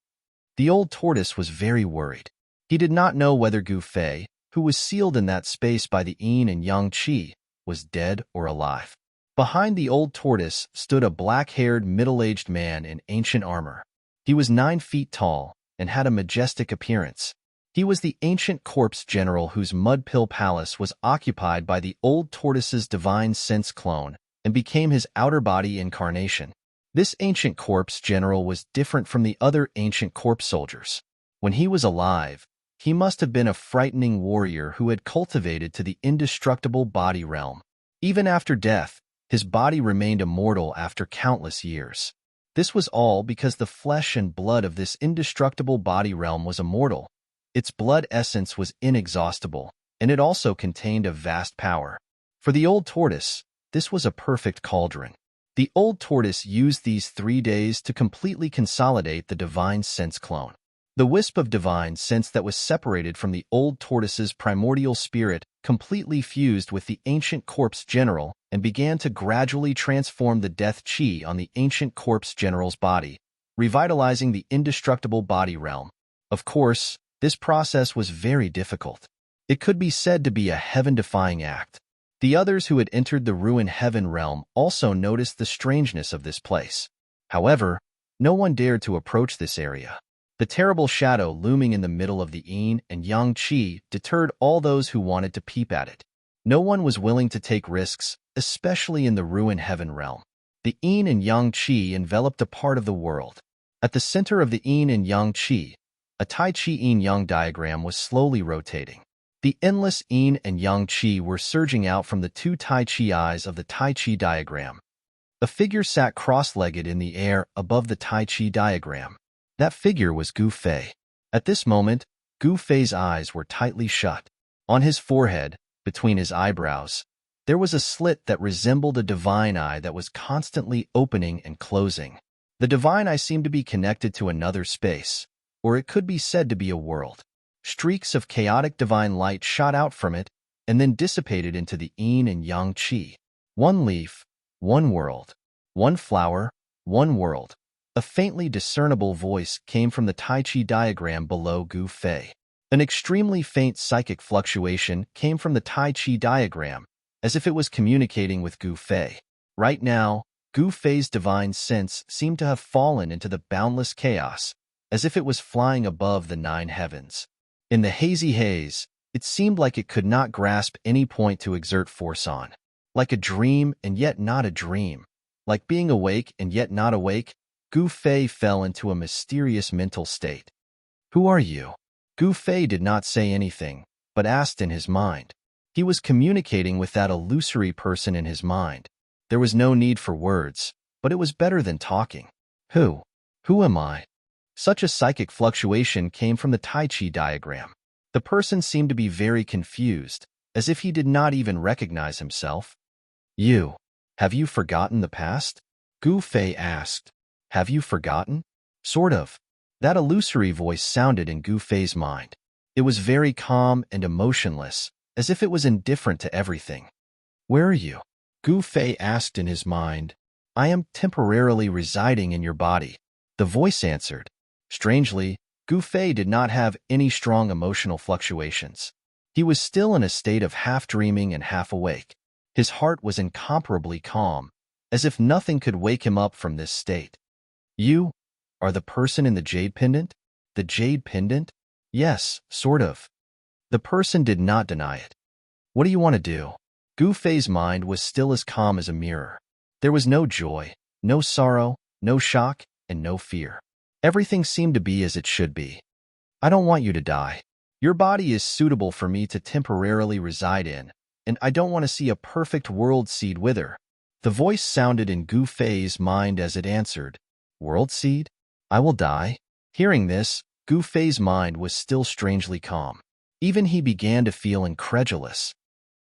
The old tortoise was very worried. He did not know whether Gu Fei, who was sealed in that space by the yin and yang qi, was dead or alive. Behind the old tortoise stood a black-haired, middle-aged man in ancient armor. He was 9 feet tall and had a majestic appearance. He was the ancient corpse general whose mud-pill palace was occupied by the old tortoise's divine sense clone and became his outer body incarnation. This ancient corpse general was different from the other ancient corpse soldiers. When he was alive, he must have been a frightening warrior who had cultivated to the indestructible body realm. Even after death, his body remained immortal after countless years. This was all because the flesh and blood of this indestructible body realm was immortal. Its blood essence was inexhaustible, and it also contained a vast power. For the old tortoise, this was a perfect cauldron. The old tortoise used these 3 days to completely consolidate the divine sense clone. The wisp of divine sense that was separated from the old tortoise's primordial spirit completely fused with the ancient corpse general and began to gradually transform the death chi on the ancient corpse general's body, revitalizing the indestructible body realm. Of course, this process was very difficult. It could be said to be a heaven-defying act. The others who had entered the ruined heaven realm also noticed the strangeness of this place. However, no one dared to approach this area. The terrible shadow looming in the middle of the yin and yang chi deterred all those who wanted to peep at it. No one was willing to take risks, especially in the ruined heaven realm. The yin and yang chi enveloped a part of the world. At the center of the yin and yang chi, a Tai Chi yin-yang diagram was slowly rotating. The endless yin and yang chi were surging out from the 2 Tai Chi eyes of the Tai Chi diagram. A figure sat cross-legged in the air above the Tai Chi diagram. That figure was Gu Fei. At this moment, Gu Fei's eyes were tightly shut. On his forehead, between his eyebrows, there was a slit that resembled a divine eye that was constantly opening and closing. The divine eye seemed to be connected to another space, or it could be said to be a world. Streaks of chaotic divine light shot out from it and then dissipated into the yin and yang chi. 1 leaf, 1 world. 1 flower, 1 world. A faintly discernible voice came from the Tai Chi diagram below Gu Fei. An extremely faint psychic fluctuation came from the Tai Chi diagram, as if it was communicating with Gu Fei. Right now, Gu Fei's divine sense seemed to have fallen into the boundless chaos, as if it was flying above the 9 heavens. In the hazy haze, it seemed like it could not grasp any point to exert force on. Like a dream and yet not a dream. Like being awake and yet not awake, Gu Fei fell into a mysterious mental state. "Who are you?" Gu Fei did not say anything, but asked in his mind. He was communicating with that illusory person in his mind. There was no need for words, but it was better than talking. Who am I? Such a psychic fluctuation came from the Tai Chi diagram. The person seemed to be very confused, as if he did not even recognize himself. Have you forgotten the past? Gu Fei asked. Have you forgotten? Sort of. That illusory voice sounded in Gu Fei's mind. It was very calm and emotionless, as if it was indifferent to everything. Where are you? Gu Fei asked in his mind. I am temporarily residing in your body. The voice answered. Strangely, Gu Fei did not have any strong emotional fluctuations. He was still in a state of half-dreaming and half-awake. His heart was incomparably calm, as if nothing could wake him up from this state. You are the person in the jade pendant? The jade pendant? Yes, sort of. The person did not deny it. What do you want to do? Gu Fei's mind was still as calm as a mirror. There was no joy, no sorrow, no shock, and no fear. Everything seemed to be as it should be. I don't want you to die. Your body is suitable for me to temporarily reside in, and I don't want to see a perfect world seed wither. The voice sounded in Gu Fei's mind as it answered, World seed? I will die? Hearing this, Gu Fei's mind was still strangely calm. Even he began to feel incredulous.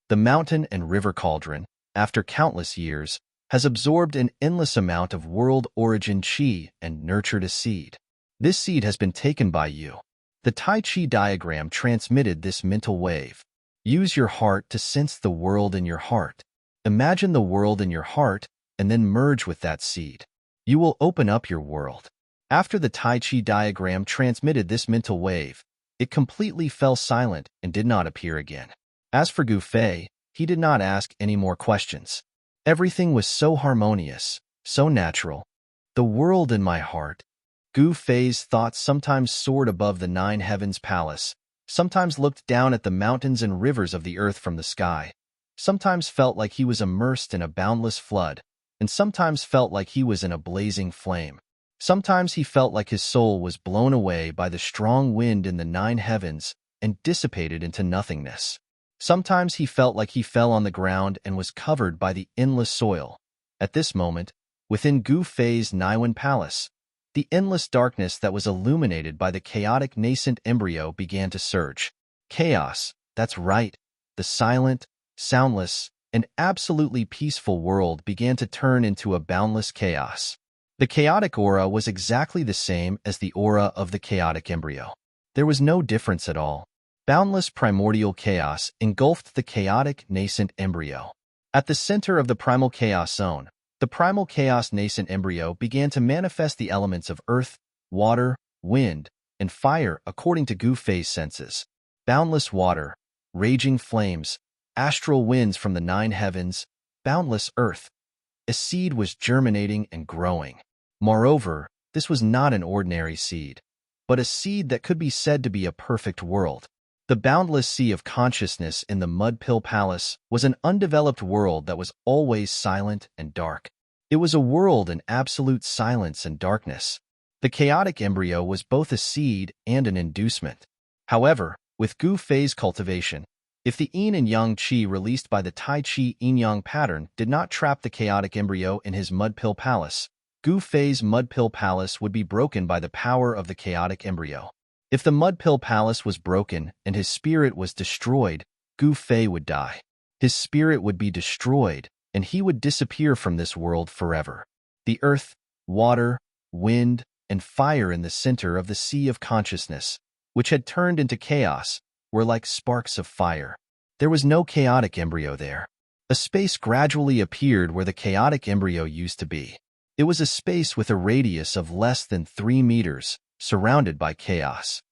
The mountain and river cauldron, after countless years, has absorbed an endless amount of world origin chi and nurtured a seed. This seed has been taken by you. The Tai Chi diagram transmitted this mental wave. Use your heart to sense the world in your heart. Imagine the world in your heart and then merge with that seed. You will open up your world. After the Tai Chi diagram transmitted this mental wave, it completely fell silent and did not appear again. As for Gu Fei, He did not ask any more questions. Everything was so harmonious, so natural. The world in my heart. Gu Fei's thoughts sometimes soared above the nine heavens palace, sometimes looked down at the mountains and rivers of the earth from the sky, sometimes felt like he was immersed in a boundless flood, and sometimes felt like he was in a blazing flame. Sometimes he felt like his soul was blown away by the strong wind in the nine heavens and dissipated into nothingness. Sometimes he felt like he fell on the ground and was covered by the endless soil. At this moment, within Gu Fei's Niwen Palace, the endless darkness that was illuminated by the chaotic nascent embryo began to surge. Chaos, that's right. The silent, soundless, and absolutely peaceful world began to turn into a boundless chaos. The chaotic aura was exactly the same as the aura of the chaotic embryo. There was no difference at all. Boundless primordial chaos engulfed the chaotic nascent embryo. At the center of the primal chaos zone, the primal chaos nascent embryo began to manifest the elements of earth, water, wind, and fire according to Gu Fei's senses. Boundless water, raging flames, astral winds from the nine heavens, boundless earth. A seed was germinating and growing. Moreover, this was not an ordinary seed, but a seed that could be said to be a perfect world. The boundless sea of consciousness in the Mud Pill Palace was an undeveloped world that was always silent and dark. It was a world in absolute silence and darkness. The chaotic embryo was both a seed and an inducement. However, with Gu Fei's cultivation, if the yin and yang qi released by the Tai Chi yin-yang pattern did not trap the chaotic embryo in his Mud Pill Palace, Gu Fei's Mud Pill Palace would be broken by the power of the chaotic embryo. If the Mud Pill Palace was broken and his spirit was destroyed, Gu Fei would die. His spirit would be destroyed, and he would disappear from this world forever. The earth, water, wind, and fire in the center of the sea of consciousness, which had turned into chaos, were like sparks of fire. There was no chaotic embryo there. A space gradually appeared where the chaotic embryo used to be. It was a space with a radius of less than 3 meters, surrounded by chaos.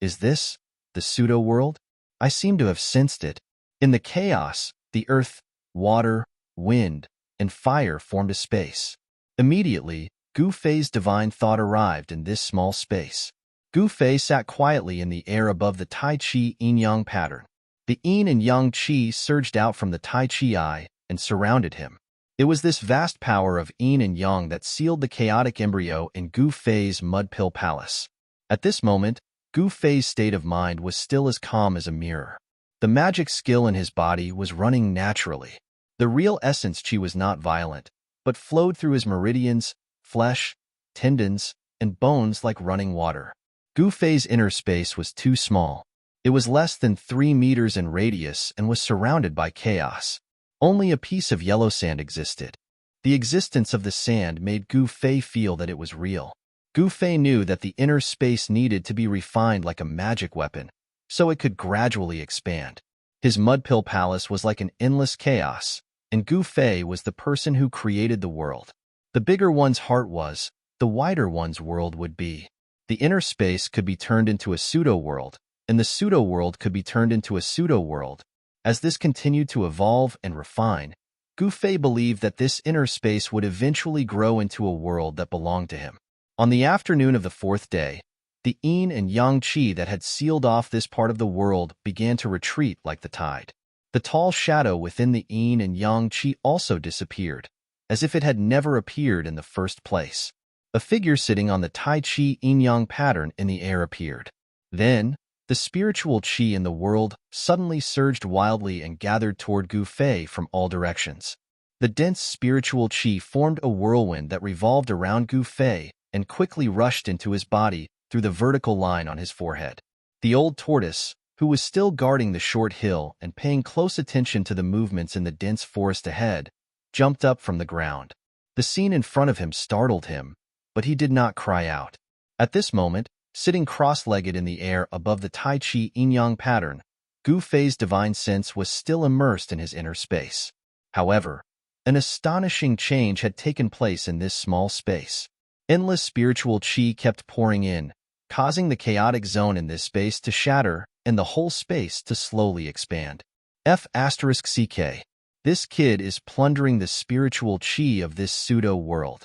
Is this the pseudo-world? I seem to have sensed it. In the chaos, the earth, water, wind, and fire formed a space. Immediately, Gu Fei's divine thought arrived in this small space. Gu Fei sat quietly in the air above the Tai Chi yin-yang pattern. The yin and yang qi surged out from the Tai Chi eye and surrounded him. It was this vast power of yin and yang that sealed the chaotic embryo in Gu Fei's Mud Pill Palace. At this moment, Gu Fei's state of mind was still as calm as a mirror. The magic skill in his body was running naturally. The real essence qi was not violent, but flowed through his meridians, flesh, tendons, and bones like running water. Gu Fei's inner space was too small. It was less than 3 meters in radius and was surrounded by chaos. Only a piece of yellow sand existed. The existence of the sand made Gu Fei feel that it was real. Gu Fei knew that the inner space needed to be refined like a magic weapon, so it could gradually expand. His Mud Pill Palace was like an endless chaos, and Gu Fei was the person who created the world. The bigger one's heart was, the wider one's world would be. The inner space could be turned into a pseudo-world, and the pseudo-world could be turned into a pseudo-world. As this continued to evolve and refine, Gu Fei believed that this inner space would eventually grow into a world that belonged to him. On the afternoon of the 4th day, the yin and yang qi that had sealed off this part of the world began to retreat like the tide. The tall shadow within the yin and yang qi also disappeared, as if it had never appeared in the first place. A figure sitting on the Tai Chi yin-yang pattern in the air appeared. Then, the spiritual qi in the world suddenly surged wildly and gathered toward Gu Fei from all directions. The dense spiritual qi formed a whirlwind that revolved around Gu Fei and quickly rushed into his body through the vertical line on his forehead. The old tortoise, who was still guarding the short hill and paying close attention to the movements in the dense forest ahead, jumped up from the ground. The scene in front of him startled him, but he did not cry out. At this moment, sitting cross-legged in the air above the Tai Chi yin-yang pattern, Gu Fei's divine sense was still immersed in his inner space. However, an astonishing change had taken place in this small space. Endless spiritual qi kept pouring in, causing the chaotic zone in this space to shatter and the whole space to slowly expand. F***CK. This kid is plundering the spiritual chi of this pseudo-world.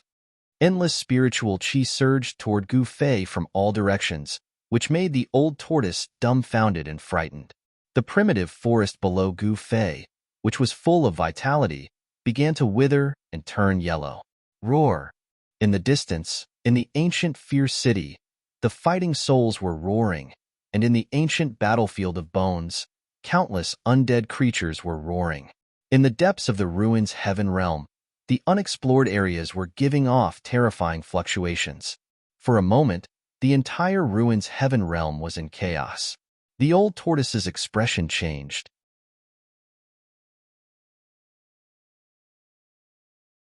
Endless spiritual chi surged toward Gu Fei from all directions, which made the old tortoise dumbfounded and frightened. The primitive forest below Gu Fei, which was full of vitality, began to wither and turn yellow. Roar! In the distance, in the ancient fierce city, the fighting souls were roaring, and in the ancient battlefield of bones, countless undead creatures were roaring. In the depths of the ruins' heaven realm, the unexplored areas were giving off terrifying fluctuations. For a moment, the entire ruins' heaven realm was in chaos. The old tortoise's expression changed.